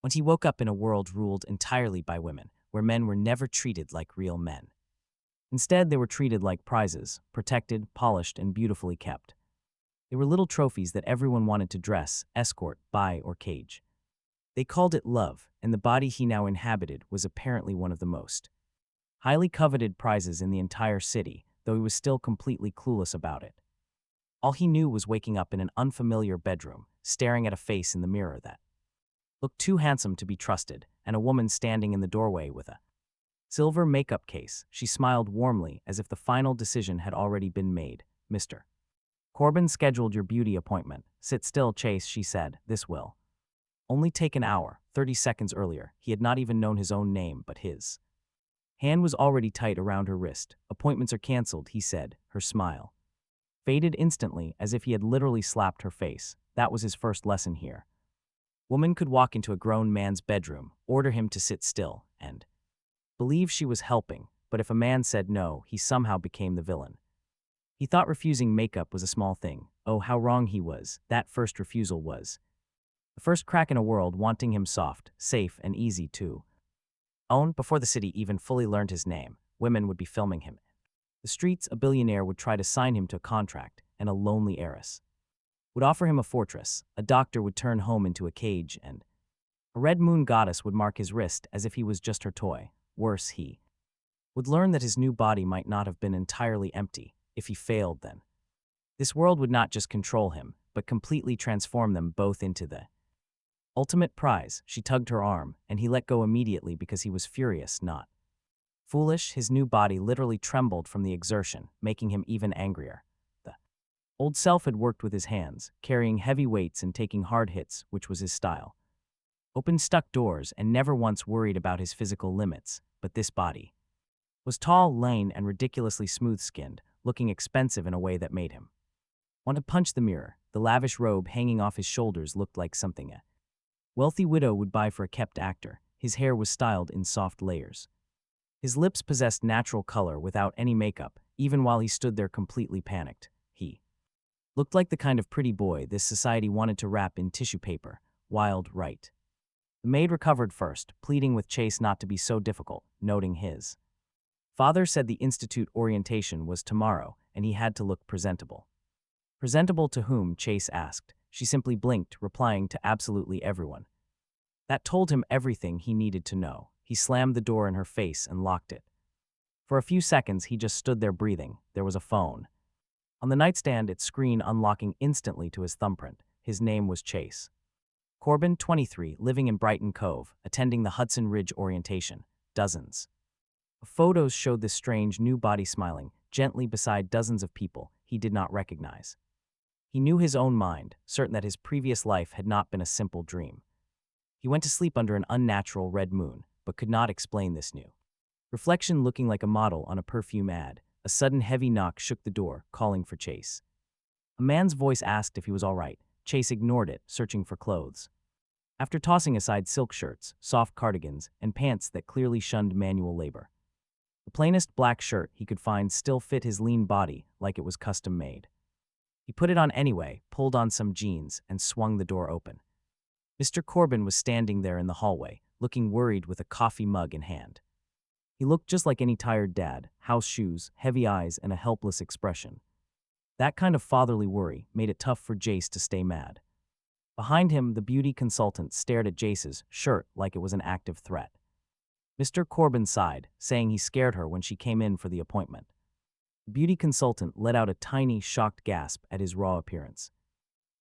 when he woke up in a world ruled entirely by women, where men were never treated like real men. Instead, they were treated like prizes, protected, polished, and beautifully kept. They were little trophies that everyone wanted to dress, escort, buy, or cage. They called it love, and the body he now inhabited was apparently one of the most highly coveted prizes in the entire city, though he was still completely clueless about it. All he knew was waking up in an unfamiliar bedroom, staring at a face in the mirror that looked too handsome to be trusted, and a woman standing in the doorway with a silver makeup case. She smiled warmly as if the final decision had already been made. "Mr. Corbin scheduled your beauty appointment. Sit still, Chase," she said. "This will only take an hour." 30 seconds earlier, he had not even known his own name, but his hand was already tight around her wrist. "Appointments are canceled," he said. Her smile faded instantly, as if he had literally slapped her face. That was his first lesson here. Woman could walk into a grown man's bedroom, order him to sit still, and believe she was helping, but if a man said no, he somehow became the villain. He thought refusing makeup was a small thing. Oh, how wrong he was. That first refusal was the first crack in a world wanting him soft, safe, and easy to own. Before the city even fully learned his name, women would be filming him. The streets, a billionaire would try to sign him to a contract, and a lonely heiress would offer him a fortress. A doctor would turn home into a cage, and a red moon goddess would mark his wrist as if he was just her toy. Worse, he would learn that his new body might not have been entirely empty. If he failed, then this world would not just control him, but completely transform them both into the ultimate prize. She tugged her arm, and he let go immediately because he was furious, not foolish. His new body literally trembled from the exertion, making him even angrier. The old self had worked with his hands, carrying heavy weights and taking hard hits, which was his style. Opened stuck doors and never once worried about his physical limits, but this body was tall, lean, and ridiculously smooth-skinned, looking expensive in a way that made him want to punch the mirror. The lavish robe hanging off his shoulders looked like something a wealthy widow would buy for a kept actor. His hair was styled in soft layers. His lips possessed natural color without any makeup. Even while he stood there completely panicked, he looked like the kind of pretty boy this society wanted to wrap in tissue paper. Wild, right? The maid recovered first, pleading with Chase not to be so difficult, noting his father said the institute orientation was tomorrow, and he had to look presentable. Presentable to whom? Chase asked. She simply blinked, replying to absolutely everyone. That told him everything he needed to know. He slammed the door in her face and locked it. For a few seconds, he just stood there breathing. There was a phone on the nightstand, its screen unlocking instantly to his thumbprint. His name was Chase Corbin, 23, living in Brighton Cove, attending the Hudson Ridge orientation. Dozens of photos showed this strange new body smiling gently beside dozens of people he did not recognize. He knew his own mind, certain that his previous life had not been a simple dream. He went to sleep under an unnatural red moon, but could not explain this new reflection looking like a model on a perfume ad. A sudden heavy knock shook the door, calling for Chase. A man's voice asked if he was all right. Chase ignored it, searching for clothes. After tossing aside silk shirts, soft cardigans, and pants that clearly shunned manual labor, the plainest black shirt he could find still fit his lean body like it was custom made. He put it on anyway, pulled on some jeans, and swung the door open. Mr. Corbin was standing there in the hallway, looking worried with a coffee mug in hand. He looked just like any tired dad, house shoes, heavy eyes, and a helpless expression. That kind of fatherly worry made it tough for Jace to stay mad. Behind him, the beauty consultant stared at Jace's shirt like it was an active threat. Mr. Corbin sighed, saying he scared her when she came in for the appointment. The beauty consultant let out a tiny, shocked gasp at his raw appearance.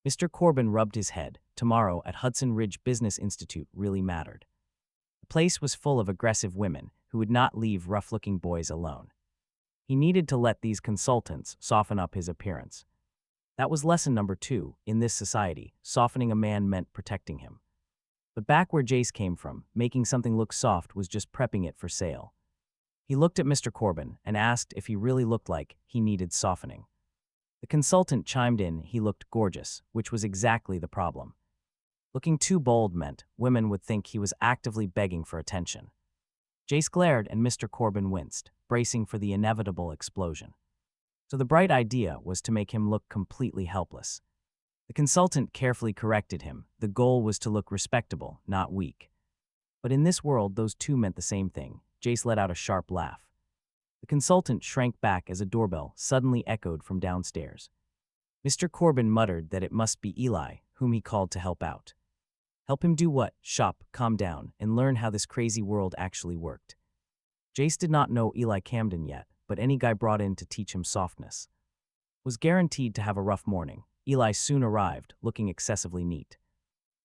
Mr. Corbin rubbed his head. Tomorrow at Hudson Ridge Business Institute really mattered. The place was full of aggressive women who would not leave rough-looking boys alone. He needed to let these consultants soften up his appearance. That was lesson number 2. In this society, softening a man meant protecting him. But back where Jace came from, making something look soft was just prepping it for sale. He looked at Mr. Corbin and asked if he really looked like he needed softening. The consultant chimed in he looked gorgeous, which was exactly the problem. Looking too bold meant women would think he was actively begging for attention. Jace glared and Mr. Corbin winced, bracing for the inevitable explosion. So the bright idea was to make him look completely helpless. The consultant carefully corrected him. The goal was to look respectable, not weak. But in this world, those two meant the same thing. Jace let out a sharp laugh. The consultant shrank back as a doorbell suddenly echoed from downstairs. Mr. Corbin muttered that it must be Eli, whom he called to help out. Help him do what? Shop, calm down, and learn how this crazy world actually worked. Jace did not know Eli Camden yet, but any guy brought in to teach him softness was guaranteed to have a rough morning. Eli soon arrived, looking excessively neat.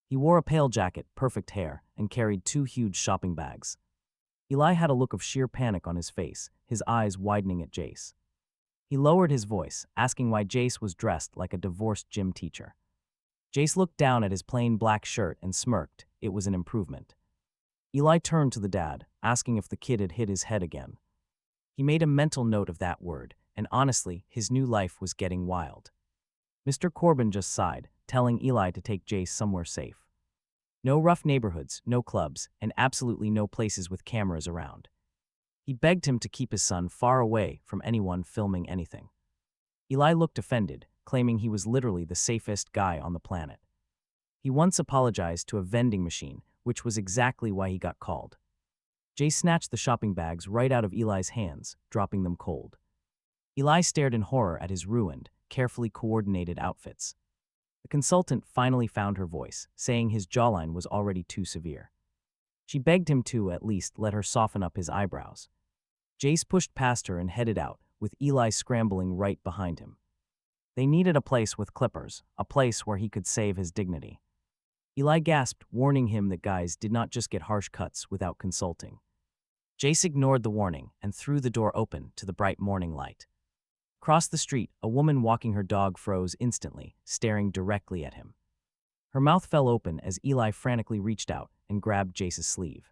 He wore a pale jacket, perfect hair, and carried 2 huge shopping bags. Eli had a look of sheer panic on his face, his eyes widening at Jace. He lowered his voice, asking why Jace was dressed like a divorced gym teacher. Jace looked down at his plain black shirt and smirked. It was an improvement. Eli turned to the dad, asking if the kid had hit his head again. He made a mental note of that word, and honestly, his new life was getting wild. Mr. Corbin just sighed, telling Eli to take Jace somewhere safe. No rough neighborhoods, no clubs, and absolutely no places with cameras around. He begged him to keep his son far away from anyone filming anything. Eli looked offended, claiming he was literally the safest guy on the planet. He once apologized to a vending machine, which was exactly why he got called. Jace snatched the shopping bags right out of Eli's hands, dropping them cold. Eli stared in horror at his ruined, carefully coordinated outfits. The consultant finally found her voice, saying his jawline was already too severe. She begged him to, at least, let her soften up his eyebrows. Jace pushed past her and headed out, with Eli scrambling right behind him. They needed a place with clippers, a place where he could save his dignity. Eli gasped, warning him that guys did not just get harsh cuts without consulting. Jace ignored the warning and threw the door open to the bright morning light. Across the street, a woman walking her dog froze instantly, staring directly at him. Her mouth fell open as Eli frantically reached out and grabbed Jace's sleeve.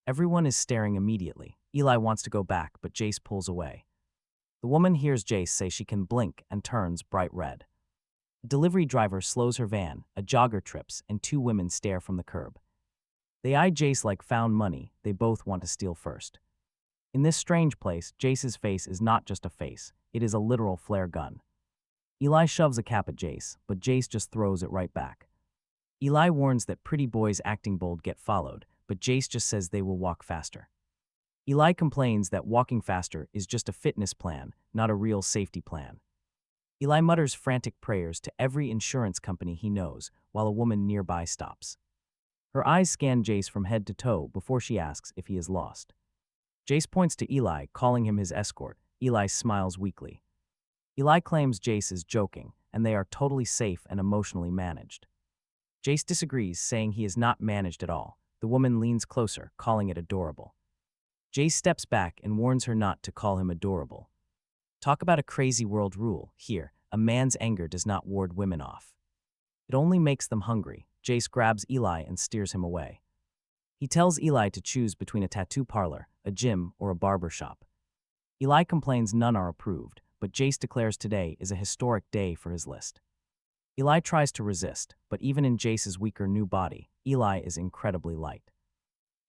Everyone is staring immediately. Eli wants to go back, but Jace pulls away. The woman hears Jace say she can blink and turns bright red. A delivery driver slows her van, a jogger trips, and 2 women stare from the curb. They eye Jace like found money. They both want to steal first. In this strange place, Jace's face is not just a face, it is a literal flare gun. Eli shoves a cap at Jace, but Jace just throws it right back. Eli warns that pretty boys acting bold get followed, but Jace just says they will walk faster. Eli complains that walking faster is just a fitness plan, not a real safety plan. Eli mutters frantic prayers to every insurance company he knows, while a woman nearby stops. Her eyes scan Jace from head to toe before she asks if he is lost. Jace points to Eli, calling him his escort. Eli smiles weakly. Eli claims Jace is joking, and they are totally safe and emotionally managed. Jace disagrees, saying he is not managed at all. The woman leans closer, calling it adorable. Jace steps back and warns her not to call him adorable. Talk about a crazy world rule. Here, a man's anger does not ward women off. It only makes them hungry. Jace grabs Eli and steers him away. He tells Eli to choose between a tattoo parlor, a gym, or a barber shop. Eli complains none are approved, but Jace declares today is a historic day for his list. Eli tries to resist, but even in Jace's weaker new body, Eli is incredibly light.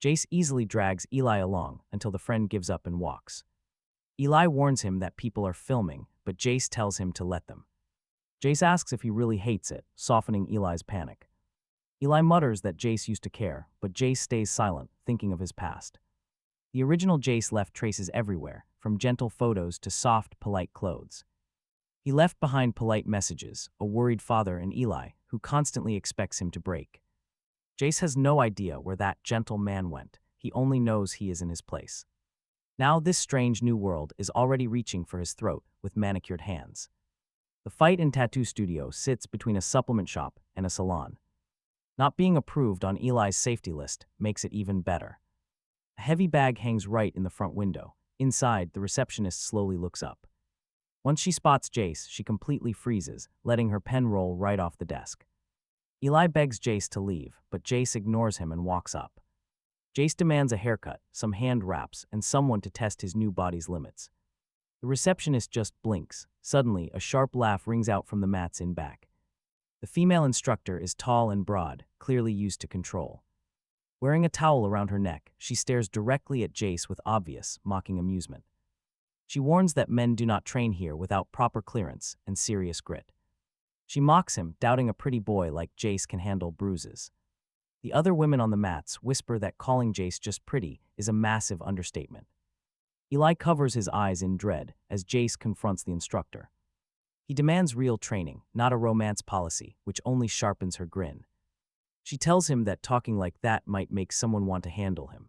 Jace easily drags Eli along until the friend gives up and walks. Eli warns him that people are filming, but Jace tells him to let them. Jace asks if he really hates it, softening Eli's panic. Eli mutters that Jace used to care, but Jace stays silent, thinking of his past. The original Jace left traces everywhere, from gentle photos to soft, polite clothes. He left behind polite messages, a worried father and Eli, who constantly expects him to break. Jace has no idea where that gentle man went. He only knows he is in his place. Now this strange new world is already reaching for his throat with manicured hands. The fight in Tattoo Studio sits between a supplement shop and a salon. Not being approved on Eli's safety list makes it even better. A heavy bag hangs right in the front window. Inside, the receptionist slowly looks up. Once she spots Jace, she completely freezes, letting her pen roll right off the desk. Eli begs Jace to leave, but Jace ignores him and walks up. Jace demands a haircut, some hand wraps, and someone to test his new body's limits. The receptionist just blinks. Suddenly, a sharp laugh rings out from the mats in back. The female instructor is tall and broad, clearly used to control. Wearing a towel around her neck, she stares directly at Jace with obvious, mocking amusement. She warns that men do not train here without proper clearance and serious grit. She mocks him, doubting a pretty boy like Jace can handle bruises. The other women on the mats whisper that calling Jace just pretty is a massive understatement. Eli covers his eyes in dread as Jace confronts the instructor. He demands real training, not a romance policy, which only sharpens her grin. She tells him that talking like that might make someone want to handle him.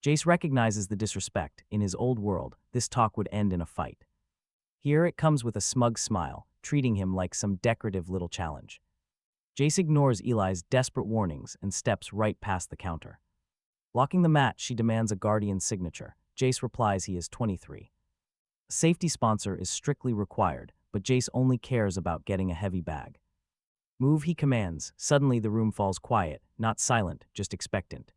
Jace recognizes the disrespect. In his old world, this talk would end in a fight. Here it comes with a smug smile, treating him like some decorative little challenge. Jace ignores Eli's desperate warnings and steps right past the counter. Blocking the mat, she demands a guardian's signature. Jace replies he is 23. A safety sponsor is strictly required, but Jace only cares about getting a heavy bag. Move, he commands. Suddenly the room falls quiet, not silent, just expectant.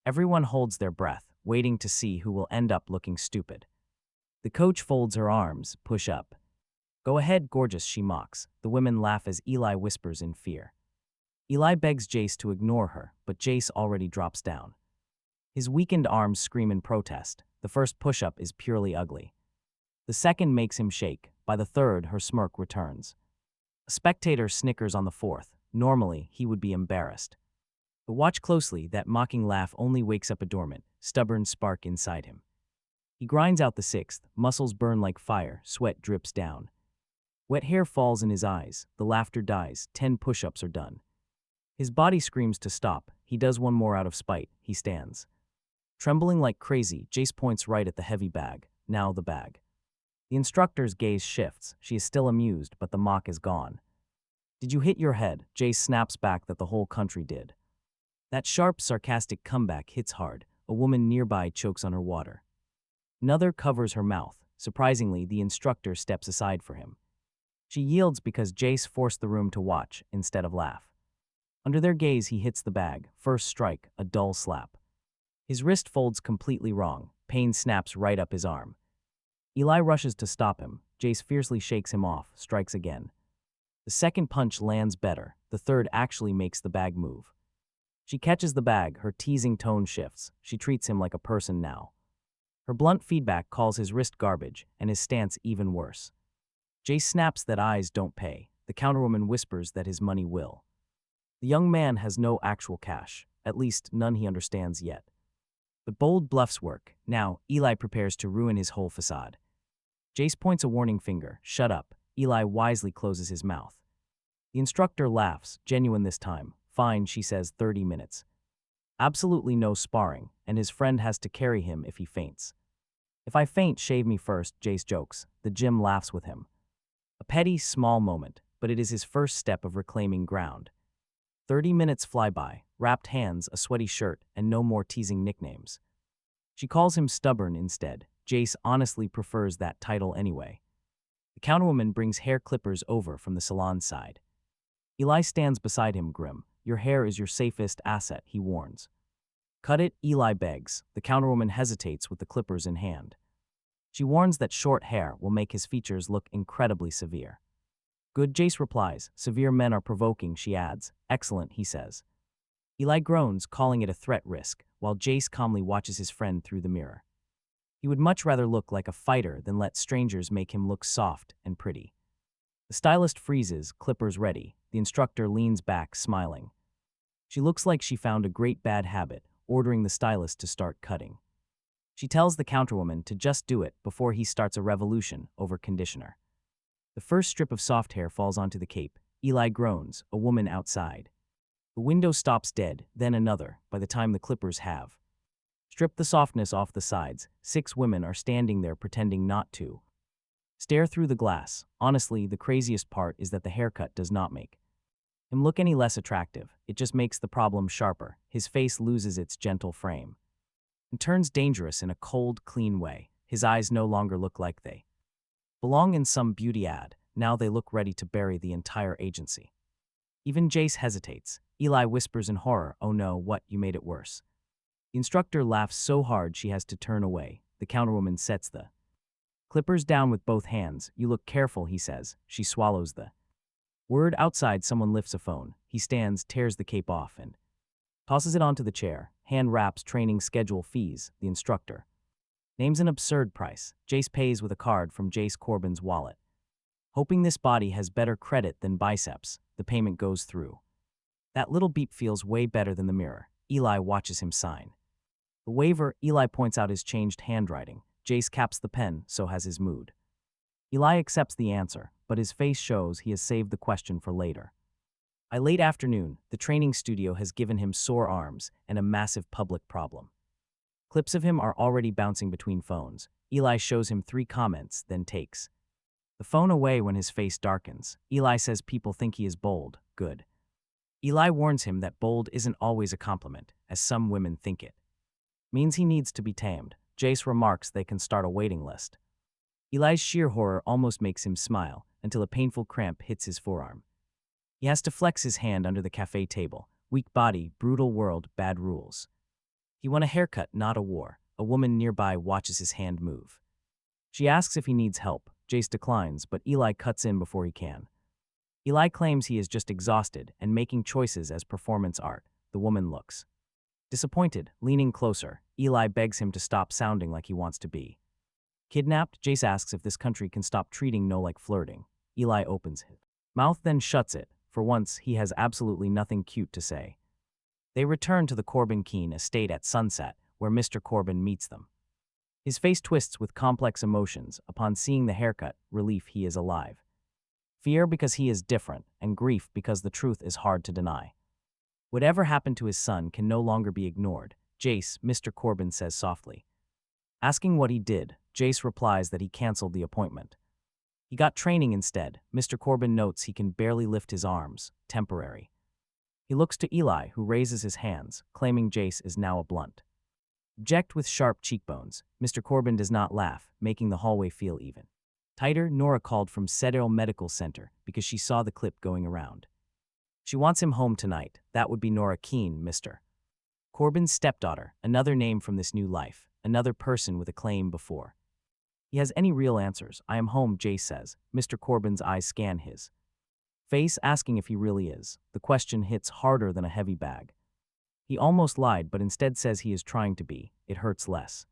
Everyone holds their breath, waiting to see who will end up looking stupid. The coach folds her arms, push up. Go ahead, gorgeous, she mocks. The women laugh as Eli whispers in fear. Eli begs Jace to ignore her, but Jace already drops down. His weakened arms scream in protest. The first push-up is purely ugly. The second makes him shake. By the third, her smirk returns. A spectator snickers on the fourth. Normally, he would be embarrassed. But watch closely, that mocking laugh only wakes up a dormant, stubborn spark inside him. He grinds out the sixth, muscles burn like fire, sweat drips down. Wet hair falls in his eyes, the laughter dies, 10 push-ups are done. His body screams to stop, he does one more out of spite, he stands. Trembling like crazy, Jace points right at the heavy bag, now the bag. The instructor's gaze shifts, she is still amused, but the mock is gone. Did you hit your head? Jace snaps back that the whole country did. That sharp, sarcastic comeback hits hard, a woman nearby chokes on her water. Another covers her mouth, surprisingly the instructor steps aside for him. She yields because Jace forced the room to watch instead of laugh. Under their gaze he hits the bag, first strike, a dull slap. His wrist folds completely wrong, pain snaps right up his arm. Eli rushes to stop him, Jace fiercely shakes him off, strikes again. The second punch lands better, the third actually makes the bag move. She catches the bag, her teasing tone shifts, she treats him like a person now. Her blunt feedback calls his wrist garbage, and his stance even worse. Jace snaps that eyes don't pay, the counterwoman whispers that his money will. The young man has no actual cash, at least none he understands yet. But bold bluffs work. Now, Eli prepares to ruin his whole facade. Jace points a warning finger, shut up. Eli wisely closes his mouth. The instructor laughs, genuine this time. Fine, she says, 30 minutes. Absolutely no sparring, and his friend has to carry him if he faints. If I faint, shave me first, Jace jokes. The gym laughs with him. A petty, small moment, but it is his first step of reclaiming ground. 30 minutes fly by, wrapped hands, a sweaty shirt, and no more teasing nicknames. She calls him stubborn instead. Jace honestly prefers that title anyway. The counterwoman brings hair clippers over from the salon side. Eli stands beside him, grim. Your hair is your safest asset, he warns. Cut it, Eli begs. The counterwoman hesitates with the clippers in hand. She warns that short hair will make his features look incredibly severe. Good, Jace replies. Severe men are provoking, she adds. Excellent, he says. Eli groans, calling it a threat risk, while Jace calmly watches his friend through the mirror. He would much rather look like a fighter than let strangers make him look soft and pretty. The stylist freezes, clippers ready. The instructor leans back, smiling. She looks like she found a great bad habit, ordering the stylist to start cutting. She tells the counterwoman to just do it before he starts a revolution over conditioner. The first strip of soft hair falls onto the cape. Eli groans, a woman outside. The window stops dead, then another, by the time the clippers have. Strip the softness off the sides. 6 women are standing there pretending not to. Stare through the glass. Honestly, the craziest part is that the haircut does not make him look any less attractive. It just makes the problem sharper. His face loses its gentle frame and turns dangerous in a cold, clean way. His eyes no longer look like they belong in some beauty ad. Now they look ready to bury the entire agency. Even Jace hesitates. Eli whispers in horror, oh no, what, you made it worse. The instructor laughs so hard she has to turn away. The counterwoman sets the clippers down with both hands. You look careful, he says. She swallows the word. Outside, someone lifts a phone. He stands, tears the cape off, and tosses it onto the chair. Hand wraps training schedule fees. The instructor names an absurd price. Jace pays with a card from Jace Corbin's wallet. Hoping this body has better credit than biceps, the payment goes through. That little beep feels way better than the mirror. Eli watches him sign. The waiver, Eli points out his changed handwriting. Jace caps the pen, so has his mood. Eli accepts the answer, but his face shows he has saved the question for later. By late afternoon, the training studio has given him sore arms and a massive public problem. Clips of him are already bouncing between phones. Eli shows him 3 comments, then takes the phone away when his face darkens. Eli says people think he is bold. Good. Eli warns him that bold isn't always a compliment, as some women think it. Means he needs to be tamed. Jace remarks they can start a waiting list. Eli's sheer horror almost makes him smile, until a painful cramp hits his forearm. He has to flex his hand under the cafe table. Weak body, brutal world, bad rules. He won a haircut, not a war. A woman nearby watches his hand move. She asks if he needs help. Jace declines, but Eli cuts in before he can. Eli claims he is just exhausted and making choices as performance art. The woman looks disappointed, leaning closer. Eli begs him to stop sounding like he wants to be kidnapped. Jace asks if this country can stop treating no like flirting. Eli opens his mouth, then shuts it. For once, he has absolutely nothing cute to say. They return to the Corbin Keene estate at sunset, where Mr. Corbin meets them. His face twists with complex emotions. Upon seeing the haircut, relief he is alive. Fear because he is different, and grief because the truth is hard to deny. Whatever happened to his son can no longer be ignored. Jace, Mr. Corbin says softly. Asking what he did, Jace replies that he canceled the appointment. He got training instead. Mr. Corbin notes he can barely lift his arms. Temporary. He looks to Eli, who raises his hands, claiming Jace is now a blunt object with sharp cheekbones. Mr. Corbin does not laugh, making the hallway feel even tighter. Nora called from Cedar Medical Center because she saw the clip going around. She wants him home tonight. That would be Nora Keene, Mr. Corbin's stepdaughter, another name from this new life, another person with a claim before he has any real answers. I am home, Jace says. Mr. Corbin's eyes scan his face, asking if he really is. The question hits harder than a heavy bag. He almost lied, but instead says he is trying to be. It hurts less.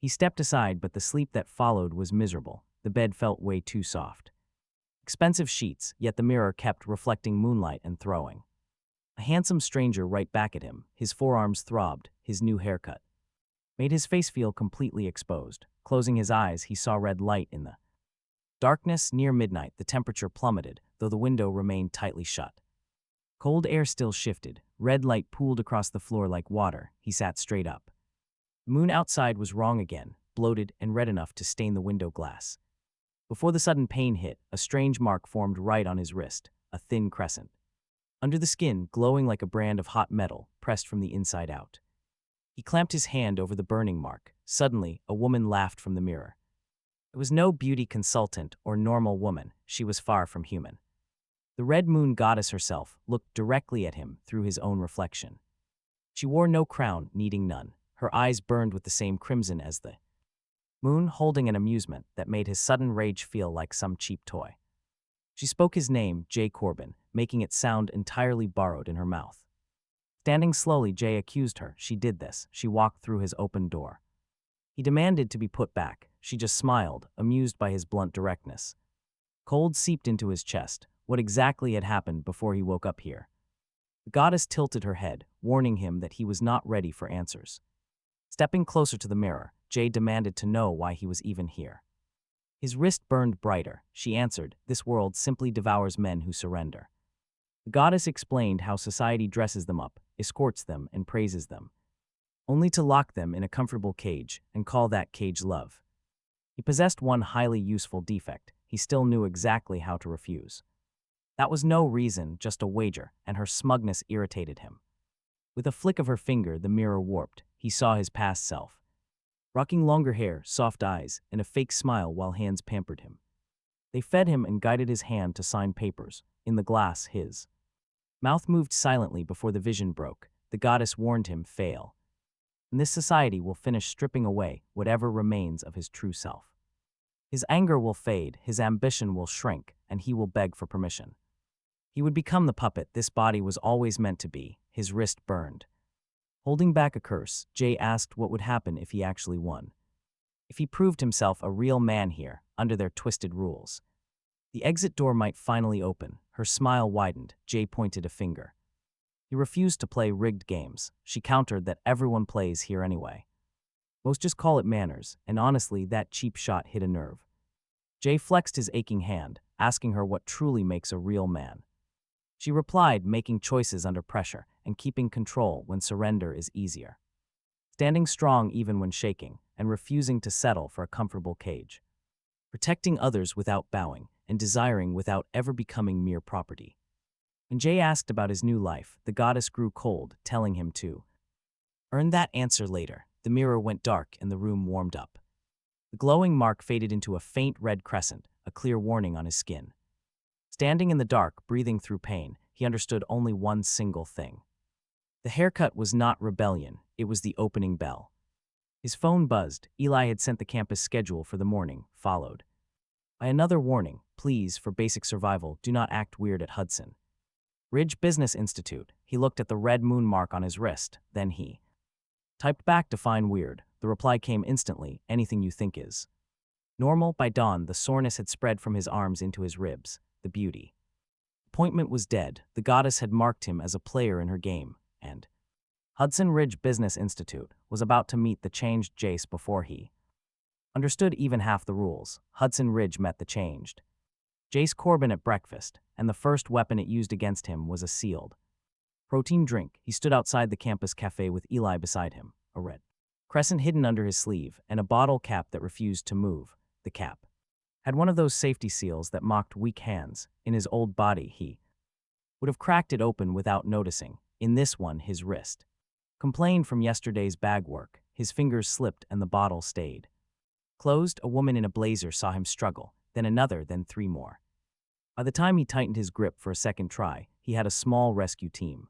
He stepped aside, but the sleep that followed was miserable. The bed felt way too soft. Expensive sheets, yet the mirror kept reflecting moonlight and throwing a handsome stranger right back at him. His forearms throbbed. His new haircut made his face feel completely exposed. Closing his eyes, he saw red light in the darkness. Near midnight, the temperature plummeted, though the window remained tightly shut. Cold air still shifted. Red light pooled across the floor like water. He sat straight up. The moon outside was wrong again, bloated and red enough to stain the window glass. Before the sudden pain hit, a strange mark formed right on his wrist, a thin crescent. Under the skin, glowing like a brand of hot metal, pressed from the inside out. He clamped his hand over the burning mark. Suddenly, a woman laughed from the mirror. It was no beauty consultant or normal woman. She was far from human. The red moon goddess herself looked directly at him through his own reflection. She wore no crown, needing none. Her eyes burned with the same crimson as the moon, holding an amusement that made his sudden rage feel like some cheap toy. She spoke his name, J. Corbin, making it sound entirely borrowed in her mouth. Standing slowly, Jay accused her. She did this. She walked through his open door. He demanded to be put back. She just smiled, amused by his blunt directness. Cold seeped into his chest. What exactly had happened before he woke up here? The goddess tilted her head, warning him that he was not ready for answers. Stepping closer to the mirror, Jay demanded to know why he was even here. His wrist burned brighter. She answered, "This world simply devours men who surrender." The goddess explained how society dresses them up, escorts them, and praises them, only to lock them in a comfortable cage and call that cage love. He possessed one highly useful defect. He still knew exactly how to refuse. That was no reason, just a wager, and her smugness irritated him. With a flick of her finger, the mirror warped. He saw his past self. Rocking longer hair, soft eyes, and a fake smile while hands pampered him. They fed him and guided his hand to sign papers. In the glass, his mouth moved silently before the vision broke. The goddess warned him, fail. And this society will finish stripping away whatever remains of his true self. His anger will fade, his ambition will shrink, and he will beg for permission. He would become the puppet this body was always meant to be. His wrist burned. Holding back a curse, Jay asked what would happen if he actually won. If he proved himself a real man here, under their twisted rules. The exit door might finally open. Her smile widened. Jay pointed a finger. He refused to play rigged games. She countered that everyone plays here anyway. Most just call it manners, and honestly, that cheap shot hit a nerve. Jay flexed his aching hand, asking her what truly makes a real man. She replied, making choices under pressure and keeping control when surrender is easier. Standing strong even when shaking, and refusing to settle for a comfortable cage. Protecting others without bowing, and desiring without ever becoming mere property. When Jay asked about his new life, the goddess grew cold, telling him to earn that answer later. The mirror went dark and the room warmed up. The glowing mark faded into a faint red crescent, a clear warning on his skin. Standing in the dark, breathing through pain, he understood only one single thing. The haircut was not rebellion, it was the opening bell. His phone buzzed. Eli had sent the campus schedule for the morning, followed by another warning: please, for basic survival, do not act weird at Hudson Ridge Business Institute. He looked at the red moon mark on his wrist, then he typed back, define weird. The reply came instantly: anything you think is normal. By dawn, the soreness had spread from his arms into his ribs. The beauty appointment was dead. The goddess had marked him as a player in her game, and Hudson Ridge Business Institute was about to meet the changed Jace before he understood even half the rules. Hudson Ridge met the changed Jace Corbin at breakfast, and the first weapon it used against him was a sealed protein drink. He stood outside the campus cafe with Eli beside him, a red crescent hidden under his sleeve, and a bottle cap that refused to move. The cap had one of those safety seals that mocked weak hands. In his old body, he would have cracked it open without noticing. In this one, his wrist complained from yesterday's bag work. His fingers slipped and the bottle stayed closed. A woman in a blazer saw him struggle, then another, then three more. By the time he tightened his grip for a second try, he had a small rescue team.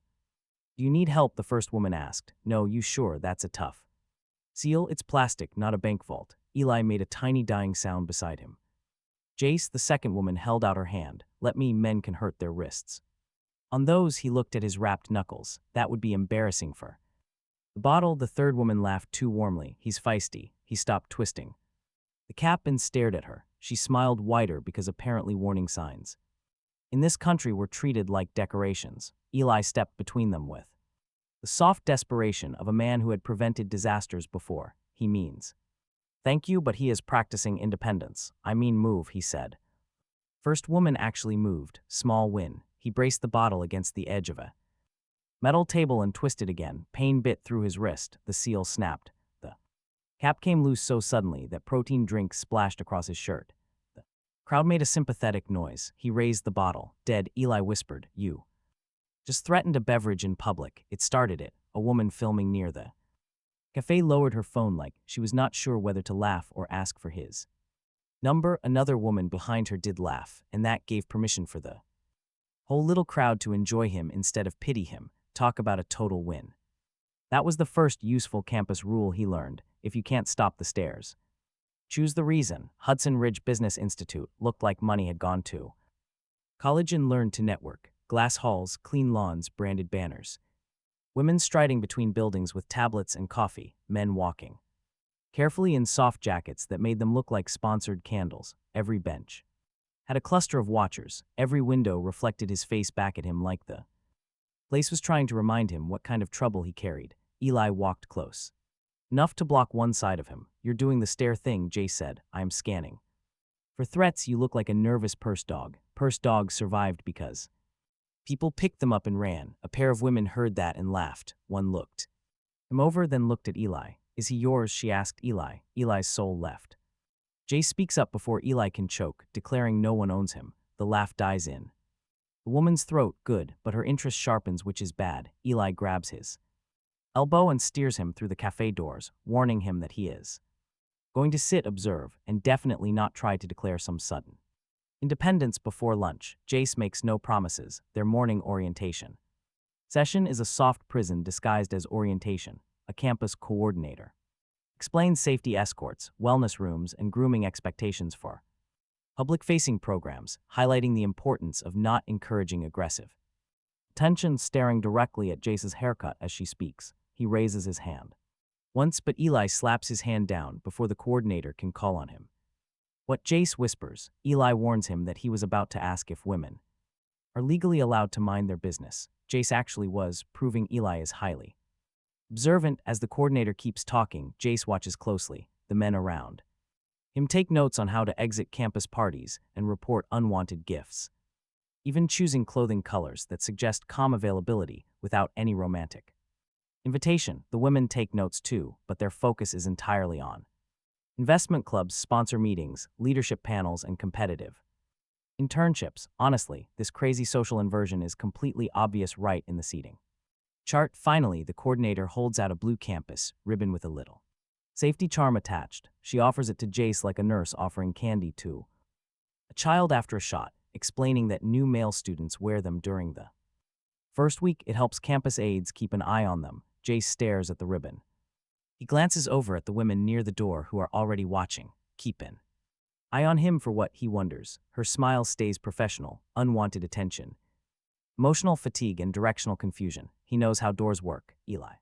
Do you need help? The first woman asked. No, you sure? That's a tough seal. It's plastic, not a bank vault. Eli made a tiny dying sound beside him. Jace, the second woman, held out her hand. Let me, men can hurt their wrists. On those, he looked at his wrapped knuckles. That would be embarrassing for the bottle. The third woman laughed too warmly. He's feisty. He stopped twisting the cap and stared at her. She smiled wider because apparently warning signs in this country were treated like decorations. Eli stepped between them with the soft desperation of a man who had prevented disasters before. He means thank you, but he is practicing independence. I mean move, he said. First woman actually moved. Small win. He braced the bottle against the edge of a metal table and twisted again. Pain bit through his wrist. The seal snapped. The cap came loose so suddenly that protein drink splashed across his shirt. The crowd made a sympathetic noise. He raised the bottle. Dead, Eli whispered. You just threatened a beverage in public. It started it. A woman filming near the cafe lowered her phone like she was not sure whether to laugh or ask for his number. Another woman behind her did laugh, and that gave permission for the whole little crowd to enjoy him instead of pity him. Talk about a total win. That was the first useful campus rule he learned. If you can't stop the stares, choose the reason. Hudson Ridge Business Institute looked like money had gone to college and learned to network. Glass halls, clean lawns, branded banners. Women striding between buildings with tablets and coffee, men walking carefully in soft jackets that made them look like sponsored candles. Every bench had a cluster of watchers. Every window reflected his face back at him like the place was trying to remind him what kind of trouble he carried. Eli walked close enough to block one side of him. You're doing the stare thing, Jay said. I am scanning for threats. You look like a nervous purse dog. Purse dogs survived because people picked them up and ran. A pair of women heard that and laughed. One looked him over, then looked at Eli. Is he yours? She asked Eli. Eli's soul left. Jay speaks up before Eli can choke, declaring no one owns him. The laugh dies in the woman's throat. Good, but her interest sharpens, which is bad. Eli grabs his elbow and steers him through the cafe doors, warning him that he is going to sit, observe, and definitely not try to declare some sudden independence before lunch. Jace makes no promises. Their morning orientation session is a soft prison disguised as orientation. A campus coordinator explains safety escorts, wellness rooms, and grooming expectations for public-facing programs, highlighting the importance of not encouraging aggressive tension. Staring directly at Jace's haircut as she speaks, he raises his hand once, but Eli slaps his hand down before the coordinator can call on him. What Jace whispers, Eli warns him that he was about to ask if women are legally allowed to mind their business. Jace actually was, proving Eli is highly observant. As the coordinator keeps talking, Jace watches closely, the men around him take notes on how to exit campus parties and report unwanted gifts, even choosing clothing colors that suggest calm availability without any romantic invitation. The women take notes too, but their focus is entirely on investment clubs, sponsor meetings, leadership panels, and competitive internships. Honestly, this crazy social inversion is completely obvious right in the seating chart. Finally, the coordinator holds out a blue campus ribbon with a little safety charm attached. She offers it to Jace like a nurse offering candy to a child after a shot, explaining that new male students wear them during the first week. It helps campus aides keep an eye on them. Jace stares at the ribbon. He glances over at the women near the door who are already watching. Keep an eye on him for what, he wonders. Her smile stays professional, unwanted attention, emotional fatigue, and directional confusion. He knows how doors work. Eli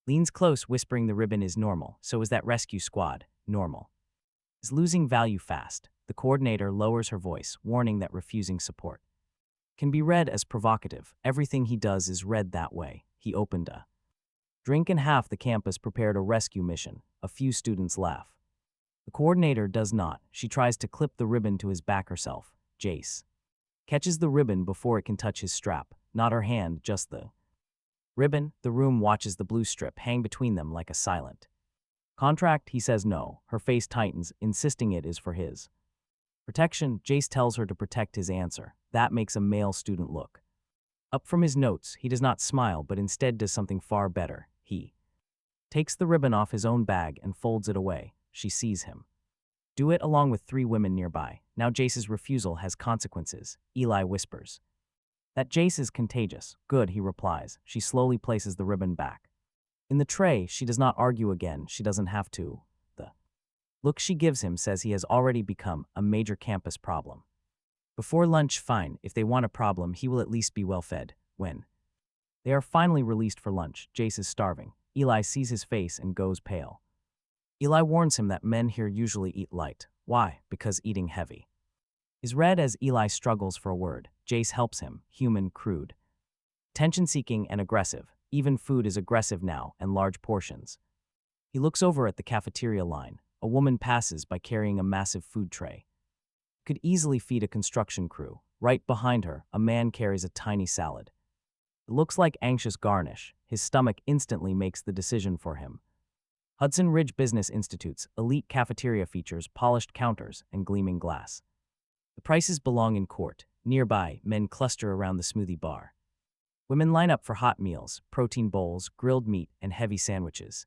leans close, whispering the ribbon is normal. So is that rescue squad. Normal is losing value fast. The coordinator lowers her voice, warning that refusing support can be read as provocative. Everything he does is read that way. He opened a drink and half the campus prepared a rescue mission. A few students laugh. The coordinator does not. She tries to clip the ribbon to his back herself. Jace catches the ribbon before it can touch his strap. Not her hand, just the ribbon. The room watches the blue strip hang between them like a silent contract. He says no. Her face tightens, insisting it is for his protection. Jace tells her to protect his answer. That makes a male student look up from his notes. He does not smile, but instead does something far better. He takes the ribbon off his own bag and folds it away. She sees him do it along with 3 women nearby. Now Jace's refusal has consequences. Eli whispers that Jace is contagious. Good, he replies. She slowly places the ribbon back in the tray. She does not argue again. She doesn't have to. The look she gives him says he has already become a major campus problem. Before lunch, fine. If they want a problem, he will at least be well fed. When they are finally released for lunch, Jace is starving. Eli sees his face and goes pale. Eli warns him that men here usually eat light. Why? Because eating heavy is read as. Eli struggles for a word. Jace helps him. Human, crude, attention-seeking, and aggressive. Even food is aggressive now, and large portions. He looks over at the cafeteria line. A woman passes by carrying a massive food tray. Could easily feed a construction crew. Right behind her, a man carries a tiny salad. It looks like anxious garnish. His stomach instantly makes the decision for him. Hudson Ridge Business Institute's elite cafeteria features polished counters and gleaming glass. The prices belong in court. Nearby, men cluster around the smoothie bar. Women line up for hot meals, protein bowls, grilled meat, and heavy sandwiches.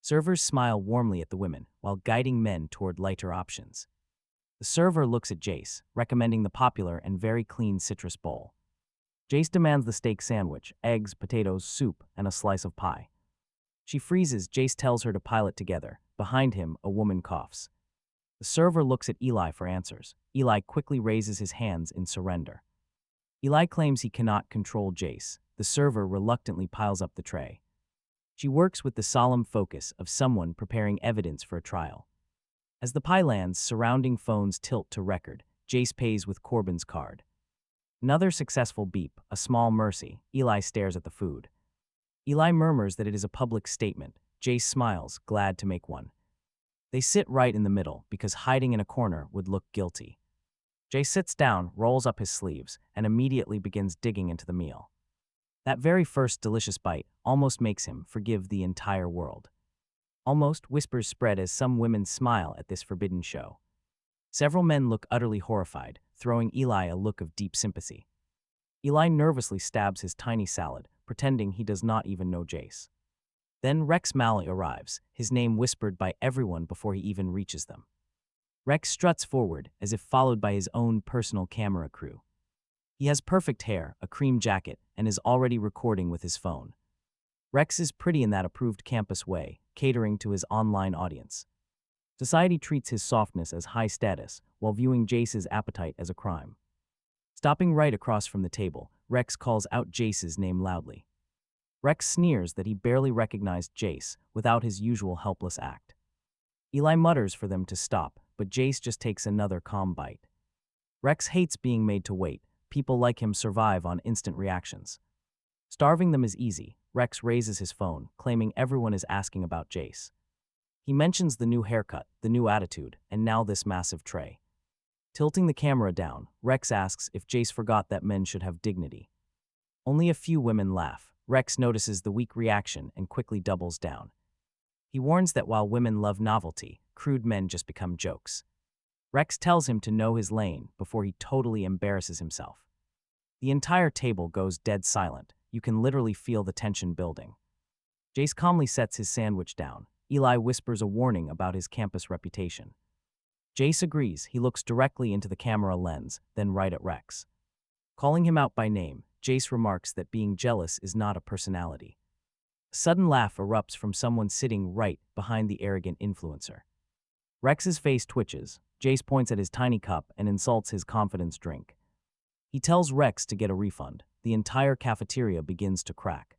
Servers smile warmly at the women while guiding men toward lighter options. The server looks at Jace, recommending the popular and very clean citrus bowl. Jace demands the steak sandwich, eggs, potatoes, soup, and a slice of pie. She freezes. Jace tells her to pile it together. Behind him, a woman coughs. The server looks at Eli for answers. Eli quickly raises his hands in surrender. Eli claims he cannot control Jace. The server reluctantly piles up the tray. She works with the solemn focus of someone preparing evidence for a trial. As the pie lands, surrounding phones tilt to record. Jace pays with Corbin's card. Another successful beep, a small mercy. Eli stares at the food. Eli murmurs that it is a public statement. Jace smiles, glad to make one. They sit right in the middle, because hiding in a corner would look guilty. Jace sits down, rolls up his sleeves, and immediately begins digging into the meal. That very first delicious bite almost makes him forgive the entire world. Almost, whispers spread as some women smile at this forbidden show. Several men look utterly horrified, throwing Eli a look of deep sympathy. Eli nervously stabs his tiny salad, pretending he does not even know Jace. Then Rex Malley arrives, his name whispered by everyone before he even reaches them. Rex struts forward, as if followed by his own personal camera crew. He has perfect hair, a cream jacket, and is already recording with his phone. Rex is pretty in that approved campus way, catering to his online audience. Society treats his softness as high status, while viewing Jace's appetite as a crime. Stopping right across from the table, Rex calls out Jace's name loudly. Rex sneers that he barely recognized Jace without his usual helpless act. Eli mutters for them to stop, but Jace just takes another calm bite. Rex hates being made to wait. People like him survive on instant reactions. Starving them is easy. Rex raises his phone, claiming everyone is asking about Jace. He mentions the new haircut, the new attitude, and now this massive tray. Tilting the camera down, Rex asks if Jace forgot that men should have dignity. Only a few women laugh. Rex notices the weak reaction and quickly doubles down. He warns that while women love novelty, crude men just become jokes. Rex tells him to know his lane before he totally embarrasses himself. The entire table goes dead silent. You can literally feel the tension building. Jace calmly sets his sandwich down. Eli whispers a warning about his campus reputation. Jace agrees. He looks directly into the camera lens, then right at Rex. Calling him out by name, Jace remarks that being jealous is not a personality. A sudden laugh erupts from someone sitting right behind the arrogant influencer. Rex's face twitches. Jace points at his tiny cup and insults his confidence drink. He tells Rex to get a refund. The entire cafeteria begins to crack.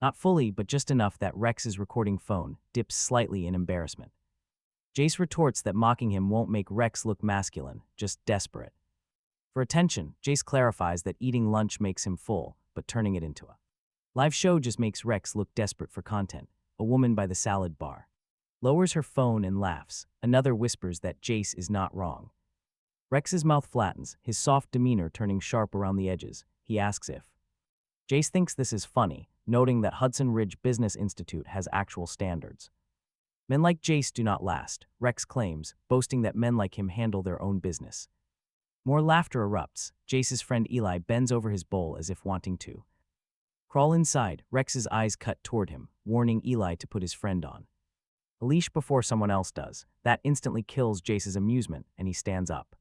Not fully, but just enough that Rex's recording phone dips slightly in embarrassment. Jace retorts that mocking him won't make Rex look masculine, just desperate. For attention, Jace clarifies that eating lunch makes him full, but turning it into a live show just makes Rex look desperate for content. A woman by the salad bar lowers her phone and laughs. Another whispers that Jace is not wrong. Rex's mouth flattens, his soft demeanor turning sharp around the edges. He asks if Jace thinks this is funny, noting that Hudson Ridge Business Institute has actual standards. Men like Jace do not last, Rex claims, boasting that men like him handle their own business. More laughter erupts. Jace's friend Eli bends over his bowl as if wanting to crawl inside. Rex's eyes cut toward him, warning Eli to put his friend on a leash before someone else does. That instantly kills Jace's amusement, and he stands up.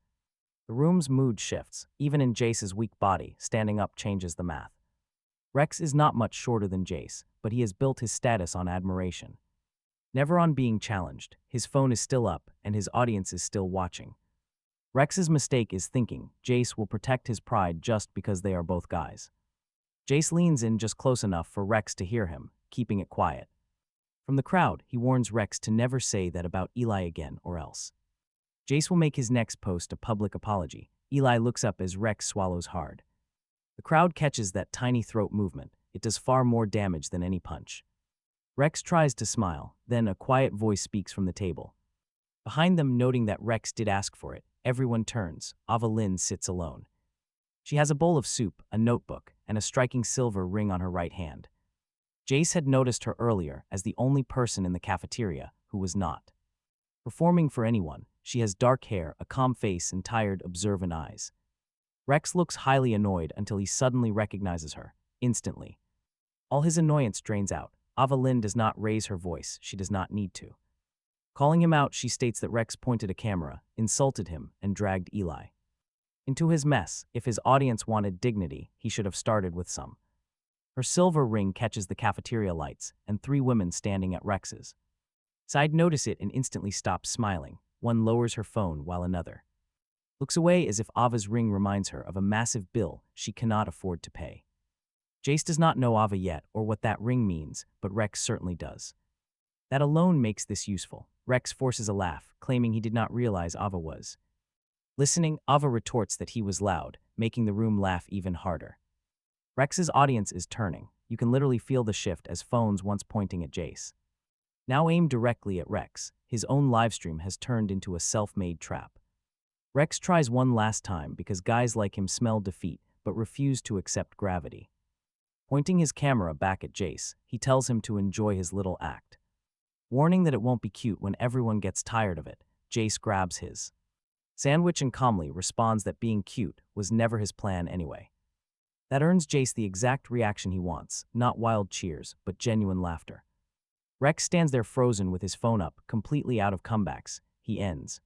The room's mood shifts. Even in Jace's weak body, standing up changes the math. Rex is not much shorter than Jace, but he has built his status on admiration. Never on being challenged, his phone is still up, and his audience is still watching. Rex's mistake is thinking Jace will protect his pride just because they are both guys. Jace leans in just close enough for Rex to hear him, keeping it quiet. From the crowd, he warns Rex to never say that about Eli again or else Jace will make his next post a public apology. Eli looks up as Rex swallows hard. The crowd catches that tiny throat movement. It does far more damage than any punch. Rex tries to smile, then a quiet voice speaks from the table. Behind them, noting that Rex did ask for it, everyone turns. Ava Lynn sits alone. She has a bowl of soup, a notebook, and a striking silver ring on her right hand. Jace had noticed her earlier as the only person in the cafeteria who was not performing for anyone. She has dark hair, a calm face, and tired, observant eyes. Rex looks highly annoyed until he suddenly recognizes her, instantly. All his annoyance drains out. Ava Lynn does not raise her voice. She does not need to. Calling him out, she states that Rex pointed a camera, insulted him, and dragged Eli into his mess. If his audience wanted dignity, he should have started with some. Her silver ring catches the cafeteria lights, and 3 women standing at Rex's side notice it and instantly stop smiling. One lowers her phone while another looks away as if Ava's ring reminds her of a massive bill she cannot afford to pay. Jace does not know Ava yet or what that ring means, but Rex certainly does. That alone makes this useful. Rex forces a laugh, claiming he did not realize Ava was listening. Ava retorts that he was loud, making the room laugh even harder. Rex's audience is turning. You can literally feel the shift as phones once pointing at Jace now aim directly at Rex. His own livestream has turned into a self-made trap. Rex tries one last time because guys like him smell defeat but refuse to accept gravity. Pointing his camera back at Jace, he tells him to enjoy his little act. Warning that it won't be cute when everyone gets tired of it, Jace grabs his sandwich and calmly responds that being cute was never his plan anyway. That earns Jace the exact reaction he wants, not wild cheers, but genuine laughter. Rex stands there frozen with his phone up, completely out of comebacks. He ends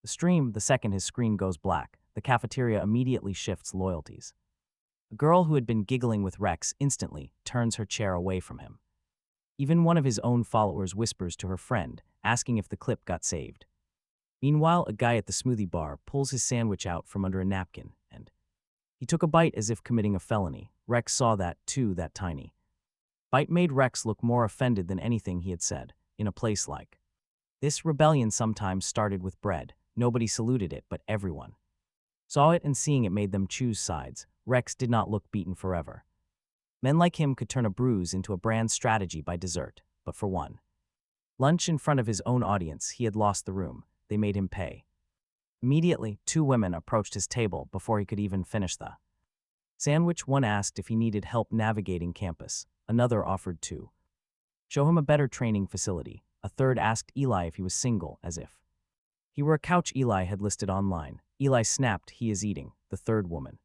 the stream the second his screen goes black. The cafeteria immediately shifts loyalties. A girl who had been giggling with Rex instantly turns her chair away from him. Even one of his own followers whispers to her friend, asking if the clip got saved. Meanwhile, a guy at the smoothie bar pulls his sandwich out from under a napkin, and he took a bite as if committing a felony. Rex saw that, too, that tiny bite made Rex look more offended than anything he had said. In a place like This rebellion sometimes started with bread. Nobody saluted it, but everyone saw it, and seeing it made them choose sides. Rex did not look beaten forever. Men like him could turn a bruise into a brand strategy by dessert, but for one lunch in front of his own audience, he had lost the room. They made him pay. Immediately, two women approached his table before he could even finish the sandwich. One asked if he needed help navigating campus. Another offered to show him a better training facility. A third asked Eli if he was single, as if he were a couch Eli had listed online. Eli snapped, "He is eating." The third woman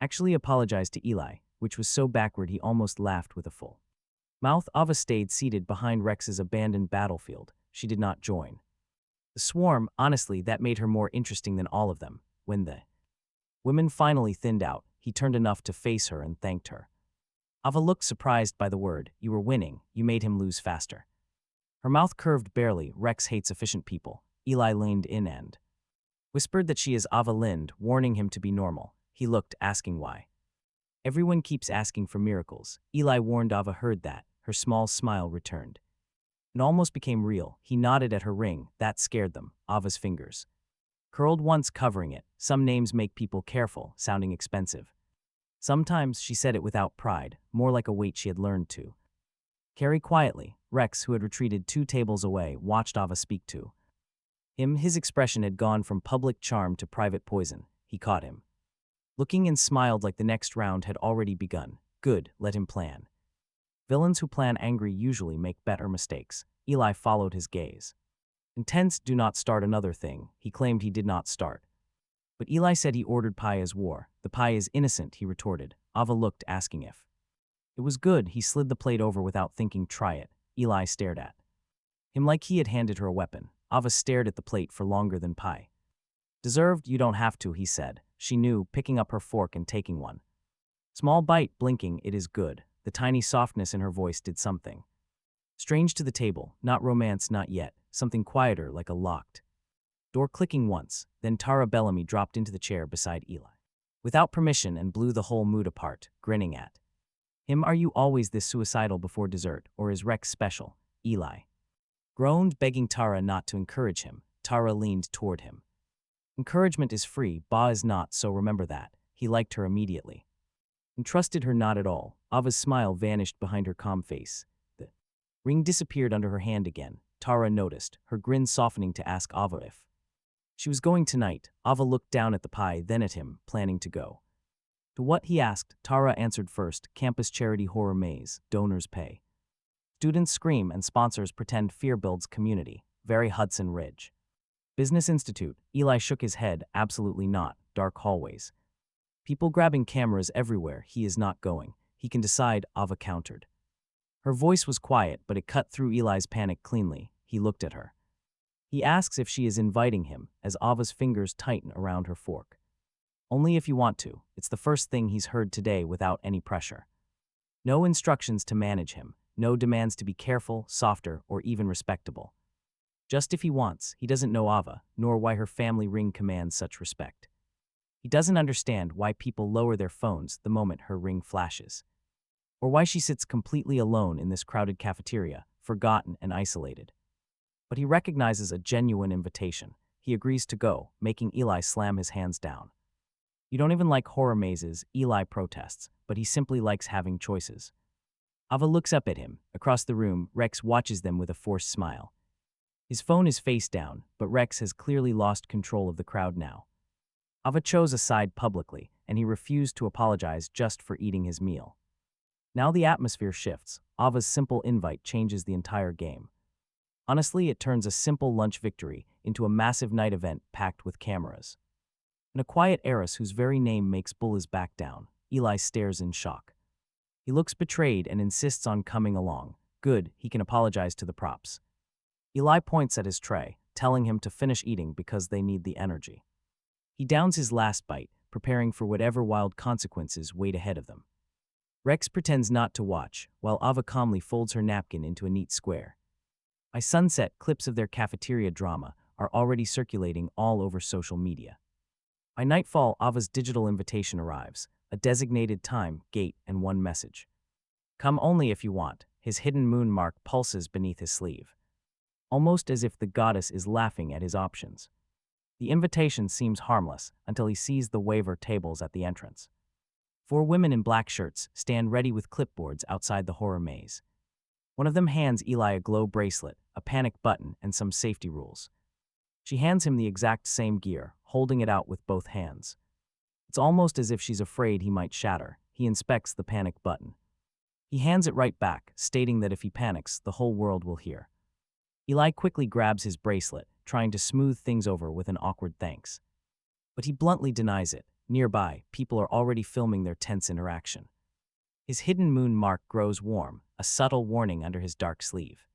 actually apologized to Eli, which was so backward he almost laughed with a full mouth. Ava stayed seated behind Rex's abandoned battlefield. She did not join the swarm. Honestly, that made her more interesting than all of them. When the women finally thinned out, he turned enough to face her and thanked her. Ava looked surprised by the word. "You were winning. You made him lose faster." Her mouth curved barely. Rex hates efficient people. Eli leaned in and whispered that she is Ava Lind, warning him to be normal. He looked, asking why. "Everyone keeps asking for miracles." Eli warned. Ava heard that. Her small smile returned. It almost became real. He nodded at her ring. That scared them. Ava's fingers curled once, covering it. "Some names make people careful, sounding expensive." Sometimes she said it without pride, more like a weight she had learned to carry quietly. Rex, who had retreated 2 tables away, watched Ava speak to him. His expression had gone from public charm to private poison. He caught him looking and smiled like the next round had already begun. Good, let him plan. Villains who plan angry usually make better mistakes. Eli followed his gaze. Intense. "Do not start another thing." He claimed he did not start. But Eli said he ordered pie as war. "The pie is innocent," he retorted. Ava looked, asking if it was good. He slid the plate over without thinking. "Try it." Eli stared at him like he had handed her a weapon. Ava stared at the plate for longer than pie deserved. "You don't have to," he said. She knew, picking up her fork and taking one small bite, blinking. "It is good." The tiny softness in her voice did something strange to the table. Not romance, not yet. Something quieter, like a locked door clicking once. Then Tara Bellamy dropped into the chair beside Eli without permission and blew the whole mood apart, grinning at him. "Are you always this suicidal before dessert, or is Rex special?" Eli groaned, begging Tara not to encourage him. Tara leaned toward him. "Encouragement is free, Ba is not, so remember that." He liked her immediately and trusted her not at all. Ava's smile vanished behind her calm face. The ring disappeared under her hand again. Tara noticed, her grin softening, to ask Ava if she was going tonight. Ava looked down at the pie, then at him, planning to go. "To what?" he asked. Tara answered first. "Campus charity horror maze. Donors pay. Students scream and sponsors pretend. Fear builds community. Very Hudson Ridge Business Institute." Eli shook his head. "Absolutely not. Dark hallways. People grabbing cameras everywhere." "He is not going. He can decide," Ava countered. Her voice was quiet, but it cut through Eli's panic cleanly. He looked at her. He asks if she is inviting him, as Ava's fingers tighten around her fork. "Only if you want to." It's the first thing he's heard today without any pressure. No instructions to manage him. No demands to be careful, softer, or even respectable. Just if he wants. He doesn't know Ava, nor why her family ring commands such respect. He doesn't understand why people lower their phones the moment her ring flashes, or why she sits completely alone in this crowded cafeteria, forgotten and isolated. But he recognizes a genuine invitation. He agrees to go, making Eli slam his hands down. "You don't even like horror mazes," Eli protests, but he simply likes having choices. Ava looks up at him. Across the room, Rex watches them with a forced smile. His phone is face down, but Rex has clearly lost control of the crowd now. Ava chose a side publicly, and he refused to apologize just for eating his meal. Now the atmosphere shifts. Ava's simple invite changes the entire game. Honestly, it turns a simple lunch victory into a massive night event packed with cameras. And a quiet heiress whose very name makes Bull's back down. Eli stares in shock. He looks betrayed and insists on coming along. Good, he can apologize to the props. Eli points at his tray, telling him to finish eating because they need the energy. He downs his last bite, preparing for whatever wild consequences wait ahead of them. Rex pretends not to watch, while Ava calmly folds her napkin into a neat square. By sunset, clips of their cafeteria drama are already circulating all over social media. By nightfall, Ava's digital invitation arrives, a designated time, gate, and one message. "Come only if you want." His hidden moon mark pulses beneath his sleeve. almost as if the goddess is laughing at his options. The invitation seems harmless until he sees the waiver tables at the entrance. 4 women in black shirts stand ready with clipboards outside the horror maze. One of them hands Eli a glow bracelet, a panic button, and some safety rules. She hands him the exact same gear, holding it out with both hands. It's almost as if she's afraid he might shatter. He inspects the panic button. He hands it right back, stating that if he panics, the whole world will hear. Eli quickly grabs his bracelet, trying to smooth things over with an awkward thanks. But he bluntly denies it. Nearby, people are already filming their tense interaction. His hidden moon mark grows warm, a subtle warning under his dark sleeve.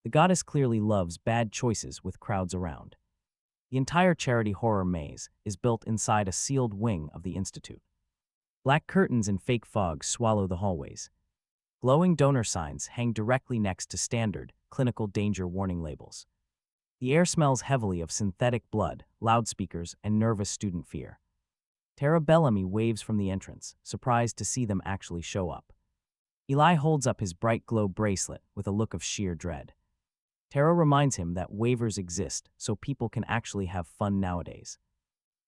The goddess clearly loves bad choices with crowds around. The entire charity horror maze is built inside a sealed wing of the Institute. Black curtains and fake fog swallow the hallways. Glowing donor signs hang directly next to standard, clinical danger warning labels. The air smells heavily of synthetic blood, loudspeakers, and nervous student fear. Tara Bellamy waves from the entrance, surprised to see them actually show up. Eli holds up his bright glow bracelet with a look of sheer dread. Tara reminds him that waivers exist so people can actually have fun nowadays.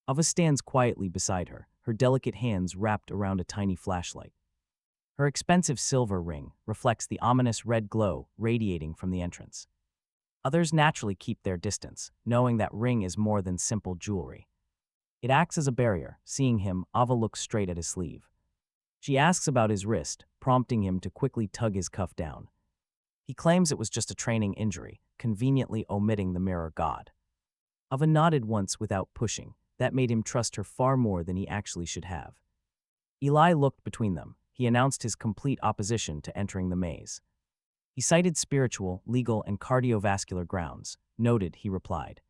Ava stands quietly beside her, her delicate hands wrapped around a tiny flashlight. Her expensive silver ring reflects the ominous red glow radiating from the entrance. Others naturally keep their distance, knowing that ring is more than simple jewelry. It acts as a barrier. Seeing him, Ava looks straight at his sleeve. She asks about his wrist, prompting him to quickly tug his cuff down. He claims it was just a training injury, conveniently omitting the mirror god. Ava nodded once without pushing. That made him trust her far more than he actually should have. Eli looked between them. He announced his complete opposition to entering the maze. He cited spiritual, legal, and cardiovascular grounds. Noted, he replied.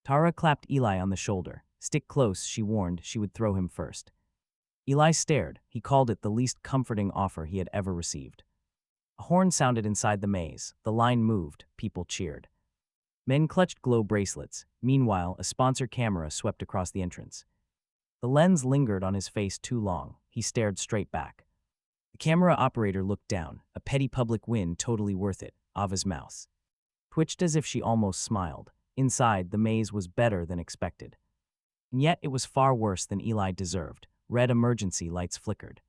Tara clapped Eli on the shoulder. Stick close, she warned she would throw him first. Eli stared. He called it the least comforting offer he had ever received. A horn sounded inside the maze. The line moved. People cheered. Men clutched glow bracelets. Meanwhile, a sponsor camera swept across the entrance. The lens lingered on his face too long. He stared straight back. The camera operator looked down. A petty public win, totally worth it. Ava's mouth twitched as if she almost smiled. Inside, the maze was better than expected. And yet it was far worse than Eli deserved. Red emergency lights flickered.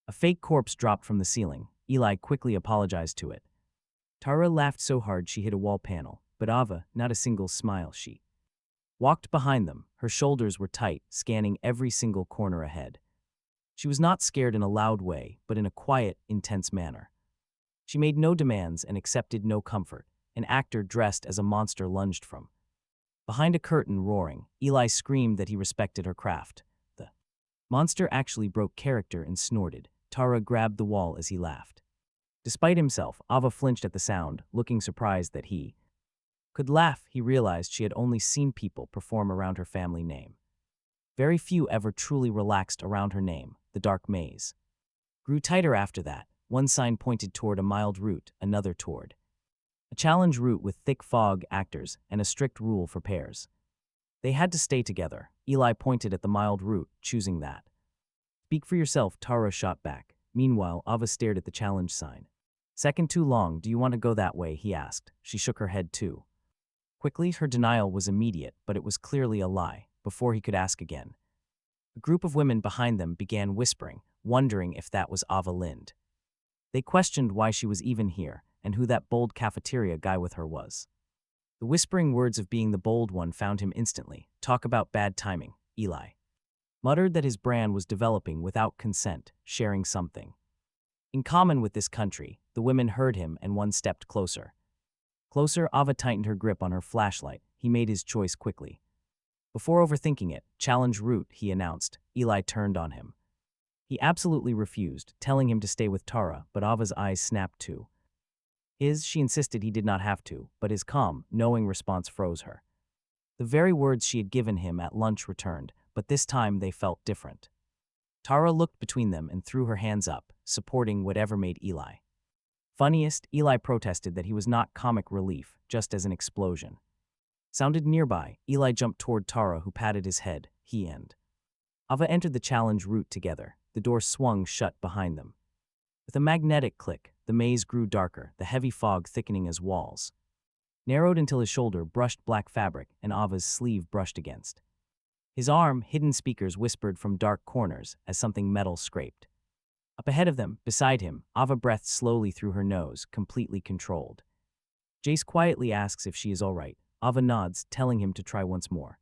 A fake corpse dropped from the ceiling. Eli quickly apologized to it. Tara laughed so hard she hit a wall panel, but Ava, not a single smile. She walked behind them. Her shoulders were tight, scanning every single corner ahead. She was not scared in a loud way, but in a quiet, intense manner. She made no demands and accepted no comfort. An actor dressed as a monster lunged from behind a curtain, roaring. Eli screamed that he respected her craft. The monster actually broke character and snorted. Tara grabbed the wall as he laughed. Despite himself, Ava flinched at the sound, looking surprised that he could laugh. He realized she had only seen people perform around her family name. Very few ever truly relaxed around her name. The dark maze grew tighter after that. One sign pointed toward a mild route, another toward a challenge route with thick fog, actors, and a strict rule for pairs. They had to stay together. Eli pointed at the mild route, choosing that. Speak for yourself, Tara shot back. Meanwhile, Ava stared at the challenge sign. Second too long, do you want to go that way, he asked. She shook her head too. Quickly, her denial was immediate, but it was clearly a lie. Before he could ask again, a group of women behind them began whispering, wondering if that was Ava Lind. They questioned why she was even here, and who that bold cafeteria guy with her was. The whispering words of being the bold one found him instantly. Talk about bad timing, Eli muttered that his brand was developing without consent, sharing something in common with this country. The women heard him and one stepped closer. Closer, Ava tightened her grip on her flashlight. He made his choice quickly. Before overthinking it, challenge route, he announced. Eli turned on him. He absolutely refused, telling him to stay with Tara, but Ava's eyes snapped too. She insisted he did not have to, but his calm, knowing response froze her. The very words she had given him at lunch returned, but this time they felt different. Tara looked between them and threw her hands up, supporting whatever made Eli funniest. Eli protested that he was not comic relief, just as an explosion sounded nearby. Eli jumped toward Tara, who patted his head. He and Ava entered the challenge route together. The door swung shut behind them. With a magnetic click, the maze grew darker, the heavy fog thickening as walls narrowed until his shoulder brushed black fabric and Ava's sleeve brushed against. His arm, hidden speakers whispered from dark corners as something metal scraped. Up ahead of them, beside him, Ava breathed slowly through her nose, completely controlled. Jace quietly asks if she is all right. Ava nods, telling him to try once more.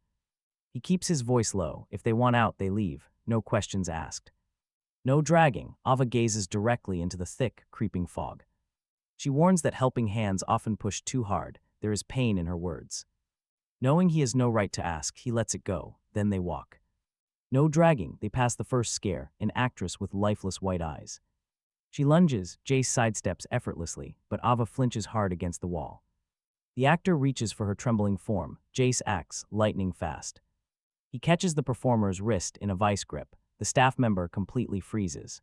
He keeps his voice low. If they want out, they leave. No questions asked. No dragging. Ava gazes directly into the thick, creeping fog. She warns that helping hands often push too hard. There is pain in her words. Knowing he has no right to ask, he lets it go. Then they walk. No dragging. They pass the first scare, an actress with lifeless white eyes. She lunges. Jace sidesteps effortlessly, but Ava flinches hard against the wall. The actor reaches for her trembling form. Jace acts, lightning fast. He catches the performer's wrist in a vice grip. The staff member completely freezes.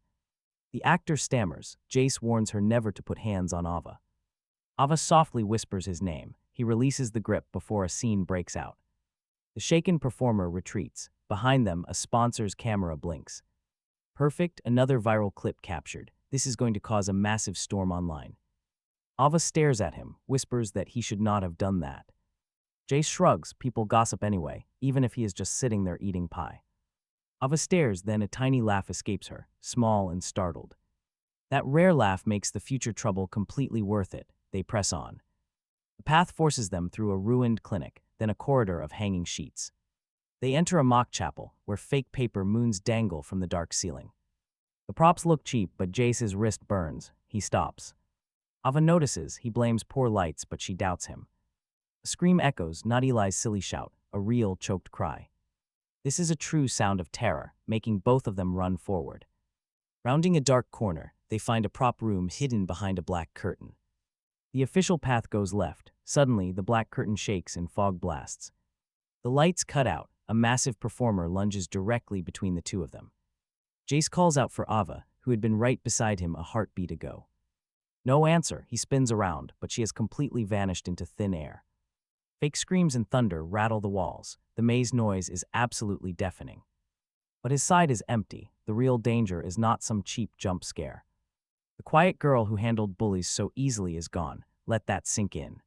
The actor stammers. Jace warns her never to put hands on Ava. Ava softly whispers his name. He releases the grip before a scene breaks out. The shaken performer retreats. Behind them, a sponsor's camera blinks. Perfect, another viral clip captured. This is going to cause a massive storm online. Ava stares at him, whispers that he should not have done that. Jace shrugs. People gossip anyway, even if he is just sitting there eating pie. Ava stares, then a tiny laugh escapes her, small and startled. That rare laugh makes the future trouble completely worth it. They press on. The path forces them through a ruined clinic, then a corridor of hanging sheets. They enter a mock chapel, where fake paper moons dangle from the dark ceiling. The props look cheap, but Jace's wrist burns. He stops. Ava notices. He blames poor lights, but she doubts him. A scream echoes, not Eli's silly shout, a real, choked cry. This is a true sound of terror, making both of them run forward. Rounding a dark corner, they find a prop room hidden behind a black curtain. The official path goes left. Suddenly, the black curtain shakes and fog blasts. The lights cut out. A massive performer lunges directly between the two of them. Jace calls out for Ava, who had been right beside him a heartbeat ago. No answer. He spins around, but she has completely vanished into thin air. Fake screams and thunder rattle the walls. The maze noise is absolutely deafening. But his side is empty. The real danger is not some cheap jump scare. The quiet girl who handled bullies so easily is gone. Let that sink in.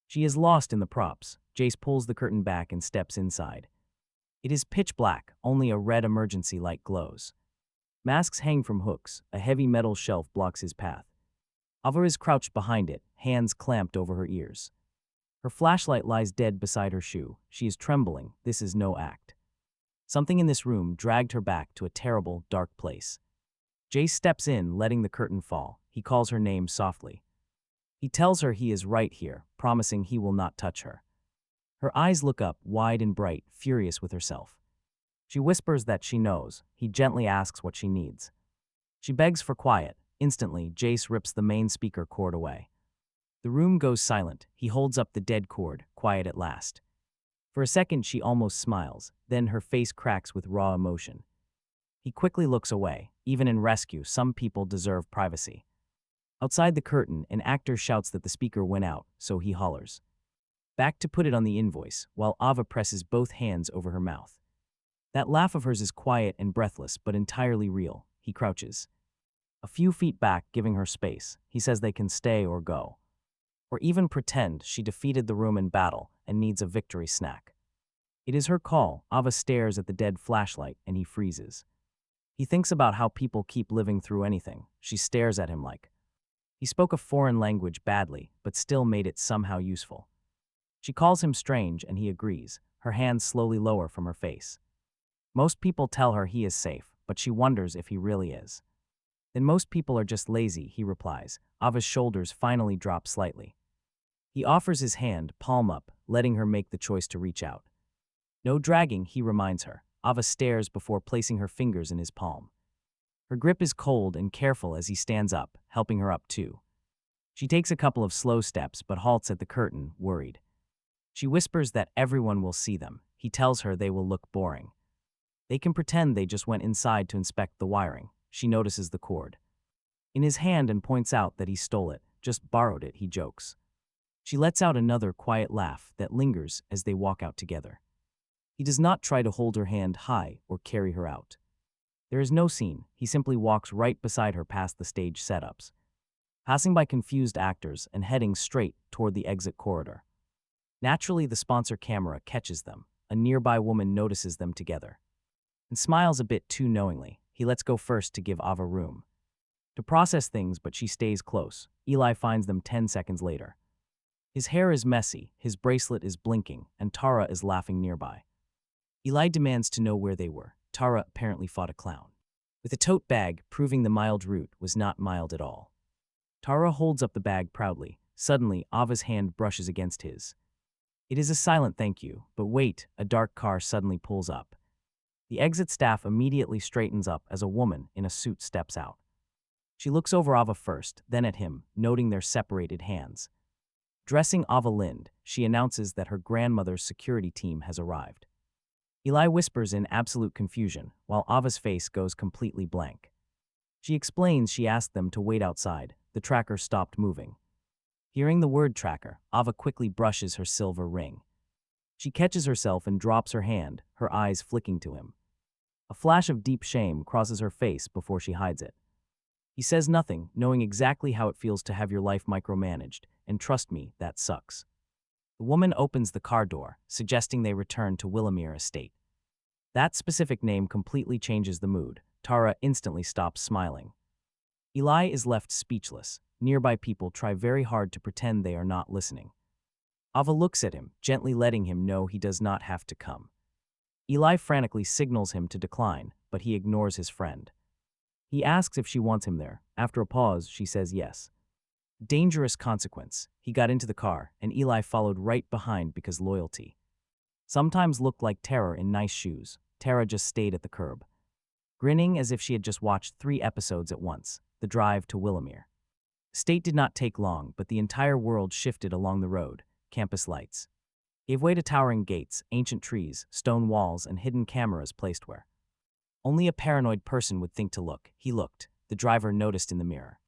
She is lost in the props. Jace pulls the curtain back and steps inside. It is pitch black, only a red emergency light glows. Masks hang from hooks. A heavy metal shelf blocks his path. Ava is crouched behind it, hands clamped over her ears. Her flashlight lies dead beside her shoe. She is trembling. This is no act. Something in this room dragged her back to a terrible, dark place. Jace steps in, letting the curtain fall. He calls her name softly. He tells her he is right here, promising he will not touch her. Her eyes look up, wide and bright, furious with herself. She whispers that she knows. He gently asks what she needs. She begs for quiet. Instantly, Jace rips the main speaker cord away. The room goes silent. He holds up the dead cord, quiet at last. For a second, she almost smiles. Then her face cracks with raw emotion. He quickly looks away. Even in rescue, some people deserve privacy. Outside the curtain, an actor shouts that the speaker went out, so he hollers. Back to put it on the invoice, while Ava presses both hands over her mouth. That laugh of hers is quiet and breathless, but entirely real. He crouches. A few feet back, giving her space. He says they can stay or go. Or even pretend she defeated the room in battle and needs a victory snack. It is her call. Ava stares at the dead flashlight, and he freezes. He thinks about how people keep living through anything. She stares at him like. He spoke a foreign language badly, but still made it somehow useful. She calls him strange, and he agrees. Her hands slowly lower from her face. Most people tell her he is safe, but she wonders if he really is. Then most people are just lazy, he replies. Ava's shoulders finally drop slightly. He offers his hand, palm up, letting her make the choice to reach out. No dragging, he reminds her. Ava stares before placing her fingers in his palm. Her grip is cold and careful as he stands up, helping her up too. She takes a couple of slow steps but halts at the curtain, worried. She whispers that everyone will see them. He tells her they will look boring. They can pretend they just went inside to inspect the wiring. She notices the cord in his hand and points out that he stole it, just borrowed it, he jokes. She lets out another quiet laugh that lingers as they walk out together. He does not try to hold her hand high or carry her out. There is no scene. He simply walks right beside her past the stage setups. passing by confused actors and heading straight toward the exit corridor. Naturally, the sponsor camera catches them. A nearby woman notices them together and smiles a bit too knowingly. He lets go first to give Ava room to process things, but she stays close. Eli finds them 10 seconds later. His hair is messy, his bracelet is blinking, and Tara is laughing nearby. Eli demands to know where they were. Tara apparently fought a clown with a tote bag, proving the mild route was not mild at all. Tara holds up the bag proudly. Suddenly, Ava's hand brushes against his. It is a silent thank you, but wait, a dark car suddenly pulls up. The exit staff immediately straightens up as a woman in a suit steps out. She looks over Ava first, then at him, noting their separated hands. Dressing Ava Lind, she announces that her grandmother's security team has arrived. Eli whispers in absolute confusion, while Ava's face goes completely blank. She explains she asked them to wait outside. The tracker stopped moving. Hearing the word tracker, Ava quickly brushes her silver ring. She catches herself and drops her hand, her eyes flicking to him. A flash of deep shame crosses her face before she hides it. He says nothing, knowing exactly how it feels to have your life micromanaged, and trust me, that sucks. The woman opens the car door, suggesting they return to Willamere Estate. That specific name completely changes the mood. Tara instantly stops smiling. Eli is left speechless. Nearby people try very hard to pretend they are not listening. Ava looks at him, gently letting him know he does not have to come. Eli frantically signals him to decline, but he ignores his friend. He asks if she wants him there. After a pause, she says yes. Dangerous consequence. He got into the car, and Eli followed right behind because loyalty sometimes looked like terror in nice shoes. Tara just stayed at the curb, grinning as if she had just watched 3 episodes at once. The drive to Willamere Estate did not take long, but the entire world shifted along the road. Campus lights gave way to towering gates, ancient trees, stone walls, and hidden cameras placed where only a paranoid person would think to look. He looked. The driver noticed in the mirror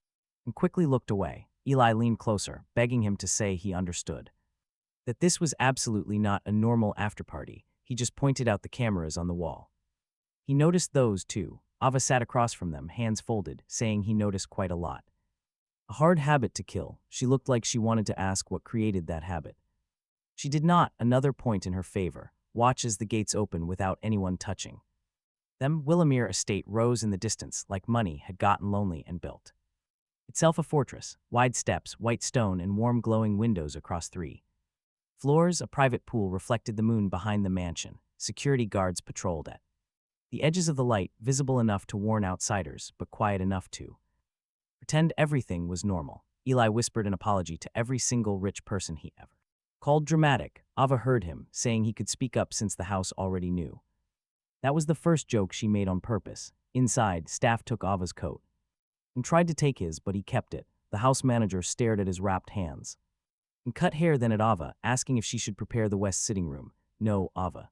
and quickly looked away. Eli leaned closer, begging him to say he understood that this was absolutely not a normal afterparty. He just pointed out the cameras on the wall. He noticed those too. Ava sat across from them, hands folded, saying he noticed quite a lot. A hard habit to kill. She looked like she wanted to ask what created that habit. She did not. Another point in her favor. Watch as the gates open without anyone touching them. Willamere Estate rose in the distance like money had gotten lonely and built itself a fortress. Wide steps, white stone, and warm glowing windows across 3 floors. A private pool reflected the moon behind the mansion. Security guards patrolled at the edges of the light, visible enough to warn outsiders, but quiet enough to pretend everything was normal. Eli whispered an apology to every single rich person he ever called dramatic. Ava heard him, saying he could speak up since the house already knew. That was the first joke she made on purpose. Inside, staff took Ava's coat and tried to take his, but he kept it. The house manager stared at his wrapped hands and cut hair, then at Ava, asking if she should prepare the west sitting room. No, Ava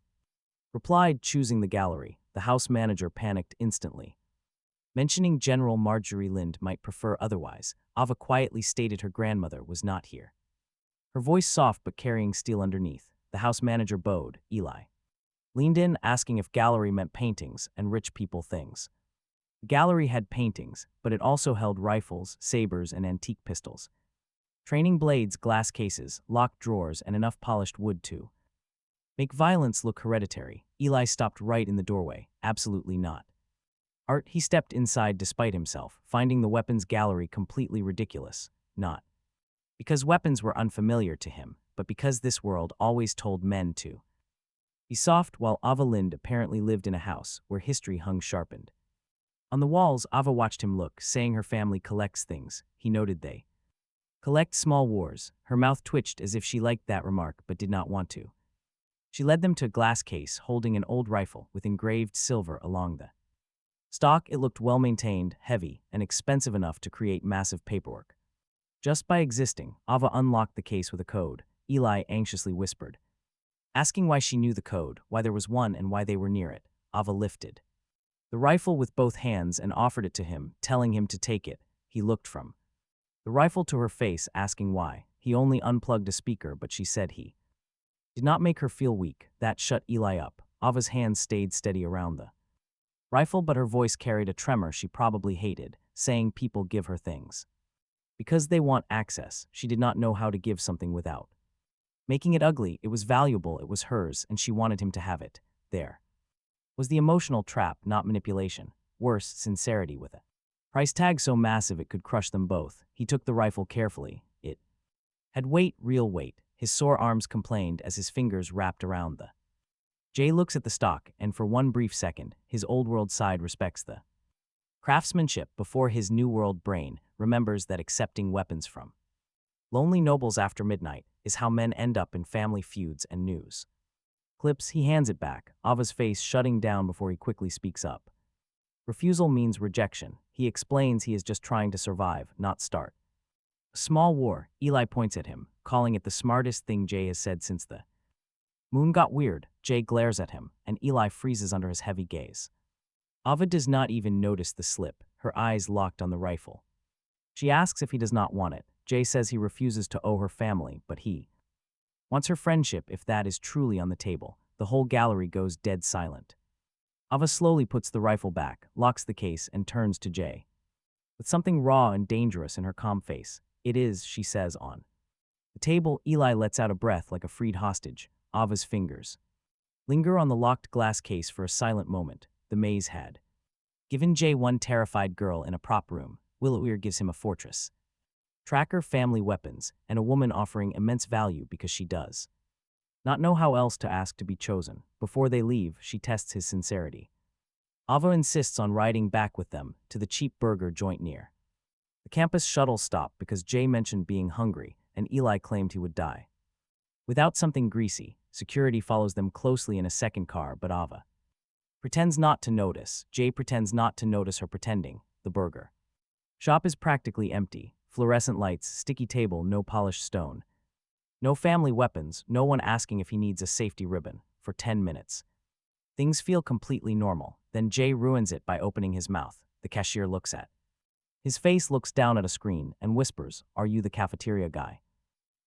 replied, choosing the gallery. The house manager panicked instantly, mentioning General Marjorie Lind might prefer otherwise. Ava quietly stated her grandmother was not here, her voice soft but carrying steel underneath. The house manager bowed. Eli leaned in, asking if gallery meant paintings and rich people things. The gallery had paintings, but it also held rifles, sabers, and antique pistols, training blades, glass cases, locked drawers, and enough polished wood to make violence look hereditary. Eli stopped right in the doorway. Absolutely not. Art. He stepped inside despite himself, finding the weapons gallery completely ridiculous. Not because weapons were unfamiliar to him, but because this world always told men to be soft, while Ava Lind apparently lived in a house where history hung sharpened. On the walls, Ava watched him look, saying her family collects things. He noted they collect small wars. Her mouth twitched as if she liked that remark but did not want to. She led them to a glass case holding an old rifle with engraved silver along the stock. It looked well-maintained, heavy, and expensive enough to create massive paperwork just by existing. Ava unlocked the case with a code. Eli anxiously whispered, asking why she knew the code, why there was one, and why they were near it. Ava lifted the rifle with both hands and offered it to him, telling him to take it. He looked from the rifle to her face, asking why. He only unplugged a speaker, but she said he did not make her feel weak. That shut Eli up. Ava's hands stayed steady around the rifle, but her voice carried a tremor she probably hated, saying people give her things Because they want access, she did not know how to give something without. Making it ugly, it was valuable, it was hers, and she wanted him to have it. There was the emotional trap, not manipulation. Worse, sincerity with it. Price tag so massive it could crush them both. He took the rifle carefully. It had weight, real weight. His sore arms complained as his fingers wrapped around the. Jay looks at the stock, and for one brief second, his old-world side respects the craftsmanship before his new world brain remembers that accepting weapons from lonely nobles after midnight is how men end up in family feuds and news clips. He hands it back, Ava's face shutting down before he quickly speaks up. Refusal means rejection. He explains he is just trying to survive, not start a small war. Eli points at him, calling it the smartest thing Jay has said since the moon got weird. Jay glares at him, and Eli freezes under his heavy gaze. Ava does not even notice the slip, her eyes locked on the rifle. She asks if he does not want it. Jay says he refuses to owe her family, but he wants her friendship if that is truly on the table. The whole gallery goes dead silent. Ava slowly puts the rifle back, locks the case, and turns to Jay. With something raw and dangerous in her calm face. It is, she says on the table. Eli lets out a breath like a freed hostage. Ava's fingers linger on the locked glass case for a silent moment. The maze had given Jay one terrified girl in a prop room. Willowere gives him a fortress tracker, family weapons, and a woman offering immense value because she does not know how else to ask to be chosen. Before they leave, she tests his sincerity. Ava insists on riding back with them to the cheap burger joint near the campus. Shuttle stopped because Jay mentioned being hungry, and Eli claimed he would die without something greasy. Security follows them closely in a second car, but Ava pretends not to notice. Jay pretends not to notice her pretending. The burger shop is practically empty. Fluorescent lights, sticky table, no polished stone. No family weapons, no one asking if he needs a safety ribbon. For 10 minutes. Things feel completely normal. Then Jay ruins it by opening his mouth. The cashier looks at his face, looks down at a screen, and whispers, "Are you the cafeteria guy?"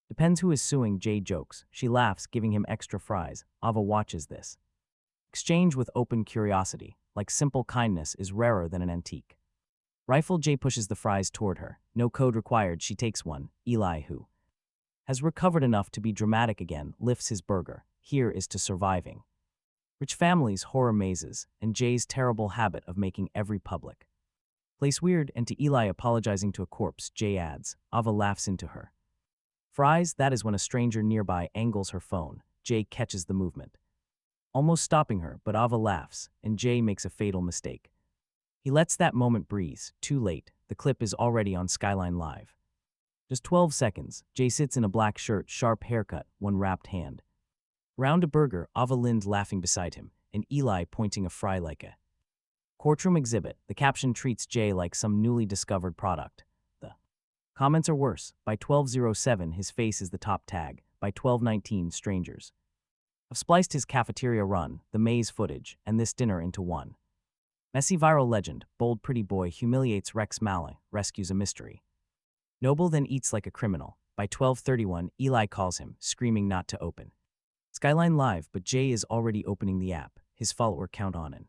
Depends who is suing. Jay jokes. She laughs, giving him extra fries. Ava watches this exchange with open curiosity, like simple kindness is rarer than an antique rifle. Jay pushes the fries toward her. No code required. She takes one. Eli, who has recovered enough to be dramatic again, lifts his burger. Here is to surviving rich families, horror mazes, and Jay's terrible habit of making every public place weird. And to Eli apologizing to a corpse, Jay adds. Ava laughs into her fries. That is when a stranger nearby angles her phone. Jay catches the movement, almost stopping her, but Ava laughs, and Jay makes a fatal mistake. He lets that moment breeze. Too late. The clip is already on Skyline Live. Just 12 seconds. Jay sits in a black shirt, sharp haircut, one wrapped hand round a burger. Ava Lind laughing beside him, and Eli pointing a fry like a courtroom exhibit. The caption treats Jay like some newly discovered product. The comments are worse. By 12:07, his face is the top tag. By 12:19, strangers have spliced his cafeteria run, the maze footage, and this dinner into one messy viral legend. Bold pretty boy humiliates Rex Malley, rescues a mystery noble, then eats like a criminal. By 12:31, Eli calls him, screaming not to open Skyline Live, but Jay is already opening the app. His follower count on an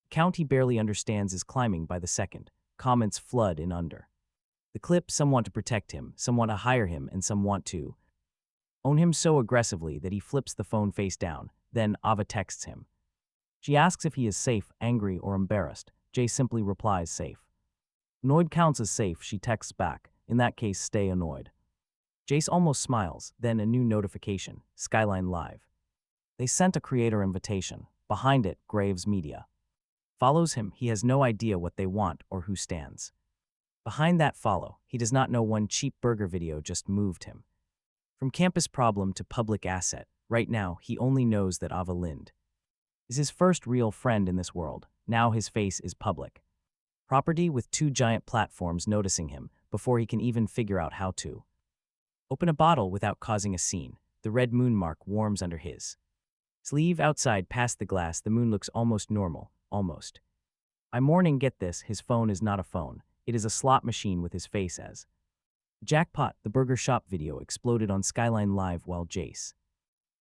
count he barely understands is climbing by the second. Comments flood in under the clip. Some want to protect him, some want to hire him, and some want to own him so aggressively that he flips the phone face down. Then Ava texts him. She asks if he is safe, angry, or embarrassed. Jay simply replies safe. Annoyed counts as safe. She texts back. In that case, stay annoyed. Jace almost smiles. Then a new notification. Skyline Live. They sent a creator invitation. Behind it, Graves Media follows him. He has no idea what they want or who stands behind that follow. He does not know one cheap burger video just moved him from campus problem to public asset. Right now, he only knows that Ava Lind is his first real friend in this world. Now his face is public property, with two giant platforms noticing him before he can even figure out how to open a bottle without causing a scene. The red moon mark warms under his sleeve. Outside, past the glass, the moon looks almost normal. Almost. By morning, get this, his phone is not a phone. It is a slot machine with his face as jackpot. The burger shop video exploded on Skyline Live while Jace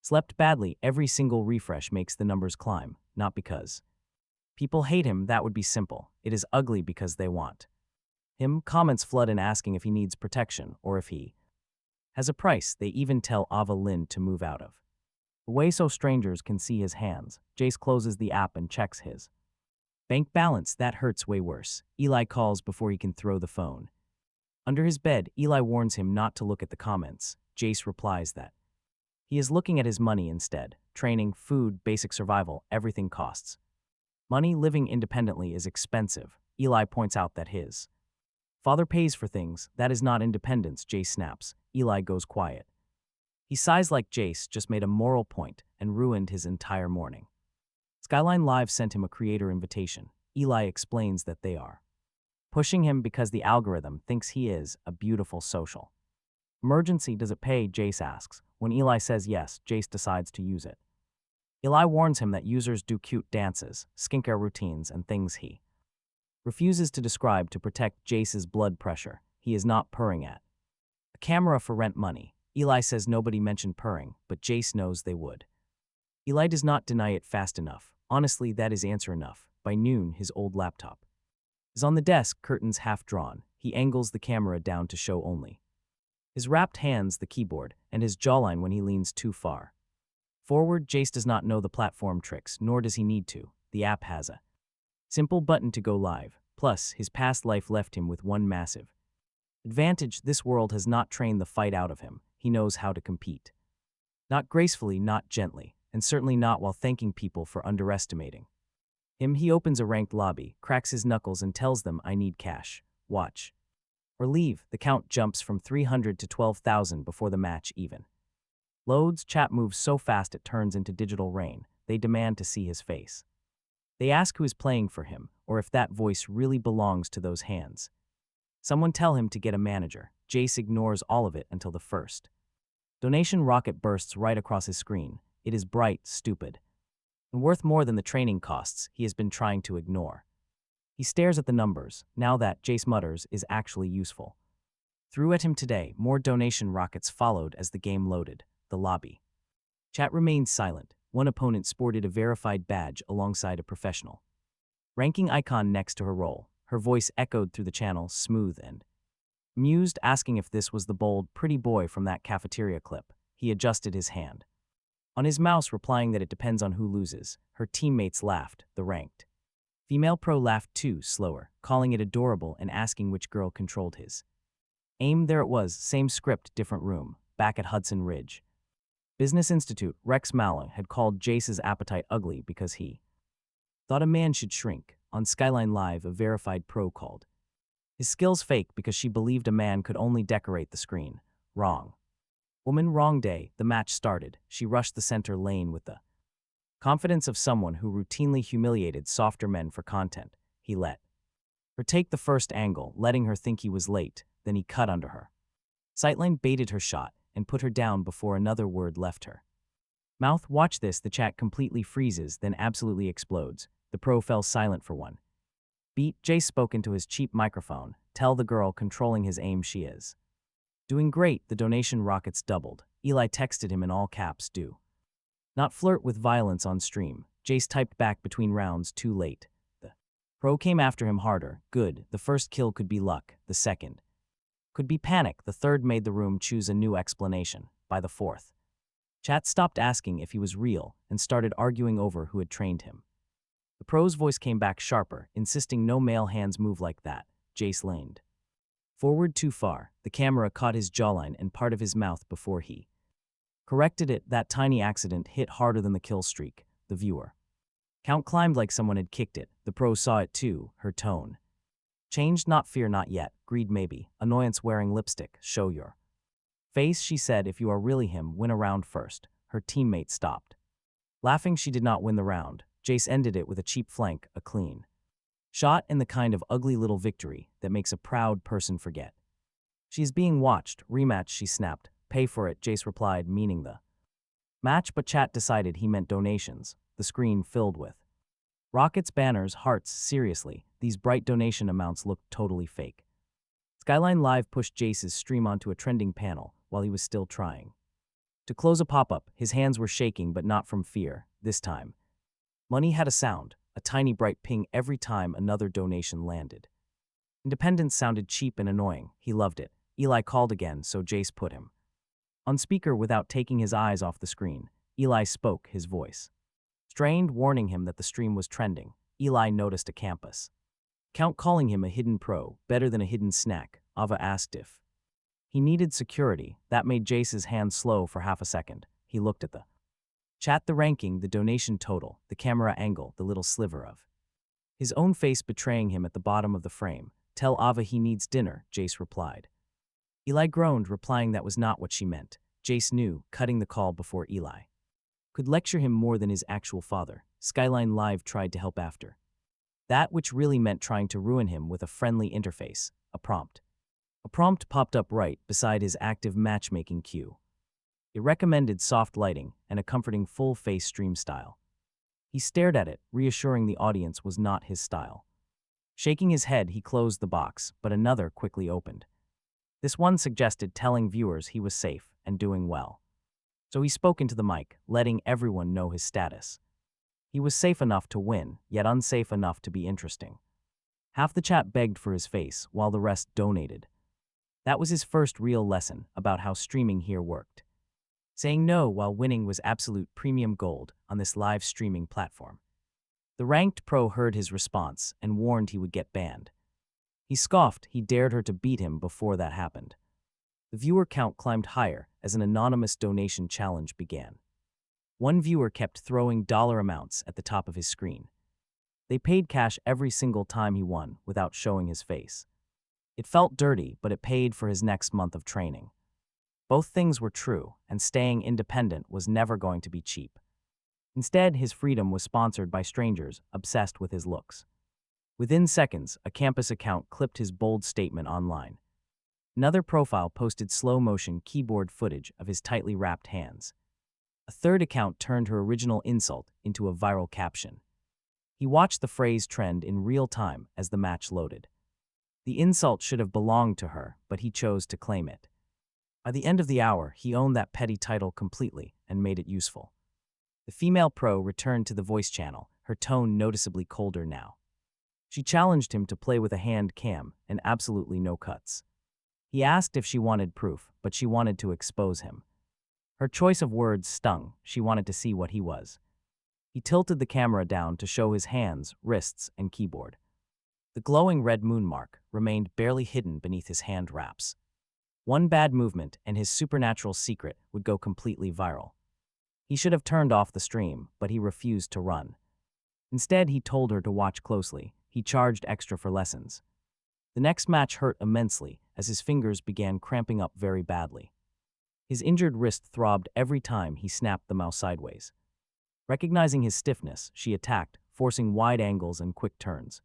slept badly. Every single refresh makes the numbers climb. Not because people hate him, that would be simple. It is ugly because they want Him comments flood in asking if he needs protection or if he has a price they even tell Ava Lynn to move out of. The way so strangers can see his hands, Jace closes the app and checks his bank balance. That hurts way worse. Eli calls before he can throw the phone. Under his bed, Eli warns him not to look at the comments. Jace replies that he is looking at his money instead. Training, food, basic survival, everything costs money. Living independently is expensive. Eli points out that his father pays for things. That is not independence, Jace snaps. Eli goes quiet. He sighs like Jace just made a moral point and ruined his entire morning. Skyline Live sent him a creator invitation. Eli explains that they are pushing him because the algorithm thinks he is a beautiful social emergency. Does it pay? Jace asks. When Eli says yes, Jace decides to use it. Eli warns him that users do cute dances, skincare routines, and things he refuses to describe to protect Jace's blood pressure. He is not purring at a camera for rent money. Eli says nobody mentioned purring, but Jace knows they would. Eli does not deny it fast enough. Honestly, that is answer enough. By noon, his old laptop is on the desk, curtains half drawn. He angles the camera down to show only his wrapped hands, the keyboard, and his jawline when he leans too far forward. Jace does not know the platform tricks, nor does he need to. The app has a simple button to go live. Plus, his past life left him with one massive advantage. This world has not trained the fight out of him. He knows how to compete. Not gracefully, not gently, and certainly not while thanking people for underestimating him. He opens a ranked lobby, cracks his knuckles, and tells them, I need cash. Watch or leave. The count jumps from 300 to 12,000 before the match even loads. Chat moves so fast it turns into digital rain. They demand to see his face. They ask who is playing for him, or if that voice really belongs to those hands. Someone tell him to get a manager. Jace ignores all of it until the first donation rocket bursts right across his screen. It is bright, stupid, and worth more than the training costs he has been trying to ignore. He stares at the numbers. Now that, Jace mutters, is actually useful. Threw at him today. More donation rockets followed as the game loaded. The lobby chat remained silent. One opponent sported a verified badge alongside a professional ranking icon next to her role. Her voice echoed through the channel, smooth and amused, asking if this was the bold, pretty boy from that cafeteria clip. He adjusted his hand on his mouse, replying that it depends on who loses. Her teammates laughed. The ranked female pro laughed too, slower, calling it adorable and asking which girl controlled his aim. There it was, same script, different room, back at Hudson Ridge Business Institute. Rex Mallow had called Jace's appetite ugly because he thought a man should shrink. On Skyline Live, a verified pro called his skills fake because she believed a man could only decorate the screen. Wrong woman, wrong day. The match started. She rushed the center lane with the confidence of someone who routinely humiliated softer men for content. He let her take the first angle, letting her think he was late. Then he cut under her sightline, baited her shot, and put her down before another word left her mouth. Watch this. The chat completely freezes, then absolutely explodes. The pro fell silent for one beat. Jace spoke into his cheap microphone. Tell the girl controlling his aim she is doing great. The donation rockets doubled. Eli texted him in all caps, do not flirt with violence on stream. Jace typed back between rounds, too late. The pro came after him harder. Good. The first kill could be luck. The second could be panic. The third made the room choose a new explanation. By the fourth, chat stopped asking if he was real and started arguing over who had trained him. The pro's voice came back sharper, insisting no male hands move like that. Jace leaned forward too far. The camera caught his jawline and part of his mouth before he corrected it. That tiny accident hit harder than the kill streak. The viewer count climbed like someone had kicked it. The pro saw it too. Her tone changed. Not fear, not yet. Greed, maybe. Annoyance, wearing lipstick. Show your face, she said. If you are really him, win a round first. Her teammate stopped laughing. She did not win the round. Jace ended it with a cheap flank, a clean shot, and the kind of ugly little victory that makes a proud person forget she is being watched. Rematch, she snapped. Pay for it, Jace replied, meaning the match, but chat decided he meant donations. The screen filled with rockets, banners, hearts. Seriously, these bright donation amounts looked totally fake. Skyline Live pushed Jace's stream onto a trending panel while he was still trying to close a pop-up. His hands were shaking, but not from fear. This time, money had a sound, a tiny bright ping every time another donation landed. Independence sounded cheap and annoying. He loved it. Eli called again, so Jace put him on speaker without taking his eyes off the screen. Eli spoke, his voice strained, warning him that the stream was trending. Eli noticed a campus count calling him a hidden pro, better than a hidden snack. Ava asked if he needed security. That made Jace's hand slow for half a second. He looked at the chat, the ranking, the donation total, the camera angle, the little sliver of his own face betraying him at the bottom of the frame. Tell Ava he needs dinner, Jace replied. Eli groaned, replying that was not what she meant. Jace knew, cutting the call before Eli could lecture him more than his actual father. Skyline Live tried to help after that, which really meant trying to ruin him with a friendly interface, a prompt. A prompt popped up right beside his active matchmaking queue. It recommended soft lighting and a comforting full-face stream style. He stared at it, reassuring the audience was not his style. Shaking his head, he closed the box, but another quickly opened. This one suggested telling viewers he was safe and doing well. So he spoke into the mic, letting everyone know his status. He was safe enough to win, yet unsafe enough to be interesting. Half the chat begged for his face, while the rest donated. That was his first real lesson about how streaming here worked. Saying no while winning was absolute premium gold on this live streaming platform. The ranked pro heard his response and warned he would get banned. He scoffed he dared her to beat him before that happened. The viewer count climbed higher as an anonymous donation challenge began. One viewer kept throwing dollar amounts at the top of his screen. They paid cash every single time he won without showing his face. It felt dirty, but it paid for his next month of training. Both things were true, and staying independent was never going to be cheap. Instead, his freedom was sponsored by strangers obsessed with his looks. Within seconds, a campus account clipped his bold statement online. Another profile posted slow-motion keyboard footage of his tightly wrapped hands. A third account turned her original insult into a viral caption. He watched the phrase trend in real time as the match loaded. The insult should have belonged to her, but he chose to claim it. By the end of the hour, he owned that petty title completely and made it useful. The female pro returned to the voice channel, her tone noticeably colder now. She challenged him to play with a hand cam and absolutely no cuts. He asked if she wanted proof, but she wanted to expose him. Her choice of words stung. She wanted to see what he was. He tilted the camera down to show his hands, wrists, and keyboard. The glowing red moon mark remained barely hidden beneath his hand wraps. One bad movement and his supernatural secret would go completely viral. He should have turned off the stream, but he refused to run. Instead, he told her to watch closely. He charged extra for lessons. The next match hurt immensely as his fingers began cramping up very badly. His injured wrist throbbed every time he snapped the mouse sideways. Recognizing his stiffness, she attacked, forcing wide angles and quick turns.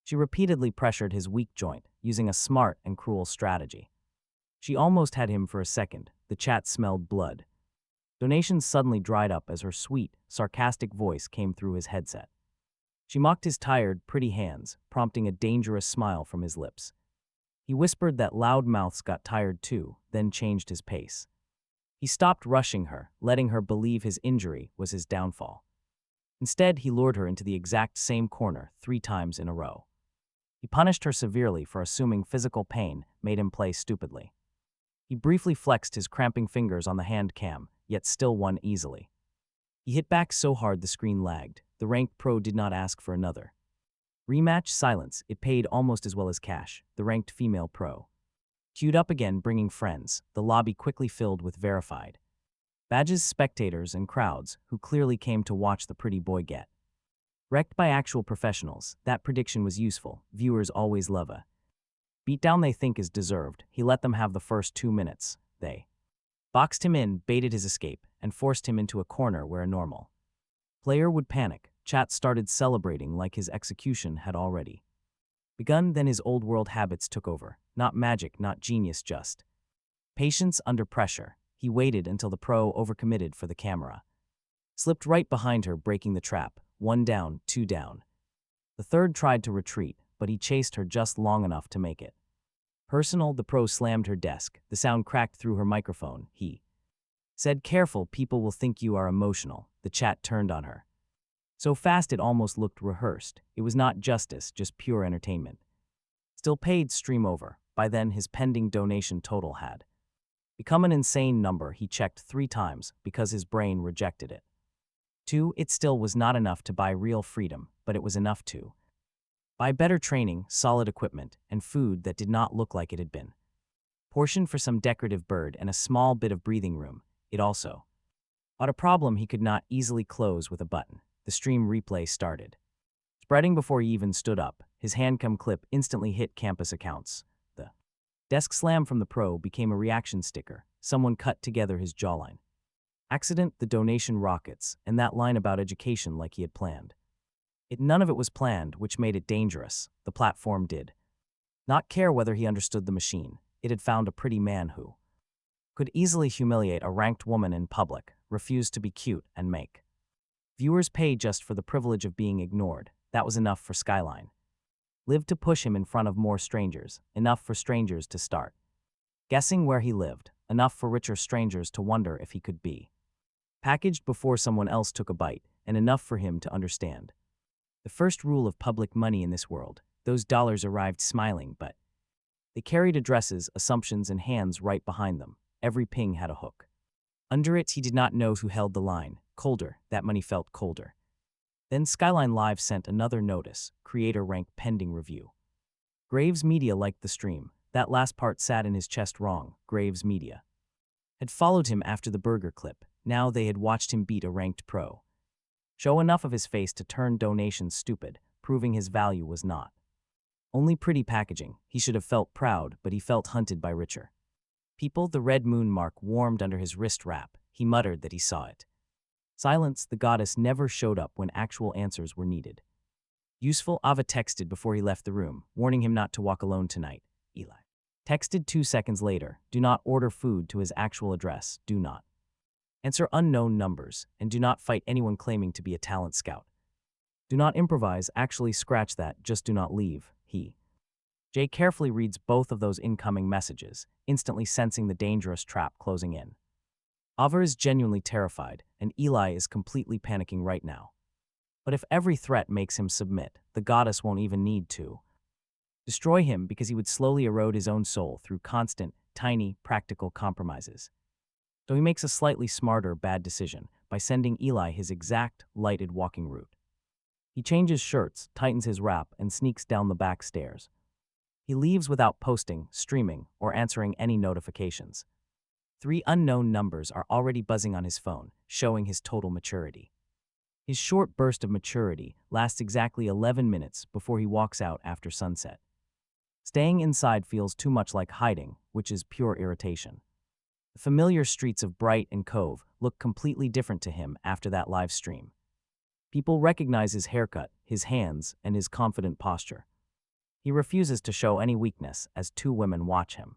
She repeatedly pressured his weak joint, using a smart and cruel strategy. She almost had him for a second. The chat smelled blood. Donations suddenly dried up as her sweet, sarcastic voice came through his headset. She mocked his tired, pretty hands, prompting a dangerous smile from his lips. He whispered that loud mouths got tired too, then changed his pace. He stopped rushing her, letting her believe his injury was his downfall. Instead, he lured her into the exact same corner 3 times in a row. He punished her severely for assuming physical pain made him play stupidly. He briefly flexed his cramping fingers on the hand cam, yet still won easily. He hit back so hard the screen lagged. The ranked pro did not ask for another rematch. Silence. It paid almost as well as cash. The ranked female pro queued up again, bringing friends. The lobby quickly filled with verified badges, spectators, and crowds who clearly came to watch the pretty boy get wrecked by actual professionals. That prediction was useful. Viewers always love a beatdown they think is deserved. He let them have the first 2 minutes. They boxed him in, baited his escape, and forced him into a corner where a normal player would panic. Chat started celebrating like his execution had already begun. Then his old world habits took over. Not magic, not genius, just patience under pressure. He waited until the pro overcommitted for the camera. Slipped right behind her, breaking the trap. 1 down, 2 down. The third tried to retreat, but he chased her just long enough to make it personal. The pro slammed her desk. The sound cracked through her microphone. He said, "Careful, people will think you are emotional." The chat turned on her so fast it almost looked rehearsed. It was not justice, just pure entertainment. Still paid stream over. By then, his pending donation total had become an insane number he checked 3 times because his brain rejected it. 2, it still was not enough to buy real freedom, but it was enough to buy better training, solid equipment, and food that did not look like it had been portioned for some decorative bird and a small bit of breathing room. It also bought a problem he could not easily close with a button. The stream replay started. Spreading before he even stood up, his handcam clip instantly hit campus accounts. The desk slam from the pro became a reaction sticker. Someone cut together his jawline. Accident, the donation rockets, and that line about education like he had planned. None of it was planned, which made it dangerous. The platform did not care whether he understood the machine. It had found a pretty man who could easily humiliate a ranked woman in public, refuse to be cute, and make viewers pay just for the privilege of being ignored. That was enough for Skyline. Lived to push him in front of more strangers, enough for strangers to start guessing where he lived, enough for richer strangers to wonder if he could be packaged before someone else took a bite, and enough for him to understand the first rule of public money in this world. Those dollars arrived smiling, but they carried addresses, assumptions, and hands right behind them. Every ping had a hook. Under it, he did not know who held the line. Colder, that money felt colder. Then Skyline Live sent another notice, creator rank pending review. Graves Media liked the stream. That last part sat in his chest wrong. Graves Media had followed him after the burger clip. Now they had watched him beat a ranked pro. Show enough of his face to turn donations stupid, proving his value was not only pretty packaging. He should have felt proud, but he felt hunted by richer people. The red moon mark warmed under his wrist wrap. He muttered that he saw it. Silence, the goddess never showed up when actual answers were needed. Useful, Ava texted before he left the room, warning him not to walk alone tonight. Eli texted 2 seconds later, do not order food to his actual address, do not answer unknown numbers, and do not fight anyone claiming to be a talent scout. Do not improvise, actually scratch that, just do not leave. Jay carefully reads both of those incoming messages, instantly sensing the dangerous trap closing in. Ava is genuinely terrified, and Eli is completely panicking right now. But if every threat makes him submit, the goddess won't even need to destroy him because he would slowly erode his own soul through constant, tiny, practical compromises. So he makes a slightly smarter, bad decision by sending Eli his exact, lighted walking route. He changes shirts, tightens his wrap, and sneaks down the back stairs. He leaves without posting, streaming, or answering any notifications. 3 unknown numbers are already buzzing on his phone, showing his total maturity. His short burst of maturity lasts exactly 11 minutes before he walks out after sunset. Staying inside feels too much like hiding, which is pure irritation. The familiar streets of Bright and Cove look completely different to him after that live stream. People recognize his haircut, his hands, and his confident posture. He refuses to show any weakness as 2 women watch him.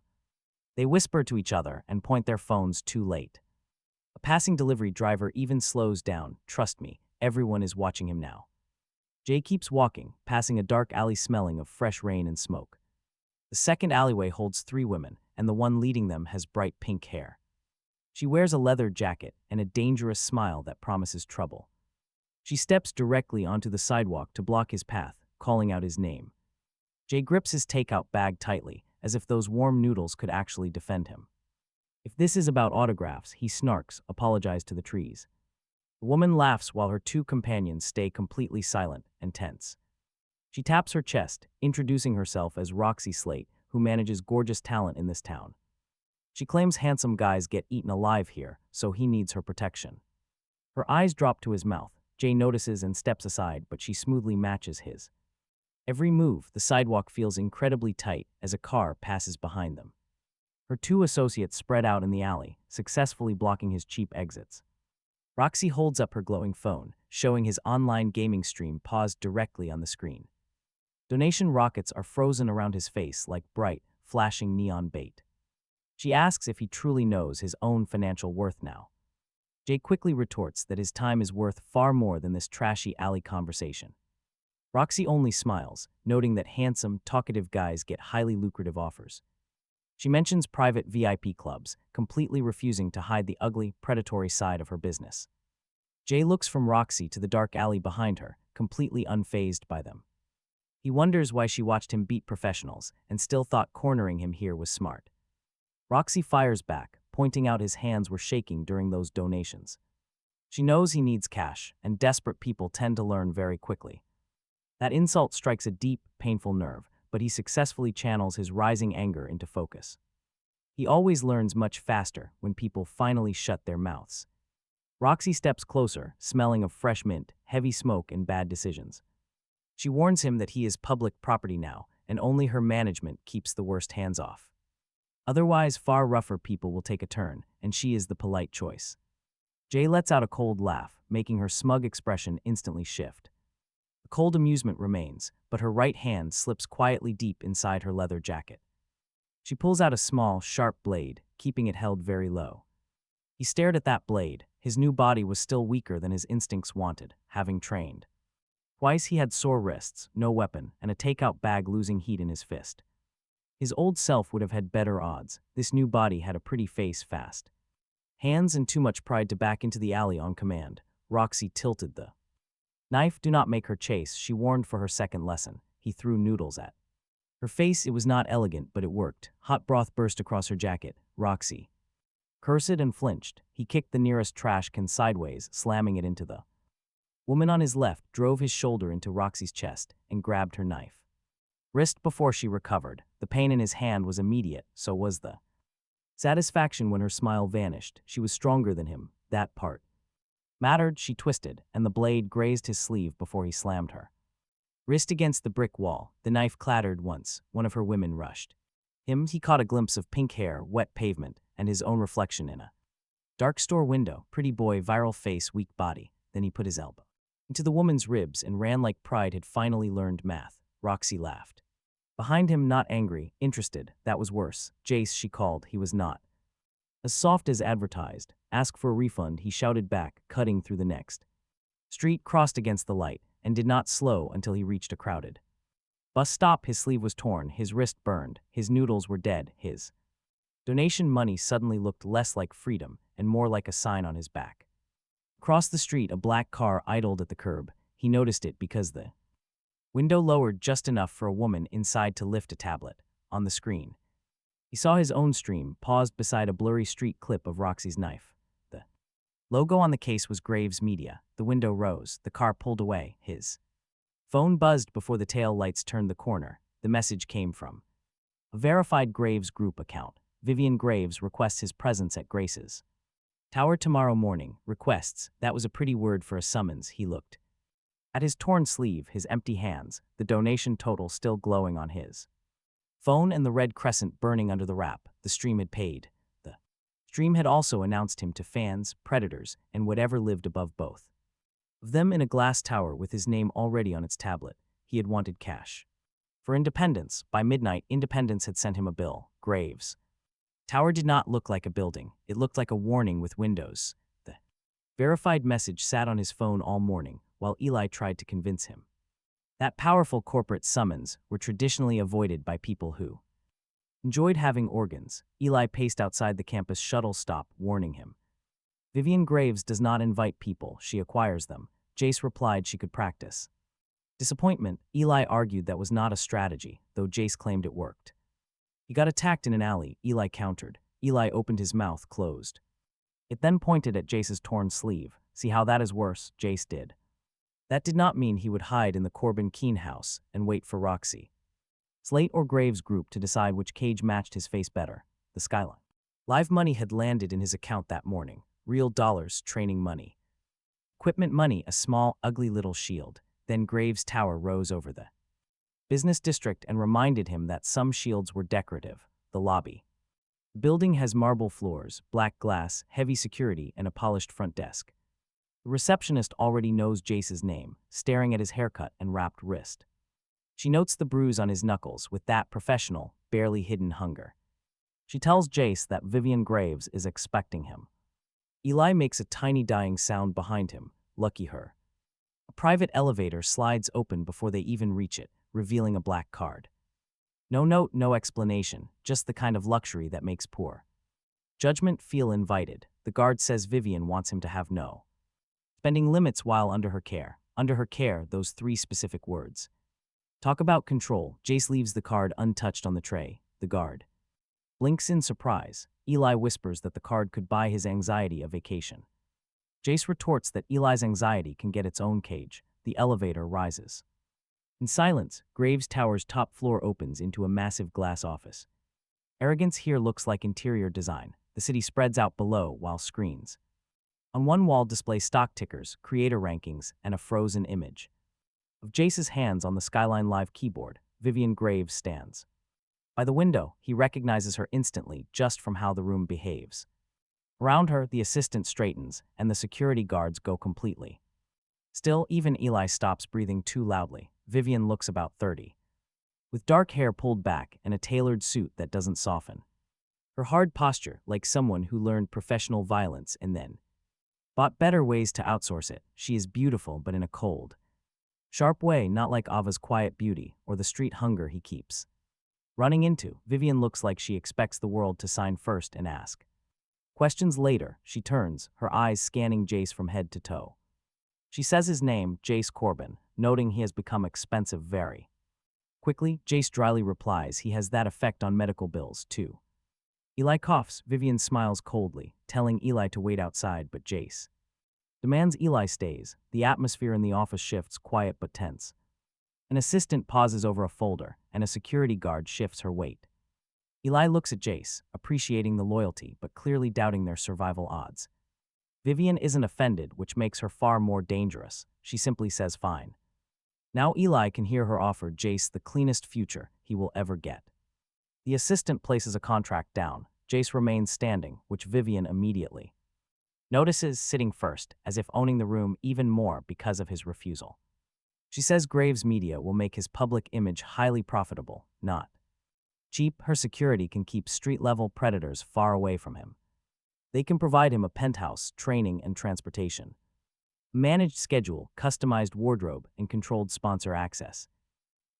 They whisper to each other and point their phones too late. A passing delivery driver even slows down. Trust me, everyone is watching him now. Jay keeps walking, passing a dark alley smelling of fresh rain and smoke. The second alleyway holds 3 women, and the one leading them has bright pink hair. She wears a leather jacket and a dangerous smile that promises trouble. She steps directly onto the sidewalk to block his path, calling out his name. Jay grips his takeout bag tightly, as if those warm noodles could actually defend him. If this is about autographs, he snarks, apologize to the trees. The woman laughs while her 2 companions stay completely silent and tense. She taps her chest, introducing herself as Roxy Slate, who manages gorgeous talent in this town. She claims handsome guys get eaten alive here, so he needs her protection. Her eyes drop to his mouth. Jay notices and steps aside, but she smoothly matches his. Every move, the sidewalk feels incredibly tight as a car passes behind them. Her 2 associates spread out in the alley, successfully blocking his cheap exits. Roxy holds up her glowing phone, showing his online gaming stream paused directly on the screen. Donation rockets are frozen around his face like bright, flashing neon bait. She asks if he truly knows his own financial worth now. Jay quickly retorts that his time is worth far more than this trashy alley conversation. Roxy only smiles, noting that handsome, talkative guys get highly lucrative offers. She mentions private VIP clubs, completely refusing to hide the ugly, predatory side of her business. Jay looks from Roxy to the dark alley behind her, completely unfazed by them. He wonders why she watched him beat professionals and still thought cornering him here was smart. Roxy fires back, pointing out his hands were shaking during those donations. She knows he needs cash, and desperate people tend to learn very quickly. That insult strikes a deep, painful nerve, but he successfully channels his rising anger into focus. He always learns much faster when people finally shut their mouths. Roxy steps closer, smelling of fresh mint, heavy smoke, and bad decisions. She warns him that he is public property now, and only her management keeps the worst hands off. Otherwise, far rougher people will take a turn, and she is the polite choice. Jay lets out a cold laugh, making her smug expression instantly shift. The cold amusement remains, but her right hand slips quietly deep inside her leather jacket. She pulls out a small, sharp blade, keeping it held very low. He stared at that blade. His new body was still weaker than his instincts wanted, having trained. Twice he had sore wrists, no weapon, and a takeout bag losing heat in his fist. His old self would have had better odds. This new body had a pretty face fast. Hands and too much pride to back into the alley on command. Roxy tilted the knife. Do not make her chase, she warned for her second lesson. He threw noodles at her face. It was not elegant, but it worked. Hot broth burst across her jacket. Roxy cursed and flinched. He kicked the nearest trash can sideways, slamming it into the woman on his left, drove his shoulder into Roxy's chest, and grabbed her knife wrist before she recovered. The pain in his hand was immediate, so was the satisfaction when her smile vanished. She was stronger than him, that part mattered. She twisted, and the blade grazed his sleeve before he slammed her wrist against the brick wall. The knife clattered once. One of her women rushed him. He caught a glimpse of pink hair, wet pavement, and his own reflection in a dark store window. Pretty boy, viral face, weak body. Then he put his elbow into the woman's ribs and ran like pride had finally learned math. Roxy laughed. Behind him, not angry, interested. That was worse. Jace, she called. He was not as soft as advertised. Ask for a refund, he shouted back, cutting through the next street, crossed against the light, and did not slow until he reached a crowded bus stop. His sleeve was torn, his wrist burned, his noodles were dead. His donation money suddenly looked less like freedom and more like a sign on his back. Across the street, a black car idled at the curb. He noticed it because the window lowered just enough for a woman inside to lift a tablet. On the screen, he saw his own stream, paused beside a blurry street clip of Roxy's knife. The logo on the case was Graves Media. The window rose. The car pulled away. His phone buzzed before the tail lights turned the corner. The message came from a verified Graves group account. Vivian Graves requests his presence at Grace's tower tomorrow morning. Requests, that was a pretty word for a summons. He looked at his torn sleeve, his empty hands, the donation total still glowing on his phone and the red crescent burning under the wrap. The stream had paid. The stream had also announced him to fans, predators, and whatever lived above both of them in a glass tower with his name already on its tablet. He had wanted cash for Independence. By midnight, Independence had sent him a bill. Graves tower did not look like a building. It looked like a warning with windows. The verified message sat on his phone all morning, while Eli tried to convince him that powerful corporate summons were traditionally avoided by people who enjoyed having organs. Eli paced outside the campus shuttle stop, warning him. Vivian Graves does not invite people, she acquires them. Jace replied she could practice. Disappointment, Eli argued that was not a strategy, though Jace claimed it worked. He got attacked in an alley, Eli countered. Eli opened his mouth, closed. It then pointed at Jace's torn sleeve. See how that is worse, Jace did. That did not mean he would hide in the Corbin Keene house and wait for Roxy Slate or Graves group to decide which cage matched his face better. The skyline. Live money had landed in his account that morning. Real dollars, training money. Equipment money, a small, ugly little shield. Then Graves' tower rose over the business district and reminded him that some shields were decorative. The lobby. The building has marble floors, black glass, heavy security, and a polished front desk. The receptionist already knows Jace's name, staring at his haircut and wrapped wrist. She notes the bruise on his knuckles with that professional, barely hidden hunger. She tells Jace that Vivian Graves is expecting him. Eli makes a tiny dying sound behind him. Lucky her. A private elevator slides open before they even reach it, revealing a black card. No note, no explanation, just the kind of luxury that makes poor judgment feel invited. The guard says Vivian wants him to have no spending limits while under her care. Under her care, those three specific words. Talk about control. Jace leaves the card untouched on the tray. The guard blinks in surprise. Eli whispers that the card could buy his anxiety a vacation. Jace retorts that Eli's anxiety can get its own cage. The elevator rises. In silence, Graves Tower's top floor opens into a massive glass office. Arrogance here looks like interior design. The city spreads out below while screens. On one wall display stock tickers, creator rankings, and a frozen image. Of Jace's hands on the Skyline Live keyboard, Vivian Graves stands. By the window, he recognizes her instantly just from how the room behaves. Around her, the assistant straightens, and the security guards go completely. Still, even Eli stops breathing too loudly. Vivian looks about 30. With dark hair pulled back and a tailored suit that doesn't soften. Her hard posture, like someone who learned professional violence and then bought better ways to outsource it. She is beautiful, but in a cold, sharp way, not like Ava's quiet beauty or the street hunger he keeps. Running into, Vivian looks like she expects the world to sign first and ask questions later. She turns, her eyes scanning Jace from head to toe. She says his name, Jace Corbin, noting he has become expensive very quickly. Jace dryly replies he has that effect on medical bills, too. Eli coughs. Vivian smiles coldly, telling Eli to wait outside, but Jace demands Eli stays. The atmosphere in the office shifts, quiet but tense. An assistant pauses over a folder, and a security guard shifts her weight. Eli looks at Jace, appreciating the loyalty but clearly doubting their survival odds. Vivian isn't offended, which makes her far more dangerous. She simply says fine. Now Eli can hear her offer Jace the cleanest future he will ever get. The assistant places a contract down. Jace remains standing, which Vivian immediately notices, sitting first, as if owning the room even more because of his refusal. She says Graves Media will make his public image highly profitable, not cheap. Her security can keep street-level predators far away from him. They can provide him a penthouse, training, and transportation. Managed schedule, customized wardrobe, and controlled sponsor access.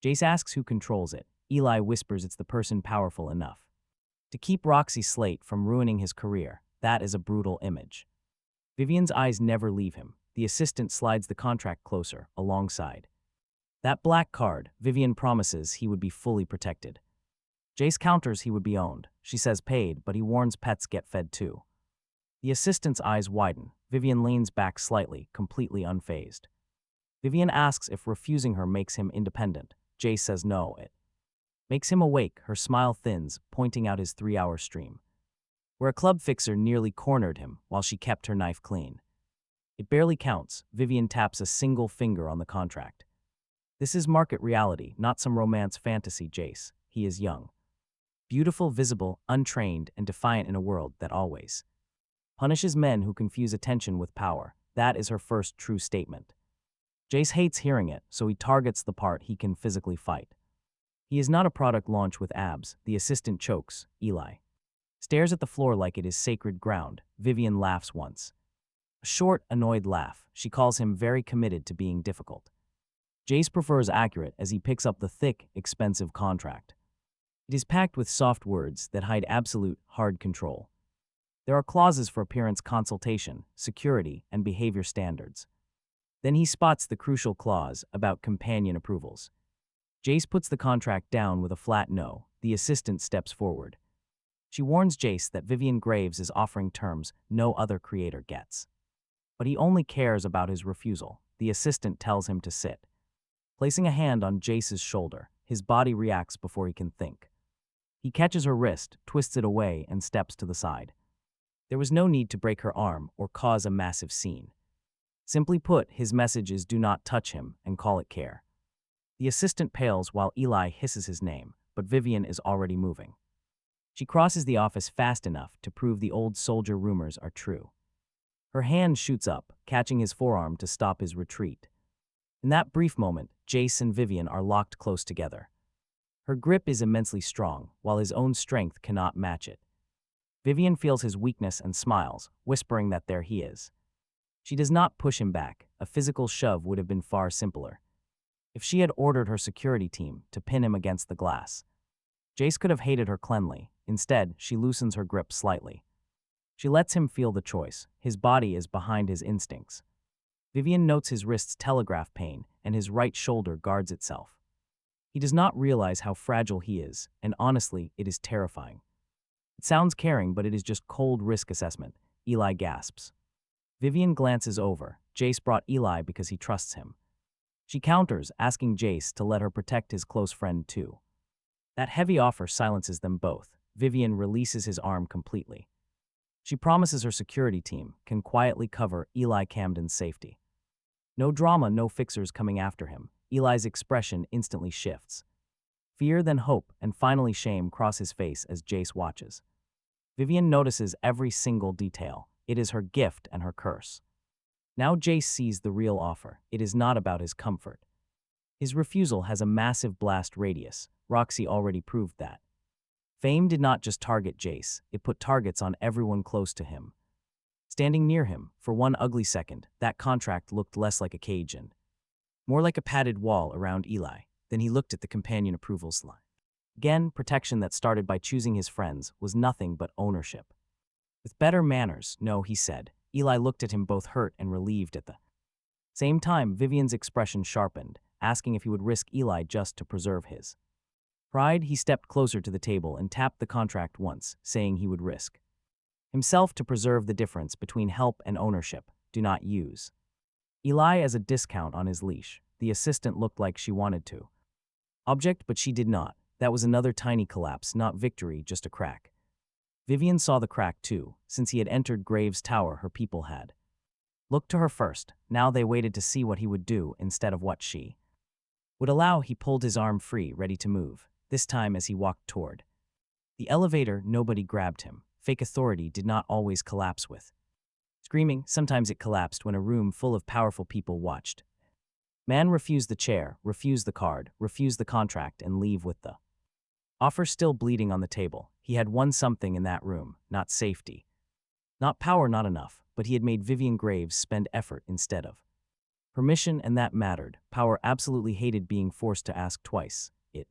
Jace asks who controls it. Eli whispers it's the person powerful enough to keep Roxy Slate from ruining his career. That is a brutal image. Vivian's eyes never leave him. The assistant slides the contract closer, alongside that black card. Vivian promises he would be fully protected. Jace counters he would be owned. She says paid, but he warns pets get fed too. The assistant's eyes widen. Vivian leans back slightly, completely unfazed. Vivian asks if refusing her makes him independent. Jace says no, it makes him awake. Her smile thins, pointing out his 3-hour stream, where a club fixer nearly cornered him while she kept her knife clean. It barely counts. Vivian taps a single finger on the contract. This is market reality, not some romance fantasy. Jace, he is young, beautiful, visible, untrained, and defiant in a world that always punishes men who confuse attention with power. That is her first true statement. Jace hates hearing it, so he targets the part he can physically fight. He is not a product launch with abs. The assistant chokes. Eli stares at the floor like it is sacred ground. Vivian laughs once. A short, annoyed laugh. She calls him very committed to being difficult. Jace prefers accurate as he picks up the thick, expensive contract. It is packed with soft words that hide absolute, hard control. There are clauses for appearance consultation, security, and behavior standards. Then he spots the crucial clause about companion approvals. Jace puts the contract down with a flat no. The assistant steps forward. She warns Jace that Vivian Graves is offering terms no other creator gets. But he only cares about his refusal. The assistant tells him to sit. Placing a hand on Jace's shoulder, his body reacts before he can think. He catches her wrist, twists it away, and steps to the side. There was no need to break her arm or cause a massive scene. Simply put, his message is do not touch him and call it care. The assistant pales while Eli hisses his name, but Vivian is already moving. She crosses the office fast enough to prove the old soldier rumors are true. Her hand shoots up, catching his forearm to stop his retreat. In that brief moment, Jace and Vivian are locked close together. Her grip is immensely strong, while his own strength cannot match it. Vivian feels his weakness and smiles, whispering that there he is. She does not push him back. A physical shove would have been far simpler. If she had ordered her security team to pin him against the glass, Jace could have hated her cleanly. Instead, she loosens her grip slightly. She lets him feel the choice. His body is behind his instincts. Vivian notes his wrist's telegraph pain, and his right shoulder guards itself. He does not realize how fragile he is, and honestly, it is terrifying. It sounds caring, but it is just cold risk assessment. Eli gasps. Vivian glances over. Jace brought Eli because he trusts him. She counters, asking Jace to let her protect his close friend too. That heavy offer silences them both. Vivian releases his arm completely. She promises her security team can quietly cover Eli Camden's safety. No drama, no fixers coming after him. Eli's expression instantly shifts. Fear, then hope, and finally shame cross his face as Jace watches. Vivian notices every single detail. It is her gift and her curse. Now Jace sees the real offer. It is not about his comfort. His refusal has a massive blast radius. Roxy already proved that. Fame did not just target Jace, it put targets on everyone close to him. Standing near him, for one ugly second, that contract looked less like a cage and more like a padded wall around Eli. Then he looked at the companion approval slide. Again, protection that started by choosing his friends was nothing but ownership. With better manners, no, he said. Eli looked at him both hurt and relieved at the same time. Vivian's expression sharpened, asking if he would risk Eli just to preserve his pride. He stepped closer to the table and tapped the contract once, saying he would risk himself to preserve the difference between help and ownership. Do not use Eli as a discount on his leash. The assistant looked like she wanted to object, but she did not. That was another tiny collapse, not victory, just a crack. Vivian saw the crack too. Since he had entered Graves' tower, her people had looked to her first. Now they waited to see what he would do instead of what she would allow. He pulled his arm free, ready to move. This time as he walked toward the elevator, nobody grabbed him. Fake authority did not always collapse with screaming. Sometimes it collapsed when a room full of powerful people watched. Man refuse the chair, refuse the card, refuse the contract, and leave with the offer still bleeding on the table. He had won something in that room, not safety. Not power, not enough, but he had made Vivian Graves spend effort instead of permission, and that mattered. Power absolutely hated being forced to ask twice. It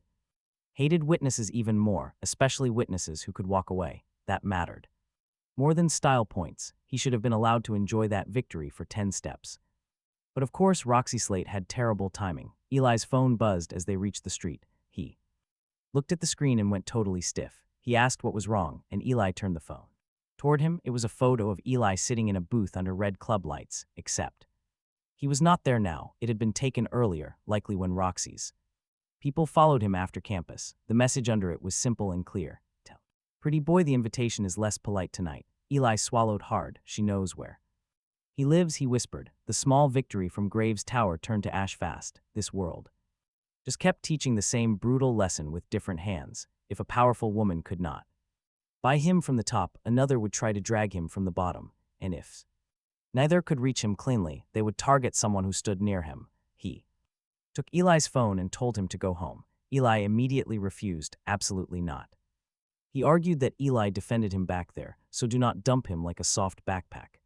hated witnesses even more, especially witnesses who could walk away. That mattered. More than style points, he should have been allowed to enjoy that victory for 10 steps. But of course, Roxy Slate had terrible timing. Eli's phone buzzed as they reached the street. He looked at the screen and went totally stiff. He asked what was wrong, and Eli turned the phone toward him. It was a photo of Eli sitting in a booth under red club lights, except he was not there now. It had been taken earlier, likely when Roxy's people followed him after campus. The message under it was simple and clear. Tell pretty boy the invitation is less polite tonight. Eli swallowed hard. She knows where he lives, he whispered. The small victory from Graves' tower turned to ash fast. This world just kept teaching the same brutal lesson with different hands. If a powerful woman could not buy him from the top, another would try to drag him from the bottom. And if neither could reach him cleanly, they would target someone who stood near him. He took Eli's phone and told him to go home. Eli immediately refused. Absolutely not. He argued that Eli defended him back there, so do not dump him like a soft backpack.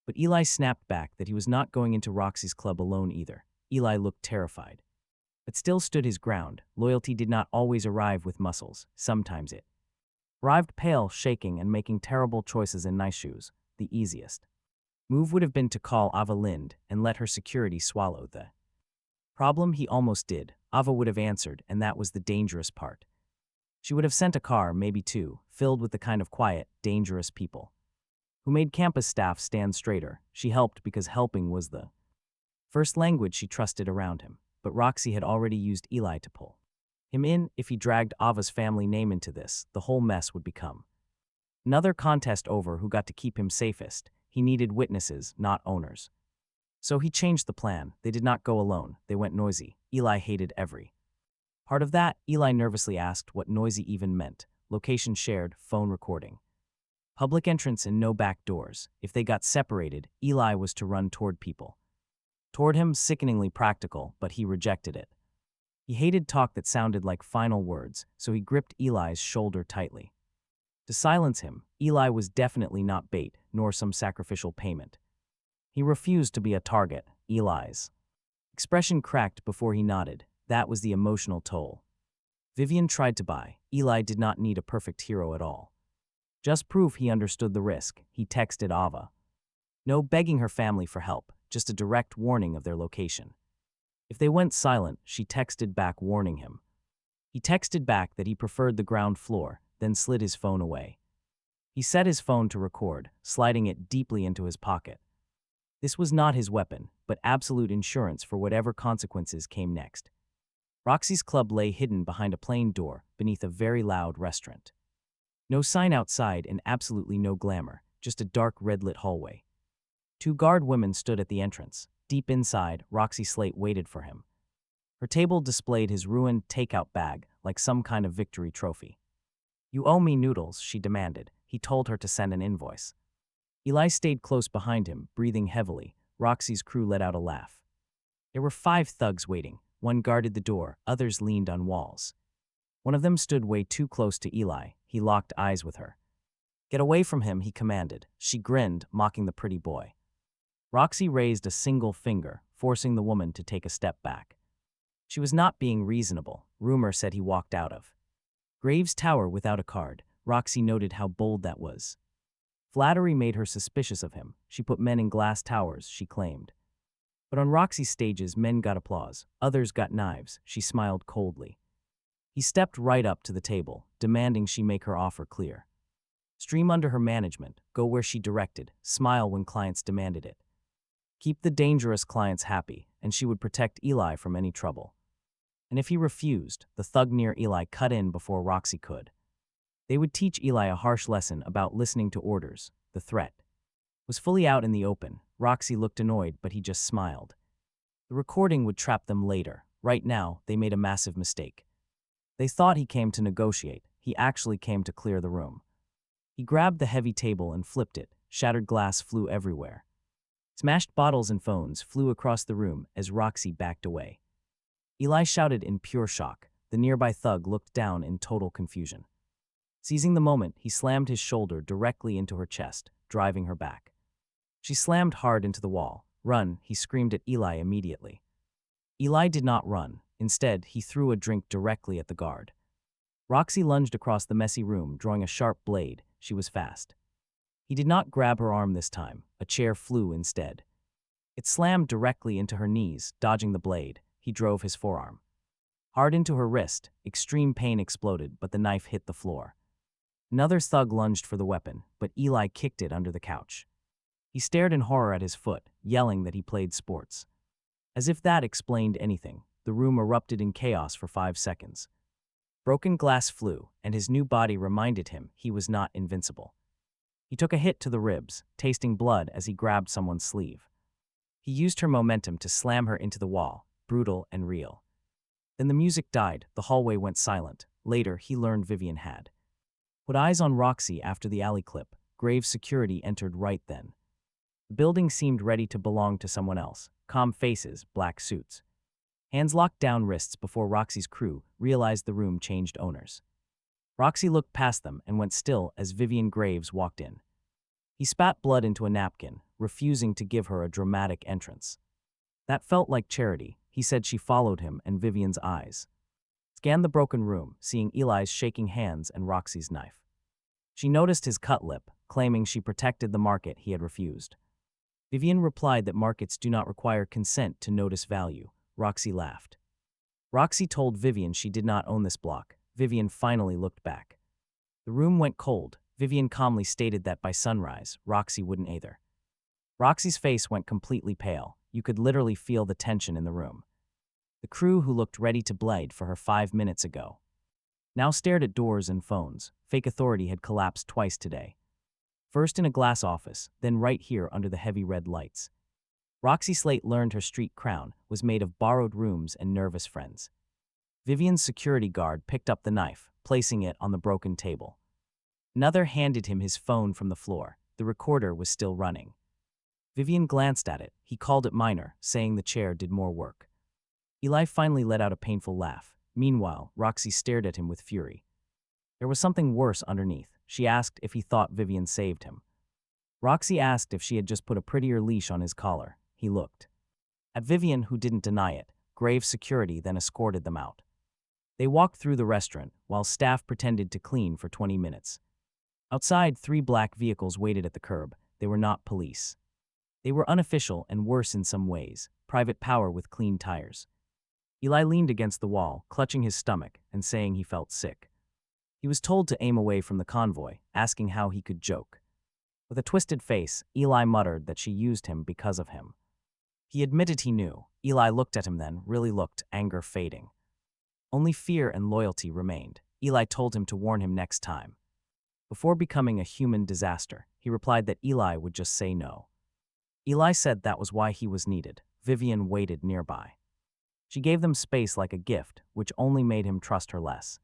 But Eli snapped back that he was not going into Roxy's club alone either. Eli looked terrified, but still stood his ground. Loyalty did not always arrive with muscles. Sometimes it arrived pale, shaking, and making terrible choices in nice shoes. The easiest move would have been to call Ava Lind and let her security swallow the problem. He almost did. Ava would have answered, and that was the dangerous part. She would have sent a car, maybe two, filled with the kind of quiet, dangerous people who made campus staff stand straighter. She helped because helping was the first language she trusted around him. But Roxy had already used Eli to pull him in. If he dragged Ava's family name into this, the whole mess would become another contest over who got to keep him safest. He needed witnesses, not owners. So he changed the plan. They did not go alone. They went noisy. Eli hated every part of that. Eli nervously asked what noisy even meant. Location shared, phone recording. Public entrance and no back doors. If they got separated, Eli was to run toward people. Toward him, sickeningly practical, but he rejected it. He hated talk that sounded like final words, so he gripped Eli's shoulder tightly. To silence him, Eli was definitely not bait, nor some sacrificial payment. He refused to be a target. Eli's expression cracked before he nodded. That was the emotional toll Vivian tried to buy. Eli did not need a perfect hero at all. Just proof he understood the risk. He texted Ava. No begging her family for help, just a direct warning of their location. If they went silent, she texted back warning him. He texted back that he preferred the ground floor, then slid his phone away. He set his phone to record, sliding it deeply into his pocket. This was not his weapon, but absolute insurance for whatever consequences came next. Roxy's club lay hidden behind a plain door beneath a very loud restaurant. No sign outside and absolutely no glamour, just a dark red-lit hallway. Two guard women stood at the entrance. Deep inside, Roxy Slate waited for him. Her table displayed his ruined takeout bag like some kind of victory trophy. "You owe me noodles," she demanded. He told her to send an invoice. Eli stayed close behind him, breathing heavily. Roxy's crew let out a laugh. There were 5 thugs waiting. One guarded the door, others leaned on walls. One of them stood way too close to Eli. He locked eyes with her. "Get away from him," he commanded. She grinned, mocking the pretty boy. Roxy raised a single finger, forcing the woman to take a step back. She was not being reasonable. Rumor said he walked out of Graves Tower without a card. Roxy noted how bold that was. Flattery made her suspicious of him. She put men in glass towers, she claimed. But on Roxy's stages, men got applause. Others got knives. She smiled coldly. He stepped right up to the table, demanding she make her offer clear. Stream under her management, go where she directed, smile when clients demanded it. Keep the dangerous clients happy, and she would protect Eli from any trouble. And if he refused, the thug near Eli cut in before Roxy could. They would teach Eli a harsh lesson about listening to orders. The threat was fully out in the open. Roxy looked annoyed, but he just smiled. The recording would trap them later. Right now, they made a massive mistake. They thought he came to negotiate. He actually came to clear the room. He grabbed the heavy table and flipped it. Shattered glass flew everywhere. Smashed bottles and phones flew across the room as Roxy backed away. Eli shouted in pure shock. The nearby thug looked down in total confusion. Seizing the moment, he slammed his shoulder directly into her chest, driving her back. She slammed hard into the wall. "Run," he screamed at Eli immediately. Eli did not run. Instead, he threw a drink directly at the guard. Roxy lunged across the messy room, drawing a sharp blade. She was fast. He did not grab her arm this time. A chair flew instead. It slammed directly into her knees, dodging the blade. He drove his forearm hard into her wrist. Extreme pain exploded, but the knife hit the floor. Another thug lunged for the weapon, but Eli kicked it under the couch. He stared in horror at his foot, yelling that he played sports. As if that explained anything, the room erupted in chaos for 5 seconds. Broken glass flew, and his new body reminded him he was not invincible. He took a hit to the ribs, tasting blood as he grabbed someone's sleeve. He used her momentum to slam her into the wall, brutal and real. Then the music died, the hallway went silent. Later, he learned Vivian had put eyes on Roxy after the alley clip. Grave security entered right then. The building seemed ready to belong to someone else. Calm faces, black suits. Hands locked down wrists before Roxy's crew realized the room changed owners. Roxy looked past them and went still as Vivian Graves walked in. He spat blood into a napkin, refusing to give her a dramatic entrance. That felt like charity. He said she followed him, and Vivian's eyes scanned the broken room, seeing Eli's shaking hands and Roxy's knife. She noticed his cut lip, claiming she protected the market he had refused. Vivian replied that markets do not require consent to notice value. Roxy laughed. Roxy told Vivian she did not own this block. Vivian finally looked back. The room went cold. Vivian calmly stated that by sunrise, Roxy wouldn't either. Roxy's face went completely pale. You could literally feel the tension in the room. The crew, who looked ready to blade for her 5 minutes ago, now stared at doors and phones. Fake authority had collapsed twice today. First in a glass office, then right here under the heavy red lights. Roxy Slate learned her street crown was made of borrowed rooms and nervous friends. Vivian's security guard picked up the knife, placing it on the broken table. Another handed him his phone from the floor. The recorder was still running. Vivian glanced at it. He called it minor, saying the chair did more work. Eli finally let out a painful laugh. Meanwhile, Roxy stared at him with fury. There was something worse underneath. She asked if he thought Vivian saved him. Roxy asked if she had just put a prettier leash on his collar. He looked at Vivian, who didn't deny it. Grave security then escorted them out. They walked through the restaurant, while staff pretended to clean for 20 minutes. Outside, 3 black vehicles waited at the curb. They were not police. They were unofficial and worse in some ways, private power with clean tires. Eli leaned against the wall, clutching his stomach and saying he felt sick. He was told to aim away from the convoy, asking how he could joke. With a twisted face, Eli muttered that she used him because of him. He admitted he knew. Eli looked at him then, really looked, anger fading. Only fear and loyalty remained. Eli told him to warn him next time. Before becoming a human disaster, he replied that Eli would just say no. Eli said that was why he was needed. Vivian waited nearby. She gave them space like a gift, which only made him trust her less.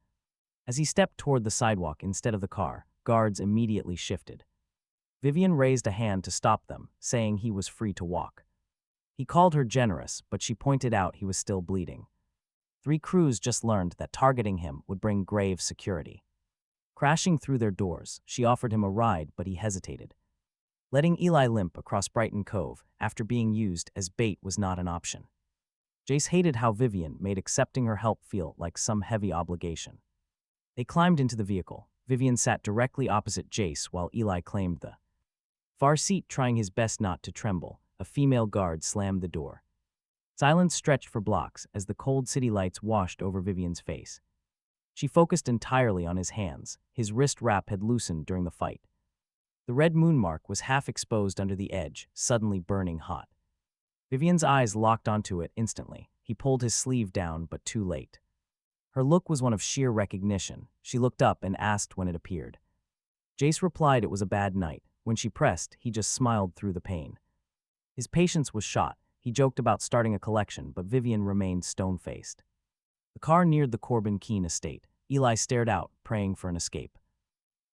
As he stepped toward the sidewalk instead of the car, guards immediately shifted. Vivian raised a hand to stop them, saying he was free to walk. He called her generous, but she pointed out he was still bleeding. 3 crews just learned that targeting him would bring grave security. Crashing through their doors, she offered him a ride, but he hesitated. Letting Eli limp across Brighton Cove after being used as bait was not an option. Jace hated how Vivian made accepting her help feel like some heavy obligation. They climbed into the vehicle. Vivian sat directly opposite Jace while Eli claimed the far seat, trying his best not to tremble. A female guard slammed the door. Silence stretched for blocks as the cold city lights washed over Vivian's face. She focused entirely on his hands. His wrist wrap had loosened during the fight. The red moon mark was half exposed under the edge, suddenly burning hot. Vivian's eyes locked onto it instantly. He pulled his sleeve down, but too late. Her look was one of sheer recognition. She looked up and asked when it appeared. Jace replied it was a bad night. When she pressed, he just smiled through the pain. His patience was shot. He joked about starting a collection, but Vivian remained stone-faced. The car neared the Corbin Keene estate. Eli stared out, praying for an escape.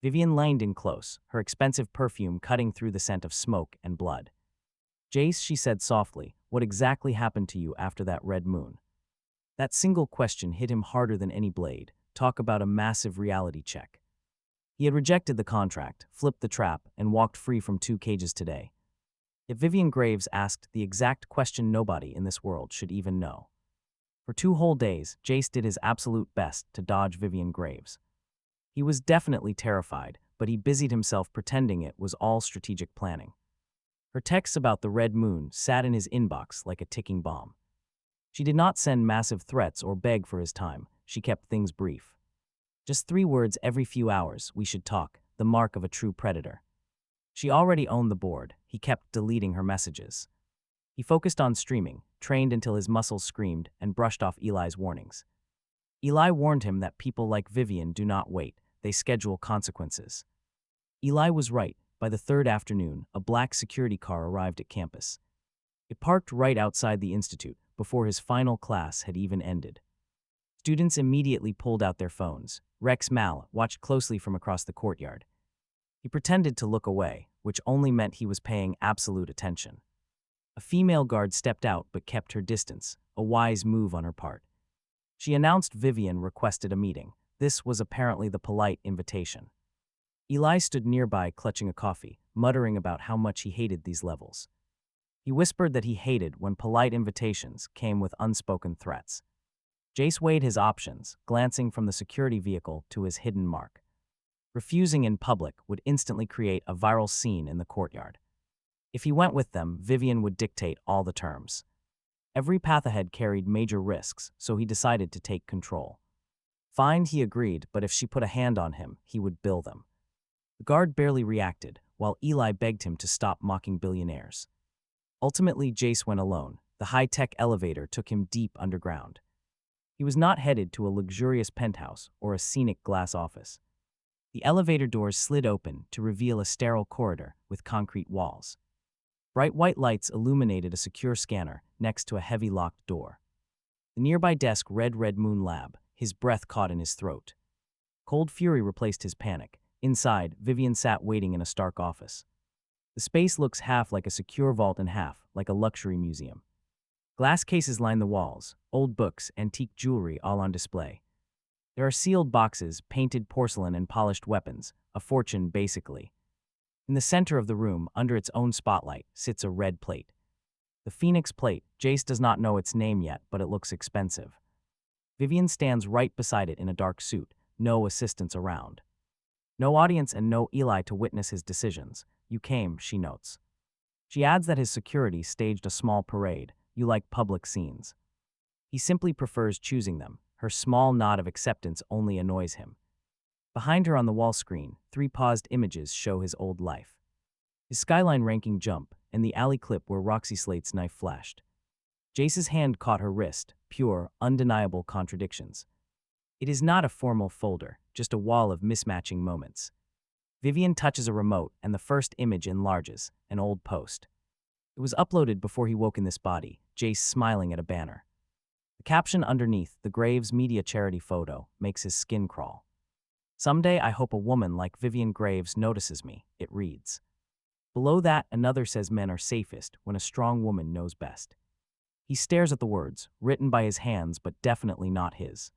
Vivian leaned in close, her expensive perfume cutting through the scent of smoke and blood. Jace, she said softly, what exactly happened to you after that red moon? That single question hit him harder than any blade. Talk about a massive reality check. He had rejected the contract, flipped the trap, and walked free from 2 cages today. Yet Vivian Graves asked the exact question nobody in this world should even know. For 2 whole days, Jace did his absolute best to dodge Vivian Graves. He was definitely terrified, but he busied himself pretending it was all strategic planning. Her texts about the red moon sat in his inbox like a ticking bomb. She did not send massive threats or beg for his time. She kept things brief. Just 3 words every few hours, we should talk, the mark of a true predator. She already owned the board. He kept deleting her messages. He focused on streaming, trained until his muscles screamed, and brushed off Eli's warnings. Eli warned him that people like Vivian do not wait, they schedule consequences. Eli was right. By the 3rd afternoon, a black security car arrived at campus. It parked right outside the institute before his final class had even ended. Students immediately pulled out their phones. Rex Mal watched closely from across the courtyard. He pretended to look away, which only meant he was paying absolute attention. A female guard stepped out but kept her distance, a wise move on her part. She announced Vivian requested a meeting. This was apparently the polite invitation. Eli stood nearby clutching a coffee, muttering about how much he hated these levels. He whispered that he hated when polite invitations came with unspoken threats. Jace weighed his options, glancing from the security vehicle to his hidden mark. Refusing in public would instantly create a viral scene in the courtyard. If he went with them, Vivian would dictate all the terms. Every path ahead carried major risks, so he decided to take control. Fine, he agreed, but if she put a hand on him, he would bill them. The guard barely reacted, while Eli begged him to stop mocking billionaires. Ultimately, Jace went alone. The high-tech elevator took him deep underground. He was not headed to a luxurious penthouse or a scenic glass office. The elevator doors slid open to reveal a sterile corridor with concrete walls. Bright white lights illuminated a secure scanner next to a heavy locked door. The nearby desk read Red Moon Lab. His breath caught in his throat. Cold fury replaced his panic. Inside, Vivian sat waiting in a stark office. The space looks half like a secure vault and half like a luxury museum. Glass cases line the walls, old books, antique jewelry all on display. There are sealed boxes, painted porcelain, and polished weapons, a fortune basically. In the center of the room, under its own spotlight, sits a red plate. The Phoenix plate. Jace does not know its name yet, but it looks expensive. Vivian stands right beside it in a dark suit, no assistants around. No audience and no Eli to witness his decisions. You came, she notes. She adds that his security staged a small parade. You like public scenes. He simply prefers choosing them. Her small nod of acceptance only annoys him. Behind her on the wall screen, 3 paused images show his old life. His skyline ranking jump, and the alley clip where Roxy Slate's knife flashed. Jace's hand caught her wrist, pure, undeniable contradictions. It is not a formal folder, just a wall of mismatching moments. Vivian touches a remote, and the first image enlarges, an old post. It was uploaded before he woke in this body, Jace smiling at a banner. The caption underneath, the Graves Media charity photo, makes his skin crawl. "Someday I hope a woman like Vivian Graves notices me," it reads. Below that, another says men are safest when a strong woman knows best. He stares at the words, written by his hands but definitely not his.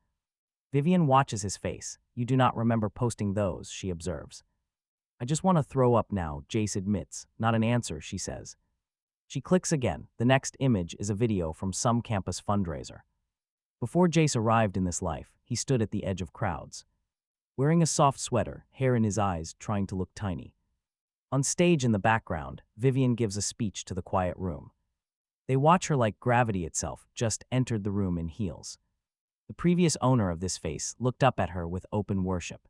Vivian watches his face. "You do not remember posting those," she observes. "I just want to throw up now," Jace admits. "Not an answer," she says. She clicks again. The next image is a video from some campus fundraiser. Before Jace arrived in this life, he stood at the edge of crowds. Wearing a soft sweater, hair in his eyes, trying to look tiny. On stage in the background, Vivian gives a speech to the quiet room. They watch her like gravity itself just entered the room in heels. The previous owner of this face looked up at her with open worship.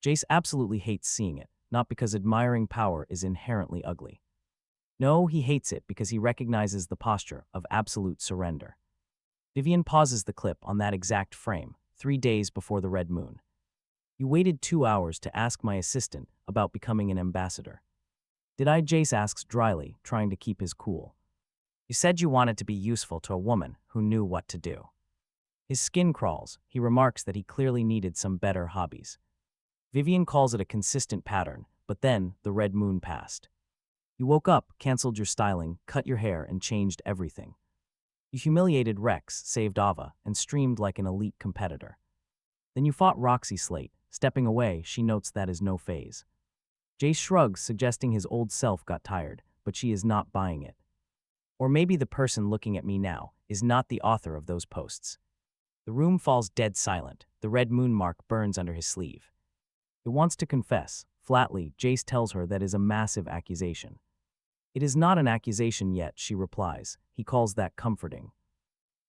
Jace absolutely hates seeing it, not because admiring power is inherently ugly. No, he hates it because he recognizes the posture of absolute surrender. Vivian pauses the clip on that exact frame, 3 days before the red moon. "You waited 2 hours to ask my assistant about becoming an ambassador." "Did I?" Jace asks dryly, trying to keep his cool. "You said you wanted to be useful to a woman who knew what to do." His skin crawls. He remarks that he clearly needed some better hobbies. Vivian calls it a consistent pattern, but then the red moon passed. "You woke up, canceled your styling, cut your hair, and changed everything. You humiliated Rex, saved Ava, and streamed like an elite competitor. Then you fought Roxy Slate. Stepping away, she notes that is no phase." Jace shrugs, suggesting his old self got tired, but she is not buying it. "Or maybe the person looking at me now is not the author of those posts." The room falls dead silent. The red moon mark burns under his sleeve. It wants to confess. Flatly, Jace tells her that is a massive accusation. "It is not an accusation yet," she replies. He calls that comforting.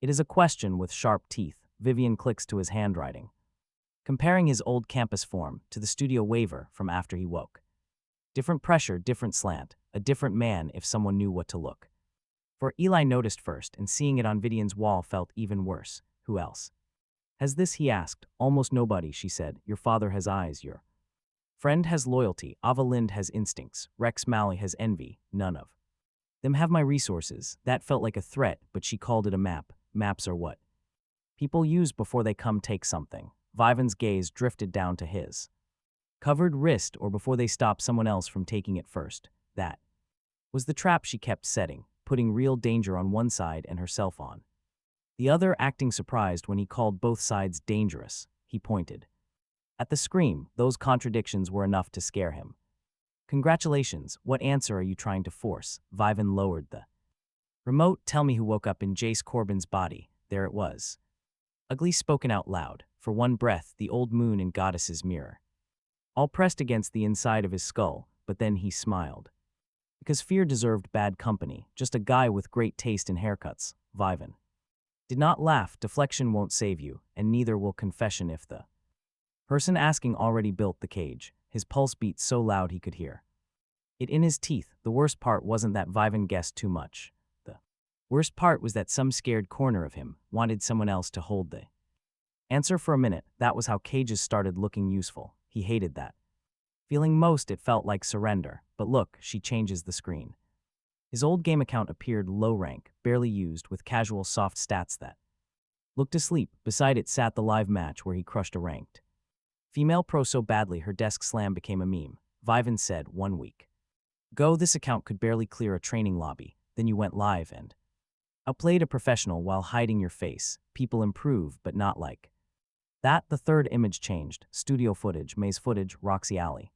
"It is a question with sharp teeth." Vivian clicks to his handwriting, comparing his old campus form to the studio waiver from after he woke. Different pressure, different slant, a different man if someone knew what to look for. Eli noticed first, and seeing it on Vivian's wall felt even worse. "Who else has this?" he asked. "Almost nobody," she said. "Your father has eyes, your friend has loyalty, Ava Lind has instincts, Rex Malley has envy, none of them have my resources." That felt like a threat, but she called it a map. Maps are what people use before they come take something. Vivan's gaze drifted down to his covered wrist, or before they stop someone else from taking it first. That was the trap she kept setting, putting real danger on one side and herself on the other, acting surprised when he called both sides dangerous. He pointed at the scream. Those contradictions were enough to scare him. "Congratulations, what answer are you trying to force?" Vivan lowered the remote. "Tell me who woke up in Jace Corbin's body." There it was. Ugly, spoken out loud. For one breath, the old moon in Goddess's mirror, all pressed against the inside of his skull, but then he smiled. Because fear deserved bad company, just a guy with great taste in haircuts. Vivan did not laugh. "Deflection won't save you, and neither will confession if the person asking already built the cage." His pulse beat so loud he could hear it in his teeth. The worst part wasn't that Vivan guessed too much. The worst part was that some scared corner of him wanted someone else to hold the answer for a minute. That was how cages started looking useful. He hated that feeling most. It felt like surrender. But look, she changes the screen. His old game account appeared low rank, barely used, with casual soft stats that looked asleep. Beside it sat the live match where he crushed a ranked female pro so badly her desk slam became a meme. Vivan said 1 week ago this account could barely clear a training lobby. Then you went live and outplayed a professional while hiding your face. People improve, but not like that. The third image changed. Studio footage, maze footage, Roxy Alley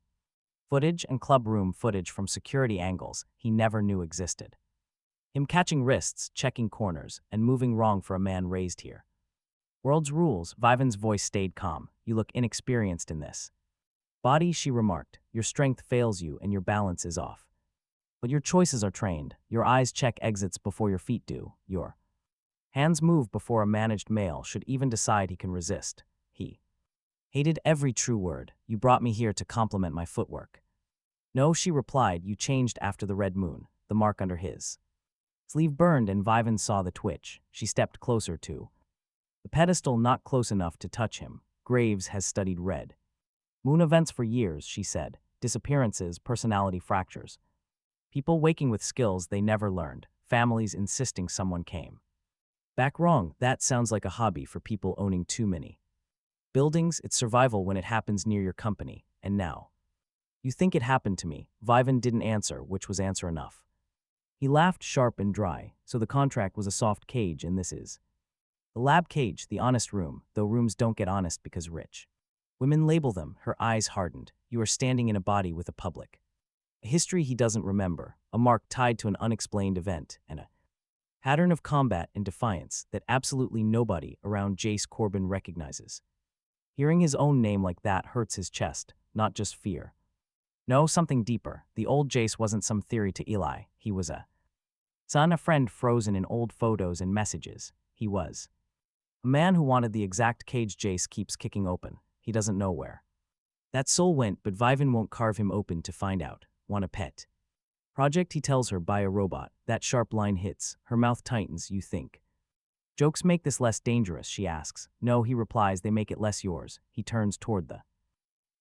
footage, and club room footage from security angles he never knew existed. Him catching wrists, checking corners, and moving wrong for a man raised here. "World's rules." Vivan's voice stayed calm. "You look inexperienced in this body," she remarked. "Your strength fails you and your balance is off. But your choices are trained. Your eyes check exits before your feet do. Your Hands move before a managed male should even decide he can resist. He hated every true word. You brought me here to compliment my footwork. No, she replied, you changed after the red moon, the mark under his sleeve burned and Vivan saw the twitch. She stepped closer to the pedestal, not close enough to touch him. Graves has studied red moon events for years, she said. Disappearances, personality fractures. People waking with skills they never learned. Families insisting someone came back wrong. That sounds like a hobby for people owning too many buildings. It's survival when it happens near your company. And now you think it happened to me. Vivan didn't answer, which was answer enough. He laughed sharp and dry. So the contract was a soft cage, and this is the lab cage, the honest room, though rooms don't get honest because rich women label them. Her eyes hardened. You are standing in a body with a public a history he doesn't remember, a mark tied to an unexplained event, and a pattern of combat and defiance that absolutely nobody around Jace Corbin recognizes. Hearing his own name like that hurts his chest, not just fear. No, something deeper. The old Jace wasn't some theory to Eli. He was a son, a friend frozen in old photos and messages. He was a man who wanted the exact cage Jace keeps kicking open. He doesn't know where that soul went, but Vivan won't carve him open to find out. Want a pet project, he tells her, buy a robot. That sharp line hits. Her mouth tightens. You think jokes make this less dangerous, she asks. No, he replies, they make it less yours. He turns toward the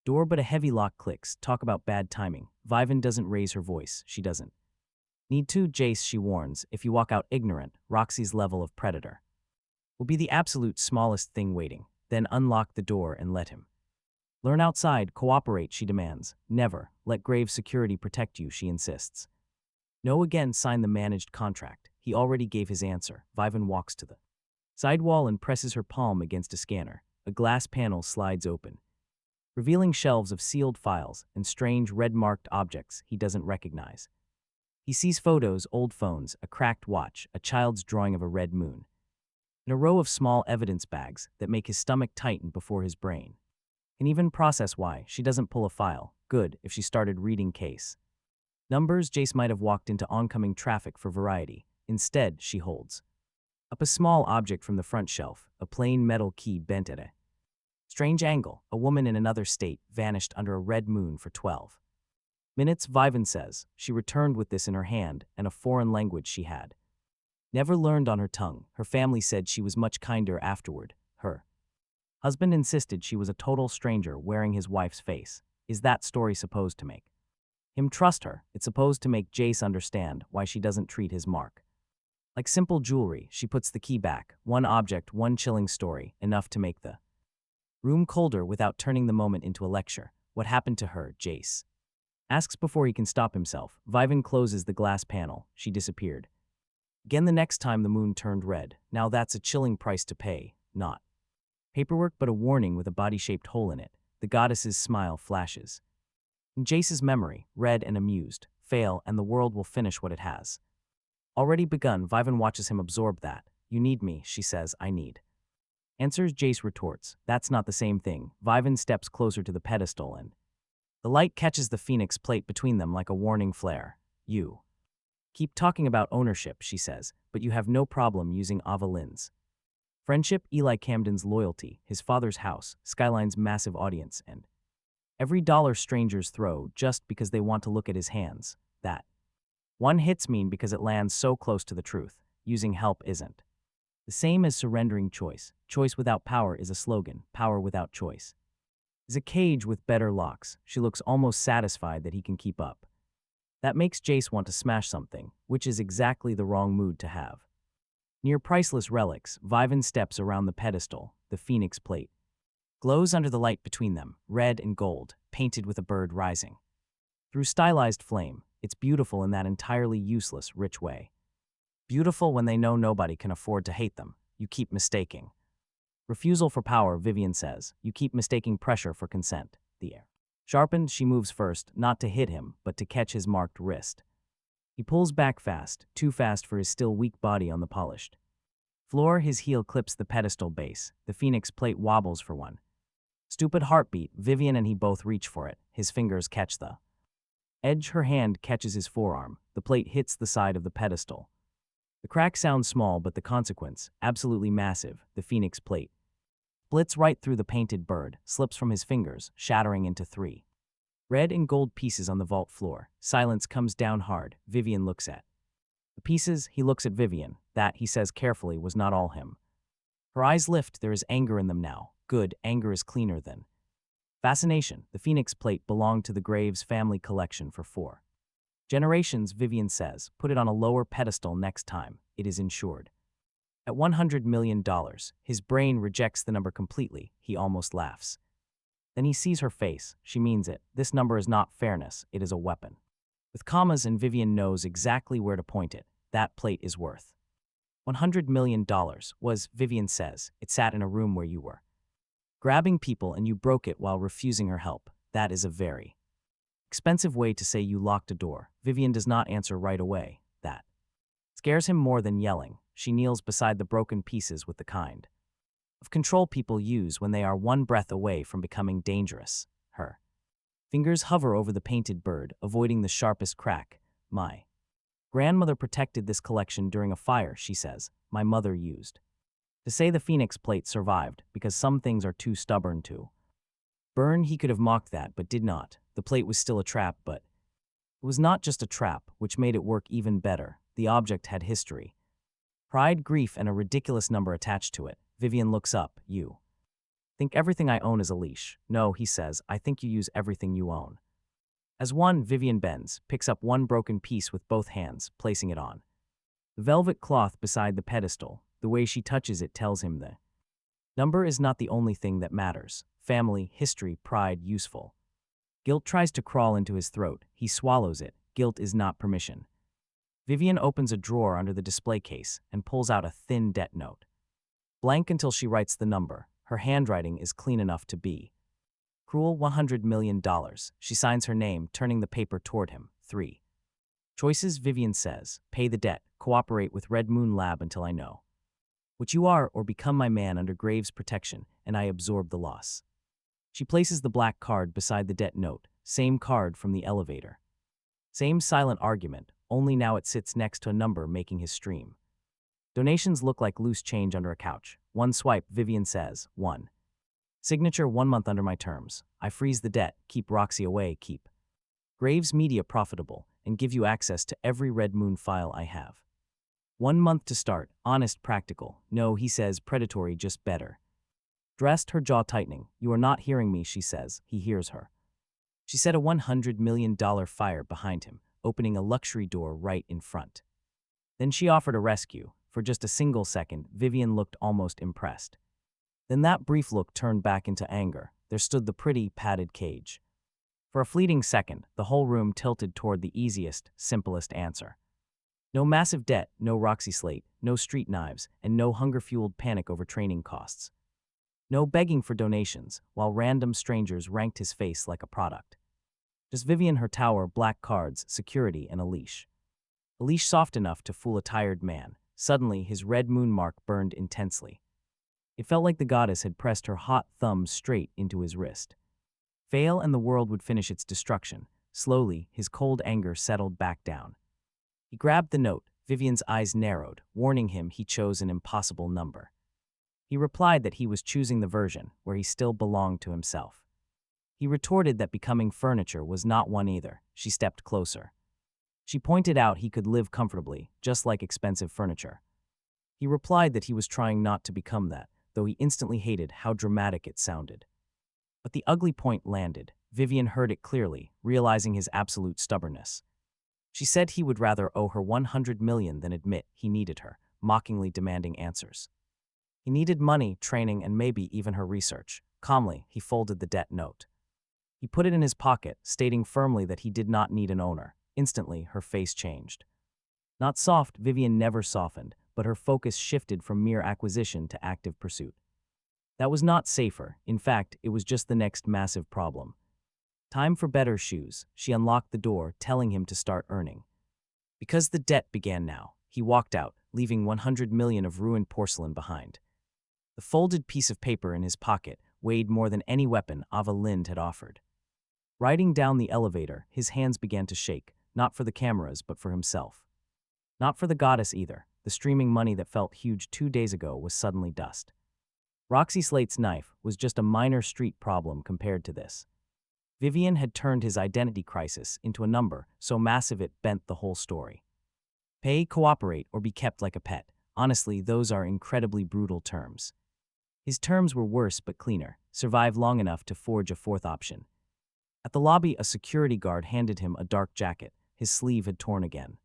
door, but a heavy lock clicks. Talk about bad timing. Vivan doesn't raise her voice. She doesn't need to. Jace, she warns, if you walk out ignorant, Roxy's level of predator will be the absolute smallest thing waiting. Then unlock the door and let him learn outside. Cooperate, she demands. Never. Let Graves security protect you, she insists. No, again, sign the managed contract. He already gave his answer. Vivan walks to the side wall and presses her palm against a scanner. A glass panel slides open, revealing shelves of sealed files and strange red-marked objects he doesn't recognize. He sees photos, old phones, a cracked watch, a child's drawing of a red moon, and a row of small evidence bags that make his stomach tighten before his brain can even process why she doesn't pull a file. Good, if she started reading case numbers, Jace might have walked into oncoming traffic for variety. Instead, she holds up a small object from the front shelf, a plain metal key bent at a strange angle. A woman in another state vanished under a red moon for 12 minutes, Vivan says. She returned with this in her hand and a foreign language she had never learned on her tongue. Her family said she was much kinder afterward. Her husband insisted she was a total stranger wearing his wife's face. Is that story supposed to make him trust her? It's supposed to make Jace understand why she doesn't treat his mark like simple jewelry. She puts the key back. One object, one chilling story, enough to make the room colder without turning the moment into a lecture. What happened to her? Jace asks before he can stop himself. Vivan closes the glass panel. She disappeared again the next time the moon turned red. Now that's a chilling price to pay. Not paperwork, but a warning with a body-shaped hole in it. The goddess's smile flashes in Jace's memory, red and amused. Fail, and the world will finish what it has already begun. Vivan watches him absorb that. You need me, she says. I need answers, Jace retorts. That's not the same thing. Vivan steps closer to the pedestal and the light catches the phoenix plate between them like a warning flare. You keep talking about ownership, she says, but you have no problem using Ava Lynn's friendship, Eli Camden's loyalty, his father's house, Skyline's massive audience, and every dollar strangers throw just because they want to look at his hands. That one hits me because it lands so close to the truth. Using help isn't the same as surrendering choice. Choice without power is a slogan. Power without choice is a cage with better locks. She looks almost satisfied that he can keep up. That makes Jace want to smash something, which is exactly the wrong mood to have. Near priceless relics, Vivan steps around the pedestal. The phoenix plate glows under the light between them, red and gold, painted with a bird rising through stylized flame. It's beautiful in that entirely useless, rich way. Beautiful when they know nobody can afford to hate them. You keep mistaking refusal for power, Vivian says. You keep mistaking pressure for consent. The air sharpened, she moves first, not to hit him, but to catch his marked wrist. He pulls back fast, too fast for his still weak body on the polished floor. His heel clips the pedestal base. The phoenix plate wobbles for one stupid heartbeat. Vivian and he both reach for it. His fingers catch the edge. Her hand catches his forearm. The plate hits the side of the pedestal. The crack sounds small, but the consequence, absolutely massive. The phoenix plate splits right through the painted bird, slips from his fingers, shattering into three red and gold pieces on the vault floor. Silence comes down hard. Vivian looks at the pieces. He looks at Vivian. That, he says carefully, was not all him. Her eyes lift. There is anger in them now. Good, anger is cleaner than fascination. The phoenix plate belonged to the Graves family collection for 4 generations, Vivian says. Put it on a lower pedestal next time. It is insured. At $100 million, his brain rejects the number completely. He almost laughs. Then he sees her face. She means it. This number is not fairness. It is a weapon. With commas, and Vivian knows exactly where to point it. That plate is worth $100 million was, Vivian says. It sat in a room where you were grabbing people and you broke it while refusing her help. That is a very expensive way to say you locked a door. Vivian does not answer right away. That scares him more than yelling. She kneels beside the broken pieces with the kind of control people use when they are one breath away from becoming dangerous. Her fingers hover over the painted bird, avoiding the sharpest crack. My grandmother protected this collection during a fire, she says. My mother used to say the phoenix plate survived because some things are too stubborn to burn. He could have mocked that, but did not. The plate was still a trap, but it was not just a trap, which made it work even better. The object had history, pride, grief, and a ridiculous number attached to it. Vivian looks up. You think everything I own is a leash. No, he says, I think you use everything you own. As one, Vivian bends, picks up one broken piece with both hands, placing it on the velvet cloth beside the pedestal. The way she touches it tells him the number is not the only thing that matters. Family, history, pride, useful. Guilt tries to crawl into his throat. He swallows it. Guilt is not permission. Vivian opens a drawer under the display case and pulls out a thin debt note. Blank until she writes the number. Her handwriting is clean enough to be cruel. $100 million. She signs her name, turning the paper toward him. 3 choices, Vivian says. Pay the debt. Cooperate with Red Moon Lab until I know what you are, or become my man under Graves' protection, and I absorb the loss. She places the black card beside the debt note. Same card from the elevator. Same silent argument, only now it sits next to a number, making his stream. Donations look like loose change under a couch. One swipe, Vivian says. 1 signature. 1 month under my terms. I freeze the debt, keep Roxy away, keep Graves Media profitable, and give you access to every Red Moon file I have. 1 month to start. Honest, practical. No, he says, predatory, just better. Dressed, her jaw tightening. You are not hearing me, she says. He hears her. She set a $100 million fire behind him, opening a luxury door right in front. Then she offered a rescue. For just a single second, Vivian looked almost impressed. Then that brief look turned back into anger. There stood the pretty, padded cage. For a fleeting second, the whole room tilted toward the easiest, simplest answer. No massive debt, no Roxy slate, no street knives, and no hunger-fueled panic over training costs. No begging for donations, while random strangers ranked his face like a product. Just Vivian, her tower, black cards, security, and a leash. A leash soft enough to fool a tired man. Suddenly, his red moon mark burned intensely. It felt like the goddess had pressed her hot thumb straight into his wrist. Fail and the world would finish its destruction. Slowly, his cold anger settled back down. He grabbed the note. Vivian's eyes narrowed, warning him he chose an impossible number. He replied that he was choosing the version where he still belonged to himself. He retorted that becoming furniture was not one either. She stepped closer. She pointed out he could live comfortably, just like expensive furniture. He replied that he was trying not to become that, though he instantly hated how dramatic it sounded. But the ugly point landed. Vivian heard it clearly, realizing his absolute stubbornness. She said he would rather owe her $100 million than admit he needed her, mockingly demanding answers. He needed money, training, and maybe even her research. Calmly, he folded the debt note. He put it in his pocket, stating firmly that he did not need an owner. Instantly, her face changed. Not soft, Vivian never softened, but her focus shifted from mere acquisition to active pursuit. That was not safer. In fact, it was just the next massive problem. Time for better shoes. She unlocked the door, telling him to start earning. Because the debt began now, he walked out, leaving $100 million of ruined porcelain behind. The folded piece of paper in his pocket weighed more than any weapon Ava Lind had offered. Riding down the elevator, his hands began to shake, not for the cameras but for himself. Not for the goddess either. the streaming money that felt huge 2 days ago was suddenly dust. Roxy Slate's knife was just a minor street problem compared to this. Vivian had turned his identity crisis into a number so massive it bent the whole story. Pay, cooperate, or be kept like a pet. Honestly, those are incredibly brutal terms. His terms were worse but cleaner. Survive long enough to forge a fourth option. At the lobby, a security guard handed him a dark jacket. His sleeve had torn again.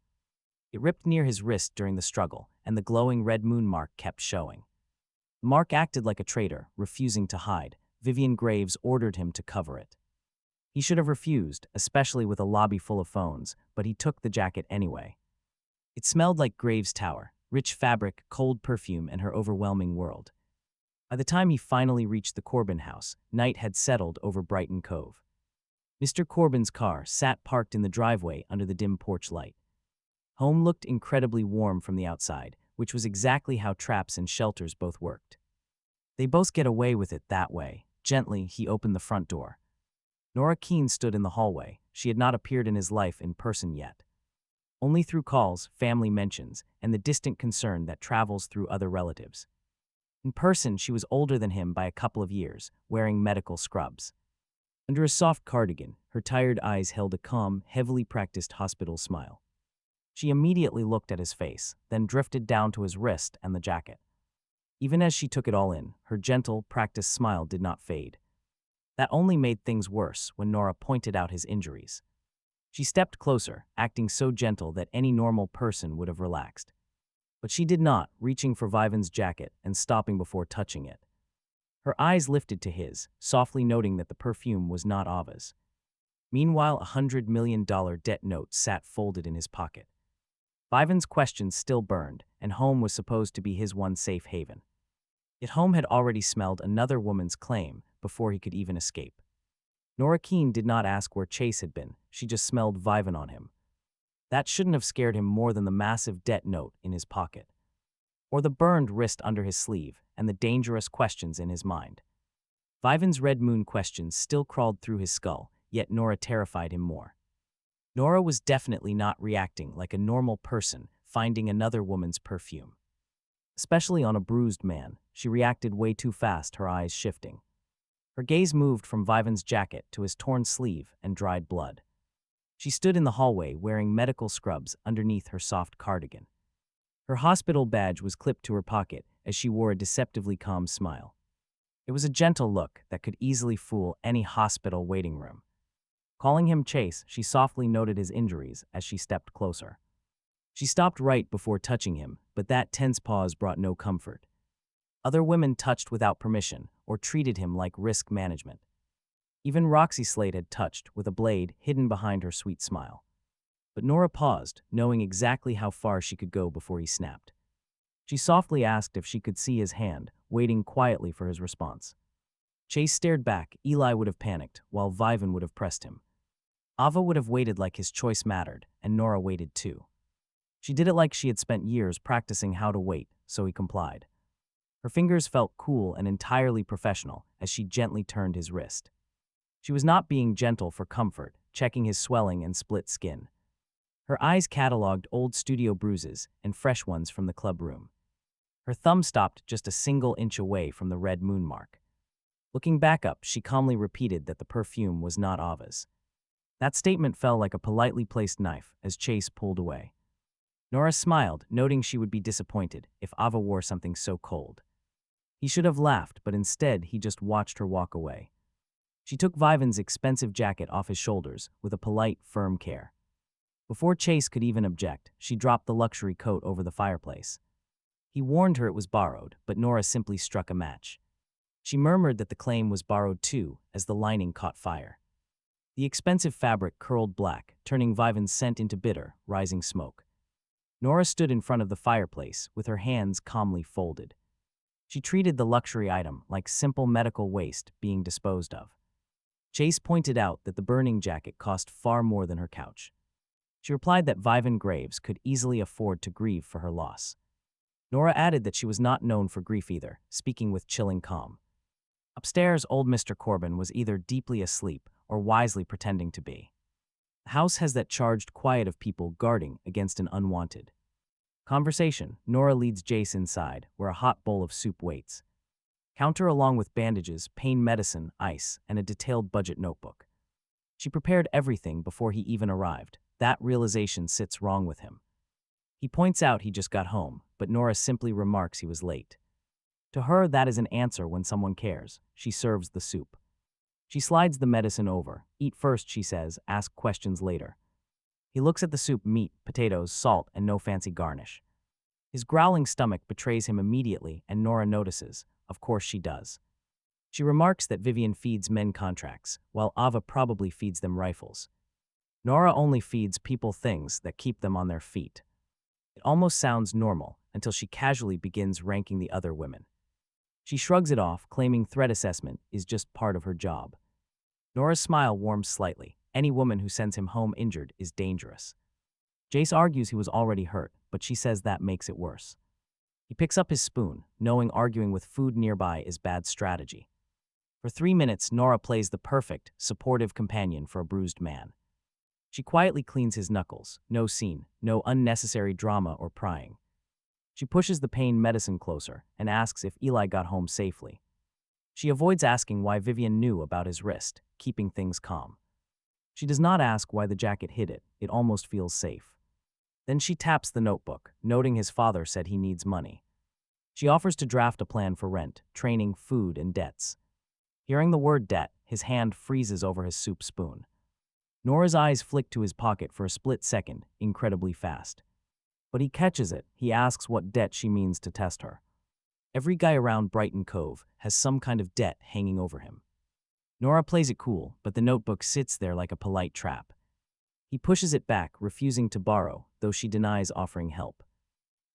It ripped near his wrist during the struggle, and the glowing red moon mark kept showing. The mark acted like a traitor, refusing to hide. Vivian Graves ordered him to cover it. He should have refused, especially with a lobby full of phones, but he took the jacket anyway. It smelled like Graves' tower, rich fabric, cold perfume, and her overwhelming world. By the time he finally reached the Corbin house, night had settled over Brighton Cove. Mr. Corbin's car sat parked in the driveway under the dim porch light. Home looked incredibly warm from the outside, which was exactly how traps and shelters both worked. They both get away with it that way. Gently, he opened the front door. Nora Keene stood in the hallway. She had not appeared in his life in person yet. Only through calls, family mentions, and the distant concern that travels through other relatives. In person, she was older than him by a couple of years, wearing medical scrubs. Under a soft cardigan, her tired eyes held a calm, heavily practiced hospital smile. She immediately looked at his face, then drifted down to his wrist and the jacket. Even as she took it all in, her gentle, practiced smile did not fade. That only made things worse when Nora pointed out his injuries. She stepped closer, acting so gentle that any normal person would have relaxed. But she did not, reaching for Vivan's jacket and stopping before touching it. Her eyes lifted to his, softly noting that the perfume was not Ava's. Meanwhile, $100 million debt note sat folded in his pocket. Vivan's questions still burned, and home was supposed to be his one safe haven. Yet home had already smelled another woman's claim before he could even escape. Nora Keene did not ask where Chase had been, she just smelled Vivan on him. That shouldn't have scared him more than the massive debt note in his pocket. Or the burned wrist under his sleeve, and the dangerous questions in his mind. Vivan's red moon questions still crawled through his skull, yet Nora terrified him more. Nora was definitely not reacting like a normal person finding another woman's perfume. Especially on a bruised man, she reacted way too fast, her eyes shifting. Her gaze moved from Vivan's jacket to his torn sleeve and dried blood. She stood in the hallway wearing medical scrubs underneath her soft cardigan. Her hospital badge was clipped to her pocket as she wore a deceptively calm smile. It was a gentle look that could easily fool any hospital waiting room. Calling him Chase, she softly noted his injuries as she stepped closer. She stopped right before touching him, but that tense pause brought no comfort. Other women touched without permission or treated him like risk management. Even Roxy Slate had touched with a blade hidden behind her sweet smile. But Nora paused, knowing exactly how far she could go before he snapped. She softly asked if she could see his hand, waiting quietly for his response. Chase stared back. Eli would have panicked, while Vivan would have pressed him. Ava would have waited like his choice mattered, and Nora waited too. She did it like she had spent years practicing how to wait, so he complied. Her fingers felt cool and entirely professional as she gently turned his wrist. She was not being gentle for comfort, checking his swelling and split skin. Her eyes cataloged old studio bruises and fresh ones from the club room. Her thumb stopped just a single inch away from the red moon mark. Looking back up, she calmly repeated that the perfume was not Ava's. That statement fell like a politely placed knife as Chase pulled away. Nora smiled, noting she would be disappointed if Ava wore something so cold. He should have laughed, but instead he just watched her walk away. She took Vivan's expensive jacket off his shoulders with a polite, firm care. Before Chase could even object, she dropped the luxury coat over the fireplace. He warned her it was borrowed, but Nora simply struck a match. She murmured that the claim was borrowed too, as the lining caught fire. The expensive fabric curled black, turning Vivan's scent into bitter, rising smoke. Nora stood in front of the fireplace, with her hands calmly folded. She treated the luxury item like simple medical waste being disposed of. Chase pointed out that the burning jacket cost far more than her couch. She replied that Vivan Graves could easily afford to grieve for her loss. Nora added that she was not known for grief either, speaking with chilling calm. Upstairs, old Mr. Corbin was either deeply asleep or wisely pretending to be. The house has that charged quiet of people guarding against an unwanted Conversation. Nora leads Jace inside, where a hot bowl of soup waits. Counter along with bandages, pain medicine, ice, and a detailed budget notebook. She prepared everything before he even arrived. That realization sits wrong with him. He points out he just got home, but Nora simply remarks he was late. To her, that is an answer when someone cares. She serves the soup. She slides the medicine over. Eat first, she says, ask questions later. He looks at the soup, meat, potatoes, salt, and no fancy garnish. His growling stomach betrays him immediately, and Nora notices. Of course she does. She remarks that Vivian feeds men contracts, while Ava probably feeds them rifles. Nora only feeds people things that keep them on their feet. It almost sounds normal until she casually begins ranking the other women. She shrugs it off, claiming threat assessment is just part of her job. Nora's smile warms slightly. Any woman who sends him home injured is dangerous. Jace argues he was already hurt, but she says that makes it worse. He picks up his spoon, knowing arguing with food nearby is bad strategy. For 3 minutes, Nora plays the perfect, supportive companion for a bruised man. She quietly cleans his knuckles. No scene, no unnecessary drama or prying. She pushes the pain medicine closer and asks if Eli got home safely. She avoids asking why Vivian knew about his wrist, keeping things calm. She does not ask why the jacket hid it. It almost feels safe. Then she taps the notebook, noting his father said he needs money. She offers to draft a plan for rent, training, food, and debts. Hearing the word debt, his hand freezes over his soup spoon. Nora's eyes flick to his pocket for a split second, incredibly fast. But he catches it. He asks what debt she means to test her. Every guy around Brighton Cove has some kind of debt hanging over him. Nora plays it cool, but the notebook sits there like a polite trap. He pushes it back, refusing to borrow, though she denies offering help.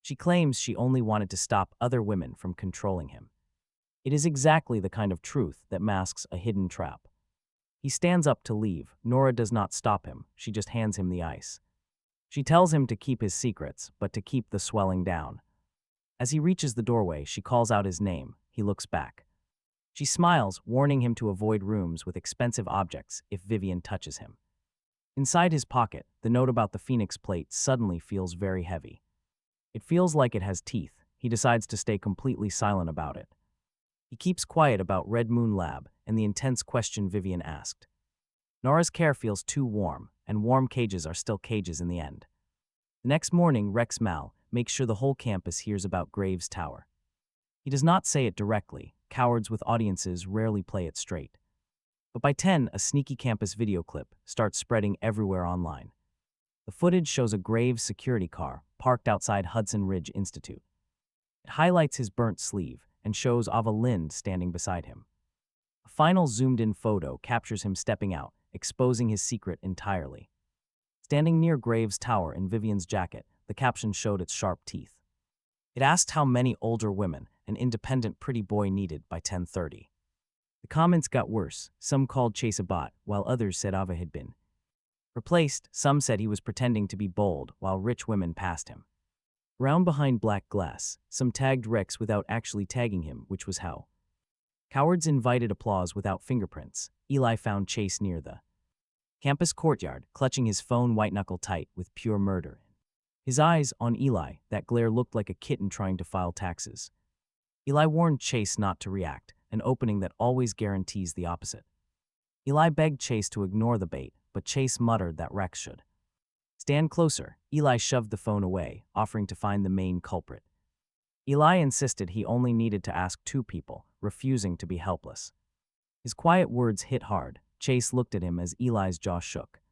She claims she only wanted to stop other women from controlling him. It is exactly the kind of truth that masks a hidden trap. He stands up to leave. Nora does not stop him. She just hands him the ice. She tells him to keep his secrets, but to keep the swelling down. As he reaches the doorway, she calls out his name. He looks back. She smiles, warning him to avoid rooms with expensive objects if Vivian touches him. Inside his pocket, the note about the Phoenix plate suddenly feels very heavy. It feels like it has teeth. He decides to stay completely silent about it. He keeps quiet about Red Moon Lab and the intense question Vivian asked. Nora's care feels too warm, and warm cages are still cages in the end. The next morning, Rex Mal makes sure the whole campus hears about Graves Tower. He does not say it directly. Cowards with audiences rarely play it straight. But by 10, a sneaky campus video clip starts spreading everywhere online. The footage shows a Graves security car parked outside Hudson Ridge Institute. It highlights his burnt sleeve and shows Ava Lind standing beside him. A final zoomed-in photo captures him stepping out, exposing his secret entirely. Standing near Graves' tower in Vivian's jacket, the caption showed its sharp teeth. It asked how many older women an independent pretty boy needed by 10:30. The comments got worse. Some called Chase a bot, while others said Ava had been replaced. Some said he was pretending to be bold, while rich women passed him. Round behind black glass, some tagged Rex without actually tagging him, which was how. Cowards invited applause without fingerprints. Eli found Chase near the campus courtyard, clutching his phone white-knuckle tight with pure murder. His eyes on Eli, that glare looked like a kitten trying to file taxes. Eli warned Chase not to react, an opening that always guarantees the opposite. Eli begged Chase to ignore the bait, but Chase muttered that Rex should. Stand closer. Eli shoved the phone away, offering to find the main culprit. Eli insisted he only needed to ask 2 people, refusing to be helpless. His quiet words hit hard. Chase looked at him as Eli's jaw shook.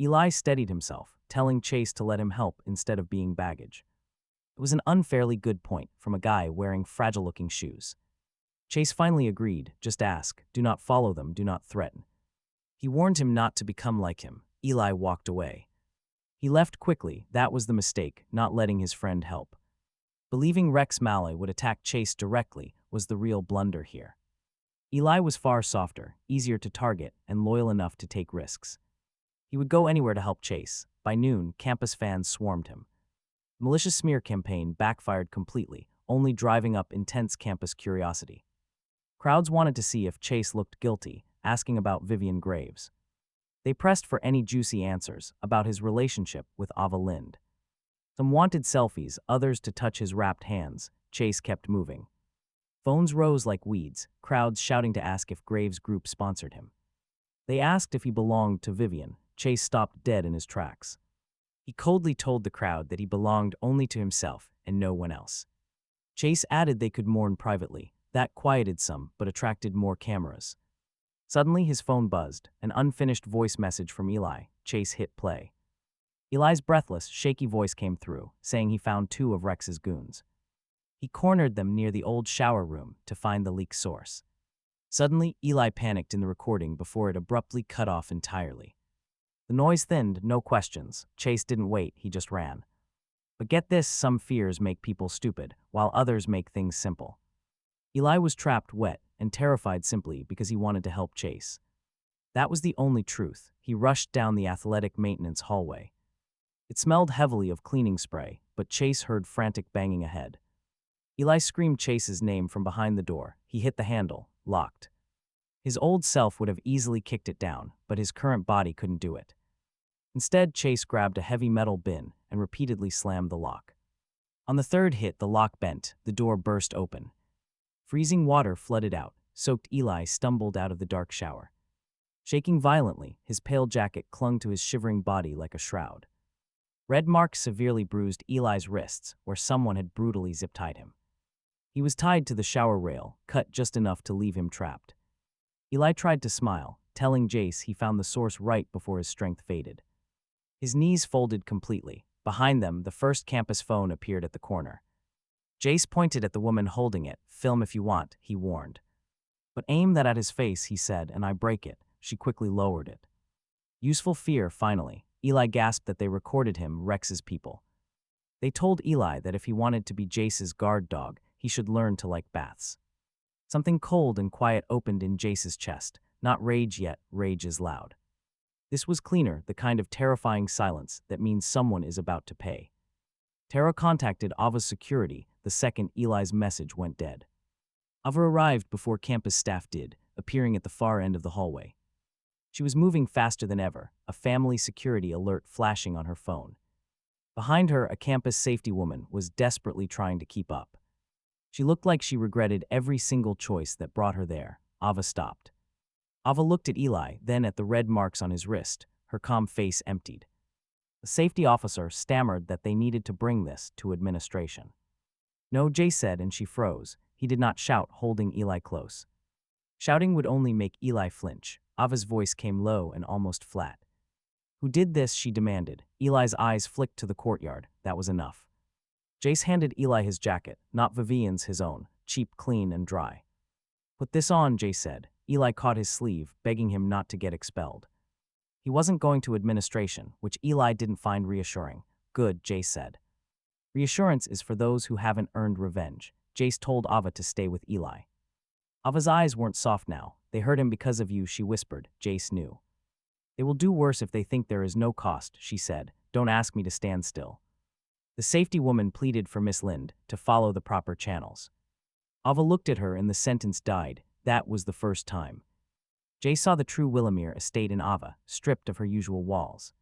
Eli steadied himself, telling Chase to let him help instead of being baggage. It was an unfairly good point from a guy wearing fragile-looking shoes. Chase finally agreed. Just ask. Do not follow them. Do not threaten. He warned him not to become like him. Eli walked away. He left quickly. That was the mistake, not letting his friend help. Believing Rex Malloy would attack Chase directly was the real blunder here. Eli was far softer, easier to target, and loyal enough to take risks. He would go anywhere to help Chase. By noon, campus fans swarmed him. The malicious smear campaign backfired completely, only driving up intense campus curiosity. Crowds wanted to see if Chase looked guilty, asking about Vivian Graves. They pressed for any juicy answers about his relationship with Ava Lind. Some wanted selfies, others to touch his wrapped hands. Chase kept moving. Phones rose like weeds, crowds shouting to ask if Graves' group sponsored him. They asked if he belonged to Vivian. Chase stopped dead in his tracks. He coldly told the crowd that he belonged only to himself and no one else. Chase added they could mourn privately. That quieted some, but attracted more cameras. Suddenly, his phone buzzed, an unfinished voice message from Eli. Chase hit play. Eli's breathless, shaky voice came through, saying he found 2 of Rex's goons. He cornered them near the old shower room to find the leak source. Suddenly, Eli panicked in the recording before it abruptly cut off entirely. The noise thinned, no questions. Chase didn't wait, he just ran. But get this, some fears make people stupid, while others make things simple. Eli was trapped wet and terrified simply because he wanted to help Chase. That was the only truth. He rushed down the athletic maintenance hallway. It smelled heavily of cleaning spray, but Chase heard frantic banging ahead. Eli screamed Chase's name from behind the door. He hit the handle, locked. His old self would have easily kicked it down, but his current body couldn't do it. Instead, Chase grabbed a heavy metal bin and repeatedly slammed the lock. On the 3rd hit, the lock bent, the door burst open. Freezing water flooded out. Soaked Eli stumbled out of the dark shower. Shaking violently, his pale jacket clung to his shivering body like a shroud. Red marks severely bruised Eli's wrists, where someone had brutally zip-tied him. He was tied to the shower rail, cut just enough to leave him trapped. Eli tried to smile, telling Jace he found the source right before his strength faded. His knees folded completely. Behind them, the first campus phone appeared at the corner. Jace pointed at the woman holding it. "Film if you want," he warned. "But aim that at his face," he said, "and I break it." She quickly lowered it. Useful fear, finally. Eli gasped that they recorded him, Rex's people. They told Eli that if he wanted to be Jace's guard dog, he should learn to like baths. Something cold and quiet opened in Jace's chest. Not rage yet, rage is loud. This was cleaner, the kind of terrifying silence that means someone is about to pay. Tara contacted Ava's security the second Eli's message went dead. Ava arrived before campus staff did, appearing at the far end of the hallway. She was moving faster than ever, a family security alert flashing on her phone. Behind her, a campus safety woman was desperately trying to keep up. She looked like she regretted every single choice that brought her there. Ava stopped. Ava looked at Eli, then at the red marks on his wrist. Her calm face emptied. The safety officer stammered that they needed to bring this to administration. "No," Jay said, and she froze. He did not shout, holding Eli close. Shouting would only make Eli flinch. Ava's voice came low and almost flat. "Who did this?" she demanded. Eli's eyes flicked to the courtyard. That was enough. Jace handed Eli his jacket, not Vivian's, his own, cheap, clean, and dry. "Put this on," Jace said. Eli caught his sleeve, begging him not to get expelled. He wasn't going to administration, which Eli didn't find reassuring. "Good," Jace said. "Reassurance is for those who haven't earned revenge." Jace told Ava to stay with Eli. Ava's eyes weren't soft now. "They hurt him because of you," she whispered. Jace knew. "They will do worse if they think there is no cost," she said. "Don't ask me to stand still." The safety woman pleaded for Miss Lind to follow the proper channels. Ava looked at her and the sentence died. That was the first time. Jace saw the true Willamere estate in Ava, stripped of her usual walls.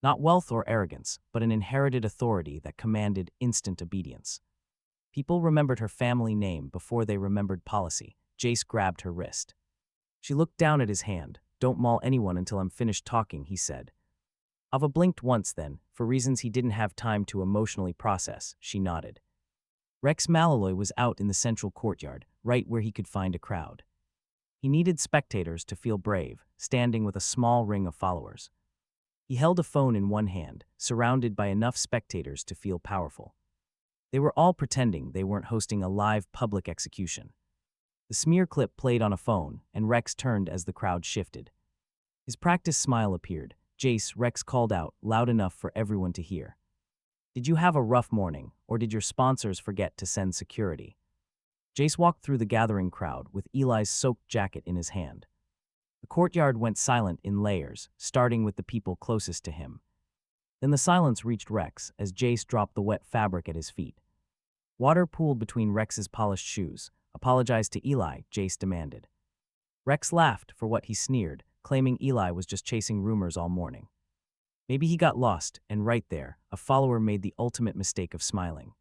Not wealth or arrogance, but an inherited authority that commanded instant obedience. People remembered her family name before they remembered policy. Jace grabbed her wrist. She looked down at his hand. "Don't maul anyone until I'm finished talking," he said. Ava blinked once then, for reasons he didn't have time to emotionally process. She nodded. Rex Malloy was out in the central courtyard, right where he could find a crowd. He needed spectators to feel brave, standing with a small ring of followers. He held a phone in one hand, surrounded by enough spectators to feel powerful. They were all pretending they weren't hosting a live public execution. The smear clip played on a phone, and Rex turned as the crowd shifted. His practiced smile appeared. "Jace," Rex called out, loud enough for everyone to hear. "Did you have a rough morning, or did your sponsors forget to send security?" Jace walked through the gathering crowd with Eli's soaked jacket in his hand. The courtyard went silent in layers, starting with the people closest to him. Then the silence reached Rex as Jace dropped the wet fabric at his feet. Water pooled between Rex's polished shoes. "Apologize to Eli," Jace demanded. Rex laughed for what he sneered, claiming Eli was just chasing rumors all morning. Maybe he got lost, and right there, a follower made the ultimate mistake of smiling.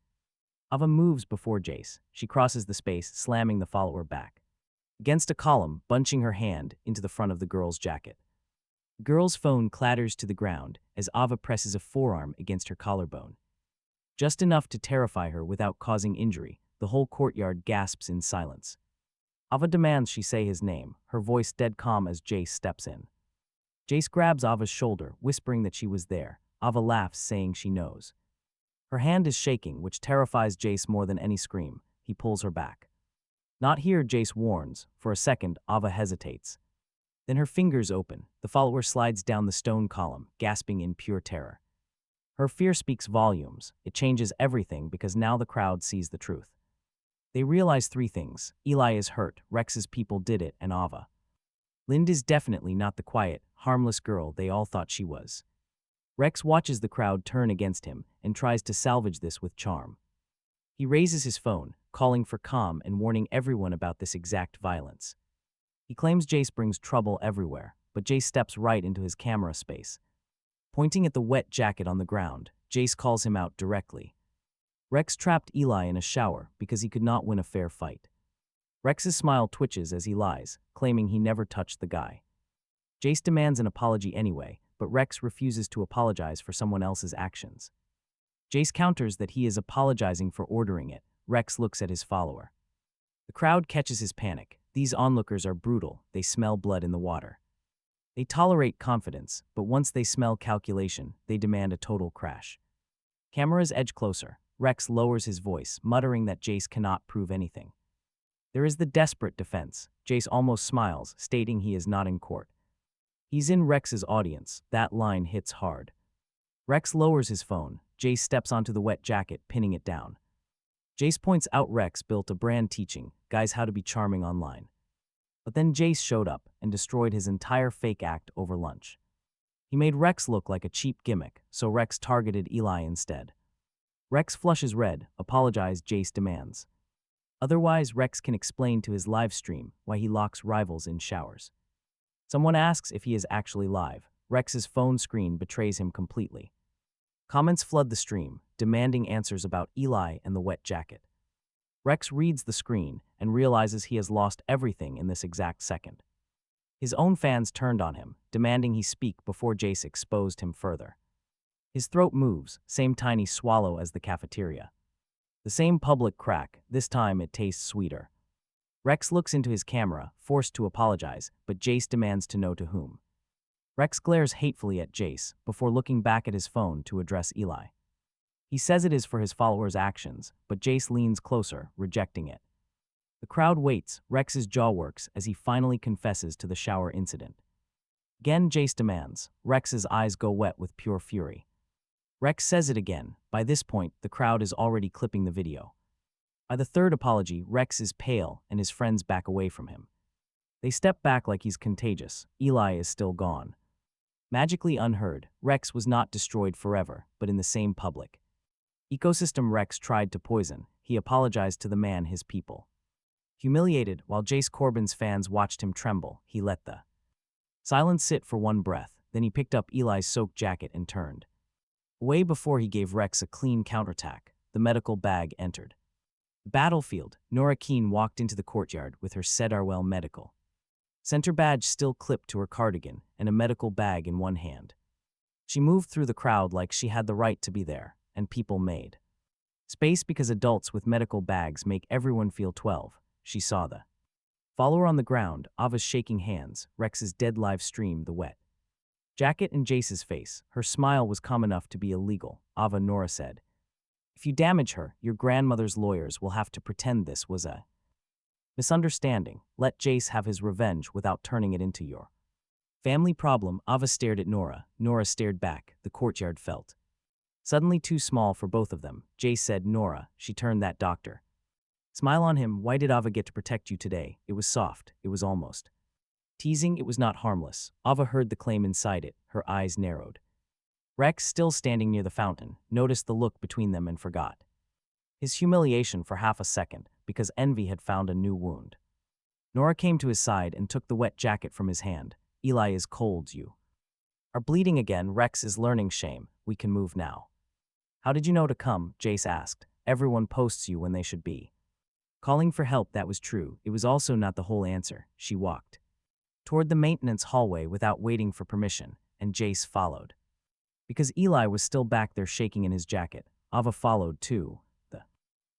Ava moves before Jace. She crosses the space, slamming the follower back against a column, bunching her hand into the front of the girl's jacket. The girl's phone clatters to the ground as Ava presses a forearm against her collarbone. Just enough to terrify her without causing injury, the whole courtyard gasps in silence. Ava demands she say his name, her voice dead calm as Jace steps in. Jace grabs Ava's shoulder, whispering that she was there. Ava laughs, saying she knows. Her hand is shaking, which terrifies Jace more than any scream. He pulls her back. Not here, Jace warns. For a second, Ava hesitates. Then her fingers open. The follower slides down the stone column, gasping in pure terror. Her fear speaks volumes. It changes everything because now the crowd sees the truth. They realize three things. Eli is hurt, Rex's people did it, and Ava. Lind is definitely not the quiet, harmless girl they all thought she was. Rex watches the crowd turn against him and tries to salvage this with charm. He raises his phone, calling for calm and warning everyone about this exact violence. He claims Jace brings trouble everywhere, but Jace steps right into his camera space. Pointing at the wet jacket on the ground, Jace calls him out directly. Rex trapped Eli in a shower because he could not win a fair fight. Rex's smile twitches as he lies, claiming he never touched the guy. Jace demands an apology anyway, but Rex refuses to apologize for someone else's actions. Jace counters that he is apologizing for ordering it. Rex looks at his follower. The crowd catches his panic. These onlookers are brutal. They smell blood in the water. They tolerate confidence, but once they smell calculation, they demand a total crash. Cameras edge closer. Rex lowers his voice, muttering that Jace cannot prove anything. There is the desperate defense. Jace almost smiles, stating he is not in court. He's in Rex's audience. That line hits hard. Rex lowers his phone. Jace steps onto the wet jacket, pinning it down. Jace points out Rex built a brand teaching guys how to be charming online. But then Jace showed up and destroyed his entire fake act over lunch. He made Rex look like a cheap gimmick, so Rex targeted Eli instead. Rex flushes red, apologize, Jace demands. Otherwise, Rex can explain to his live stream why he locks rivals in showers. Someone asks if he is actually live. Rex's phone screen betrays him completely. Comments flood the stream, demanding answers about Eli and the wet jacket. Rex reads the screen and realizes he has lost everything in this exact second. His own fans turned on him, demanding he speak before Jace exposed him further. His throat moves, same tiny swallow as the cafeteria. The same public crack, this time it tastes sweeter. Rex looks into his camera, forced to apologize, but Jace demands to know to whom. Rex glares hatefully at Jace before looking back at his phone to address Eli. He says it is for his followers' actions, but Jace leans closer, rejecting it. The crowd waits. Rex's jaw works as he finally confesses to the shower incident. Again, Jace demands. Rex's eyes go wet with pure fury. Rex says it again. By this point, the crowd is already clipping the video. By the third apology, Rex is pale and his friends back away from him. They step back like he's contagious. Eli is still gone. Magically unheard, Rex was not destroyed forever, but in the same public ecosystem Rex tried to poison. He apologized to the man, his people. Humiliated, while Jace Corbin's fans watched him tremble, he let the silence sit for one breath. Then he picked up Eli's soaked jacket and turned away before he gave Rex a clean counterattack. The medical bag entered the battlefield. Nora Keene walked into the courtyard with her Cedarwell medical center badge still clipped to her cardigan and a medical bag in one hand. She moved through the crowd like she had the right to be there, and people made space because adults with medical bags make everyone feel 12. She saw the follower on the ground, Ava's shaking hands, Rex's dead live stream, the wet jacket in Jace's face. Her smile was calm enough to be illegal. Ava, Nora said. If you damage her, your grandmother's lawyers will have to pretend this was a misunderstanding. Let Jace have his revenge without turning it into your family problem. Ava stared at Nora. Nora stared back. The courtyard felt suddenly too small for both of them. Jace said, Nora, she turned that doctor. Smile on him. Why did Ava get to protect you today? It was soft. It was almost teasing. It was not harmless. Ava heard the claim inside it. Her eyes narrowed. Rex, still standing near the fountain, noticed the look between them and forgot his humiliation for half a second because envy had found a new wound. Nora came to his side and took the wet jacket from his hand. Eli is cold, you Are bleeding again, Rex is learning shame. We can move now. How did you know to come? Jace asked. Everyone posts you when they should be. Calling for help, that was true. It was also not the whole answer. She walked toward the maintenance hallway without waiting for permission, and Jace followed. Because Eli was still back there shaking in his jacket, Ava followed too. The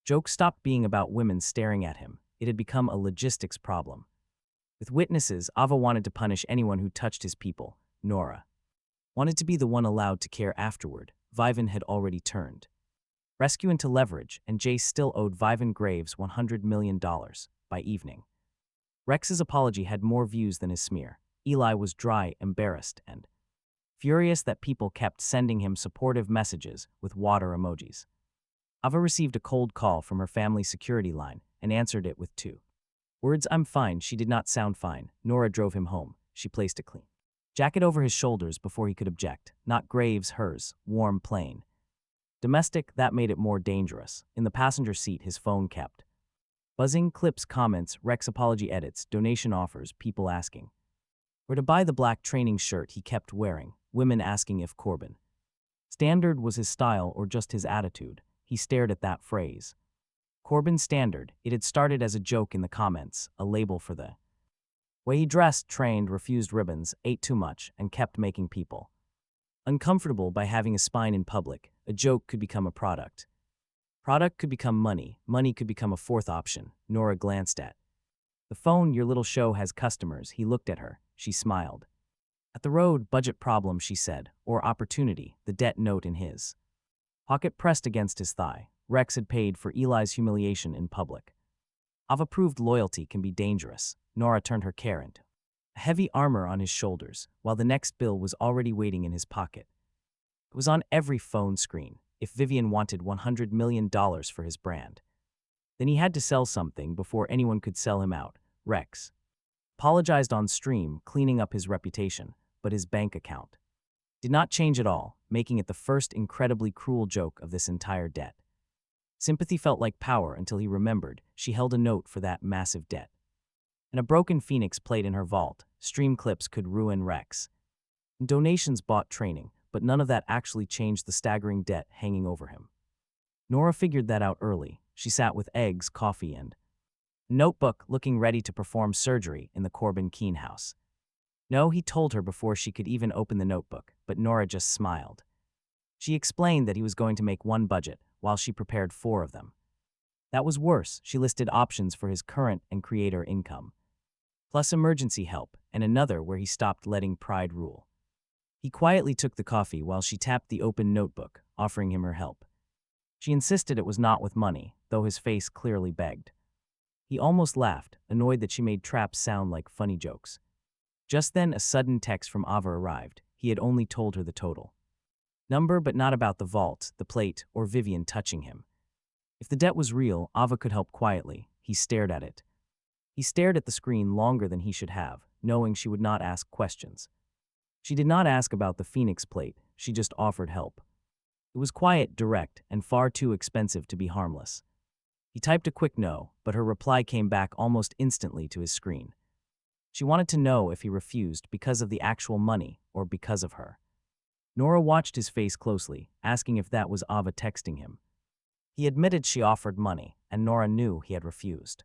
joke stopped being about women staring at him. It had become a logistics problem. With witnesses, Ava wanted to punish anyone who touched his people. Nora wanted to be the one allowed to care afterward. Vivan had already turned rescue into leverage, and Jace still owed Vivan Graves $100 million by evening. Rex's apology had more views than his smear. Eli was dry, embarrassed, and furious that people kept sending him supportive messages with water emojis. Ava received a cold call from her family security line and answered it with two words. I'm fine. She did not sound fine. Nora drove him home. She placed a clean jacket over his shoulders before he could object. Not Graves, hers. Warm, plain. Domestic, that made it more dangerous. In the passenger seat, his phone kept buzzing. Clips, comments, Rex apology edits, donation offers, people asking where to buy the black training shirt he kept wearing, women asking if Corbin Standard was his style or just his attitude. He stared at that phrase. Corbin Standard. It had started as a joke in the comments, a label for the way he dressed, trained, refused ribbons, ate too much, and kept making people uncomfortable by having a spine in public. A joke could become a product. Product could become money. Money could become a fourth option. Nora glanced at the phone. Your little show has customers. He looked at her. She smiled. At the road, budget problem, she said, or opportunity, the debt note in his pocket pressed against his thigh. Rex had paid for Eli's humiliation in public. Ava proved loyalty can be dangerous. Nora turned her care into a heavy armor on his shoulders, while the next bill was already waiting in his pocket. It was on every phone screen. If Vivian wanted $100 million for his brand, then he had to sell something before anyone could sell him out. Rex apologized on stream, cleaning up his reputation, but his bank account did not change at all, making it the first incredibly cruel joke of this entire debt. Sympathy felt like power until he remembered she held a note for that massive debt. And a broken Phoenix played in her vault. Stream clips could ruin Rex. Donations bought training, but none of that actually changed the staggering debt hanging over him. Nora figured that out early. She sat with eggs, coffee, and notebook, looking ready to perform surgery in the Corbin Keene house. No, he told her before she could even open the notebook, but Nora just smiled. She explained that he was going to make one budget, while she prepared 4 of them. That was worse. She listed options for his current and creator income, plus emergency help, and another where he stopped letting pride rule. He quietly took the coffee while she tapped the open notebook, offering him her help. She insisted it was not with money, though his face clearly begged. He almost laughed, annoyed that she made traps sound like funny jokes. Just then, a sudden text from Ava arrived. He had only told her the total number, but not about the vault, the plate, or Vivian touching him. If the debt was real, Ava could help quietly. He stared at it. He stared at the screen longer than he should have, knowing she would not ask questions. She did not ask about the Phoenix plate. She just offered help. It was quiet, direct, and far too expensive to be harmless. He typed a quick no, but her reply came back almost instantly to his screen. She wanted to know if he refused because of the actual money or because of her. Nora watched his face closely, asking if that was Ava texting him. He admitted she offered money, and Nora knew he had refused.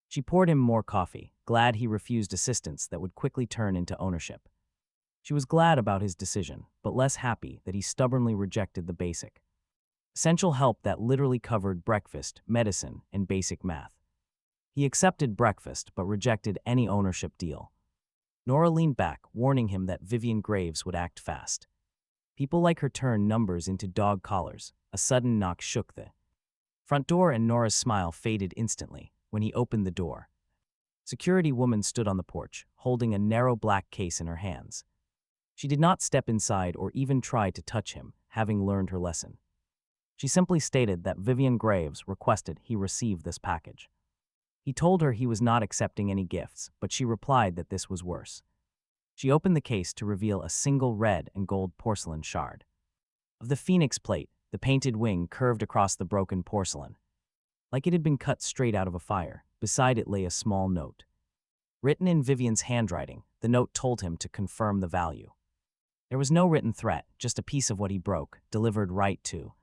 She poured him more coffee, glad he refused assistance that would quickly turn into ownership. She was glad about his decision, but less happy that he stubbornly rejected the basic essential help that literally covered breakfast, medicine, and basic math. He accepted breakfast but rejected any ownership deal. Nora leaned back, warning him that Vivian Graves would act fast. People like her turn numbers into dog collars. A sudden knock shook the front door, and Nora's smile faded instantly when he opened the door. Security woman stood on the porch, holding a narrow black case in her hands. She did not step inside or even try to touch him, having learned her lesson. She simply stated that Vivian Graves requested he receive this package. He told her he was not accepting any gifts, but she replied that this was worse. She opened the case to reveal a single red and gold porcelain shard. Of the Phoenix plate, the painted wing curved across the broken porcelain, like it had been cut straight out of a fire. Beside it lay a small note. Written in Vivian's handwriting, the note told him to confirm the value. There was no written threat, just a piece of what he broke, delivered right to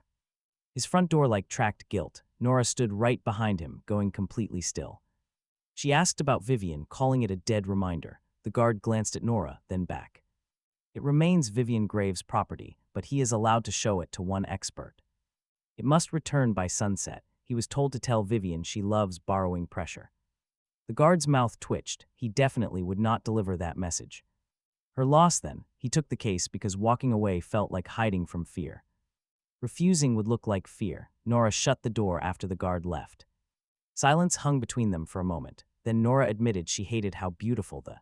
his front door like tracked guilt. Nora stood right behind him, going completely still. She asked about Vivian, calling it a dead reminder. The guard glanced at Nora, then back. It remains Vivian Graves' property, but he is allowed to show it to one expert. It must return by sunset. He was told to tell Vivian she loves borrowing pressure. The guard's mouth twitched. He definitely would not deliver that message. Her loss then. He took the case because walking away felt like hiding from fear. Refusing would look like fear. Nora shut the door after the guard left. Silence hung between them for a moment. Then Nora admitted she hated how beautiful the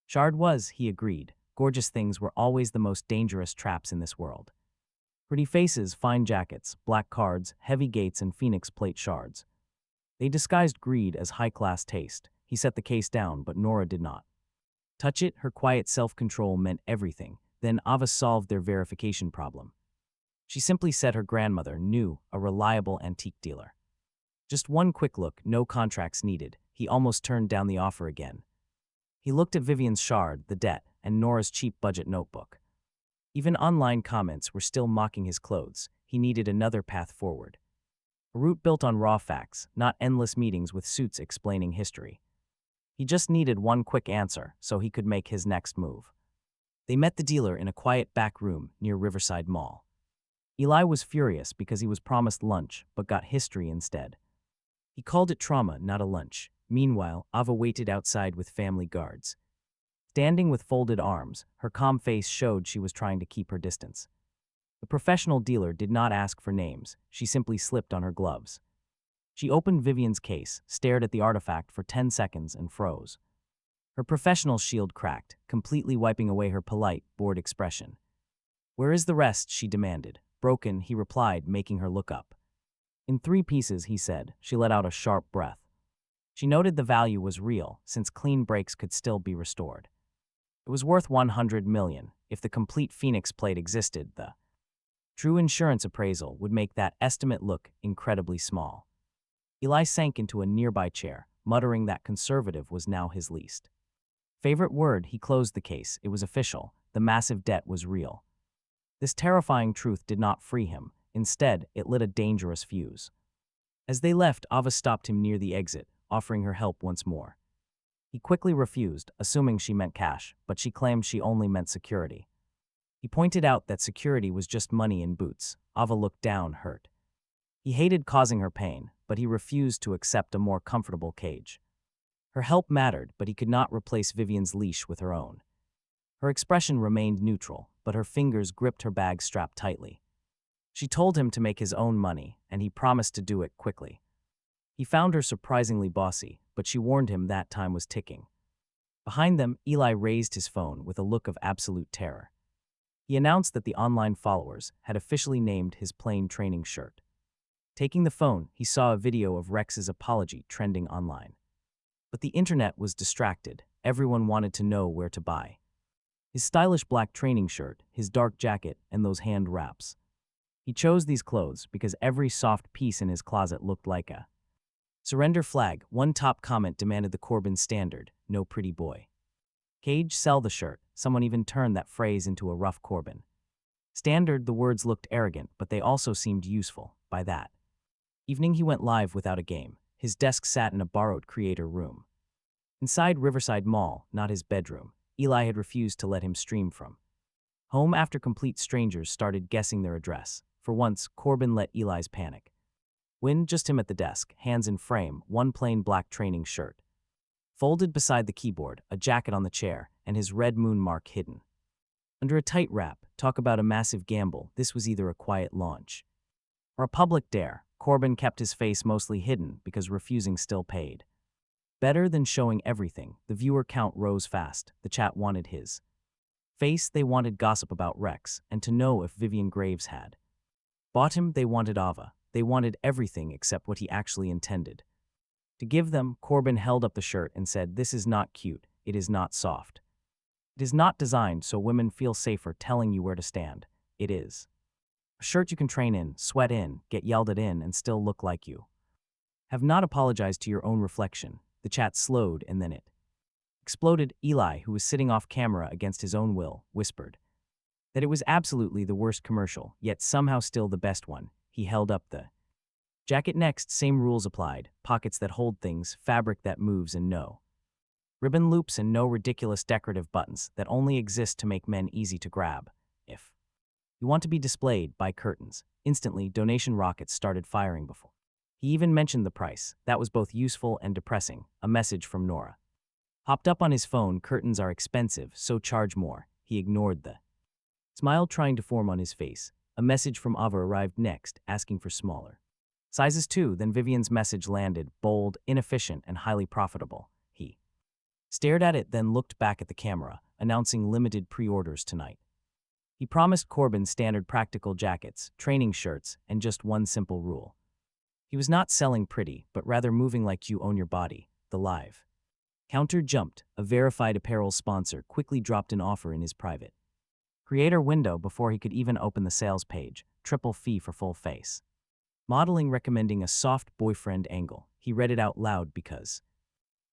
shard was. He agreed. Gorgeous things were always the most dangerous traps in this world. Pretty faces, fine jackets, black cards, heavy gates, and phoenix plate shards. They disguised greed as high-class taste. He set the case down, but Nora did not touch it. Her quiet self-control meant everything. Then Ava solved their verification problem. She simply said her grandmother knew a reliable antique dealer. Just one quick look, no contracts needed. He almost turned down the offer again. He looked at Vivian's shard, the debt, and Nora's cheap budget notebook. Even online comments were still mocking his clothes. He needed another path forward. A route built on raw facts, not endless meetings with suits explaining history. He just needed one quick answer so he could make his next move. They met the dealer in a quiet back room near Riverside Mall. Eli was furious because he was promised lunch but got history instead. He called it trauma, not a lunch. Meanwhile, Ava waited outside with family guards. Standing with folded arms, her calm face showed she was trying to keep her distance. The professional dealer did not ask for names. She simply slipped on her gloves. She opened Vivian's case, stared at the artifact for 10 seconds, and froze. Her professional shield cracked, completely wiping away her polite, bored expression. "Where is the rest?" she demanded. "Broken," he replied, making her look up. "In 3 pieces," he said. She let out a sharp breath. She noted the value was real, since clean breaks could still be restored. It was worth 100 million. If the complete Phoenix plate existed, the true insurance appraisal would make that estimate look incredibly small. Eli sank into a nearby chair, muttering that conservative was now his least favorite word. He closed the case. It was official. The massive debt was real. This terrifying truth did not free him. Instead, it lit a dangerous fuse. As they left, Ava stopped him near the exit, offering her help once more. He quickly refused, assuming she meant cash, but she claimed she only meant security. He pointed out that security was just money in boots. Ava looked down, hurt. He hated causing her pain, but he refused to accept a more comfortable cage. Her help mattered, but he could not replace Vivian's leash with her own. Her expression remained neutral, but her fingers gripped her bag strap tightly. She told him to make his own money, and he promised to do it quickly. He found her surprisingly bossy, but she warned him that time was ticking. Behind them, Eli raised his phone with a look of absolute terror. He announced that the online followers had officially named his plain training shirt. Taking the phone, he saw a video of Rex's apology trending online. But the internet was distracted. Everyone wanted to know where to buy. His stylish black training shirt, his dark jacket, and those hand wraps. He chose these clothes because every soft piece in his closet looked like a surrender flag. One top comment demanded the Corbin standard, "No pretty boy cage, sell the shirt." Someone even turned that phrase into a rough Corbin standard. The words looked arrogant, but they also seemed useful. By that evening, he went live without a game. His desk sat in a borrowed creator room. Inside Riverside Mall, not his bedroom. Eli had refused to let him stream from home after complete strangers started guessing their address. For once, Corbin let Eli's panic win. Just him at the desk, hands in frame, one plain black training shirt folded beside the keyboard, a jacket on the chair, and his red moon mark hidden under a tight wrap. Talk about a massive gamble. This was either a quiet launch or a public dare. Corbin kept his face mostly hidden because refusing still paid better than showing everything. The viewer count rose fast. The chat wanted his face. They wanted gossip about Rex, and to know if Vivian Graves had bought him. They wanted Ava. They wanted everything except what he actually intended to give them. Corbin held up the shirt and said, "This is not cute. It is not soft. It is not designed so women feel safer telling you where to stand. It is a shirt you can train in, sweat in, get yelled at in, and still look like you have not apologized to your own reflection." The chat slowed, and then it exploded. Eli, who was sitting off camera against his own will, whispered, That it was absolutely the worst commercial, yet somehow still the best one. He held up the jacket next, same rules applied, pockets that hold things, fabric that moves and no ribbon loops and no ridiculous decorative buttons that only exist to make men easy to grab. If you want to be displayed by curtains, instantly donation rockets started firing before. He even mentioned the price. That was both useful and depressing, a message from Nora. Hopped up on his phone, curtains are expensive, so charge more. He ignored the smile trying to form on his face. A message from Ava arrived next, asking for smaller sizes too. Then Vivian's message landed, bold, inefficient, and highly profitable. He stared at it, then looked back at the camera, announcing limited pre-orders tonight. He promised Corbin standard practical jackets, training shirts, and just one simple rule. He was not selling pretty, but rather moving like you own your body. The live counter jumped. A verified apparel sponsor quickly dropped an offer in his private creator window before he could even open the sales page. Triple fee for full face modeling, recommending a soft boyfriend angle. He read it out loud because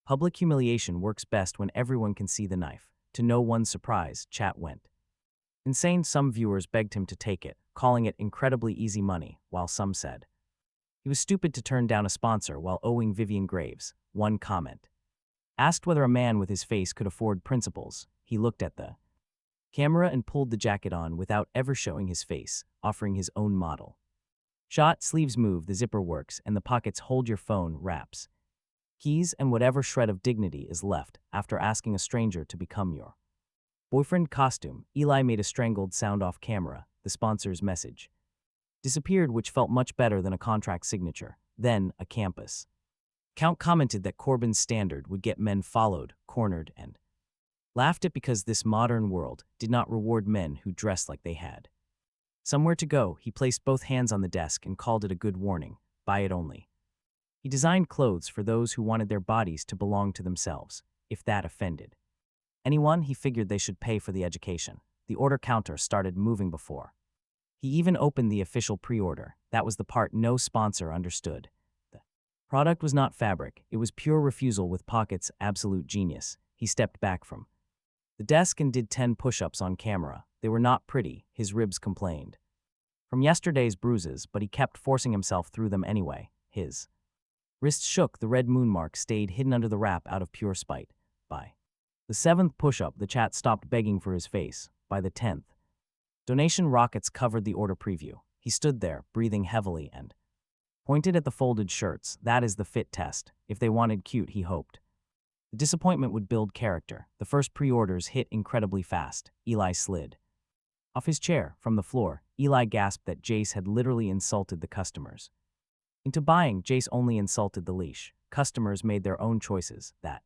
public humiliation works best when everyone can see the knife. To no one's surprise, chat went insane. Some viewers begged him to take it, calling it incredibly easy money, while some said he was stupid to turn down a sponsor while owing Vivian Graves. One comment asked whether a man with his face could afford principles. He looked at the camera and pulled the jacket on without ever showing his face, offering his own model shot. Sleeves move, the zipper works, and the pockets hold your phone, wraps, keys, and whatever shred of dignity is left after asking a stranger to become your boyfriend. Costume. Eli made a strangled sound off camera. The sponsor's message disappeared, which felt much better than a contract signature. Then, a campus count commented that Corbin's standard would get men followed, cornered, and laughed at because this modern world did not reward men who dressed like they had somewhere to go. He placed both hands on the desk and called it a good warning. Buy it only. He designed clothes for those who wanted their bodies to belong to themselves. If that offended anyone, he figured they should pay for the education. The order counter started moving before he even opened the official pre-order. That was the part no sponsor understood. The product was not fabric. It was pure refusal with pockets. Absolute genius. He stepped back from the desk and did 10 push-ups on camera. They were not pretty. His ribs complained from yesterday's bruises, but he kept forcing himself through them anyway. His wrists shook. The red moon mark stayed hidden under the wrap out of pure spite. By the 7th push-up, the chat stopped begging for his face. By the 10th, donation rockets covered the order preview. He stood there, breathing heavily, and pointed at the folded shirts. That is the fit test. If they wanted cute, he hoped the disappointment would build character. The first pre-orders hit incredibly fast. Eli slid off his chair from the floor. Eli gasped that Jace had literally insulted the customers into buying. Jace only insulted the leash. Customers made their own choices. That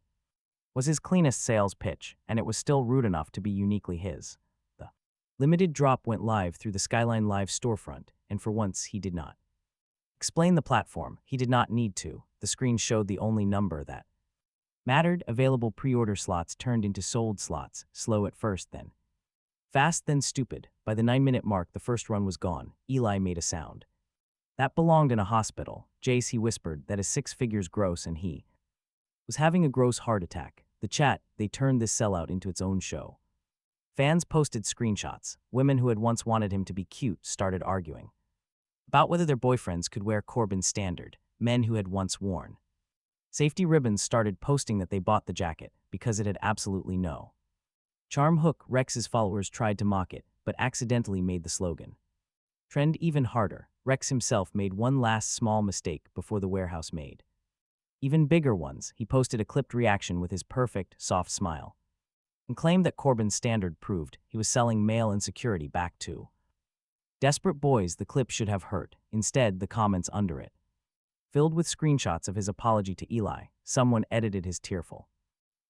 was his cleanest sales pitch, and it was still rude enough to be uniquely his. The limited drop went live through the Skyline Live storefront, and for once he did not explain the platform. He did not need to. The screen showed the only number that mattered. Available pre-order slots turned into sold slots, slow at first, then fast, then stupid. By the 9-minute mark, the first run was gone. Eli made a sound that belonged in a hospital. Jace, he whispered, that is 6 figures gross, and he was having a gross heart attack. The chat, they turned this sellout into its own show. Fans posted screenshots. Women who had once wanted him to be cute started arguing about whether their boyfriends could wear Corbin's standard. Men who had once worn safety ribbons started posting that they bought the jacket because it had absolutely no charm hook. Rex's followers tried to mock it, but accidentally made the slogan trend even harder. Rex himself made one last small mistake before the warehouse made even bigger ones. He posted a clipped reaction with his perfect, soft smile and claimed that Corbin's standard proved he was selling male insecurity back to desperate boys. The clip should have hurt. Instead, the comments under it filled with screenshots of his apology to Eli. Someone edited his tearful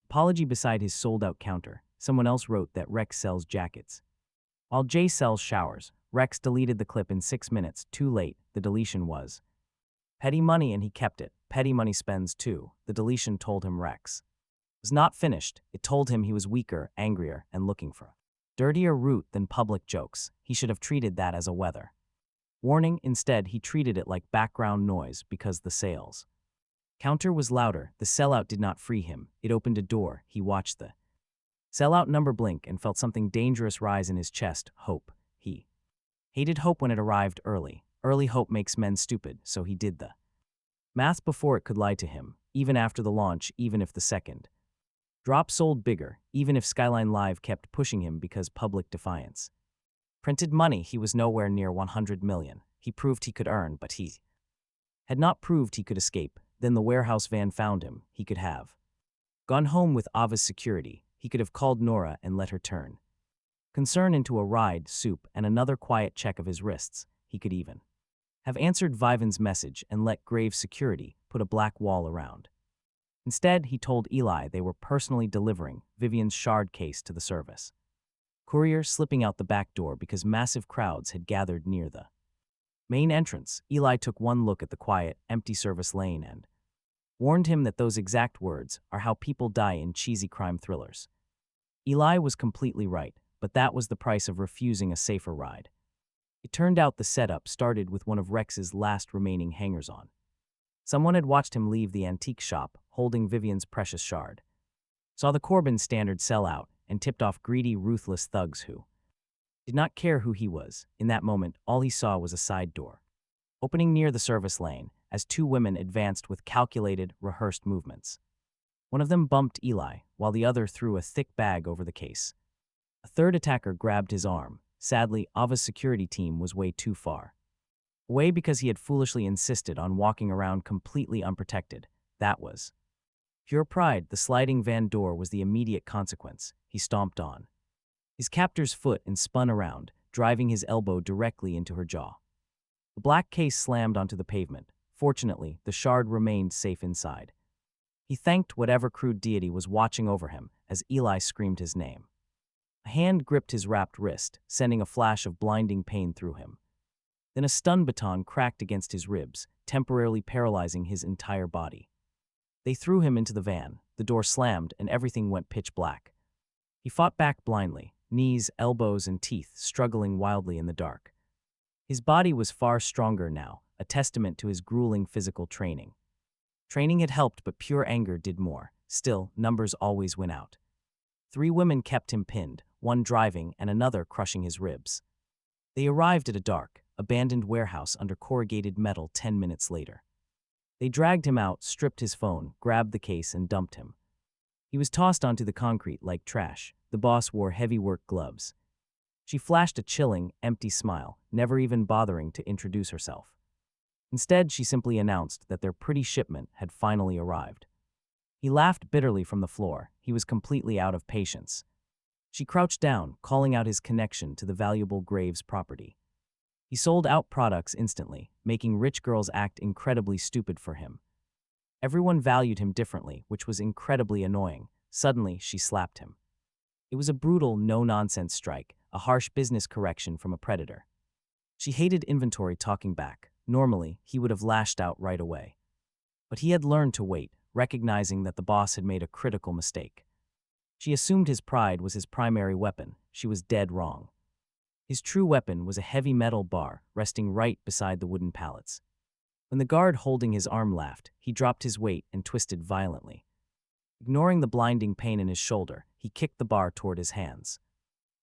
apology beside his sold-out counter. Someone else wrote that Rex sells jackets while Jay sells showers. Rex deleted the clip in 6 minutes. Too late. The deletion was petty money, and he kept it. Petty money spends too. The deletion told him Rex was not finished. It told him he was weaker, angrier, and looking for a dirtier route than public jokes. He should have treated that as a weather warning. Instead, he treated it like background noise because the sales counter was louder. The sellout did not free him. It opened a door. He watched the Sellout number blink and felt something dangerous rise in his chest. Hope. He hated hope when it arrived early. Early hope makes men stupid, so he did the math before it could lie to him, even after the launch, even if the second drop sold bigger, even if Skyline Live kept pushing him because public defiance. Printed money, he was nowhere near 100 million. He proved he could earn, but he had not proved he could escape. Then the warehouse van found him. He could have gone home with Ava's security. He could have called Nora and let her turn concern into a ride, soup, and another quiet check of his wrists. He could even have answered Vivan's message and let Graves' security put a black wall around. Instead, he told Eli they were personally delivering Vivian's shard case to the service courier, slipping out the back door because massive crowds had gathered near the main entrance. Eli took one look at the quiet, empty service lane and warned him that those exact words are how people die in cheesy crime thrillers. Eli was completely right, but that was the price of refusing a safer ride. It turned out the setup started with one of Rex's last remaining hangers-on. Someone had watched him leave the antique shop, holding Vivian's precious shard, saw the Corbin standard sell out, and tipped off greedy, ruthless thugs who did not care who he was. In that moment, all he saw was a side door opening near the service lane as two women advanced with calculated, rehearsed movements. One of them bumped Eli, while the other threw a thick bag over the case. A third attacker grabbed his arm. Sadly, Ava's security team was way too far away because he had foolishly insisted on walking around completely unprotected. That was pure pride. The sliding van door was the immediate consequence. He stomped on his captor's foot and spun around, driving his elbow directly into her jaw. The black case slammed onto the pavement. Fortunately, the shard remained safe inside. He thanked whatever crude deity was watching over him as Eli screamed his name. A hand gripped his wrapped wrist, sending a flash of blinding pain through him. Then a stun baton cracked against his ribs, temporarily paralyzing his entire body. They threw him into the van. The door slammed and everything went pitch black. He fought back blindly, knees, elbows, and teeth struggling wildly in the dark. His body was far stronger now, a testament to his grueling physical training. Training had helped, but pure anger did more. Still, numbers always win out. 3 women kept him pinned, one driving and another crushing his ribs. They arrived at a dark, abandoned warehouse under corrugated metal 10 minutes later. They dragged him out, stripped his phone, grabbed the case, and dumped him. He was tossed onto the concrete like trash. The boss wore heavy work gloves. She flashed a chilling, empty smile, never even bothering to introduce herself. Instead, she simply announced that their pretty shipment had finally arrived. He laughed bitterly from the floor. He was completely out of patience. She crouched down, calling out his connection to the valuable Graves property. He sold out products instantly, making rich girls act incredibly stupid for him. Everyone valued him differently, which was incredibly annoying. Suddenly, she slapped him. It was a brutal, no-nonsense strike, a harsh business correction from a predator. She hated inventory talking back. Normally, he would have lashed out right away. But he had learned to wait, recognizing that the boss had made a critical mistake. She assumed his pride was his primary weapon. She was dead wrong. His true weapon was a heavy metal bar resting right beside the wooden pallets. When the guard holding his arm laughed, he dropped his weight and twisted violently. Ignoring the blinding pain in his shoulder, he kicked the bar toward his hands.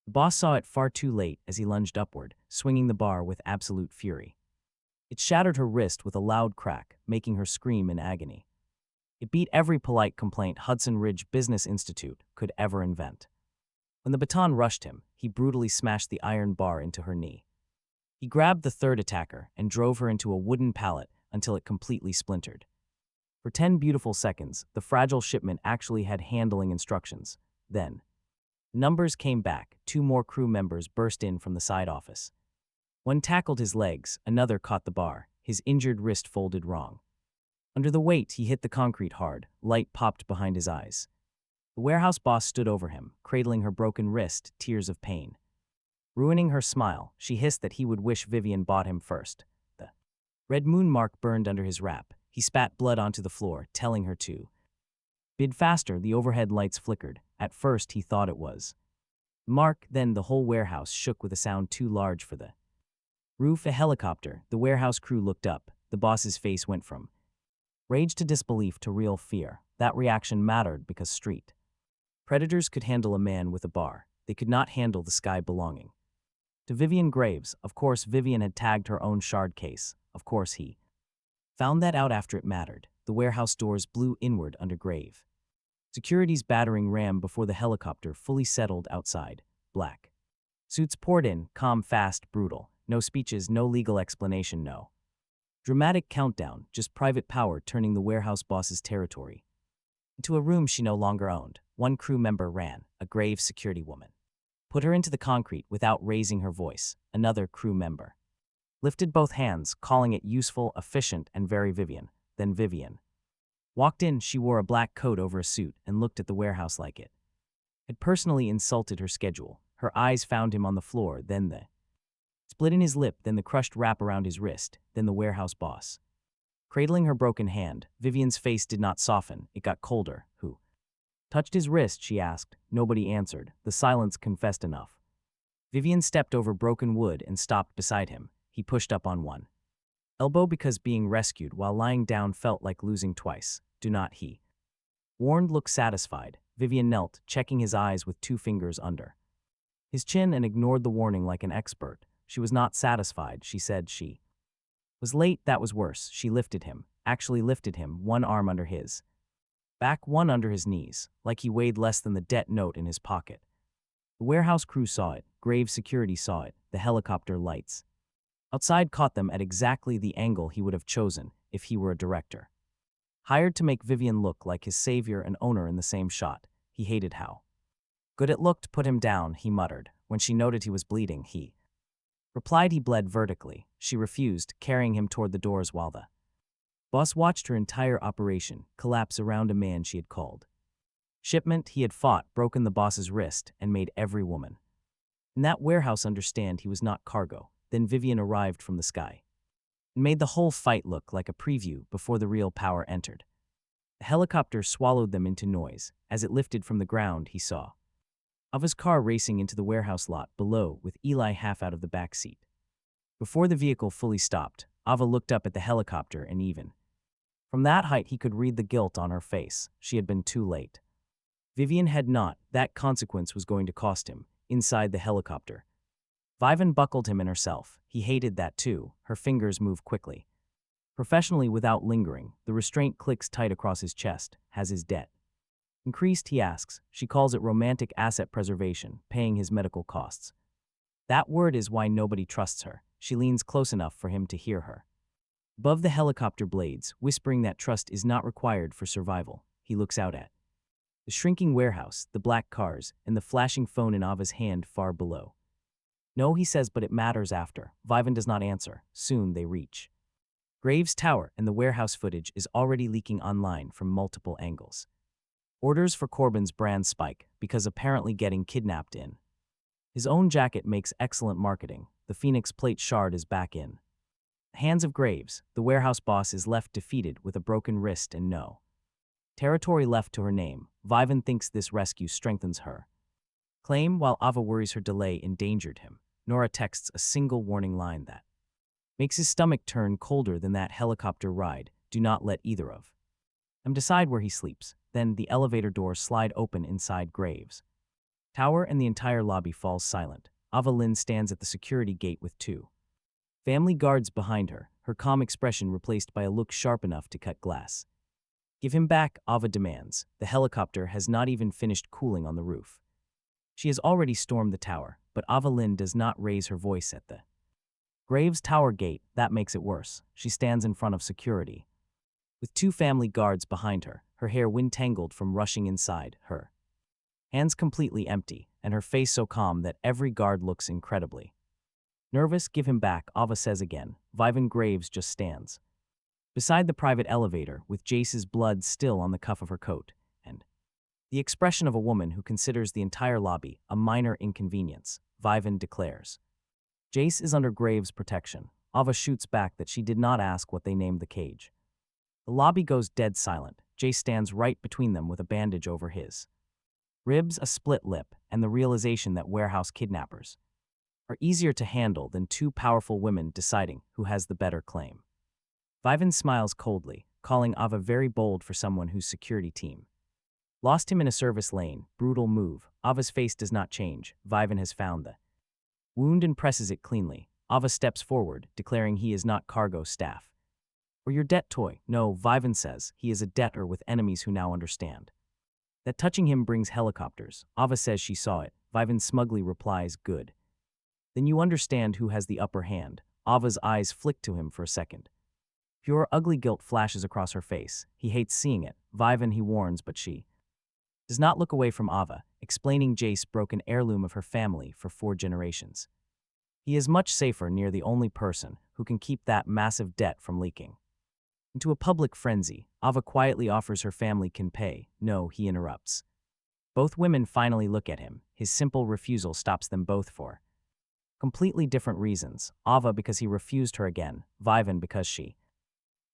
The boss saw it far too late as he lunged upward, swinging the bar with absolute fury. It shattered her wrist with a loud crack, making her scream in agony. It beat every polite complaint Hudson Ridge Business Institute could ever invent. When the baton rushed him, he brutally smashed the iron bar into her knee. He grabbed the third attacker and drove her into a wooden pallet until it completely splintered. For 10 beautiful seconds, the fragile shipment actually had handling instructions. Then, numbers came back. 2 more crew members burst in from the side office. One tackled his legs, another caught the bar, his injured wrist folded wrong. Under the weight, he hit the concrete hard. Light popped behind his eyes. The warehouse boss stood over him, cradling her broken wrist, tears of pain. Ruining her smile, she hissed that he would wish Vivian bought him first. The red moon mark burned under his wrap. He spat blood onto the floor, telling her to bid faster. The overhead lights flickered. At first, he thought it was Mark, then the whole warehouse shook with a sound too large for the roof. A helicopter. The warehouse crew looked up. The boss's face went from rage to disbelief to real fear. That reaction mattered because street Predators could handle a man with a bar. They could not handle the sky belonging to Vivian Graves. Of course, Vivian had tagged her own shard case. Of course, he found that out after it mattered. The warehouse doors blew inward under Grave. Security's battering ram before the helicopter fully settled outside. Black suits poured in, calm, fast, brutal. No speeches, no legal explanation, no dramatic countdown, just private power turning the warehouse boss's territory into a room she no longer owned. One crew member ran, a Grave security woman. Put her into the concrete without raising her voice. Another crew member lifted both hands, calling it useful, efficient, and very Vivian. Then Vivian walked in. She wore a black coat over a suit and looked at the warehouse like it had personally insulted her schedule. Her eyes found him on the floor, then the split in his lip, then the crushed wrap around his wrist, then the warehouse boss cradling her broken hand. Vivian's face did not soften, it got colder. Who touched his wrist, she asked. Nobody answered. The silence confessed enough. Vivian stepped over broken wood and stopped beside him. He pushed up on one elbow because being rescued while lying down felt like losing twice. Do not, he warned, look satisfied. Vivian knelt, checking his eyes with 2 fingers under his chin, and ignored the warning like an expert. She was not satisfied. She said she was late. That was worse. She lifted him, actually lifted him, one arm under his back, one under his knees, like he weighed less than the debt note in his pocket. The warehouse crew saw it. Grave security saw it. The helicopter lights outside caught them at exactly the angle he would have chosen if he were a director. Hired to make Vivian look like his savior and owner in the same shot. He hated how good it looked. Put him down, he muttered. When she noted he was bleeding, he replied he bled vertically. She refused, carrying him toward the doors while the boss watched her entire operation collapse around a man she had called shipment. He had fought, broken the boss's wrist, and made every woman in that warehouse understand he was not cargo. Then Vivian arrived from the sky and made the whole fight look like a preview before the real power entered. The helicopter swallowed them into noise. As it lifted from the ground, he saw Ava's car racing into the warehouse lot below with Eli half out of the back seat. Before the vehicle fully stopped, Ava looked up at the helicopter, and even from that height he could read the guilt on her face. She had been too late. Vivian had not. That consequence was going to cost him. Inside the helicopter, Vivian buckled him in herself. He hated that too. Her fingers moved quickly, professionally, without lingering. The restraint clicks tight across his chest. Has his debt increased, he asks. She calls it romantic asset preservation, paying his medical costs. That word is why nobody trusts her. She leans close enough for him to hear her above the helicopter blades, whispering that trust is not required for survival. He looks out at the shrinking warehouse, the black cars, and the flashing phone in Ava's hand far below. No, he says, but it matters after. Vivian does not answer. Soon they reach Graves' tower, and the warehouse footage is already leaking online from multiple angles. Orders for Corbin's brand spike because apparently getting kidnapped in his own jacket makes excellent marketing. The Phoenix plate shard is back in the hands of Graves. The warehouse boss is left defeated with a broken wrist and no territory left to her name. Vivian thinks this rescue strengthens her claim, while Ava worries her delay endangered him. Nora texts a single warning line that makes his stomach turn colder than that helicopter ride. Do not let either of them decide where he sleeps. Then the elevator doors slide open inside Graves' tower and the entire lobby falls silent. Ava Lynn stands at the security gate with 2 family guards behind her, her calm expression replaced by a look sharp enough to cut glass. Give him back, Ava demands. The helicopter has not even finished cooling on the roof. She has already stormed the tower, but Ava Lynn does not raise her voice at the Graves' tower gate. That makes it worse. She stands in front of security with 2 family guards behind her, her hair wind-tangled from rushing inside, her hands completely empty, and her face so calm that every guard looks incredibly nervous. Give him back, Ava says again. Vivian Graves just stands beside the private elevator with Jace's blood still on the cuff of her coat, and the expression of a woman who considers the entire lobby a minor inconvenience. Vivian declares Jace is under Graves' protection. Ava shoots back that she did not ask what they named the cage. The lobby goes dead silent. Jace stands right between them with a bandage over his ribs, a split lip, and the realization that warehouse kidnappers are easier to handle than 2 powerful women deciding who has the better claim. Vivian smiles coldly, calling Ava very bold for someone whose security team Lost him in a service lane. Brutal move. Ava's face does not change. Vivan has found the wound and presses it cleanly. Ava steps forward, declaring he is not cargo staff. Or your debt toy. No, Vivan says he is a debtor with enemies who now understand that touching him brings helicopters. Ava says she saw it. Vivan smugly replies, good. Then you understand who has the upper hand. Ava's eyes flick to him for a second. Pure ugly guilt flashes across her face. He hates seeing it. Vivan he warns, but she does not look away from Ava, explaining Jace broke an heirloom of her family for 4 generations. He is much safer near the only person who can keep that massive debt from leaking. Into a public frenzy, Ava quietly offers her family can pay. No, he interrupts. Both women finally look at him. His simple refusal stops them both for completely different reasons. Ava because he refused her again, Vivan because she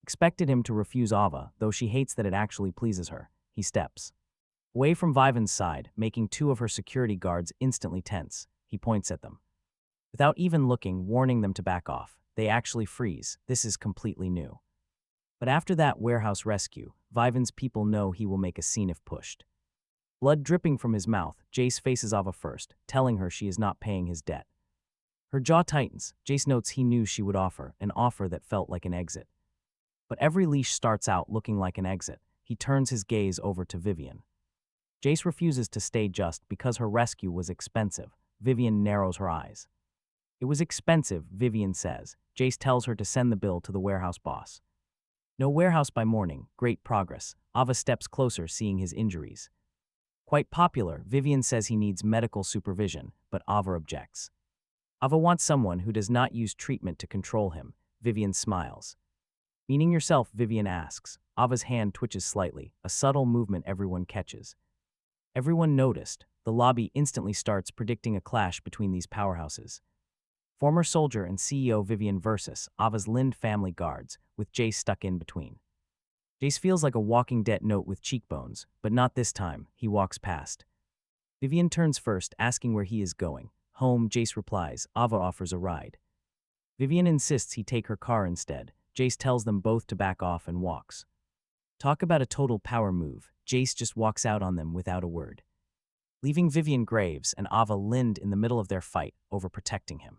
expected him to refuse Ava, though she hates that it actually pleases her. He steps away from Vivan's side, making 2 of her security guards instantly tense. He points at them without even looking, warning them to back off. They actually freeze. This is completely new. But after that warehouse rescue, Vivan's people know he will make a scene if pushed. Blood dripping from his mouth, Jace faces Ava first, telling her she is not paying his debt. Her jaw tightens. Jace notes he knew she would offer, an offer that felt like an exit. But every leash starts out looking like an exit. He turns his gaze over to Vivian. Jace refuses to stay just because her rescue was expensive. Vivian narrows her eyes. It was expensive, Vivian says. Jace tells her to send the bill to the warehouse boss. No warehouse by morning. Great progress. Ava steps closer, seeing his injuries. Quite popular, Vivian says he needs medical supervision, but Ava objects. Ava wants someone who does not use treatment to control him. Vivian smiles. Meaning yourself, Vivian asks. Ava's hand twitches slightly, a subtle movement everyone catches. Everyone noticed. The lobby instantly starts predicting a clash between these powerhouses. Former soldier and CEO Vivian versus Ava's Lind family guards, with Jace stuck in between. Jace feels like a walking debt note with cheekbones, but not this time. He walks past. Vivian turns first, asking where he is going. Home, Jace replies. Ava offers a ride. Vivian insists he take her car instead. Jace tells them both to back off and walks. Talk about a total power move. Jace just walks out on them without a word, leaving Vivian Graves and Ava Lind in the middle of their fight over protecting him.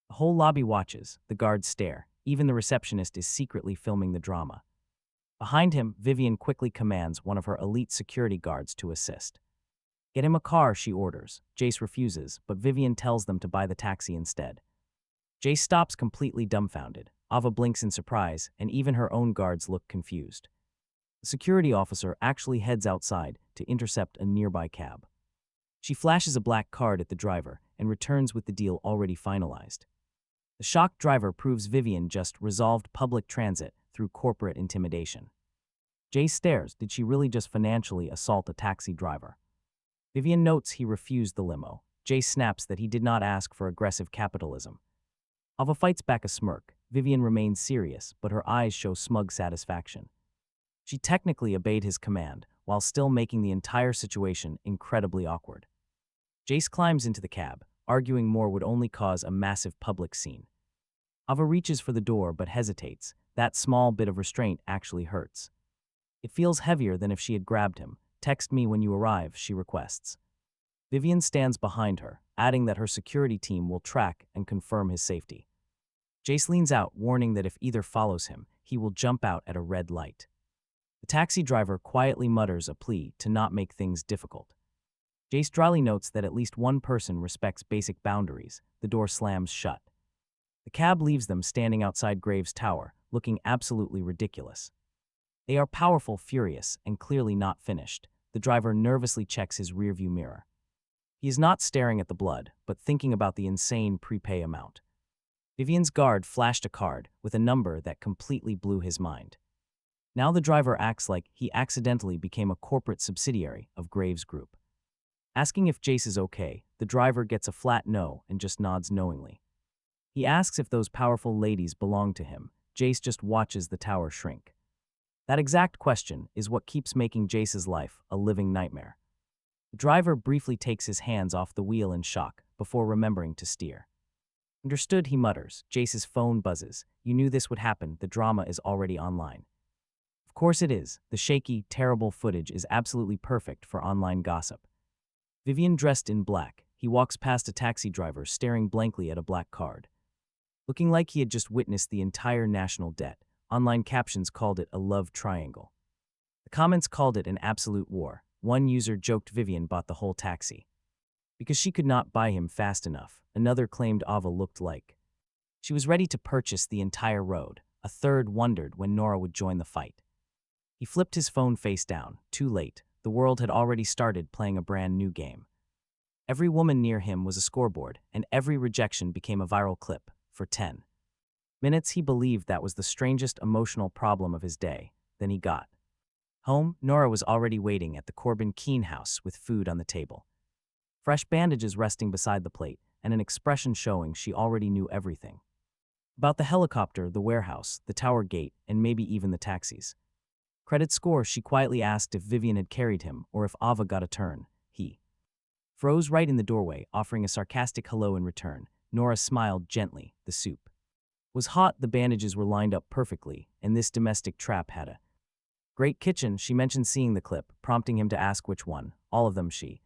The whole lobby watches. The guards stare. Even the receptionist is secretly filming the drama. Behind him, Vivian quickly commands one of her elite security guards to assist. Get him a car, she orders. Jace refuses, but Vivian tells them to buy the taxi instead. Jace stops completely dumbfounded. Ava blinks in surprise, and even her own guards look confused. The security officer actually heads outside to intercept a nearby cab. She flashes a black card at the driver and returns with the deal already finalized. The shocked driver proves Vivian just resolved public transit through corporate intimidation. Jace stares. Did she really just financially assault a taxi driver? Vivian notes he refused the limo. Jace snaps that he did not ask for aggressive capitalism. Ava fights back a smirk. Vivian remains serious, but her eyes show smug satisfaction. She technically obeyed his command, while still making the entire situation incredibly awkward. Jace climbs into the cab. Arguing more would only cause a massive public scene. Ava reaches for the door but hesitates. That small bit of restraint actually hurts. It feels heavier than if she had grabbed him. Text me when you arrive, she requests. Vivian stands behind her, adding that her security team will track and confirm his safety. Jace leans out, warning that if either follows him, he will jump out at a red light. The taxi driver quietly mutters a plea to not make things difficult. Jace dryly notes that at least one person respects basic boundaries. The door slams shut. The cab leaves them standing outside Graves' tower, looking absolutely ridiculous. They are powerful, furious, and clearly not finished. The driver nervously checks his rearview mirror. He is not staring at the blood, but thinking about the insane prepay amount. Vivian's guard flashed a card with a number that completely blew his mind. Now the driver acts like he accidentally became a corporate subsidiary of Graves' group. Asking if Jace is okay, the driver gets a flat no and just nods knowingly. He asks if those powerful ladies belong to him. Jace just watches the tower shrink. That exact question is what keeps making Jace's life a living nightmare. The driver briefly takes his hands off the wheel in shock before remembering to steer. Understood, he mutters. Jace's phone buzzes. You knew this would happen. The drama is already online. Of course it is. The shaky, terrible footage is absolutely perfect for online gossip. Vivian dressed in black. He walks past a taxi driver staring blankly at a black card. Looking like he had just witnessed the entire national debt, online captions called it a love triangle. The comments called it an absolute war. One user joked Vivian bought the whole taxi because she could not buy him fast enough. Another claimed Ava looked like she was ready to purchase the entire road. A third wondered when Nora would join the fight. He flipped his phone face down. Too late. The world had already started playing a brand new game. Every woman near him was a scoreboard, and every rejection became a viral clip. For 10 minutes, he believed that was the strangest emotional problem of his day. Then he got home. Nora was already waiting at the Corbin Keene house with food on the table. Fresh bandages resting beside the plate, and an expression showing she already knew everything. About the helicopter, the warehouse, the tower gate, and maybe even the taxis. Credit score, she quietly asked if Vivian had carried him or if Ava got a turn. He froze right in the doorway, offering a sarcastic hello in return. Nora smiled gently. The soup was hot, the bandages were lined up perfectly, and this domestic trap had a great kitchen. She mentioned seeing the clip, prompting him to ask which one. All of them, she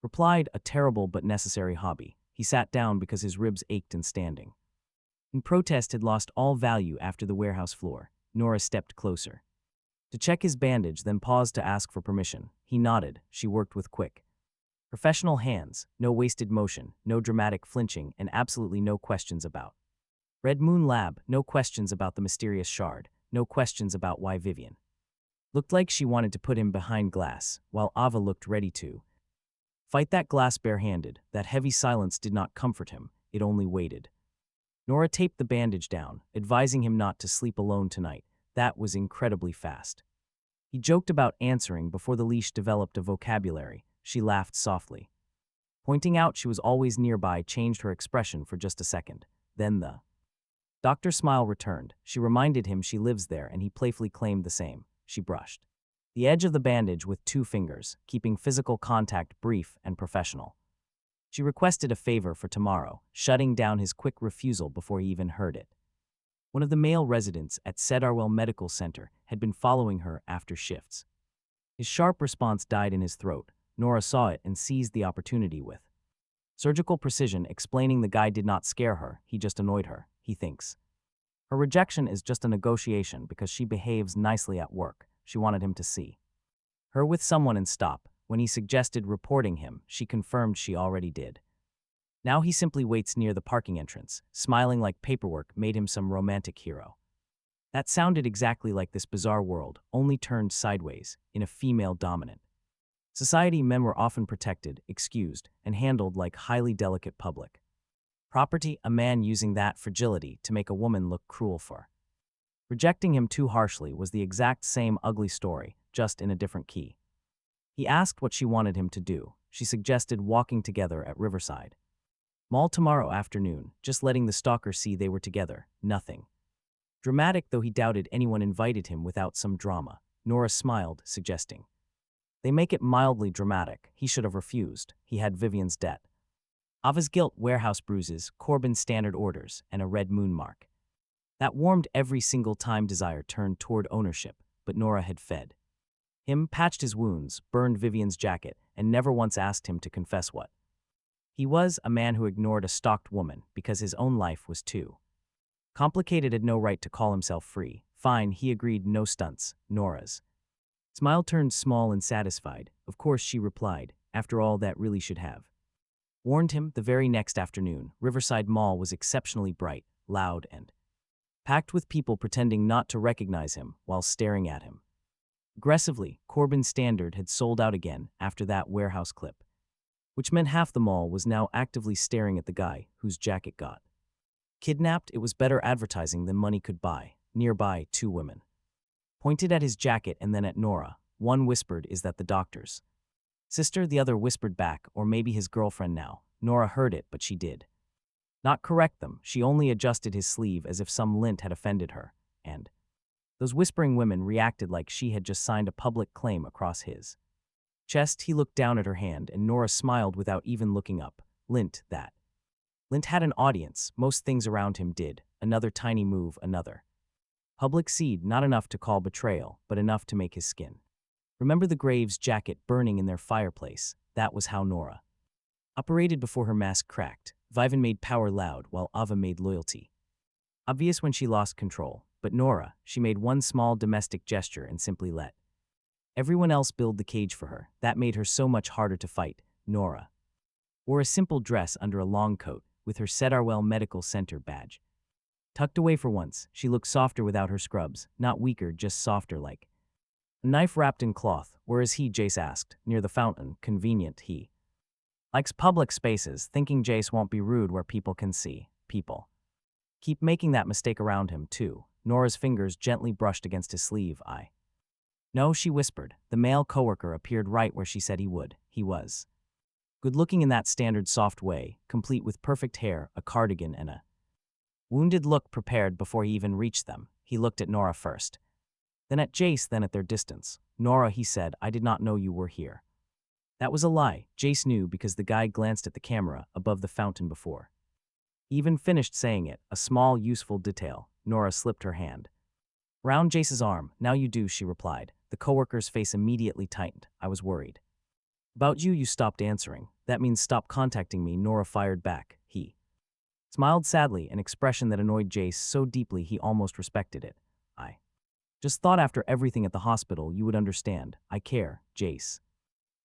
replied, a terrible but necessary hobby. He sat down because his ribs ached and standing in protest had lost all value after the warehouse floor. Nora stepped closer to check his bandage, then paused to ask for permission. He nodded. She worked with quick, professional hands, no wasted motion, no dramatic flinching, and absolutely no questions about Red Moon Lab, no questions about the mysterious shard, no questions about why Vivian looked like she wanted to put him behind glass, while Ava looked ready to fight that glass barehanded. That heavy silence did not comfort him, it only waited. Nora taped the bandage down, advising him not to sleep alone tonight. That was incredibly fast. He joked about answering before the leash developed a vocabulary. She laughed softly. Pointing out she was always nearby changed her expression for just a second. Then the doctor's smile returned. She reminded him she lives there, and he playfully claimed the same. She brushed the edge of the bandage with 2 fingers, keeping physical contact brief and professional. She requested a favor for tomorrow, shutting down his quick refusal before he even heard it. One of the male residents at Cedarwell Medical Center had been following her after shifts. His sharp response died in his throat. Nora saw it and seized the opportunity with surgical precision, explaining the guy did not scare her, he just annoyed her. He thinks her rejection is just a negotiation because she behaves nicely at work. She wanted him to see her with someone and stop. When he suggested reporting him, she confirmed she already did. Now he simply waits near the parking entrance, smiling like paperwork made him some romantic hero. That sounded exactly like this bizarre world, only turned sideways, in a female-dominant society. Men were often protected, excused, and handled like highly delicate public property, a man using that fragility to make a woman look cruel for rejecting him too harshly was the exact same ugly story, just in a different key. He asked what she wanted him to do. She suggested walking together at Riverside Mall tomorrow afternoon, just letting the stalker see they were together. Nothing dramatic, though he doubted anyone invited him without some drama. Nora smiled, suggesting they make it mildly dramatic. He should have refused. He had Vivian's debt, Ava's guilt, warehouse bruises, Corbin's standard orders, and a red moon mark that warmed every single time desire turned toward ownership. But Nora had fed him, patched his wounds, burned Vivian's jacket, and never once asked him to confess what he was. A man who ignored a stalked woman because his own life was too complicated, had no right to call himself free. Fine, he agreed, no stunts. Nora's smile turned small and satisfied. Of course, she replied. After all, that really should have warned him. The very next afternoon, Riverside Mall was exceptionally bright, loud, and packed with people pretending not to recognize him while staring at him aggressively. Corbin's standard had sold out again after that warehouse clip, which meant half the mall was now actively staring at the guy whose jacket got kidnapped. It was better advertising than money could buy. Nearby, 2 women pointed at his jacket and then at Nora. One whispered, "Is that the doctor's sister?" The other whispered back, "Or maybe his girlfriend now." Nora heard it, but she did not correct them. She only adjusted his sleeve as if some lint had offended her, and those whispering women reacted like she had just signed a public claim across his chest. He looked down at her hand, and Nora smiled without even looking up. Lint, that. Lint had an audience. Most things around him did. Another tiny move, another Public seed, not enough to call betrayal, but enough to make his skin. Remember the Graves jacket burning in their fireplace? That was how Nora operated before her mask cracked. Vivan made power loud, while Ava made loyalty obvious when she lost control. But Nora, she made one small domestic gesture and simply let everyone else build the cage for her. That made her so much harder to fight. Nora wore a simple dress under a long coat, with her Cedarwell Medical Center badge tucked away for once. She looked softer without her scrubs, not weaker, just softer, like a knife wrapped in cloth. Where is he? Jace asked. Near the fountain. Convenient. He likes public spaces, thinking Jace won't be rude where people can see. People keep making that mistake around him, too. Nora's fingers gently brushed against his sleeve. No, she whispered. The male coworker appeared right where she said he would. He was good-looking in that standard soft way, complete with perfect hair, a cardigan, and a wounded look. Prepared before he even reached them. He looked at Nora first, then at Jace, then at their distance. Nora, he said, I did not know you were here. That was a lie. Jace knew because the guy glanced at the camera above the fountain before he even finished saying it, a small, useful detail. Nora slipped her hand round Jace's arm. Now you do, she replied. The coworker's face immediately tightened. I was worried about you. You stopped answering. That means stop contacting me, Nora fired back. He smiled sadly, an expression that annoyed Jace so deeply he almost respected it. I just thought after everything at the hospital you would understand. I care, Jace.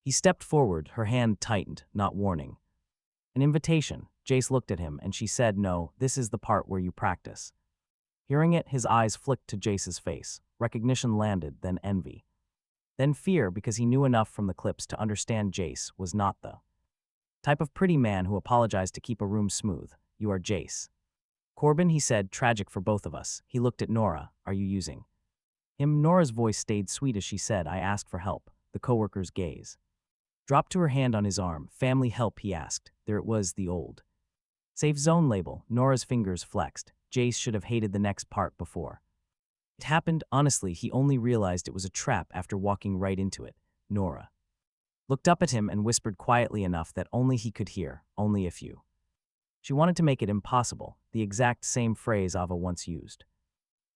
He stepped forward, her hand tightened, not warning. An invitation. Jace looked at him and she said, no, this is the part where you practice. Hearing it, his eyes flicked to Jace's face. Recognition landed, then envy. Then fear, because he knew enough from the clips to understand Jace was not the type of pretty man who apologized to keep a room smooth. You are Jace Corbin, he said, tragic for both of us. He looked at Nora. Are you using him? Nora's voice stayed sweet as she said, I asked for help. The coworker's gaze dropped to her hand on his arm. Family help, he asked. There it was, the old safe zone label. Nora's fingers flexed. Jace should have hated the next part before it happened. Honestly, he only realized it was a trap after walking right into it. Nora looked up at him and whispered quietly enough that only he could hear, only if you. She wanted to make it impossible, the exact same phrase Ava once used.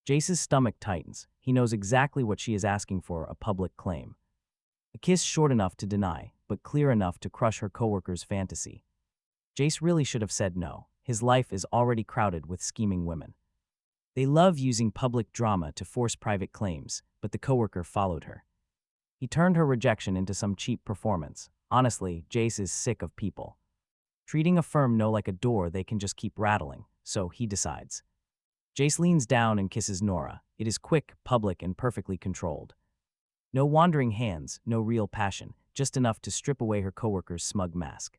Jace's stomach tightens. He knows exactly what she is asking for, a public claim. A kiss short enough to deny, but clear enough to crush her coworker's fantasy. Jace really should have said no. His life is already crowded with scheming women. They love using public drama to force private claims, but the coworker followed her. He turned her rejection into some cheap performance. Honestly, Jace is sick of people treating a firm no like a door they can just keep rattling, so he decides. Jace leans down and kisses Nora. It is quick, public, and perfectly controlled. No wandering hands, no real passion, just enough to strip away her coworker's smug mask.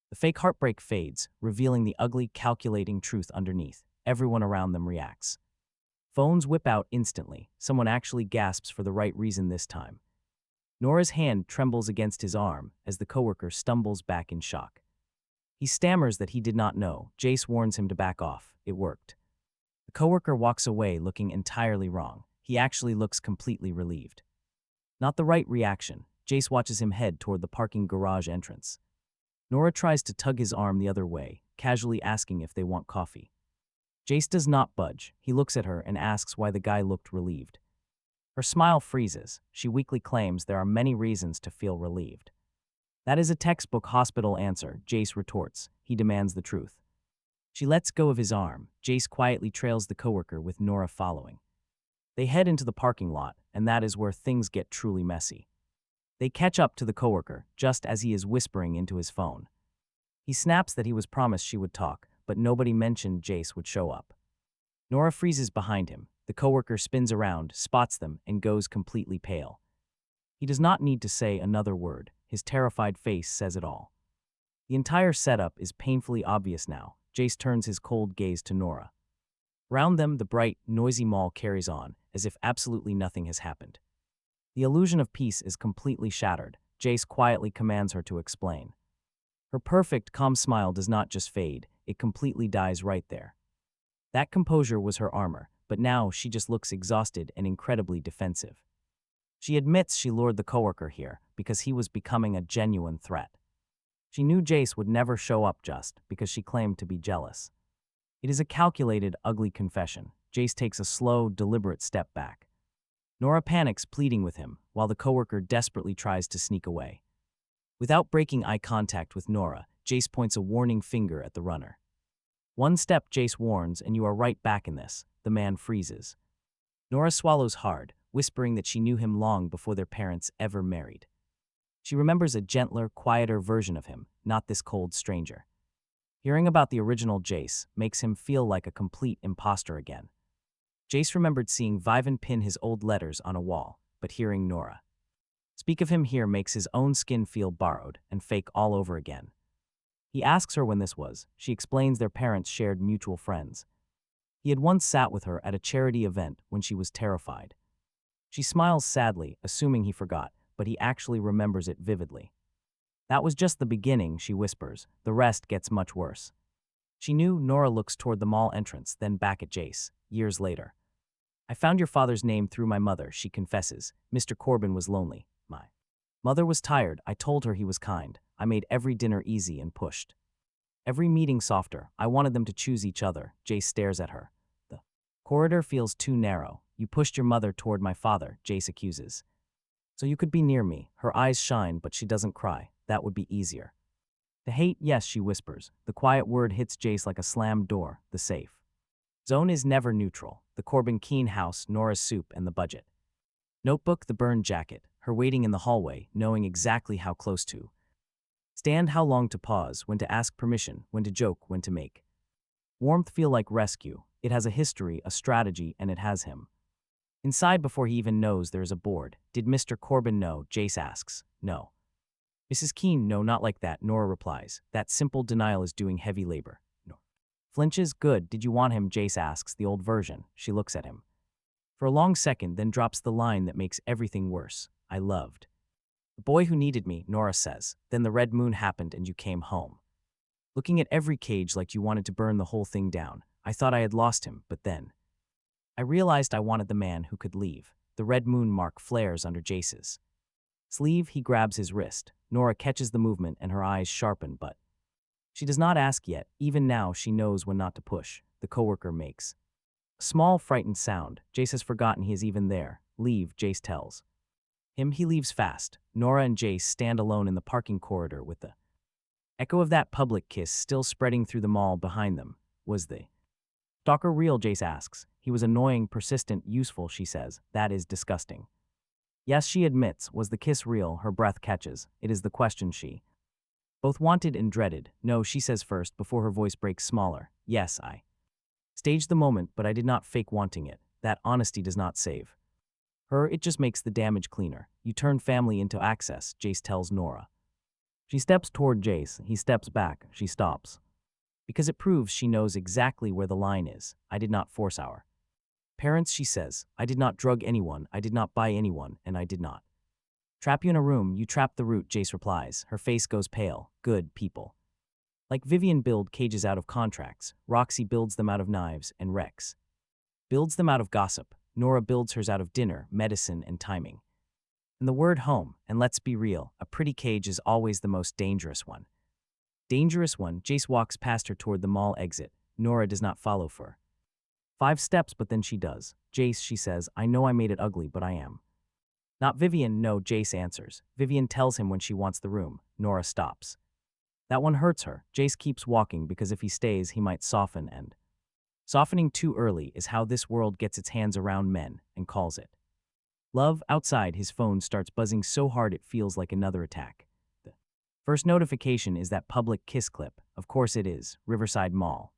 The fake heartbreak fades, revealing the ugly, calculating truth underneath. Everyone around them reacts. Phones whip out instantly. Someone actually gasps for the right reason this time. Nora's hand trembles against his arm as the coworker stumbles back in shock. He stammers that he did not know. Jace warns him to back off. It worked. The coworker walks away looking entirely wrong. He actually looks completely relieved. Not the right reaction. Jace watches him head toward the parking garage entrance. Nora tries to tug his arm the other way, casually asking if they want coffee. Jace does not budge. He looks at her and asks why the guy looked relieved. Her smile freezes. She weakly claims there are many reasons to feel relieved. That is a textbook hospital answer, Jace retorts. He demands the truth. She lets go of his arm. Jace quietly trails the coworker with Nora following. They head into the parking lot, and that is where things get truly messy. They catch up to the coworker, just as he is whispering into his phone. He snaps that he was promised she would talk, but nobody mentioned Jace would show up. Nora freezes behind him. The coworker spins around, spots them, and goes completely pale. He does not need to say another word. His terrified face says it all. The entire setup is painfully obvious now. Jace turns his cold gaze to Nora. Around them, the bright, noisy mall carries on, as if absolutely nothing has happened. The illusion of peace is completely shattered. Jace quietly commands her to explain. Her perfect, calm smile does not just fade, it completely dies right there. That composure was her armor, but now she just looks exhausted and incredibly defensive. She admits she lured the coworker here because he was becoming a genuine threat. She knew Jace would never show up just because she claimed to be jealous. It is a calculated, ugly confession. Jace takes a slow, deliberate step back. Nora panics, pleading with him, while the coworker desperately tries to sneak away. Without breaking eye contact with Nora, Jace points a warning finger at the runner. One step, Jace warns, and you are right back in this. The man freezes. Nora swallows hard, whispering that she knew him long before their parents ever married. She remembers a gentler, quieter version of him, not this cold stranger. Hearing about the original Jace makes him feel like a complete imposter again. Jace remembered seeing Vivan pin his old letters on a wall, but hearing Nora speak of him here makes his own skin feel borrowed and fake all over again. He asks her when this was. She explains their parents shared mutual friends. He had once sat with her at a charity event when she was terrified. She smiles sadly, assuming he forgot, but he actually remembers it vividly. That was just the beginning, she whispers. The rest gets much worse. She knew. Nora looks toward the mall entrance, then back at Jace, years later. I found your father's name through my mother, she confesses. Mr. Corbin was lonely. My mother was tired. I told her he was kind. I made every dinner easy and pushed every meeting softer. I wanted them to choose each other. Jace stares at her. The corridor feels too narrow. You pushed your mother toward my father, Jace accuses. So you could be near me. Her eyes shine, but she doesn't cry. That would be easier. To hate, yes, she whispers. The quiet word hits Jace like a slammed door. The safe zone is never neutral. The Corbin Keene house, Nora's soup, and the budget notebook, the burned jacket, her waiting in the hallway, knowing exactly how close to stand, how long to pause, when to ask permission, when to joke, when to make warmth feel like rescue. It has a history, a strategy, and it has him inside before he even knows there is a board. Did Mr. Corbin know? Jace asks. No. Mrs. Keene, no, not like that, Nora replies. That simple denial is doing heavy labor. No. Flinches. Good. Did you want him? Jace asks, the old version. She looks at him for a long second, then drops the line that makes everything worse. I loved the boy who needed me, Nora says. Then the red moon happened and you came home. Looking at every cage like you wanted to burn the whole thing down. I thought I had lost him, but then I realized I wanted the man who could leave. The red moon mark flares under Jace's sleeve. He grabs his wrist. Nora catches the movement and her eyes sharpen, but she does not ask yet. Even now, she knows when not to push. The coworker makes a small, frightened sound. Jace has forgotten he is even there. Leave, Jace tells him. He leaves fast. Nora and Jace stand alone in the parking corridor with the echo of that public kiss still spreading through the mall behind them. Was the stalker real? Jace asks. He was annoying, persistent, useful, she says. That is disgusting. Yes, she admits. Was the kiss real? Her breath catches. It is the question she both wanted and dreaded. No, she says first, before her voice breaks smaller. Yes, I staged the moment, but I did not fake wanting it. That honesty does not save her, it just makes the damage cleaner. You turn family into access, Jace tells Nora. She steps toward Jace. He steps back. She stops. Because it proves she knows exactly where the line is. I did not force our parents, she says. I did not drug anyone. I did not buy anyone, and I did not trap you in a room. You trapped the root, Jace replies. Her face goes pale. Good people like Vivian build cages out of contracts. Roxy builds them out of knives, and Rex builds them out of gossip. Nora builds hers out of dinner, medicine, and timing. And the word home, and let's be real, a pretty cage is always the most dangerous one. Dangerous one. Jace walks past her toward the mall exit. Nora does not follow for 5 steps, but then she does. Jace, she says, I know I made it ugly, but I am not Vivian. No, Jace answers. Vivian tells him when she wants the room. Nora stops. That one hurts her. Jace keeps walking because if he stays, he might soften, and softening too early is how this world gets its hands around men and calls it love. Outside, his phone starts buzzing so hard it feels like another attack. The first notification is that public kiss clip. Of course it is. Riverside Mall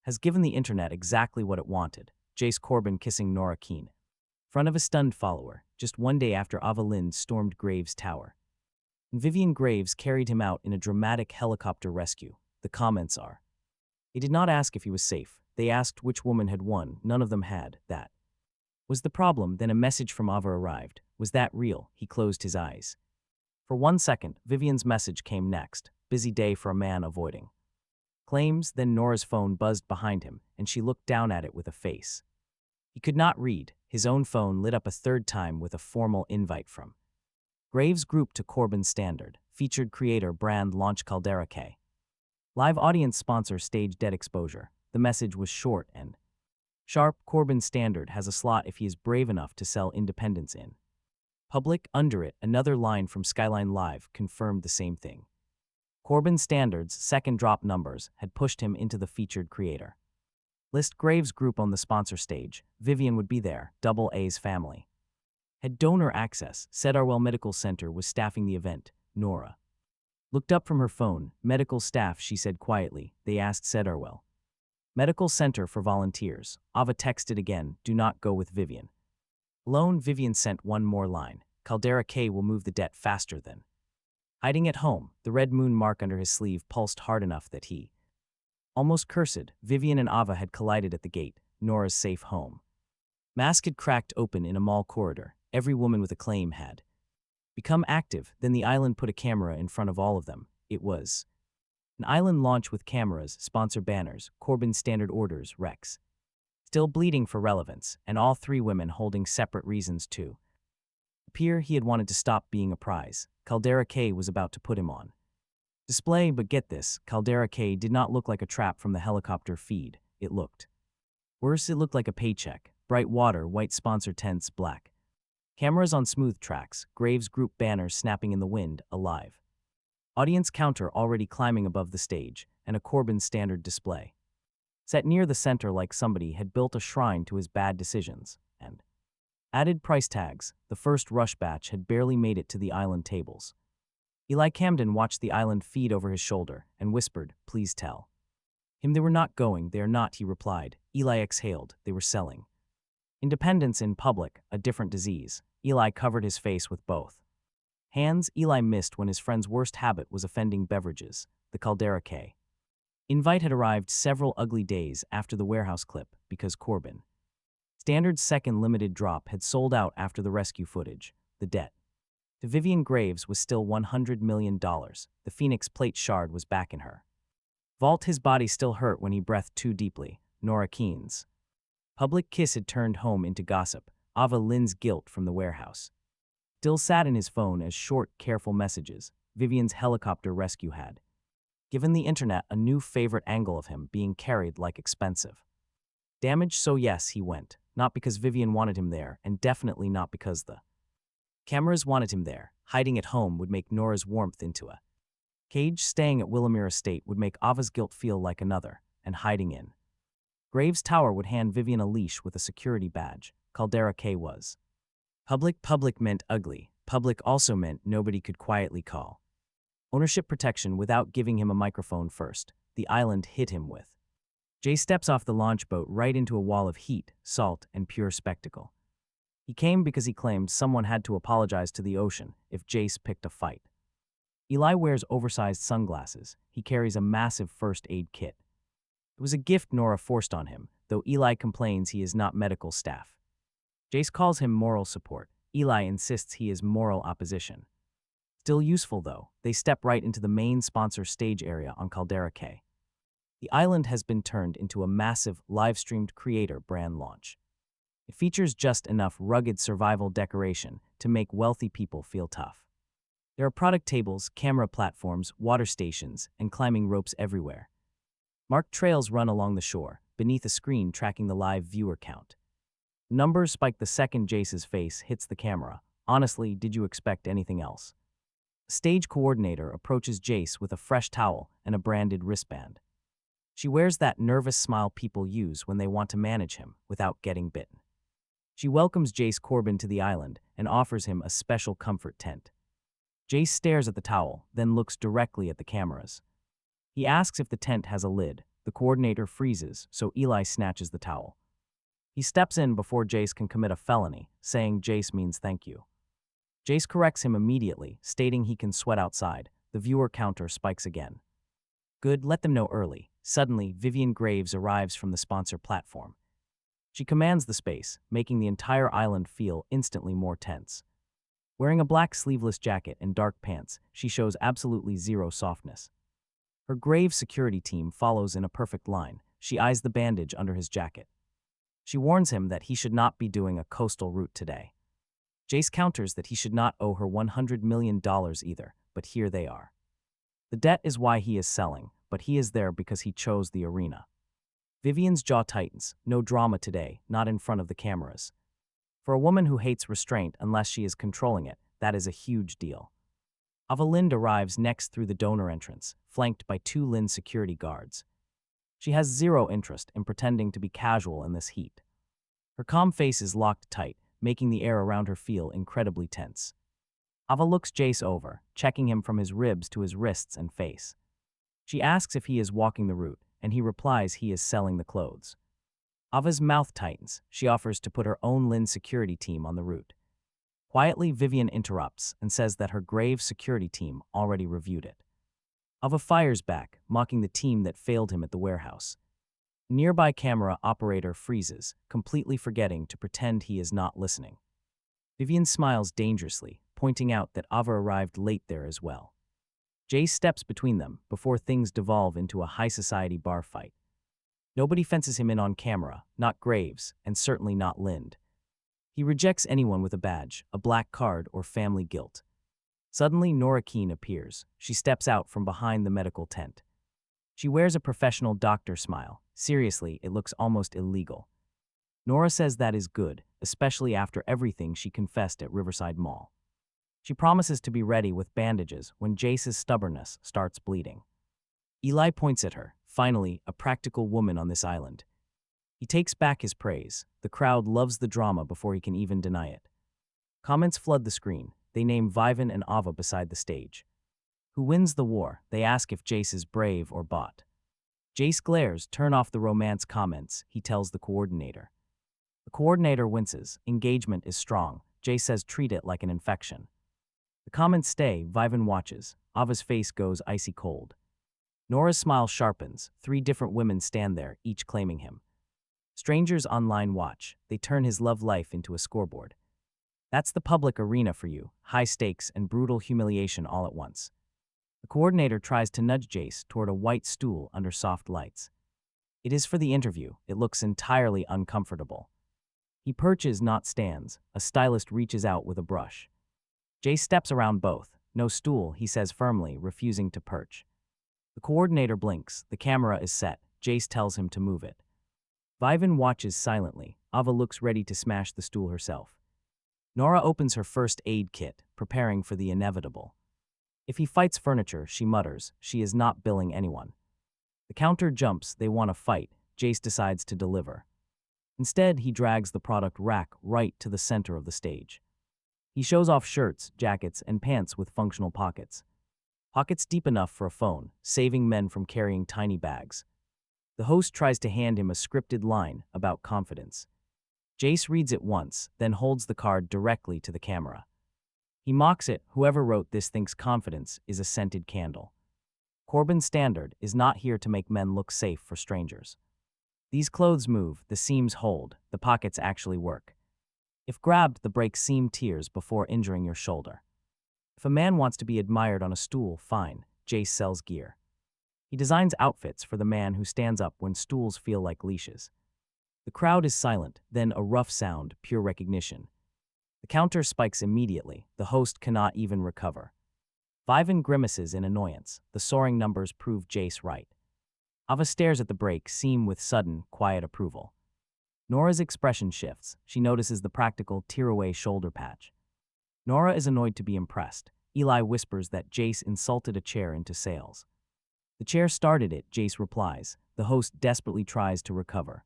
has given the internet exactly what it wanted. Jace Corbin kissing Nora Keene in front of a stunned follower, just one day after Ava Lind stormed Graves' tower. And Vivian Graves carried him out in a dramatic helicopter rescue. The comments are, they did not ask if he was safe. They asked which woman had won. None of them had. That was the problem. Then a message from Ava arrived. Was that real? He closed his eyes. For 1 second, Vivian's message came next. Busy day for a man avoiding claims. Then Nora's phone buzzed behind him, and she looked down at it with a face he could not read. His own phone lit up a third time with a formal invite from Graves Group to Corbin Standard. Featured creator brand launch Caldera K. Live audience sponsor stage dead exposure. The message was short and Sharp Corbin Standard has a slot if he is brave enough to sell Independence in. Public under it, another line from Skyline Live confirmed the same thing. Corbin Standard's second drop numbers had pushed him into the featured creator list. Graves Group on the sponsor stage. Vivian would be there, Double A's family. Had donor access, said Arwell Medical Center was staffing the event. Nora looked up from her phone. Medical staff, she said quietly. They asked, said Arwell. Medical Center for volunteers. Ava texted again, do not go with Vivian. Alone, Vivian sent one more line. Caldera K will move the debt faster than. Hiding at home, the red moon mark under his sleeve pulsed hard enough that he almost cursed. Vivian and Ava had collided at the gate, Nora's safe home. Mask had cracked open in a mall corridor. Every woman with a claim had become active. Then the island put a camera in front of all of them. It was an island launch with cameras, sponsor banners, Corbin Standard orders, Rex. Still bleeding for relevance, and all three women holding separate reasons to appear. He had wanted to stop being a prize. Caldera K was about to put him on display, but get this, Caldera K did not look like a trap from the helicopter feed. It looked worse. It looked like a paycheck. Bright water, white sponsor tents, black cameras on smooth tracks, Graves Group banners snapping in the wind, alive audience counter already climbing above the stage, and a Corbin Standard display set near the center like somebody had built a shrine to his bad decisions, and added price tags. The first rush batch had barely made it to the island tables. Eli Camden watched the island feed over his shoulder and whispered, please tell him they were not going. They are not, he replied. Eli exhaled. They were selling Independence in public, a different disease. Eli covered his face with both hands. Eli missed when his friend's worst habit was offending beverages. The Caldera K invite had arrived several ugly days after the warehouse clip because Corbin Standard's second limited drop had sold out after the rescue footage. The debt to Vivian Graves was still $100 million. The Phoenix plate shard was back in her vault. His body still hurt when he breathed too deeply. Nora Keene's public kiss had turned home into gossip. Ava Lynn's guilt from the warehouse still sat in his phone as short, careful messages. Vivian's helicopter rescue had given the internet a new favorite angle of him being carried like expensive damage. So yes, he went. Not because Vivian wanted him there, and definitely not because the cameras wanted him there. Hiding at home would make Nora's warmth into a cage. Staying at Willamere Estate would make Ava's guilt feel like another, and hiding in Graves Tower would hand Vivian a leash with a security badge. Caldera K was public. Public meant ugly. Public also meant nobody could quietly call ownership protection without giving him a microphone first. The island hit him with Jay steps off the launch boat right into a wall of heat, salt, and pure spectacle. He came because he claimed someone had to apologize to the ocean if Jace picked a fight. Eli wears oversized sunglasses. He carries a massive first aid kit. It was a gift Nora forced on him, though Eli complains he is not medical staff. Jace calls him moral support. Eli insists he is moral opposition. Still useful though. They step right into the main sponsor stage area on Caldera K. The island has been turned into a massive, live-streamed creator brand launch. It features just enough rugged survival decoration to make wealthy people feel tough. There are product tables, camera platforms, water stations, and climbing ropes everywhere. Marked trails run along the shore, beneath a screen tracking the live viewer count. Numbers spike the second Jace's face hits the camera. Honestly, did you expect anything else? A stage coordinator approaches Jace with a fresh towel and a branded wristband. She wears that nervous smile people use when they want to manage him without getting bitten. She welcomes Jace Corbin to the island and offers him a special comfort tent. Jace stares at the towel, then looks directly at the cameras. He asks if the tent has a lid. The coordinator freezes, so Eli snatches the towel. He steps in before Jace can commit a felony, saying Jace means thank you. Jace corrects him immediately, stating he can sweat outside. The viewer counter spikes again. Good, let them know early. Suddenly, Vivian Graves arrives from the sponsor platform. She commands the space, making the entire island feel instantly more tense. Wearing a black sleeveless jacket and dark pants, she shows absolutely zero softness. Her Graves security team follows in a perfect line. She eyes the bandage under his jacket. She warns him that he should not be doing a coastal route today. Jace counters that he should not owe her $100 million either, but here they are. The debt is why he is selling, but he is there because he chose the arena. Vivian's jaw tightens. No drama today, not in front of the cameras. For a woman who hates restraint unless she is controlling it, that is a huge deal. Ava Lind arrives next through the donor entrance, flanked by two Lind security guards. She has zero interest in pretending to be casual in this heat. Her calm face is locked tight, making the air around her feel incredibly tense. Ava looks Jace over, checking him from his ribs to his wrists and face. She asks if he is walking the route, and he replies he is selling the clothes. Ava's mouth tightens. She offers to put her own Lind security team on the route. Quietly, Vivian interrupts and says that her Grave security team already reviewed it. Ava fires back, mocking the team that failed him at the warehouse. A nearby camera operator freezes, completely forgetting to pretend he is not listening. Vivian smiles dangerously, pointing out that Ava arrived late there as well. Jace steps between them before things devolve into a high society bar fight. Nobody fences him in on camera, not Graves, and certainly not Lind. He rejects anyone with a badge, a black card, or family guilt. Suddenly, Nora Keene appears. She steps out from behind the medical tent. She wears a professional doctor smile. Seriously, it looks almost illegal. Nora says that is good, especially after everything she confessed at Riverside Mall. She promises to be ready with bandages when Jace's stubbornness starts bleeding. Eli points at her, finally, a practical woman on this island. He takes back his praise. The crowd loves the drama before he can even deny it. Comments flood the screen. They name Vivan and Ava beside the stage. Who wins the war? They ask if Jace is brave or bought. Jace glares. Turn off the romance comments, he tells the coordinator. The coordinator winces. Engagement is strong. Jace says treat it like an infection. The comments stay. Vivan watches. Ava's face goes icy cold. Nora's smile sharpens. 3 different women stand there, each claiming him. Strangers online watch. They turn his love life into a scoreboard. That's the public arena for you, high stakes and brutal humiliation all at once. The coordinator tries to nudge Jace toward a white stool under soft lights. It is for the interview. It looks entirely uncomfortable. He perches, not stands. A stylist reaches out with a brush. Jace steps around both. No stool, he says firmly, refusing to perch. The coordinator blinks. The camera is set. Jace tells him to move it. Vivan watches silently. Ava looks ready to smash the stool herself. Nora opens her first aid kit, preparing for the inevitable. If he fights furniture, she mutters, she is not billing anyone. The counter jumps. They want to fight. Jace decides to deliver. Instead, he drags the product rack right to the center of the stage. He shows off shirts, jackets, and pants with functional pockets. Pockets deep enough for a phone, saving men from carrying tiny bags. The host tries to hand him a scripted line about confidence. Jace reads it once, then holds the card directly to the camera. He mocks it. Whoever wrote this thinks confidence is a scented candle. Corbin's standard is not here to make men look safe for strangers. These clothes move, the seams hold, the pockets actually work. If grabbed, the break seam tears before injuring your shoulder. If a man wants to be admired on a stool, fine, Jace sells gear. He designs outfits for the man who stands up when stools feel like leashes. The crowd is silent, then a rough sound, pure recognition. The counter spikes immediately. The host cannot even recover. Vivan grimaces in annoyance. The soaring numbers prove Jace right. Ava stares at the break seam with sudden, quiet approval. Nora's expression shifts. She notices the practical, tear-away shoulder patch. Nora is annoyed to be impressed. Eli whispers that Jace insulted a chair into sales. The chair started it, Jace replies. The host desperately tries to recover.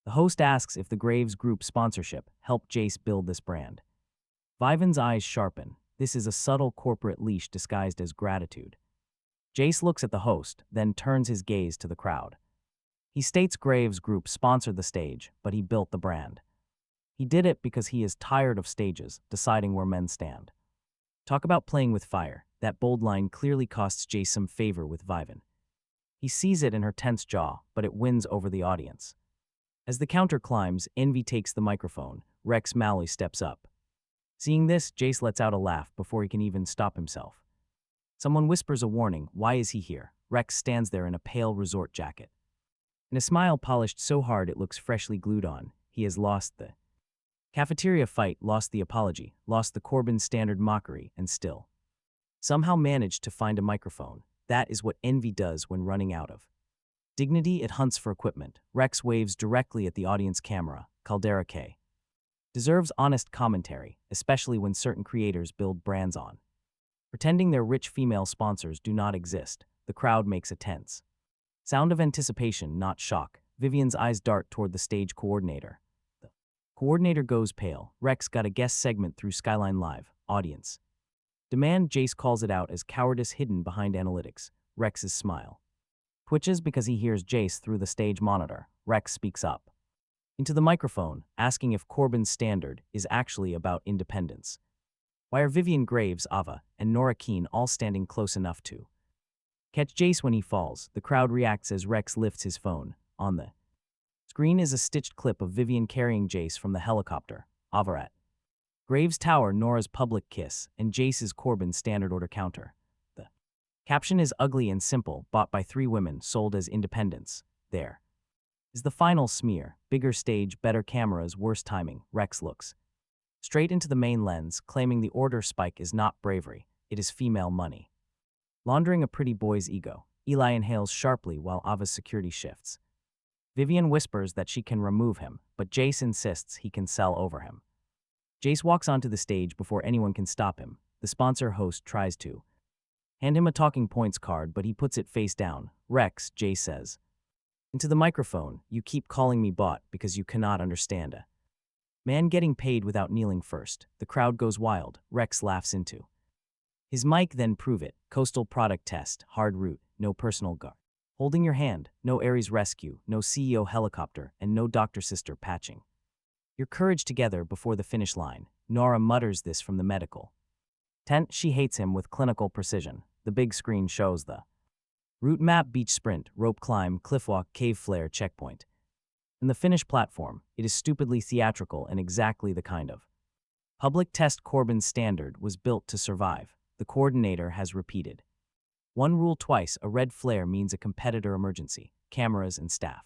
The host asks if the Graves Group sponsorship helped Jace build this brand. Vivan's eyes sharpen. This is a subtle corporate leash disguised as gratitude. Jace looks at the host, then turns his gaze to the crowd. He states Graves Group sponsored the stage, but he built the brand. He did it because he is tired of stages, deciding where men stand. Talk about playing with fire. That bold line clearly costs Jace some favor with Vivan. He sees it in her tense jaw, but it wins over the audience. As the counter climbs, Envy takes the microphone. Rex Malley steps up. Seeing this, Jace lets out a laugh before he can even stop himself. Someone whispers a warning. Why is he here? Rex stands there in a pale resort jacket. In a smile polished so hard it looks freshly glued on, he has lost the cafeteria fight, lost the apology, lost the Corbin standard mockery, and still somehow managed to find a microphone. That is what Envy does when running out of Dignity, it hunts for equipment. Rex waves directly at the audience camera. Caldera K. Deserves honest commentary, especially when certain creators build brands on. Pretending their rich female sponsors do not exist, the crowd makes it tense. Sound of anticipation, not shock. Vivian's eyes dart toward the stage coordinator. The coordinator goes pale. Rex got a guest segment through Skyline Live. Audience. Demand. Jace calls it out as cowardice hidden behind analytics. Rex's smile twitches because he hears Jace through the stage monitor. Rex speaks up into the microphone, asking if Corbin's standard is actually about independence. Why are Vivian Graves, Ava, and Nora Keane all standing close enough to catch Jace when he falls? The crowd reacts as Rex lifts his phone. On the screen is a stitched clip of Vivian carrying Jace from the helicopter. Ava at Graves' tower, Nora's public kiss, and Jace's Corbin's standard order counter. The caption is ugly and simple, bought by 3 women, sold as independence. There is the final smear. Bigger stage, better cameras, worse timing. Rex looks straight into the main lens, claiming the order spike is not bravery, it is female money. Laundering a pretty boy's ego. Eli inhales sharply while Ava's security shifts. Vivian whispers that she can remove him, but Jace insists he can sell over him. Jace walks onto the stage before anyone can stop him. The sponsor host tries to hand him a talking points card, but he puts it face down. Rex, Jace says into the microphone, you keep calling me bot because you cannot understand a man getting paid without kneeling first. The crowd goes wild. Rex laughs into his mic. Then prove it. Coastal product test. Hard route. No personal guard. Holding your hand. No Ares rescue. No CEO helicopter. And no doctor sister patching your courage together before the finish line. Nora mutters this from the medical tent. She hates him with clinical precision. The big screen shows the route map: beach sprint, rope climb, cliff walk, cave flare, checkpoint. And the finish platform, it is stupidly theatrical and exactly the kind of public test Corbin's standard was built to survive. The coordinator has repeated one rule twice: a red flare means a competitor emergency. Cameras and staff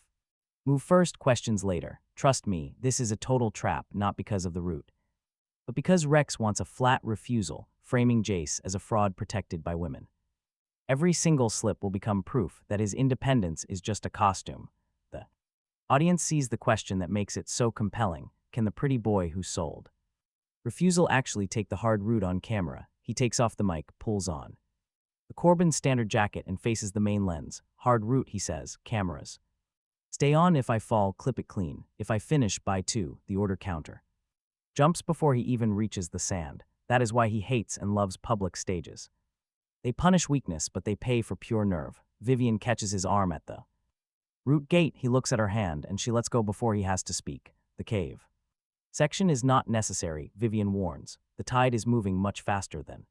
move first, questions later. Trust me, this is a total trap, not because of the route, but because Rex wants a flat refusal, framing Jace as a fraud protected by women. Every single slip will become proof that his independence is just a costume. The audience sees the question that makes it so compelling: can the pretty boy who sold refusal actually take the hard route on camera? He takes off the mic, pulls on the Corbin standard jacket, and faces the main lens. Hard route, he says. Cameras. Stay on. If I fall, clip it clean. If I finish, by 2, the order counter jumps before he even reaches the sand. That is why he hates and loves public stages. They punish weakness, but they pay for pure nerve. Vivian catches his arm at the route gate. He looks at her hand, and she lets go before he has to speak. The cave section is not necessary, Vivian warns. The tide is moving much faster than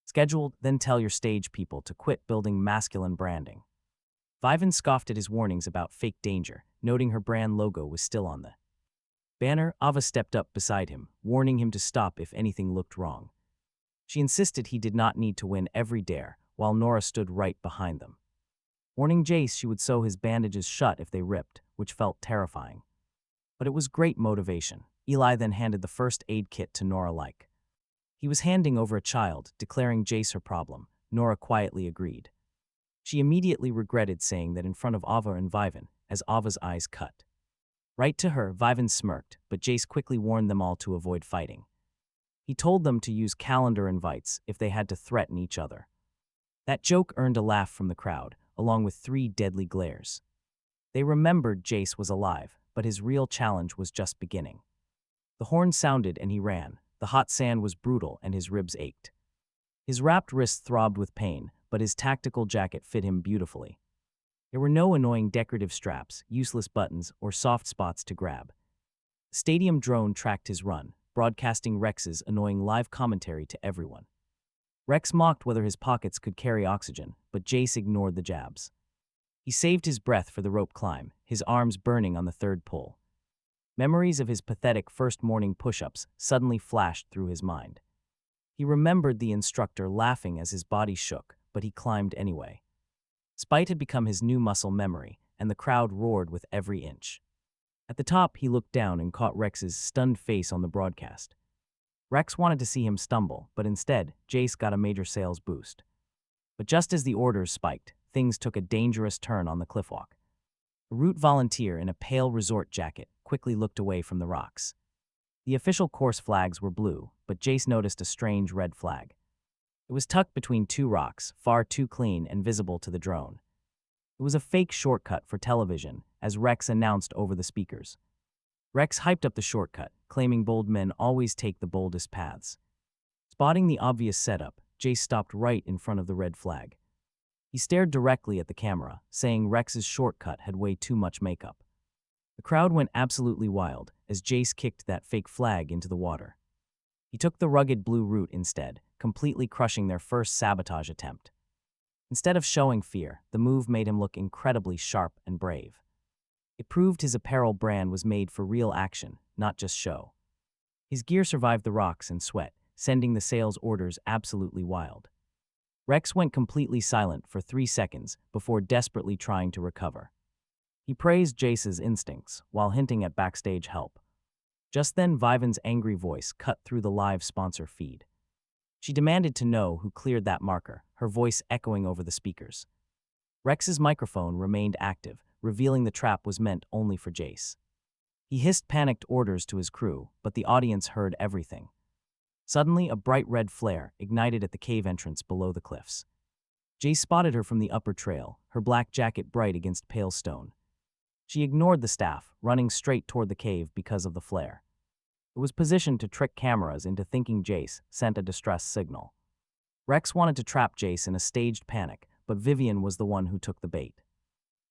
scheduled. Then tell your stage people to quit building masculine branding. Vivian scoffed at his warnings about fake danger, noting her brand logo was still on the banner. Ava stepped up beside him, warning him to stop if anything looked wrong. She insisted he did not need to win every dare, while Nora stood right behind them, warning Jace she would sew his bandages shut if they ripped, which felt terrifying. But it was great motivation. Eli then handed the first aid kit to Nora like he was handing over a child, declaring Jace her problem. Nora quietly agreed. She immediately regretted saying that in front of Ava and Vivian, as Ava's eyes cut right to her. Vivian smirked, but Jace quickly warned them all to avoid fighting. He told them to use calendar invites if they had to threaten each other. That joke earned a laugh from the crowd, along with 3 deadly glares. They remembered Jace was alive, but his real challenge was just beginning. The horn sounded and he ran. The hot sand was brutal and his ribs ached. His wrapped wrists throbbed with pain, but his tactical jacket fit him beautifully. There were no annoying decorative straps, useless buttons, or soft spots to grab. The stadium drone tracked his run, broadcasting Rex's annoying live commentary to everyone. Rex mocked whether his pockets could carry oxygen, but Jace ignored the jabs. He saved his breath for the rope climb, his arms burning on the 3rd pull. Memories of his pathetic first morning push-ups suddenly flashed through his mind. He remembered the instructor laughing as his body shook, but he climbed anyway. Spite had become his new muscle memory, and the crowd roared with every inch. At the top, he looked down and caught Rex's stunned face on the broadcast. Rex wanted to see him stumble, but instead, Jace got a major sales boost. But just as the orders spiked, things took a dangerous turn on the cliffwalk. A route volunteer in a pale resort jacket quickly looked away from the rocks. The official course flags were blue, but Jace noticed a strange red flag. It was tucked between two rocks, far too clean and visible to the drone. It was a fake shortcut for television, as Rex announced over the speakers. Rex hyped up the shortcut, claiming bold men always take the boldest paths. Spotting the obvious setup, Jace stopped right in front of the red flag. He stared directly at the camera, saying Rex's shortcut had way too much makeup. The crowd went absolutely wild as Jace kicked that fake flag into the water. He took the rugged blue route instead, completely crushing their first sabotage attempt. Instead of showing fear, the move made him look incredibly sharp and brave. It proved his apparel brand was made for real action, not just show. His gear survived the rocks and sweat, sending the sales orders absolutely wild. Rex went completely silent for 3 seconds before desperately trying to recover. He praised Jace's instincts while hinting at backstage help. Just then, Vivan's angry voice cut through the live sponsor feed. She demanded to know who cleared that marker, her voice echoing over the speakers. Rex's microphone remained active, revealing the trap was meant only for Jace. He hissed panicked orders to his crew, but the audience heard everything. Suddenly, a bright red flare ignited at the cave entrance below the cliffs. Jace spotted her from the upper trail, her black jacket bright against pale stone. She ignored the staff, running straight toward the cave because of the flare. It was positioned to trick cameras into thinking Jace sent a distress signal. Rex wanted to trap Jace in a staged panic, but Vivian was the one who took the bait.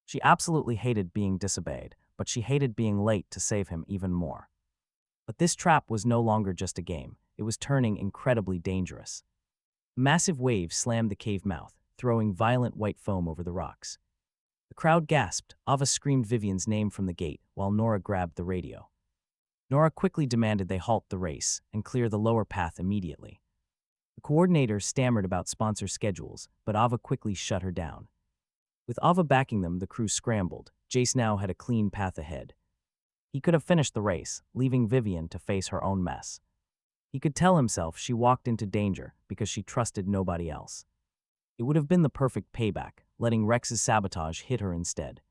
She absolutely hated being disobeyed, but she hated being late to save him even more. But this trap was no longer just a game. It was turning incredibly dangerous. Massive waves slammed the cave mouth, throwing violent white foam over the rocks. The crowd gasped. Ava screamed Vivian's name from the gate, while Nora grabbed the radio. Nora quickly demanded they halt the race and clear the lower path immediately. The coordinator stammered about sponsor schedules, but Ava quickly shut her down. With Ava backing them, the crew scrambled. Jace now had a clean path ahead. He could have finished the race, leaving Vivian to face her own mess. He could tell himself she walked into danger because she trusted nobody else. It would have been the perfect payback, letting Rex's sabotage hit her instead.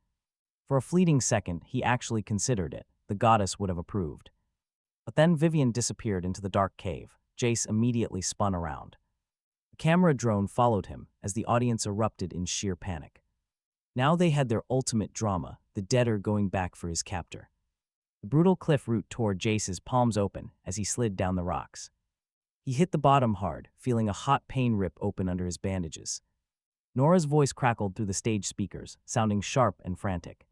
For a fleeting second, he actually considered it. The goddess would have approved. But then Vivian disappeared into the dark cave. Jace immediately spun around. The camera drone followed him as the audience erupted in sheer panic. Now they had their ultimate drama, the debtor going back for his captor. The brutal cliff route tore Jace's palms open as he slid down the rocks. He hit the bottom hard, feeling a hot pain rip open under his bandages. Nora's voice crackled through the stage speakers, sounding sharp and frantic.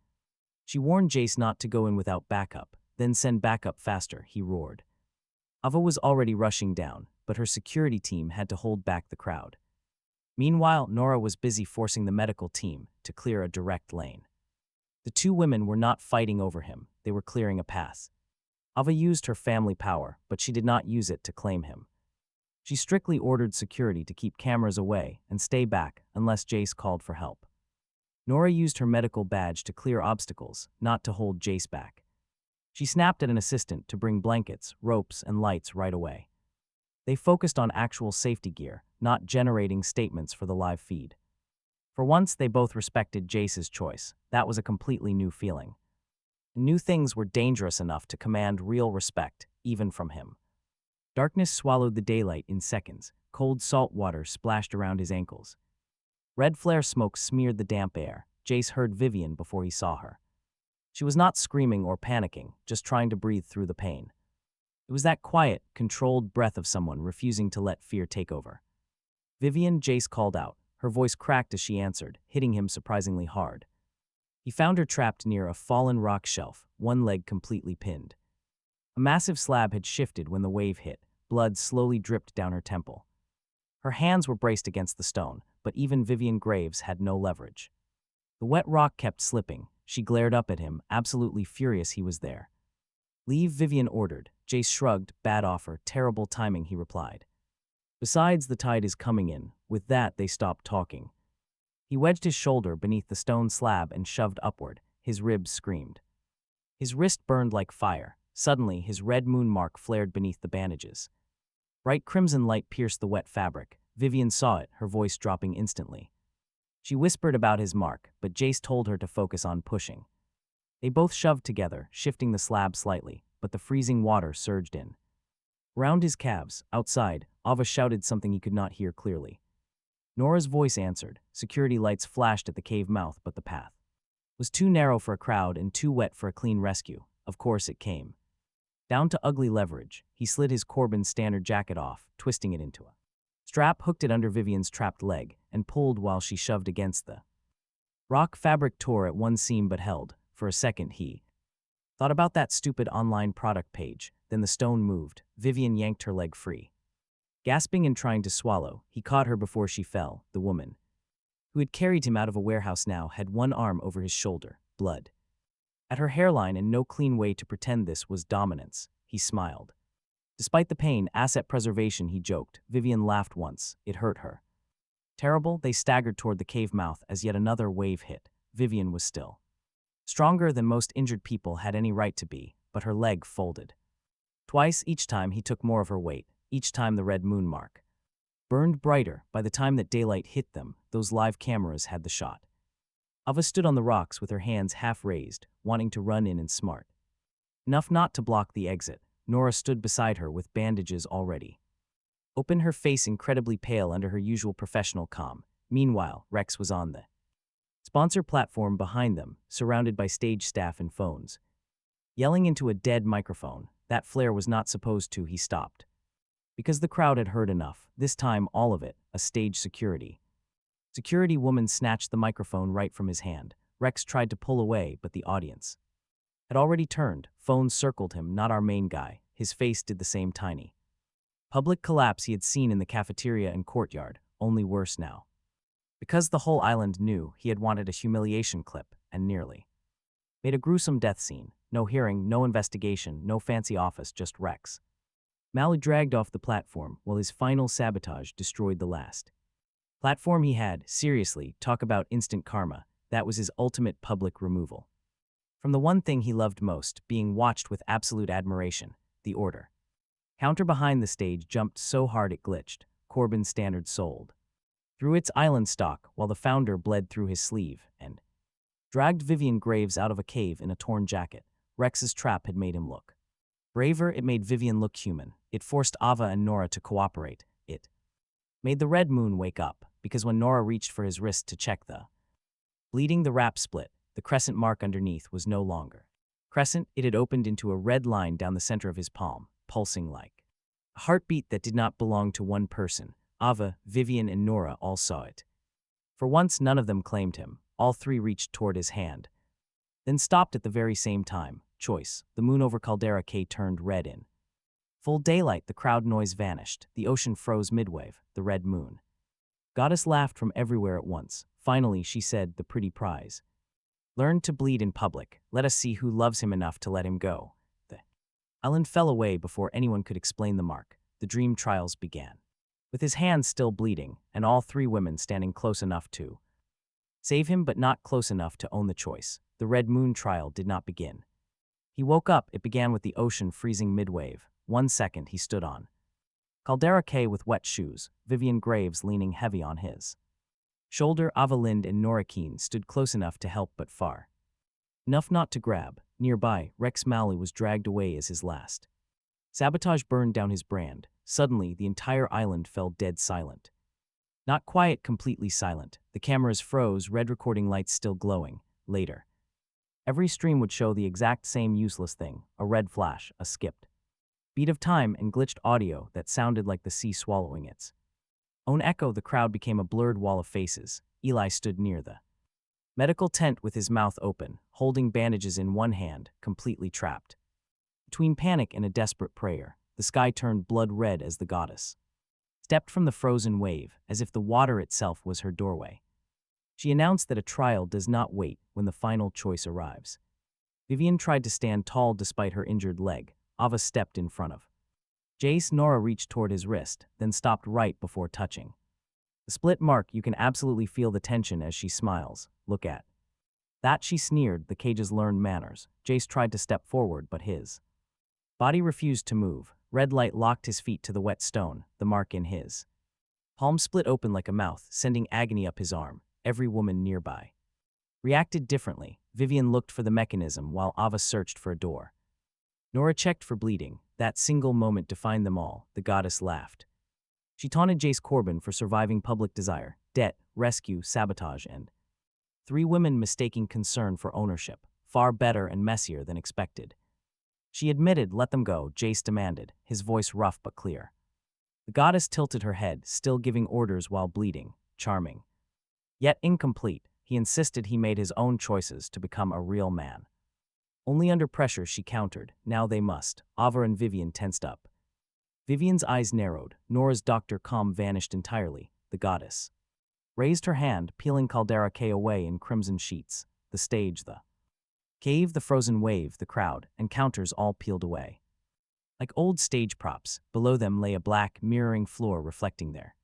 She warned Jace not to go in without backup, then send backup faster, he roared. Ava was already rushing down, but her security team had to hold back the crowd. Meanwhile, Nora was busy forcing the medical team to clear a direct lane. The two women were not fighting over him, they were clearing a path. Ava used her family power, but she did not use it to claim him. She strictly ordered security to keep cameras away and stay back unless Jace called for help. Nora used her medical badge to clear obstacles, not to hold Jace back. She snapped at an assistant to bring blankets, ropes, and lights right away. They focused on actual safety gear, not generating statements for the live feed. For once, they both respected Jace's choice. That was a completely new feeling. New things were dangerous enough to command real respect, even from him. Darkness swallowed the daylight in seconds. Cold salt water splashed around his ankles. Red flare smoke smeared the damp air. Jace heard Vivian before he saw her. She was not screaming or panicking, just trying to breathe through the pain. It was that quiet, controlled breath of someone refusing to let fear take over. Vivian, Jace called out. Her voice cracked as she answered, hitting him surprisingly hard. He found her trapped near a fallen rock shelf, one leg completely pinned. A massive slab had shifted when the wave hit. Blood slowly dripped down her temple. Her hands were braced against the stone, but even Vivian Graves had no leverage. The wet rock kept slipping. She glared up at him, absolutely furious he was there. "Leave," Vivian ordered. Jace shrugged. "Bad offer, terrible timing," he replied. "Besides, the tide is coming in." With that, they stopped talking. He wedged his shoulder beneath the stone slab and shoved upward. His ribs screamed. His wrist burned like fire. Suddenly, his red moon mark flared beneath the bandages. Bright crimson light pierced the wet fabric. Vivian saw it, her voice dropping instantly. She whispered about his mark, but Jace told her to focus on pushing. They both shoved together, shifting the slab slightly, but the freezing water surged in. Round his calves, outside, Ava shouted something he could not hear clearly. Nora's voice answered. Security lights flashed at the cave mouth, but the path was too narrow for a crowd and too wet for a clean rescue. Of course it came down to ugly leverage. He slid his Corbin standard jacket off, twisting it into a strap, hooked it under Vivian's trapped leg, and pulled while she shoved against the rock. Fabric tore at one seam but held. For a second he thought about that stupid online product page. Then the stone moved. Vivian yanked her leg free. Gasping and trying to swallow, he caught her before she fell. The woman who had carried him out of a warehouse now had one arm over his shoulder, blood at her hairline, and no clean way to pretend this was dominance. He smiled. Despite the pain, asset preservation, he joked. Vivian laughed once. It hurt her. Terrible. They staggered toward the cave mouth as yet another wave hit. Vivian was still stronger than most injured people had any right to be, but her leg folded twice. Each time he took more of her weight. Each time the red moon mark burned brighter. By the time that daylight hit them, those live cameras had the shot. Ava stood on the rocks with her hands half raised, wanting to run in and smart enough not to block the exit. Nora stood beside her with bandages already open, her face incredibly pale under her usual professional calm. Meanwhile, Rex was on the sponsor platform behind them, surrounded by stage staff and phones, yelling into a dead microphone. That flare was not supposed to. He stopped because the crowd had heard enough. This time, all of it. A stage security woman snatched the microphone right from his hand. Rex tried to pull away, but the audience had already turned. Phones circled him. Not our main guy. His face did the same tiny public collapse he had seen in the cafeteria and courtyard, only worse now. Because the whole island knew, he had wanted a humiliation clip, and nearly made a gruesome death scene. No hearing, no investigation, no fancy office, just Rex Malley dragged off the platform, while his final sabotage destroyed the last platform he had. Seriously, talk about instant karma. That was his ultimate public removal from the one thing he loved most, being watched with absolute admiration. The order counter behind the stage jumped so hard it glitched. Corbin's standard sold through its island stock, while the founder bled through his sleeve and dragged Vivian Graves out of a cave in a torn jacket. Rex's trap had made him look braver. It made Vivian look human. It forced Ava and Nora to cooperate. It made the red moon wake up, because when Nora reached for his wrist to check the bleeding, the wrap split. The crescent mark underneath was no longer crescent. It had opened into a red line down the center of his palm, pulsing like a heartbeat that did not belong to one person. Ava, Vivian, and Nora all saw it. For once, none of them claimed him. All three reached toward his hand, then stopped at the very same time. Choice. The moon over Caldera Cay turned red in full daylight. The crowd noise vanished. The ocean froze midwave. The red moon goddess laughed from everywhere at once. Finally, she said, the pretty prize learned to bleed in public. Let us see who loves him enough to let him go. The island fell away before anyone could explain the mark. The dream trials began. With his hands still bleeding, and all three women standing close enough to save him but not close enough to own the choice, the red moon trial did not begin. He woke up. It began with the ocean freezing mid-wave. 1 second he stood on Caldera Cay with wet shoes, Vivian Graves leaning heavy on his shoulder. Ava Lind and Nora Keene stood close enough to help but far enough not to grab. Nearby, Rex Malley was dragged away as his last sabotage burned down his brand. Suddenly, the entire island fell dead silent. Not quiet, completely silent. The cameras froze, red recording lights still glowing. Later, every stream would show the exact same useless thing, a red flash, a skipped beat of time, and glitched audio that sounded like the sea swallowing its own echo. The crowd became a blurred wall of faces. Eli stood near the medical tent with his mouth open, holding bandages in one hand, completely trapped between panic and a desperate prayer. The sky turned blood red as the goddess stepped from the frozen wave, as if the water itself was her doorway. She announced that a trial does not wait when the final choice arrives. Vivian tried to stand tall despite her injured leg. Ava stepped in front of Jace. Nora reached toward his wrist, then stopped right before touching the split mark. You can absolutely feel the tension as she smiles. Look at that, she sneered. The cages learned manners. Jace tried to step forward, but his body refused to move. Red light locked his feet to the wet stone. The mark in his palm split open like a mouth, sending agony up his arm. Every woman nearby reacted differently. Vivian looked for the mechanism while Ava searched for a door. Nora checked for bleeding. That single moment defined them all. The goddess laughed. She taunted Jace Corbin for surviving public desire, debt, rescue, sabotage, and 3 women mistaking concern for ownership, far better and messier than expected. She admitted, let them go, Jace demanded, his voice rough but clear. The goddess tilted her head, still giving orders while bleeding, charming. Yet incomplete, he insisted he made his own choices to become a real man. Only under pressure, she countered, now they must. Ava and Vivian tensed up. Vivian's eyes narrowed, Nora's Dr. Calm vanished entirely, the goddess raised her hand, peeling Caldera K away in crimson sheets. The stage, the cave, the frozen wave, the crowd, and counters all peeled away. Like old stage props, below them lay a black, mirroring floor reflecting their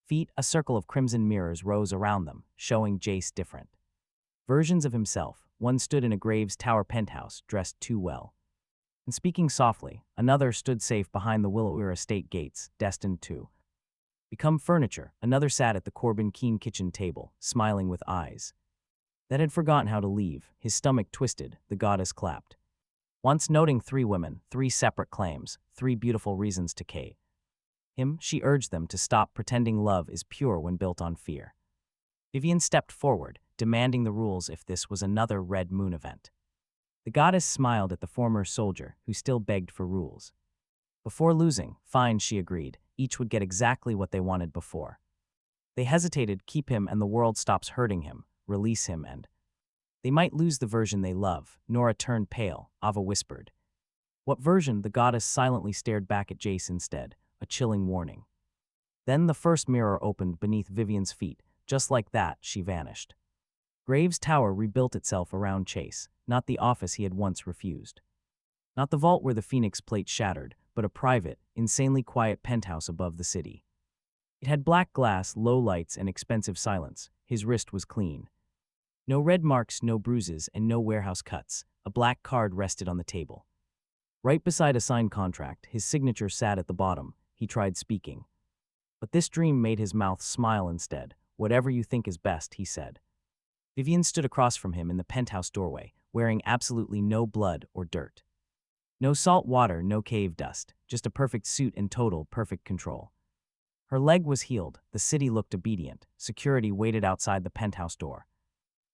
feet. A circle of crimson mirrors rose around them, showing Jace different versions of himself. One stood in a Graves Tower penthouse, dressed too well and speaking softly. Another stood safe behind the Willowere estate gates, destined to become furniture. Another sat at the Corbin Keen kitchen table, smiling with eyes that had forgotten how to leave. His stomach twisted, the goddess clapped. Once noting 3 women, 3 separate claims, 3 beautiful reasons to Kate him, she urged them to stop pretending love is pure when built on fear. Vivian stepped forward, demanding the rules if this was another Red Moon event. The goddess smiled at the former soldier, who still begged for rules. Before losing, fine, she agreed. Each would get exactly what they wanted before. They hesitated, keep him and the world stops hurting him, release him and they might lose the version they love. Nora turned pale, Ava whispered. What version? The goddess silently stared back at Jace instead, a chilling warning. Then the first mirror opened beneath Vivian's feet. Just like that, she vanished. Graves Tower rebuilt itself around Chase, not the office he had once refused. Not the vault where the Phoenix plate shattered, but a private, insanely quiet penthouse above the city. It had black glass, low lights, and expensive silence. His wrist was clean. No red marks, no bruises, and no warehouse cuts. A black card rested on the table. Right beside a signed contract, his signature sat at the bottom. He tried speaking. But this dream made his mouth smile instead. Whatever you think is best, he said. Vivian stood across from him in the penthouse doorway, wearing absolutely no blood or dirt. No salt water, no cave dust, just a perfect suit and total perfect control. Her leg was healed, the city looked obedient, security waited outside the penthouse door.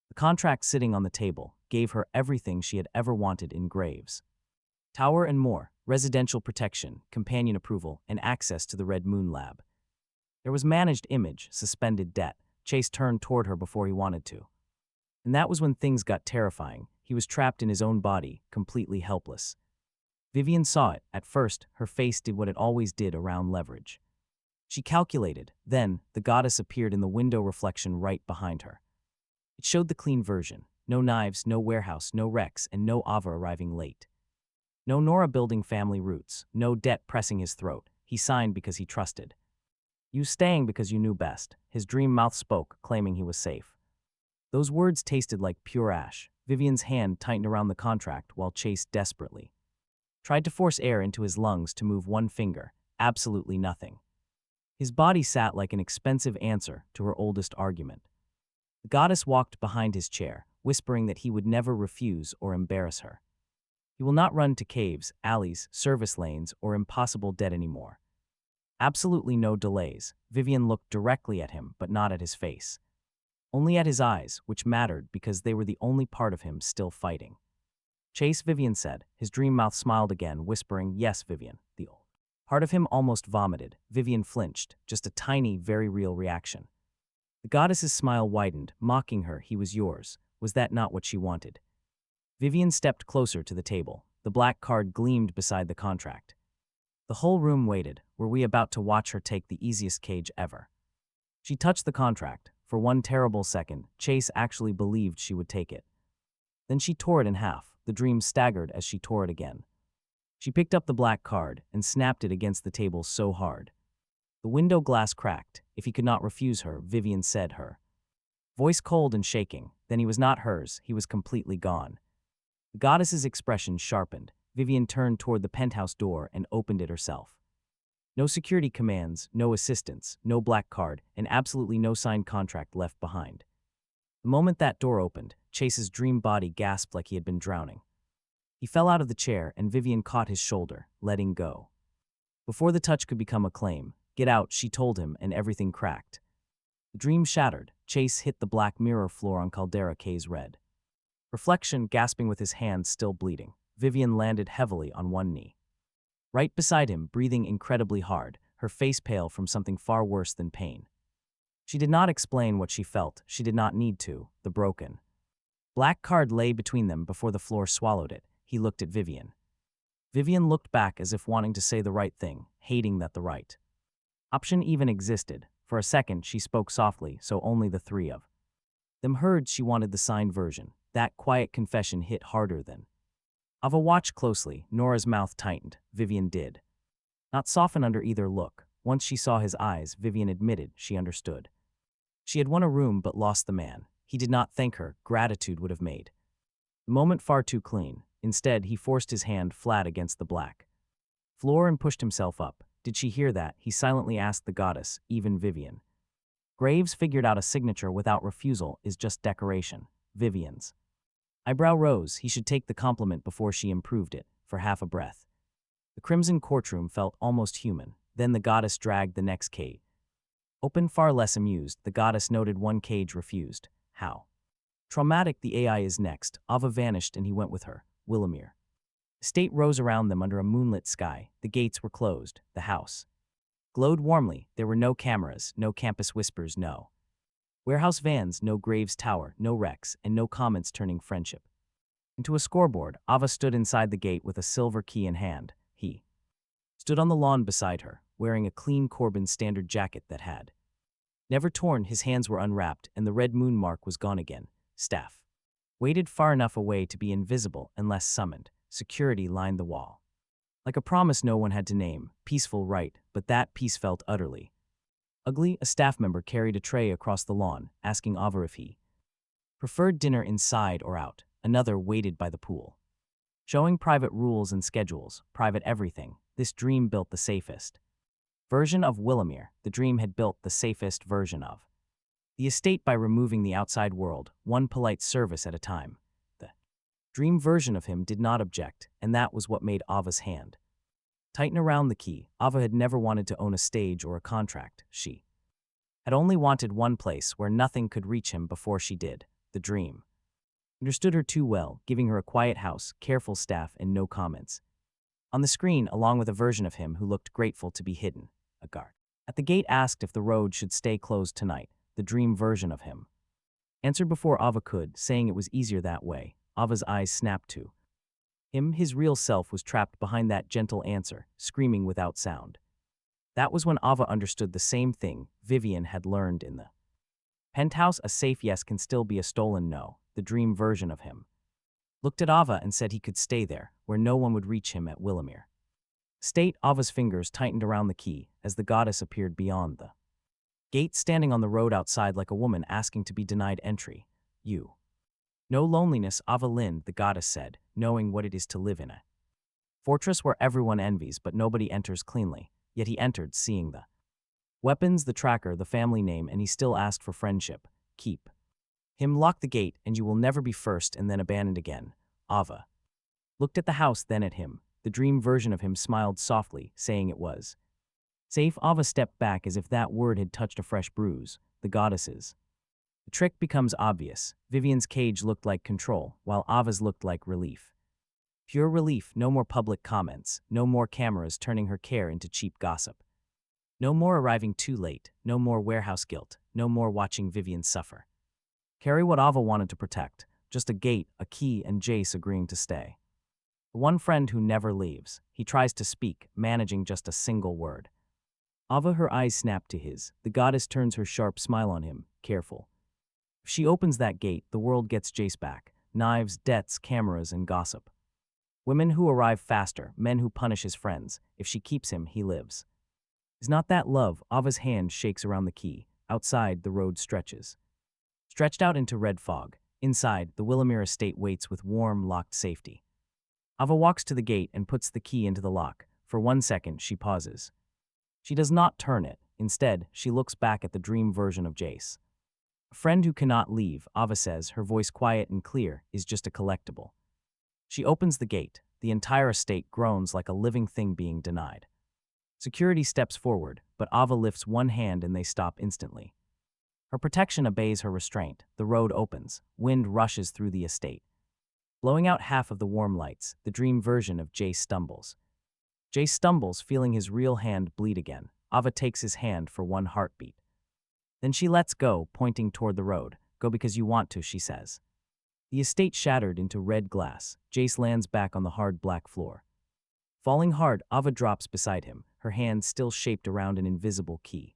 The contract sitting on the table gave her everything she had ever wanted in Graves Tower and more, residential protection, companion approval, and access to the Red Moon Lab. There was managed image, suspended debt. Chase turned toward her before he wanted to. And that was when things got terrifying. He was trapped in his own body, completely helpless. Vivian saw it. At first, her face did what it always did around leverage. She calculated. Then, the goddess appeared in the window reflection right behind her. It showed the clean version. No knives, no warehouse, no wrecks, and no Ava arriving late. No Nora building family roots, no debt pressing his throat. He signed because he trusted. You staying because you knew best. His dream mouth spoke, claiming he was safe. Those words tasted like pure ash. Vivian's hand tightened around the contract while Chase desperately tried to force air into his lungs to move one finger. Absolutely nothing. His body sat like an expensive answer to her oldest argument. The goddess walked behind his chair, whispering that he would never refuse or embarrass her. He will not run to caves, alleys, service lanes, or impossible debt anymore. Absolutely no delays. Vivian looked directly at him, but not at his face. Only at his eyes, which mattered because they were the only part of him still fighting. Chase, Vivian said. His dream mouth smiled again, whispering, yes, Vivian, the old part of him almost vomited. Vivian flinched, just a tiny, very real reaction. The goddess's smile widened, mocking her. He was yours. Was that not what she wanted? Vivian stepped closer to the table. The black card gleamed beside the contract. The whole room waited. Were we about to watch her take the easiest cage ever? She touched the contract. For one terrible second, Chase actually believed she would take it. Then she tore it in half. The dream staggered as she tore it again. She picked up the black card and snapped it against the table so hard. The window glass cracked. If he could not refuse her, Vivian said her voice cold and shaking. Then he was not hers. He was completely gone. The goddess's expression sharpened. Vivian turned toward the penthouse door and opened it herself. No security commands, no assistance, no black card, and absolutely no signed contract left behind. The moment that door opened, Chase's dream body gasped like he had been drowning. He fell out of the chair and Vivian caught his shoulder, letting go. Before the touch could become a claim, "Get out," she told him, and everything cracked. The dream shattered. Chase hit the black mirror floor on Caldera K's red. Reflection gasping with his hands still bleeding. Vivian landed heavily on one knee. Right beside him, breathing incredibly hard, her face pale from something far worse than pain. She did not explain what she felt. She did not need to. The broken black card lay between them before the floor swallowed it. He looked at Vivian. Vivian looked back as if wanting to say the right thing, hating that the right option even existed. For a second, she spoke softly, so only the three of them heard. She wanted the signed version. That quiet confession hit harder than. Ava watched closely. Nora's mouth tightened. Vivian did not soften under either look. Once she saw his eyes, Vivian admitted she understood. She had won a room but lost the man. He did not thank her. Gratitude would have made the moment far too clean. Instead, he forced his hand flat against the black floor and pushed himself up. Did she hear that? He silently asked the goddess, even Vivian. Graves figured out a signature without refusal is just decoration. Vivian's eyebrow rose. He should take the compliment before she improved it, for half a breath. The crimson courtroom felt almost human. Then the goddess dragged the next cage open, far less amused. The goddess noted one cage refused. How traumatic the AI is next. Ava vanished and he went with her. Willamere. State rose around them under a moonlit sky. The gates were closed. The house glowed warmly. There were no cameras, no campus whispers, no warehouse vans, no Graves Tower, no wrecks, and no comments turning friendship into a scoreboard. Ava stood inside the gate with a silver key in hand. He stood on the lawn beside her, wearing a clean Corbin standard jacket that had never torn. His hands were unwrapped, and the red moon mark was gone again. Staff waited far enough away to be invisible unless summoned. Security lined the wall. Like a promise no one had to name. Peaceful, right, but that peace felt utterly ugly. A staff member carried a tray across the lawn, asking Ava if he preferred dinner inside or out. Another waited by the pool, showing private rules and schedules, private everything. This dream built the safest version of Willamere. The dream had built the safest version of the estate by removing the outside world, one polite service at a time. The dream version of him did not object, and that was what made Ava's hand tighten around the key. Ava had never wanted to own a stage or a contract. She had only wanted one place where nothing could reach him before she did. The dream understood her too well, giving her a quiet house, careful staff, and no comments. On the screen, along with a version of him who looked grateful to be hidden, a guard at the gate asked if the road should stay closed tonight. The dream version of him answered before Ava could, saying it was easier that way. Ava's eyes snapped to him. His real self was trapped behind that gentle answer, screaming without sound. That was when Ava understood the same thing Vivian had learned in the penthouse. A safe yes can still be a stolen no. The dream version of him looked at Ava and said he could stay there, where no one would reach him at Willamere. State. Ava's fingers tightened around the key as the goddess appeared beyond the gate, standing on the road outside like a woman asking to be denied entry. You know loneliness, Ava Lind, the goddess said, knowing what it is to live in a fortress where everyone envies but nobody enters cleanly. Yet he entered, seeing the weapons, the tracker, the family name, and he still asked for friendship. Keep him. Lock the gate, and you will never be first and then abandoned again. Ava looked at the house, then at him. The dream version of him smiled softly, saying it was safe. Ava stepped back as if that word had touched a fresh bruise. The goddesses. The trick becomes obvious. Vivian's cage looked like control, while Ava's looked like relief. Pure relief. No more public comments, no more cameras turning her care into cheap gossip. No more arriving too late, no more warehouse guilt, no more watching Vivian suffer. Carry what Ava wanted to protect, just a gate, a key, and Jace agreeing to stay. The one friend who never leaves. He tries to speak, managing just a single word. Ava, her eyes snap to his. The goddess turns her sharp smile on him, careful. If she opens that gate, the world gets Jace back. Knives, debts, cameras, and gossip. Women who arrive faster, men who punish his friends. If she keeps him, he lives. Is not that love? Ava's hand shakes around the key. Outside, the road stretches. Stretched out into red fog. Inside, the Willamere estate waits with warm, locked safety. Ava walks to the gate and puts the key into the lock. For 1 second, she pauses. She does not turn it. Instead, she looks back at the dream version of Jace. A friend who cannot leave, Ava says, her voice quiet and clear, is just a collectible. She opens the gate. The entire estate groans like a living thing being denied. Security steps forward, but Ava lifts one hand and they stop instantly. Her protection obeys her restraint. The road opens. Wind rushes through the estate. Blowing out half of the warm lights, the dream version of Jace stumbles. Jace stumbles, feeling his real hand bleed again. Ava takes his hand for one heartbeat. Then she lets go, pointing toward the road. Go because you want to, she says. The estate shattered into red glass. Jace lands back on the hard black floor. Falling hard, Ava drops beside him, her hand still shaped around an invisible key.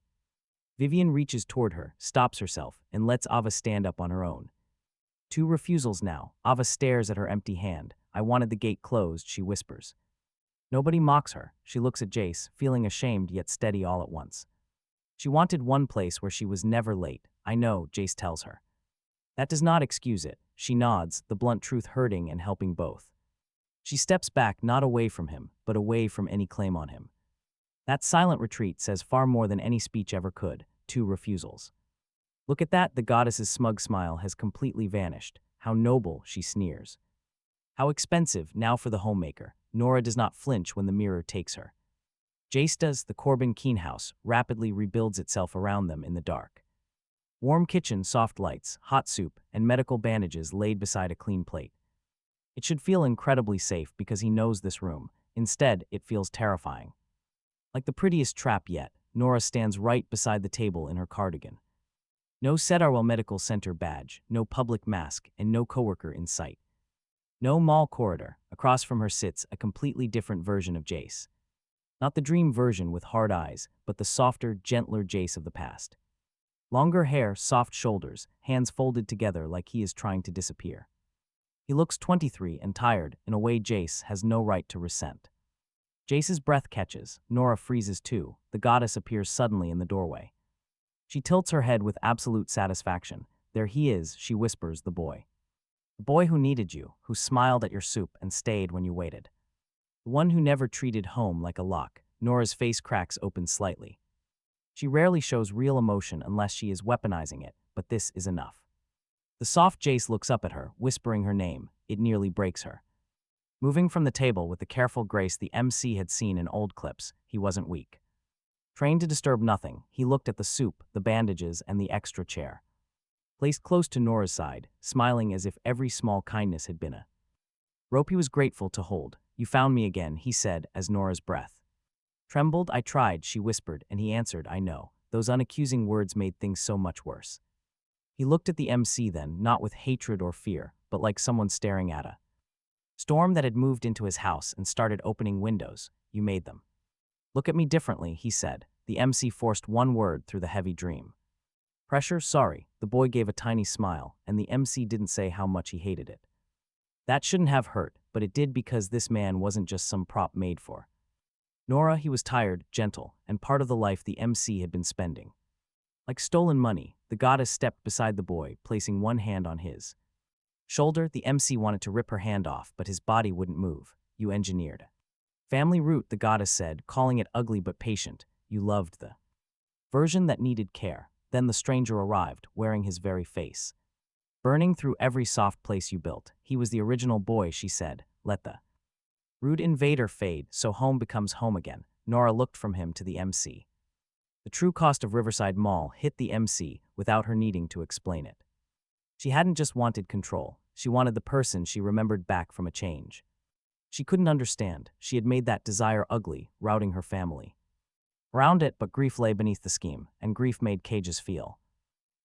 Vivian reaches toward her, stops herself, and lets Ava stand up on her own. 2 refusals now. Ava stares at her empty hand. I wanted the gate closed, she whispers. Nobody mocks her. She looks at Jace, feeling ashamed yet steady all at once. She wanted one place where she was never late. I know, Jace tells her. That does not excuse it. She nods, the blunt truth hurting and helping both. She steps back, not away from him, but away from any claim on him. That silent retreat says far more than any speech ever could. 2 refusals. Look at that, the goddess's smug smile has completely vanished. How noble, she sneers. How expensive, now for the homemaker. Nora does not flinch when the mirror takes her. Jace does. The Corbin Keen house rapidly rebuilds itself around them in the dark. Warm kitchen, soft lights, hot soup, and medical bandages laid beside a clean plate. It should feel incredibly safe because he knows this room. Instead, it feels terrifying. Like the prettiest trap yet, Nora stands right beside the table in her cardigan. No Cedarwell Medical Center badge, no public mask, and no coworker in sight. No mall corridor. Across from her sits a completely different version of Jace. Not the dream version with hard eyes, but the softer, gentler Jace of the past. Longer hair, soft shoulders, hands folded together like he is trying to disappear. He looks 23 and tired in a way Jace has no right to resent. Jace's breath catches. Nora freezes too. The goddess appears suddenly in the doorway. She tilts her head with absolute satisfaction. There he is, she whispers, the boy. The boy who needed you, who smiled at your soup and stayed when you waited. The one who never treated home like a lock. Nora's face cracks open slightly. She rarely shows real emotion unless she is weaponizing it, but this is enough. The soft Jace looks up at her, whispering her name. It nearly breaks her. Moving from the table with the careful grace the MC had seen in old clips, he wasn't weak. Trained to disturb nothing, he looked at the soup, the bandages, and the extra chair. Placed close to Nora's side, smiling as if every small kindness had been a rope he was grateful to hold. You found me again, he said, as Nora's breath trembled. I tried, she whispered, and he answered, I know. Those unaccusing words made things so much worse. He looked at the MC then, not with hatred or fear, but like someone staring at a storm that had moved into his house and started opening windows. You made them look at me differently, he said. The MC forced one word through the heavy dream. Pressure, sorry. The boy gave a tiny smile, and the MC didn't say how much he hated it. That shouldn't have hurt, but it did because this man wasn't just some prop made for Nora. He was tired, gentle, and part of the life the MC had been spending. Like stolen money, the goddess stepped beside the boy, placing one hand on his shoulder. The MC wanted to rip her hand off, but his body wouldn't move. You engineered family root, the goddess said, calling it ugly but patient. You loved the version that needed care. Then the stranger arrived, wearing his very face burning through every soft place you built. He was the original boy, she said. Let the rude invader fade, so home becomes home again. Nora looked from him to the MC. The true cost of Riverside Mall hit the MC without her needing to explain it. She hadn't just wanted control. She wanted the person she remembered back from a change. She couldn't understand. She had made that desire ugly, routing her family around it, but grief lay beneath the scheme, and grief made cages feel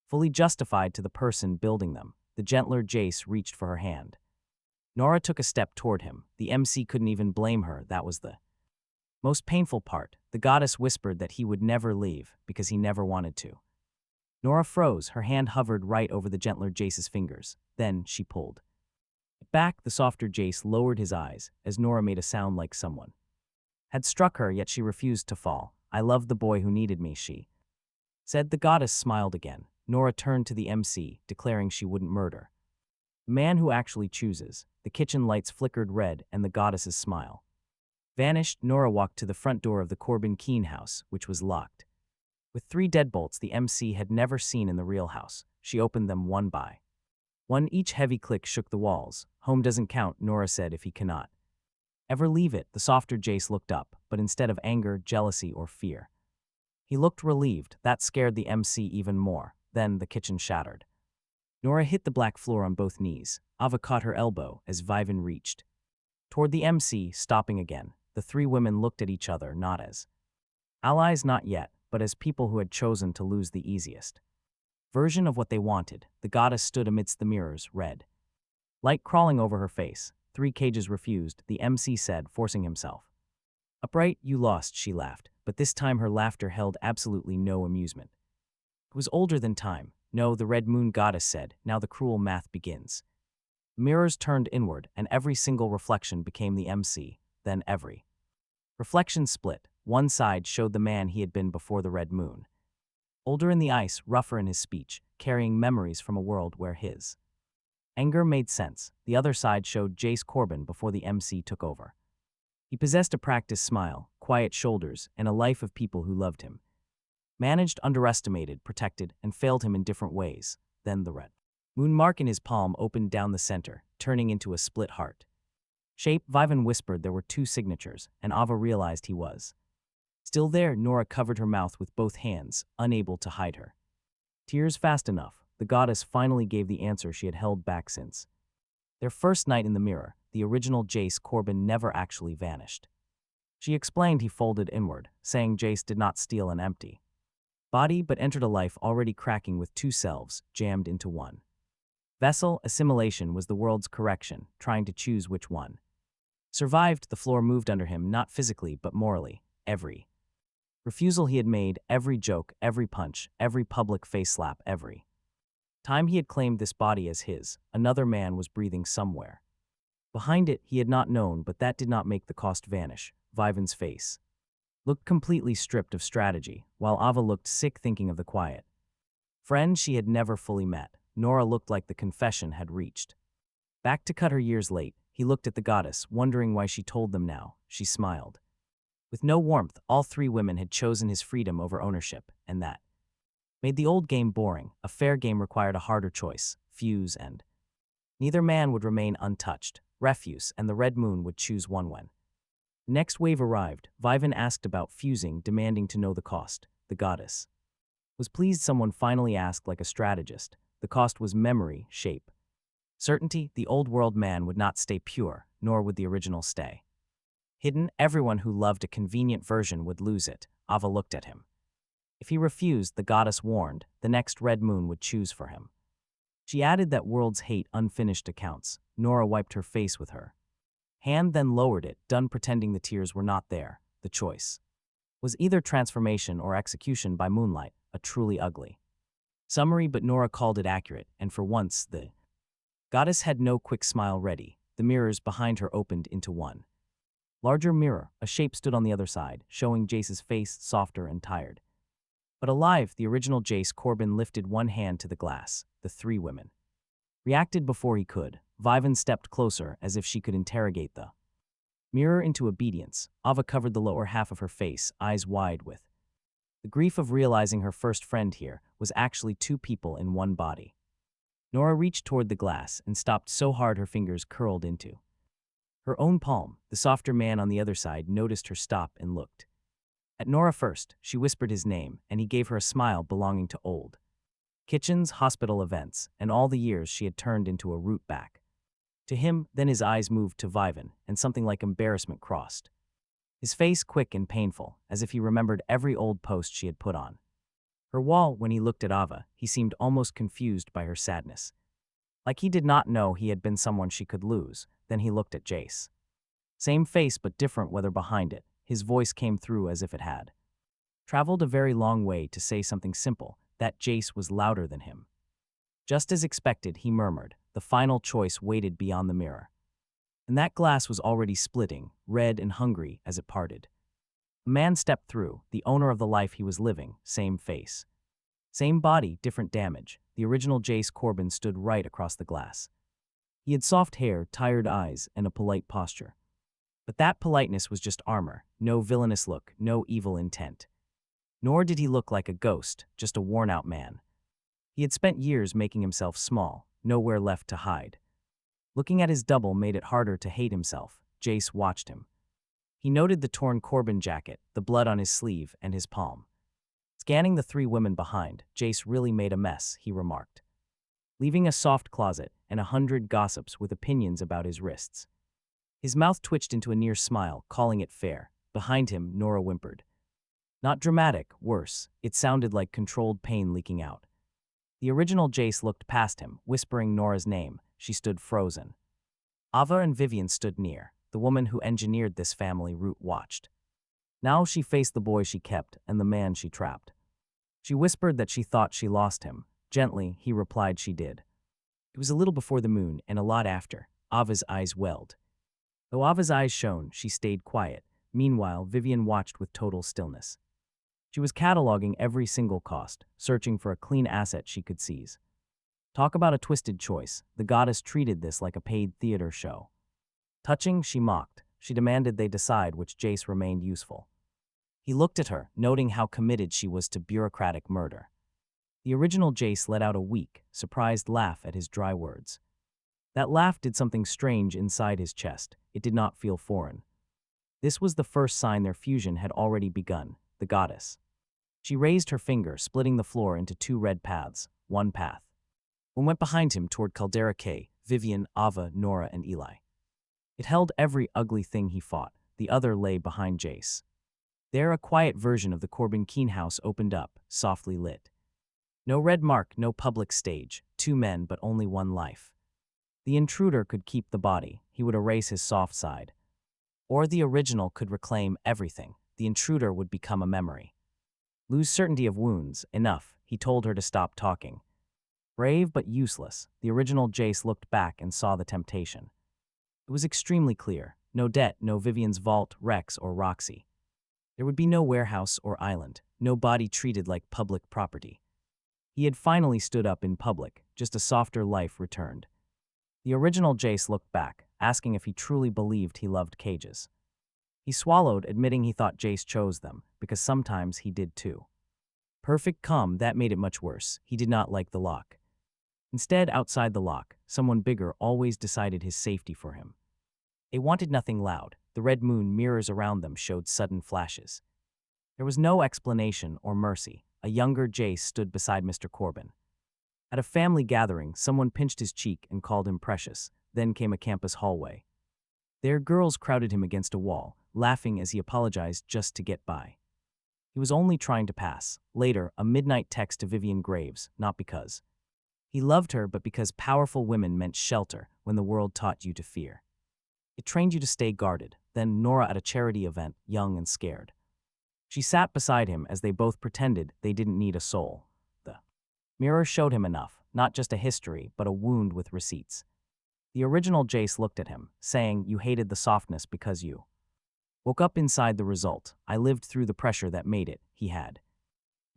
fully justified to the person building them. The gentler Jace reached for her hand. Nora took a step toward him. The MC couldn't even blame her. That was the most painful part. The goddess whispered that he would never leave because he never wanted to. Nora froze. Her hand hovered right over the gentler Jace's fingers. Then she pulled back. The softer Jace lowered his eyes as Nora made a sound like someone had struck her, yet she refused to fall. I loved the boy who needed me, she said. The goddess smiled again. Nora turned to the MC, declaring she wouldn't murder the man who actually chooses. The kitchen lights flickered red, and the goddess's smile vanished. Nora walked to the front door of the Corbin Keen house, which was locked. With 3 deadbolts the MC had never seen in the real house, she opened them one by one. Each heavy click shook the walls. Home doesn't count, Nora said, if he cannot ever leave it. The softer Jace looked up, but instead of anger, jealousy, or fear, he looked relieved. That scared the MC even more. Then the kitchen shattered. Nora hit the black floor on both knees. Ava caught her elbow as Vivan reached toward the MC, stopping again. The 3 women looked at each other, not as allies, not yet, but as people who had chosen to lose the easiest version of what they wanted. The goddess stood amidst the mirrors, red light crawling over her face. 3 cages refused, the MC said, forcing himself upright. You lost, she laughed, but this time her laughter held absolutely no amusement. It was older than time. No, the red moon goddess said, now the cruel math begins. Mirrors turned inward, and every single reflection became the MC. Then every reflection split. One side showed the man he had been before the red moon. Older in the ice, rougher in his speech, carrying memories from a world where his anger made sense. The other side showed Jace Corbin before the MC took over. He possessed a practiced smile, quiet shoulders, and a life of people who loved him. Managed, underestimated, protected, and failed him in different ways. Then the red moon mark in his palm opened down the center, turning into a split heart shape. Vivan whispered there were 2 signatures, and Ava realized he was still there. Nora covered her mouth with both hands, unable to hide her tears fast enough. The goddess finally gave the answer she had held back since their first night in the mirror. The original Jace Corbin never actually vanished. She explained he folded inward, saying Jace did not steal an empty body but entered a life already cracking with 2 selves, jammed into one vessel. Assimilation was the world's correction, trying to choose which one survived. The floor moved under him, not physically but morally. Every refusal he had made, every joke, every punch, every public face slap, every time he had claimed this body as his, another man was breathing somewhere behind it. He had not known, but that did not make the cost vanish. Vivan's face looked completely stripped of strategy, while Ava looked sick thinking of the quiet friend she had never fully met. Nora looked like the confession had reached back to cut her years late. He looked at the goddess, wondering why she told them now. She smiled with no warmth. All 3 women had chosen his freedom over ownership, and that made the old game boring. A fair game required a harder choice, fuse, and neither man would remain untouched. Refuse, and the red moon would choose one. When next wave arrived, Vivan asked about fusing, demanding to know the cost. The goddess was pleased someone finally asked like a strategist. The cost was memory, shape, certainty. The old world man would not stay pure, nor would the original stay hidden. Everyone who loved a convenient version would lose it. Ava looked at him. If he refused, the goddess warned, the next red moon would choose for him. She added that worlds hate unfinished accounts. Nora wiped her face with her hand, then lowered it, done pretending the tears were not there. The choice was either transformation or execution by moonlight, a truly ugly summary, but Nora called it accurate, and for once the goddess had no quick smile ready. The mirrors behind her opened into one larger mirror. A shape stood on the other side, showing Jace's face, softer and tired but alive. The original Jace Corbin lifted one hand to the glass. The 3 women reacted before he could. Vivan stepped closer, as if she could interrogate the mirror into obedience. Ava covered the lower half of her face, eyes wide with the grief of realizing her first friend here was actually 2 people in one body. Nora reached toward the glass and stopped so hard her fingers curled into her own palm. The softer man on the other side noticed her stop and looked at Nora first. She whispered his name, and he gave her a smile belonging to old kitchens, hospital events, and all the years she had turned into a route back to him. Then his eyes moved to Vivan, and something like embarrassment crossed his face, quick and painful, as if he remembered every old post she had put on her wall. When he looked at Ava, he seemed almost confused by her sadness, like he did not know he had been someone she could lose. Then he looked at Jace. Same face but different weather behind it. His voice came through as if it had traveled a very long way to say something simple. That Jace was louder than him. Just as expected, he murmured. The final choice waited beyond the mirror, and that glass was already splitting, red and hungry as it parted. A man stepped through, the owner of the life he was living. Same face, same body, different damage. The original Jace Corbin stood right across the glass. He had soft hair, tired eyes, and a polite posture. But that politeness was just armor, no villainous look, no evil intent. Nor did he look like a ghost, just a worn-out man. He had spent years making himself small, nowhere left to hide. Looking at his double made it harder to hate himself. Jace watched him. He noted the torn Corbin jacket, the blood on his sleeve, and his palm. Scanning the three women behind, Jace really made a mess, he remarked, leaving a soft closet and 100 gossips with opinions about his wrists. His mouth twitched into a near smile, calling it fair. Behind him, Nora whimpered. Not dramatic, worse, it sounded like controlled pain leaking out. The original Jace looked past him, whispering Nora's name. She stood frozen. Ava and Vivian stood near. The woman who engineered this family route watched. Now she faced the boy she kept and the man she trapped. She whispered that she thought she lost him. Gently, he replied she did. It was a little before the moon and a lot after. Ava's eyes welled. Though Ava's eyes shone, she stayed quiet. Meanwhile, Vivian watched with total stillness. She was cataloging every single cost, searching for a clean asset she could seize. Talk about a twisted choice. The goddess treated this like a paid theater show. Touching, she mocked. She demanded they decide which Jace remained useful. He looked at her, noting how committed she was to bureaucratic murder. The original Jace let out a weak, surprised laugh at his dry words. That laugh did something strange inside his chest. It did not feel foreign. This was the first sign their fusion had already begun, the goddess. She raised her finger, splitting the floor into two red paths, one path. One went behind him toward Caldera K, Vivian, Ava, Nora, and Eli. It held every ugly thing he fought. The other lay behind Jace. There a quiet version of the Corbin Keen house opened up, softly lit. No red mark, no public stage, two men but only one life. The intruder could keep the body, he would erase his soft side. Or the original could reclaim everything, the intruder would become a memory. Lose certainty of wounds, enough, he told her to stop talking. Brave but useless, the original Jace looked back and saw the temptation. It was extremely clear, no debt, no Vivian's vault, Rex, or Roxy. There would be no warehouse or island, no body treated like public property. He had finally stood up in public, just a softer life returned. The original Jace looked back, asking if he truly believed he loved cages. He swallowed, admitting he thought Jace chose them, because sometimes he did too. Perfect calm, that made it much worse. He did not like the lock. Instead, outside the lock, someone bigger always decided his safety for him. They wanted nothing loud. The red moon mirrors around them showed sudden flashes. There was no explanation or mercy. A younger Jace stood beside Mr. Corbin. At a family gathering, someone pinched his cheek and called him precious. Then came a campus hallway. There, girls crowded him against a wall, laughing as he apologized just to get by. He was only trying to pass. Later, a midnight text to Vivian Graves, not because he loved her, but because powerful women meant shelter when the world taught you to fear. It trained you to stay guarded. Then Nora at a charity event, young and scared. She sat beside him as they both pretended they didn't need a soul. The mirror showed him enough, not just a history, but a wound with receipts. The original Jace looked at him, saying, "You hated the softness because you woke up inside the result. I lived through the pressure that made it," he had.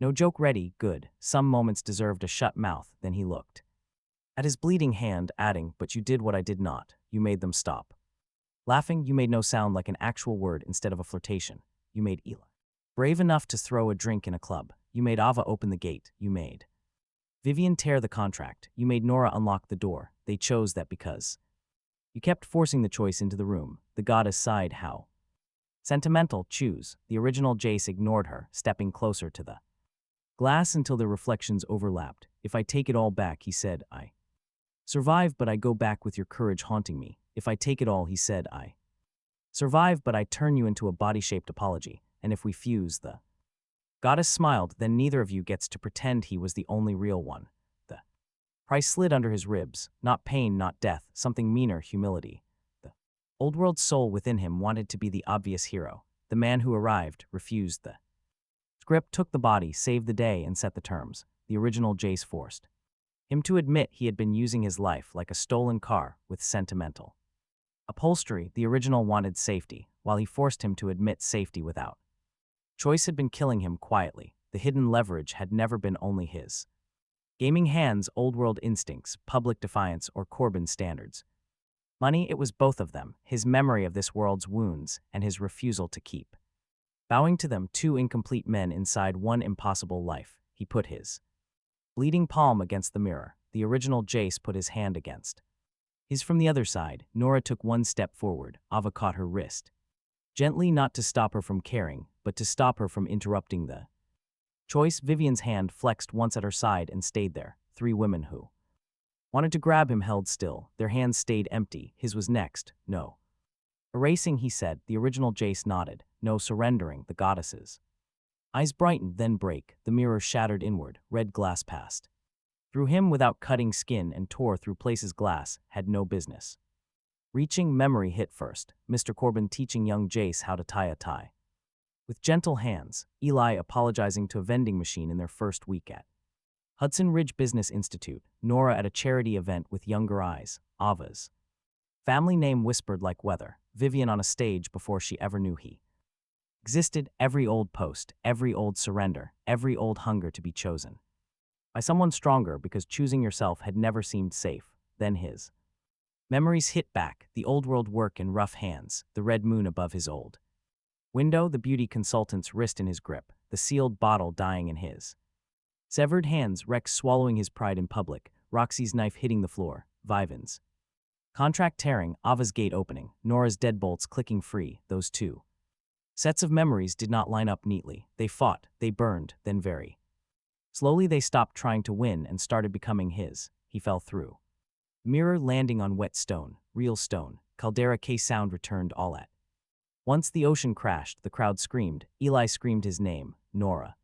No joke ready, good. Some moments deserved a shut mouth, then he looked at his bleeding hand, adding, "But you did what I did not. You made them stop." Laughing, you made no sound like an actual word instead of a flirtation. You made Eli brave enough to throw a drink in a club. You made Ava open the gate. You made Vivian tear the contract. You made Nora unlock the door. They chose that because you kept forcing the choice into the room. The goddess sighed. How sentimental. Choose. The original Jace ignored her, stepping closer to the glass until their reflections overlapped. "If I take it all back," he said, "I survive, but I go back with your courage haunting me. If I take it all," he said, "I survive, but I turn you into a body-shaped apology. And if we fuse," the goddess smiled, "then neither of you gets to pretend he was the only real one." The price slid under his ribs. Not pain, not death, something meaner, humility. The old-world soul within him wanted to be the obvious hero. The man who arrived refused. The script took the body, saved the day, and set the terms. The original Jace forced him to admit he had been using his life like a stolen car with sentimental upholstery. The original wanted safety, while he forced him to admit safety without choice had been killing him quietly. The hidden leverage had never been only his gaming hands, old-world instincts, public defiance, or Corbin standards. Money, it was both of them, his memory of this world's wounds and his refusal to keep Bowing to them, two incomplete men inside one impossible life, he put his bleeding palm against the mirror. The original Jace put his hand against his from the other side. Nora took one step forward. Ava caught her wrist. Gently, not to stop her from caring, but to stop her from interrupting the choice. Vivian's hand flexed once at her side and stayed there. Three women who wanted to grab him held still. Their hands stayed empty. His was next. No. Erasing, he said. The original Jace nodded. No surrendering, the goddesses. Eyes brightened, then break. The mirror shattered inward. Red glass passed through him without cutting skin and tore through places glass had no business reaching. Memory hit first. Mr. Corbin teaching young Jace how to tie a tie with gentle hands. Eli apologizing to a vending machine in their first week at Hudson Ridge Business Institute. Nora at a charity event with younger eyes. Ava's family name whispered like weather. Vivian on a stage before she ever knew he existed. Every old post, every old surrender, every old hunger to be chosen by someone stronger because choosing yourself had never seemed safe. Then his memories hit back. The old world work in rough hands, the red moon above his old window, the beauty consultant's wrist in his grip, the sealed bottle dying in his severed hands, Rex swallowing his pride in public, Roxy's knife hitting the floor, Vivan's contract tearing, Ava's gate opening, Nora's deadbolts clicking free. Those two sets of memories did not line up neatly. They fought, they burned, then very slowly they stopped trying to win and started becoming his. He fell through mirror, landing on wet stone, real stone. Caldera K sound returned all at once. The ocean crashed. The crowd screamed. Eli screamed his name. Nora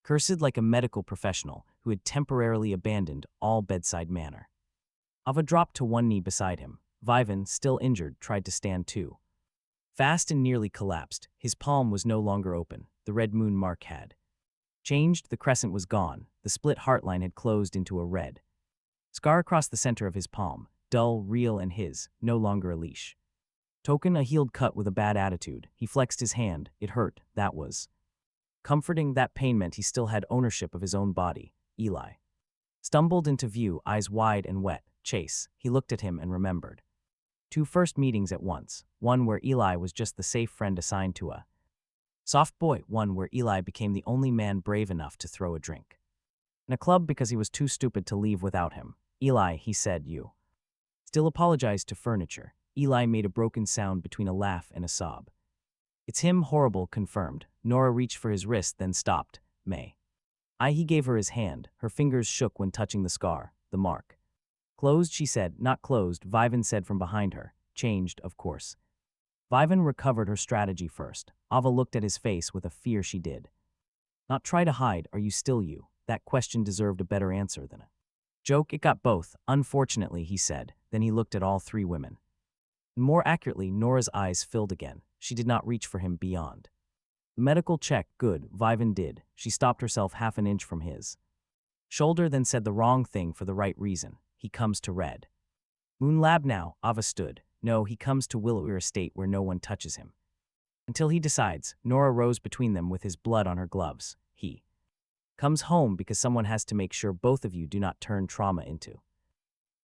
cursed like a medical professional who had temporarily abandoned all bedside manner. Ava dropped to one knee beside him. Vivan, still injured, tried to stand too fast and nearly collapsed. His palm was no longer open. The red moon mark had changed. The crescent was gone. The split heartline had closed into a red scar across the center of his palm, dull, real, and his, no longer a leash token, a healed cut with a bad attitude. He flexed his hand. It hurt. That was comforting. That pain meant he still had ownership of his own body. Eli stumbled into view, eyes wide and wet. Chase. He looked at him and remembered two first meetings at once. One where Eli was just the safe friend assigned to a soft boy. One where Eli became the only man brave enough to throw a drink in a club because he was too stupid to leave without him. Eli, he said, you still apologize to furniture. Eli made a broken sound between a laugh and a sob. It's him, horrible, confirmed. Nora reached for his wrist, then stopped. May he gave her his hand. Her fingers shook when touching the scar, the mark. Closed, she said. Not closed, Vivan said from behind her. Changed, of course. Vivan recovered her strategy first. Ava looked at his face with a fear she did not try to hide. Are you still you? That question deserved a better answer than a joke. It got both, unfortunately, he said. Then he looked at all three women. More accurately, Nora's eyes filled again. She did not reach for him beyond the medical check. Good, Vivan did. She stopped herself half an inch from his shoulder, then said the wrong thing for the right reason. He comes to Red Moon Lab now. Ava stood. No, he comes to Willow Estate where no one touches him until he decides. Nora rose between them with his blood on her gloves. He comes home because someone has to make sure both of you do not turn trauma into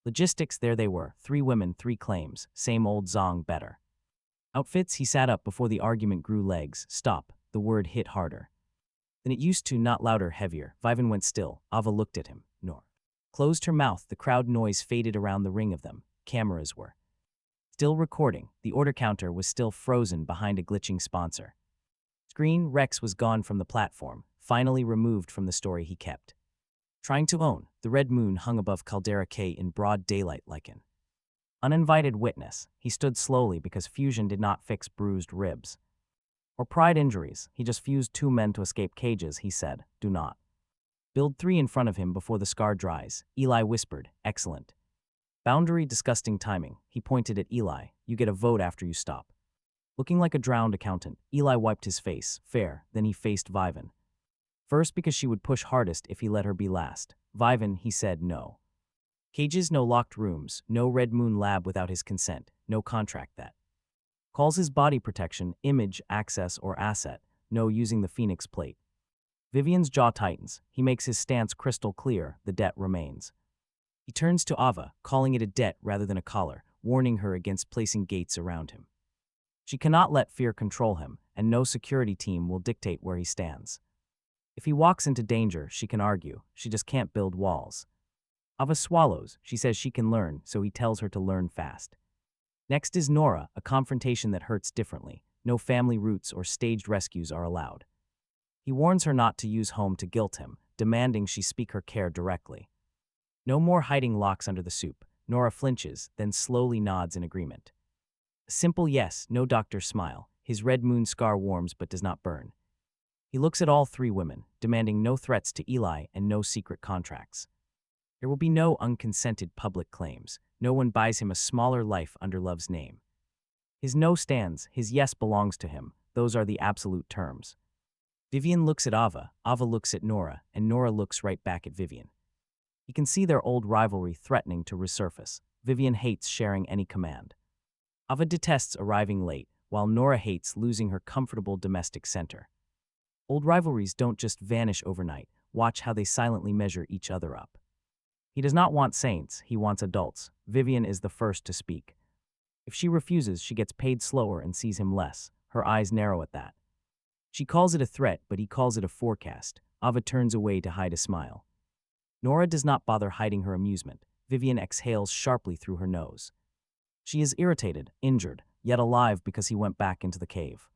logistics. There they were, three women, three claims, same old Zong, better outfits. He sat up before the argument grew legs. Stop. The word hit harder than it used to, not louder, heavier. Vivan went still. Ava looked at him. Nor closed her mouth. The crowd noise faded around the ring of them. Cameras were still recording. The order counter was still frozen behind a glitching sponsor screen. Rex was gone from the platform, finally removed from the story he kept trying to own. The red moon hung above Caldera K in broad daylight like an uninvited witness. He stood slowly because fusion did not fix bruised ribs or pride injuries. He just fused two men to escape cages. He said, do not build three in front of him before the scar dries. Eli whispered, excellent boundary, disgusting timing. He pointed at Eli. You get a vote after you stop looking like a drowned accountant. Eli wiped his face. Fair. Then he faced Vivan. First, because she would push hardest if he let her be last. Vivan, he said, no cages, no locked rooms, no Red Moon Lab without his consent, no contract that calls his body protection, image, access, or asset, no using the Phoenix plate. Vivian's jaw tightens. He makes his stance crystal clear. The debt remains. He turns to Ava, calling it a debt rather than a collar, warning her against placing gates around him. She cannot let fear control him, and no security team will dictate where he stands. If he walks into danger, she can argue. She just can't build walls. Ava swallows. She says she can learn, so he tells her to learn fast. Next is Nora, a confrontation that hurts differently. No family roots or staged rescues are allowed. He warns her not to use home to guilt him, demanding she speak her care directly. No more hiding locks under the soup. Nora flinches, then slowly nods in agreement. A simple yes, no doctor's smile. His red moon scar warms but does not burn. He looks at all three women, demanding no threats to Eli and no secret contracts. There will be no unconsented public claims. No one buys him a smaller life under love's name. His no stands, his yes belongs to him. Those are the absolute terms. Vivian looks at Ava looks at Nora, and Nora looks right back at Vivian. He can see their old rivalry threatening to resurface. Vivian hates sharing any command. Ava detests arriving late, while Nora hates losing her comfortable domestic center. Old rivalries don't just vanish overnight. Watch how they silently measure each other up. He does not want saints, he wants adults. Vivian is the first to speak. If she refuses, she gets paid slower and sees him less. Her eyes narrow at that. She calls it a threat, but he calls it a forecast. Ava turns away to hide a smile. Nora does not bother hiding her amusement. Vivian exhales sharply through her nose. She is irritated, injured, yet alive because he went back into the cave.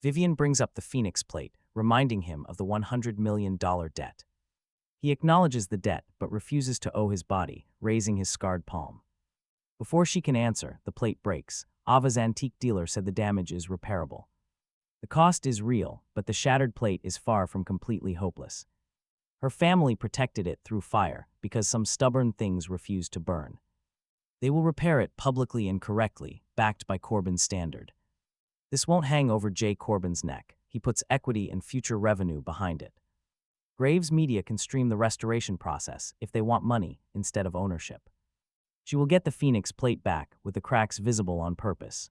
Vivian brings up the Phoenix plate, reminding him of the $100 million debt. He acknowledges the debt, but refuses to owe his body, raising his scarred palm. Before she can answer, the plate breaks. Ava's antique dealer said the damage is repairable. The cost is real, but the shattered plate is far from completely hopeless. Her family protected it through fire because some stubborn things refused to burn. They will repair it publicly and correctly, backed by Corbin's standard. This won't hang over Jay Corbin's neck. He puts equity and future revenue behind it. Graves Media can stream the restoration process if they want money instead of ownership. She will get the Phoenix plate back with the cracks visible on purpose.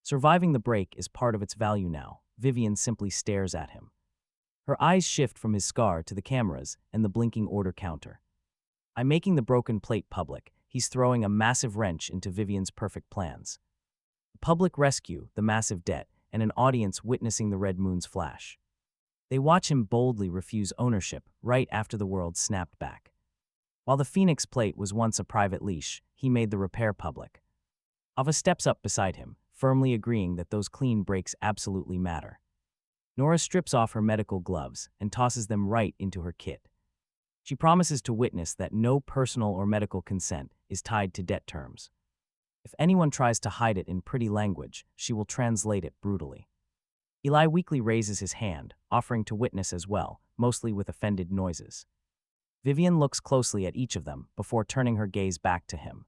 Surviving the break is part of its value now. Vivian simply stares at him. Her eyes shift from his scar to the cameras and the blinking order counter. I'm making the broken plate public. He's throwing a massive wrench into Vivian's perfect plans. The public rescue, the massive debt, and an audience witnessing the red moon's flash. They watch him boldly refuse ownership right after the world snapped back. While the Phoenix plate was once a private leash, he made the repair public. Ava steps up beside him, firmly agreeing that those clean breaks absolutely matter. Nora strips off her medical gloves and tosses them right into her kit. She promises to witness that no personal or medical consent is tied to debt terms. If anyone tries to hide it in pretty language, she will translate it brutally. Eli weakly raises his hand, offering to witness as well, mostly with offended noises. Vivian looks closely at each of them before turning her gaze back to him.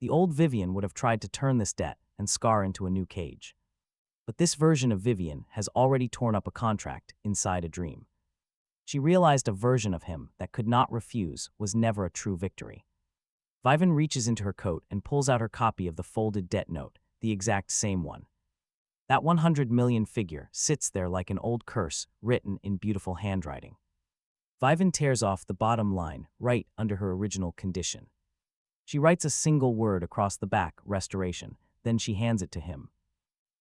The old Vivian would have tried to turn this debt and scar into a new cage. But this version of Vivian has already torn up a contract inside a dream. She realized a version of him that could not refuse was never a true victory. Vivian reaches into her coat and pulls out her copy of the folded debt note, the exact same one. That 100 million figure sits there like an old curse written in beautiful handwriting. Vivian tears off the bottom line right under her original condition. She writes a single word across the back, restoration, then she hands it to him.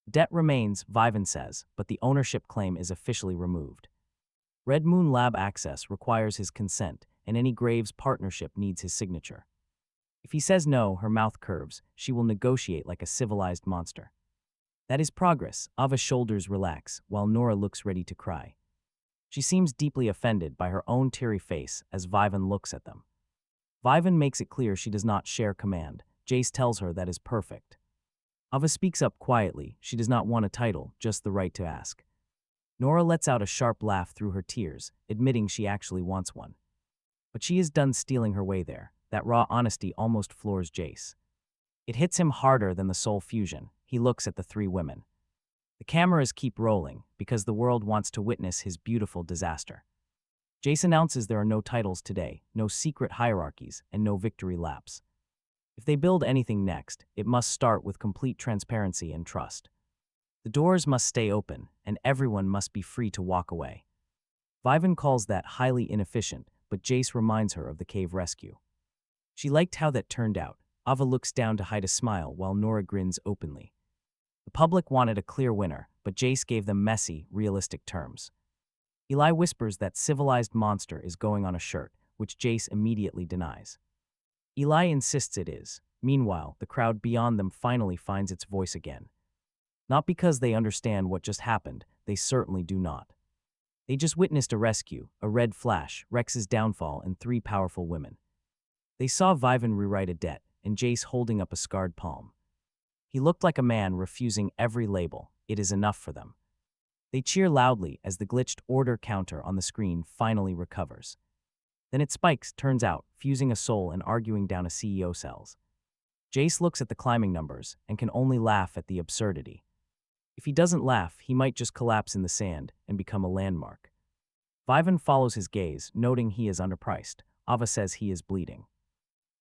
Debt remains, Vivian says, but the ownership claim is officially removed. Red Moon Lab access requires his consent, and any Graves partnership needs his signature. If he says no, her mouth curves. She will negotiate like a civilized monster. That is progress. Ava's shoulders relax, while Nora looks ready to cry. She seems deeply offended by her own teary face as Vivian looks at them. Vivian makes it clear she does not share command. Jace tells her that is perfect. Ava speaks up quietly. She does not want a title, just the right to ask. Nora lets out a sharp laugh through her tears, admitting she actually wants one. But she is done stealing her way there. That raw honesty almost floors Jace. It hits him harder than the soul fusion. He looks at the three women. The cameras keep rolling because the world wants to witness his beautiful disaster. Jace announces there are no titles today, no secret hierarchies, and no victory laps. If they build anything next, it must start with complete transparency and trust. The doors must stay open, and everyone must be free to walk away. Vivian calls that highly inefficient, but Jace reminds her of the cave rescue. She liked how that turned out. Ava looks down to hide a smile while Nora grins openly. The public wanted a clear winner, but Jace gave them messy, realistic terms. Eli whispers that civilized monster is going on a shirt, which Jace immediately denies. Eli insists it is. Meanwhile, the crowd beyond them finally finds its voice again. Not because they understand what just happened, they certainly do not. They just witnessed a rescue, a red flash, Rex's downfall, and 3 powerful women. They saw Vivan rewrite a debt, and Jace holding up a scarred palm. He looked like a man refusing every label. It is enough for them. They cheer loudly as the glitched order counter on the screen finally recovers. Then it spikes, turns out, fusing a soul and arguing down a CEO cells. Jace looks at the climbing numbers and can only laugh at the absurdity. If he doesn't laugh, he might just collapse in the sand and become a landmark. Vivan follows his gaze, noting he is underpriced. Ava says he is bleeding.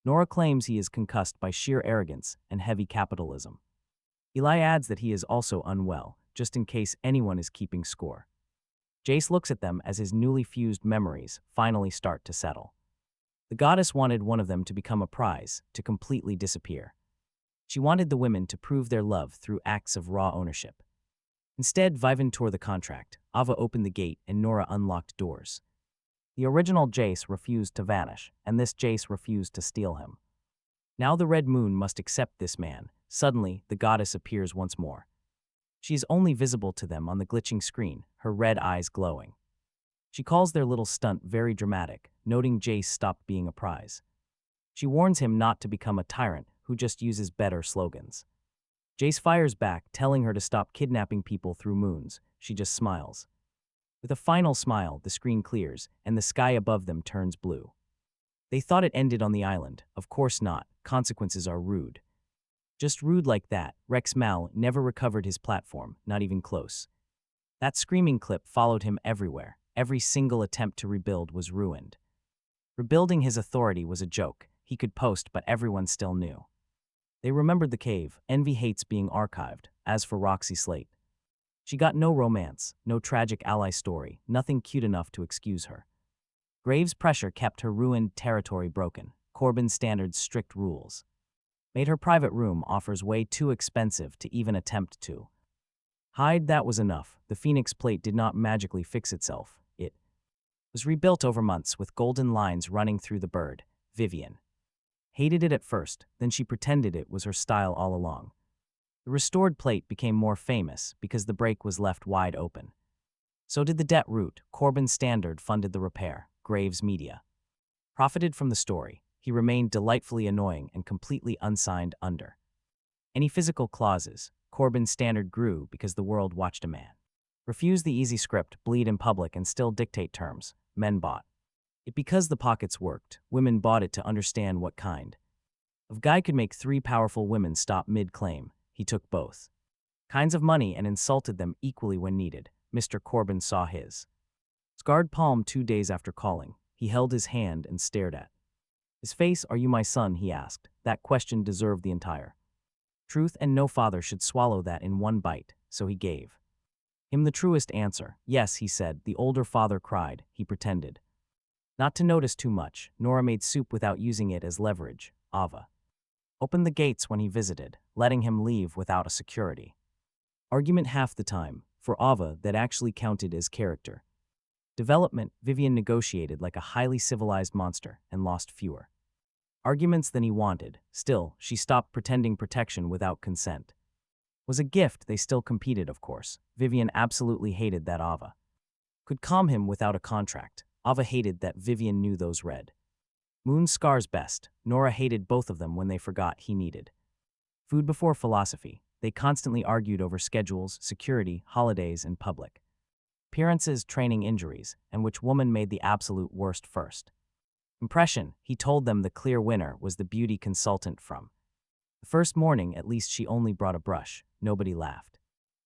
Nora claims he is concussed by sheer arrogance and heavy capitalism. Eli adds that he is also unwell, just in case anyone is keeping score. Jace looks at them as his newly fused memories finally start to settle. The goddess wanted one of them to become a prize, to completely disappear. She wanted the women to prove their love through acts of raw ownership. Instead, Vivan tore the contract, Ava opened the gate, and Nora unlocked doors. The original Jace refused to vanish, and this Jace refused to steal him. Now the Red Moon must accept this man. Suddenly, the goddess appears once more. She is only visible to them on the glitching screen, her red eyes glowing. She calls their little stunt very dramatic, noting Jace stopped being a prize. She warns him not to become a tyrant who just uses better slogans. Jace fires back, telling her to stop kidnapping people through moons. She just smiles. With a final smile, the screen clears, and the sky above them turns blue. They thought it ended on the island. Of course not. Consequences are rude. Just rude like that, Rex Mal never recovered his platform, not even close. That screaming clip followed him everywhere. Every single attempt to rebuild was ruined. Rebuilding his authority was a joke. He could post, but everyone still knew. They remembered the cave. Envy hates being archived. As for Roxy Slate, she got no romance, no tragic ally story, nothing cute enough to excuse her. Graves' pressure kept her ruined territory broken. Corbin's standards' strict rules made her private room offers way too expensive to even attempt to hide. That was enough. The Phoenix plate did not magically fix itself. It was rebuilt over months with golden lines running through the bird. Vivian hated it at first, then she pretended it was her style all along. The restored plate became more famous because the break was left wide open. So did the debt route. Corbin's standard funded the repair. Graves' media profited from the story. He remained delightfully annoying and completely unsigned under any physical clauses. Corbin's standard grew because the world watched a man refuse the easy script, bleed in public, and still dictate terms. Men bought it because the pockets worked. Women bought it to understand what kind of guy could make 3 powerful women stop mid-claim. He took both kinds of money and insulted them equally when needed. Mr. Corbin saw his scarred palm 2 days after calling. He held his hand and stared at his face. Are you my son? He asked. That question deserved the entire truth, and no father should swallow that in one bite, so he gave him the truest answer. Yes, he said. The older father cried. He pretended not to notice too much. Nora made soup without using it as leverage. Ava opened the gates when he visited, letting him leave without a security argument half the time. For Ava, that actually counted as character development. Vivian negotiated like a highly civilized monster and lost fewer arguments than he wanted. Still, she stopped pretending protection without consent was a gift. They still competed, of course. Vivian absolutely hated that Ava could calm him without a contract. Ava hated that Vivian knew those red moon scars best. Nora hated both of them when they forgot he needed food before philosophy. They constantly argued over schedules, security, holidays, and public appearances, training, injuries, and which woman made the absolute worst first impression. He told them the clear winner was the beauty consultant from the first morning. At least she only brought a brush. Nobody laughed.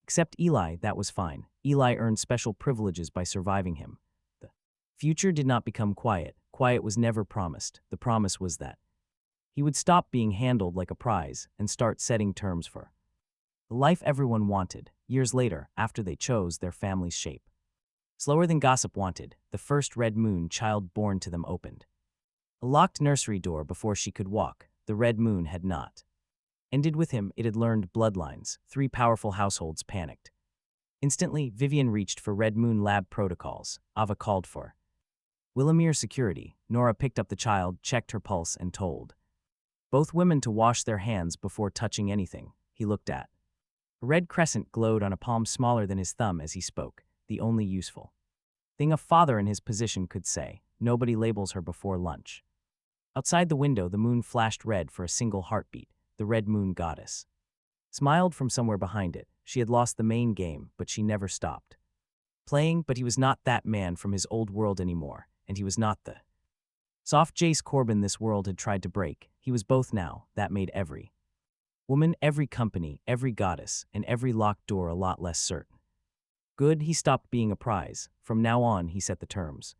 Except Eli. That was fine. Eli earned special privileges by surviving him. The future did not become quiet. Quiet was never promised. The promise was that he would stop being handled like a prize and start setting terms for the life everyone wanted. Years later, after they chose their family's shape slower than gossip wanted, the first Red Moon child born to them opened a locked nursery door before she could walk. The Red Moon had not Ended with him, it had learned bloodlines. 3 powerful households panicked. Instantly, Vivian reached for Red Moon Lab protocols. Ava called for Willamere security. Nora picked up the child, checked her pulse, and told both women to wash their hands before touching anything. He looked at. A red crescent glowed on a palm smaller than his thumb as he spoke, the only useful thing a father in his position could say. Nobody labels her before lunch. Outside the window, the moon flashed red for a single heartbeat. The Red Moon Goddess smiled from somewhere behind it. She had lost the main game, but she never stopped playing. But he was not that man from his old world anymore, and he was not the soft Jace Corbin this world had tried to break. He was both now. That made every woman, every company, every goddess, and every locked door a lot less certain. Good, he stopped being a prize. From now on, he set the terms.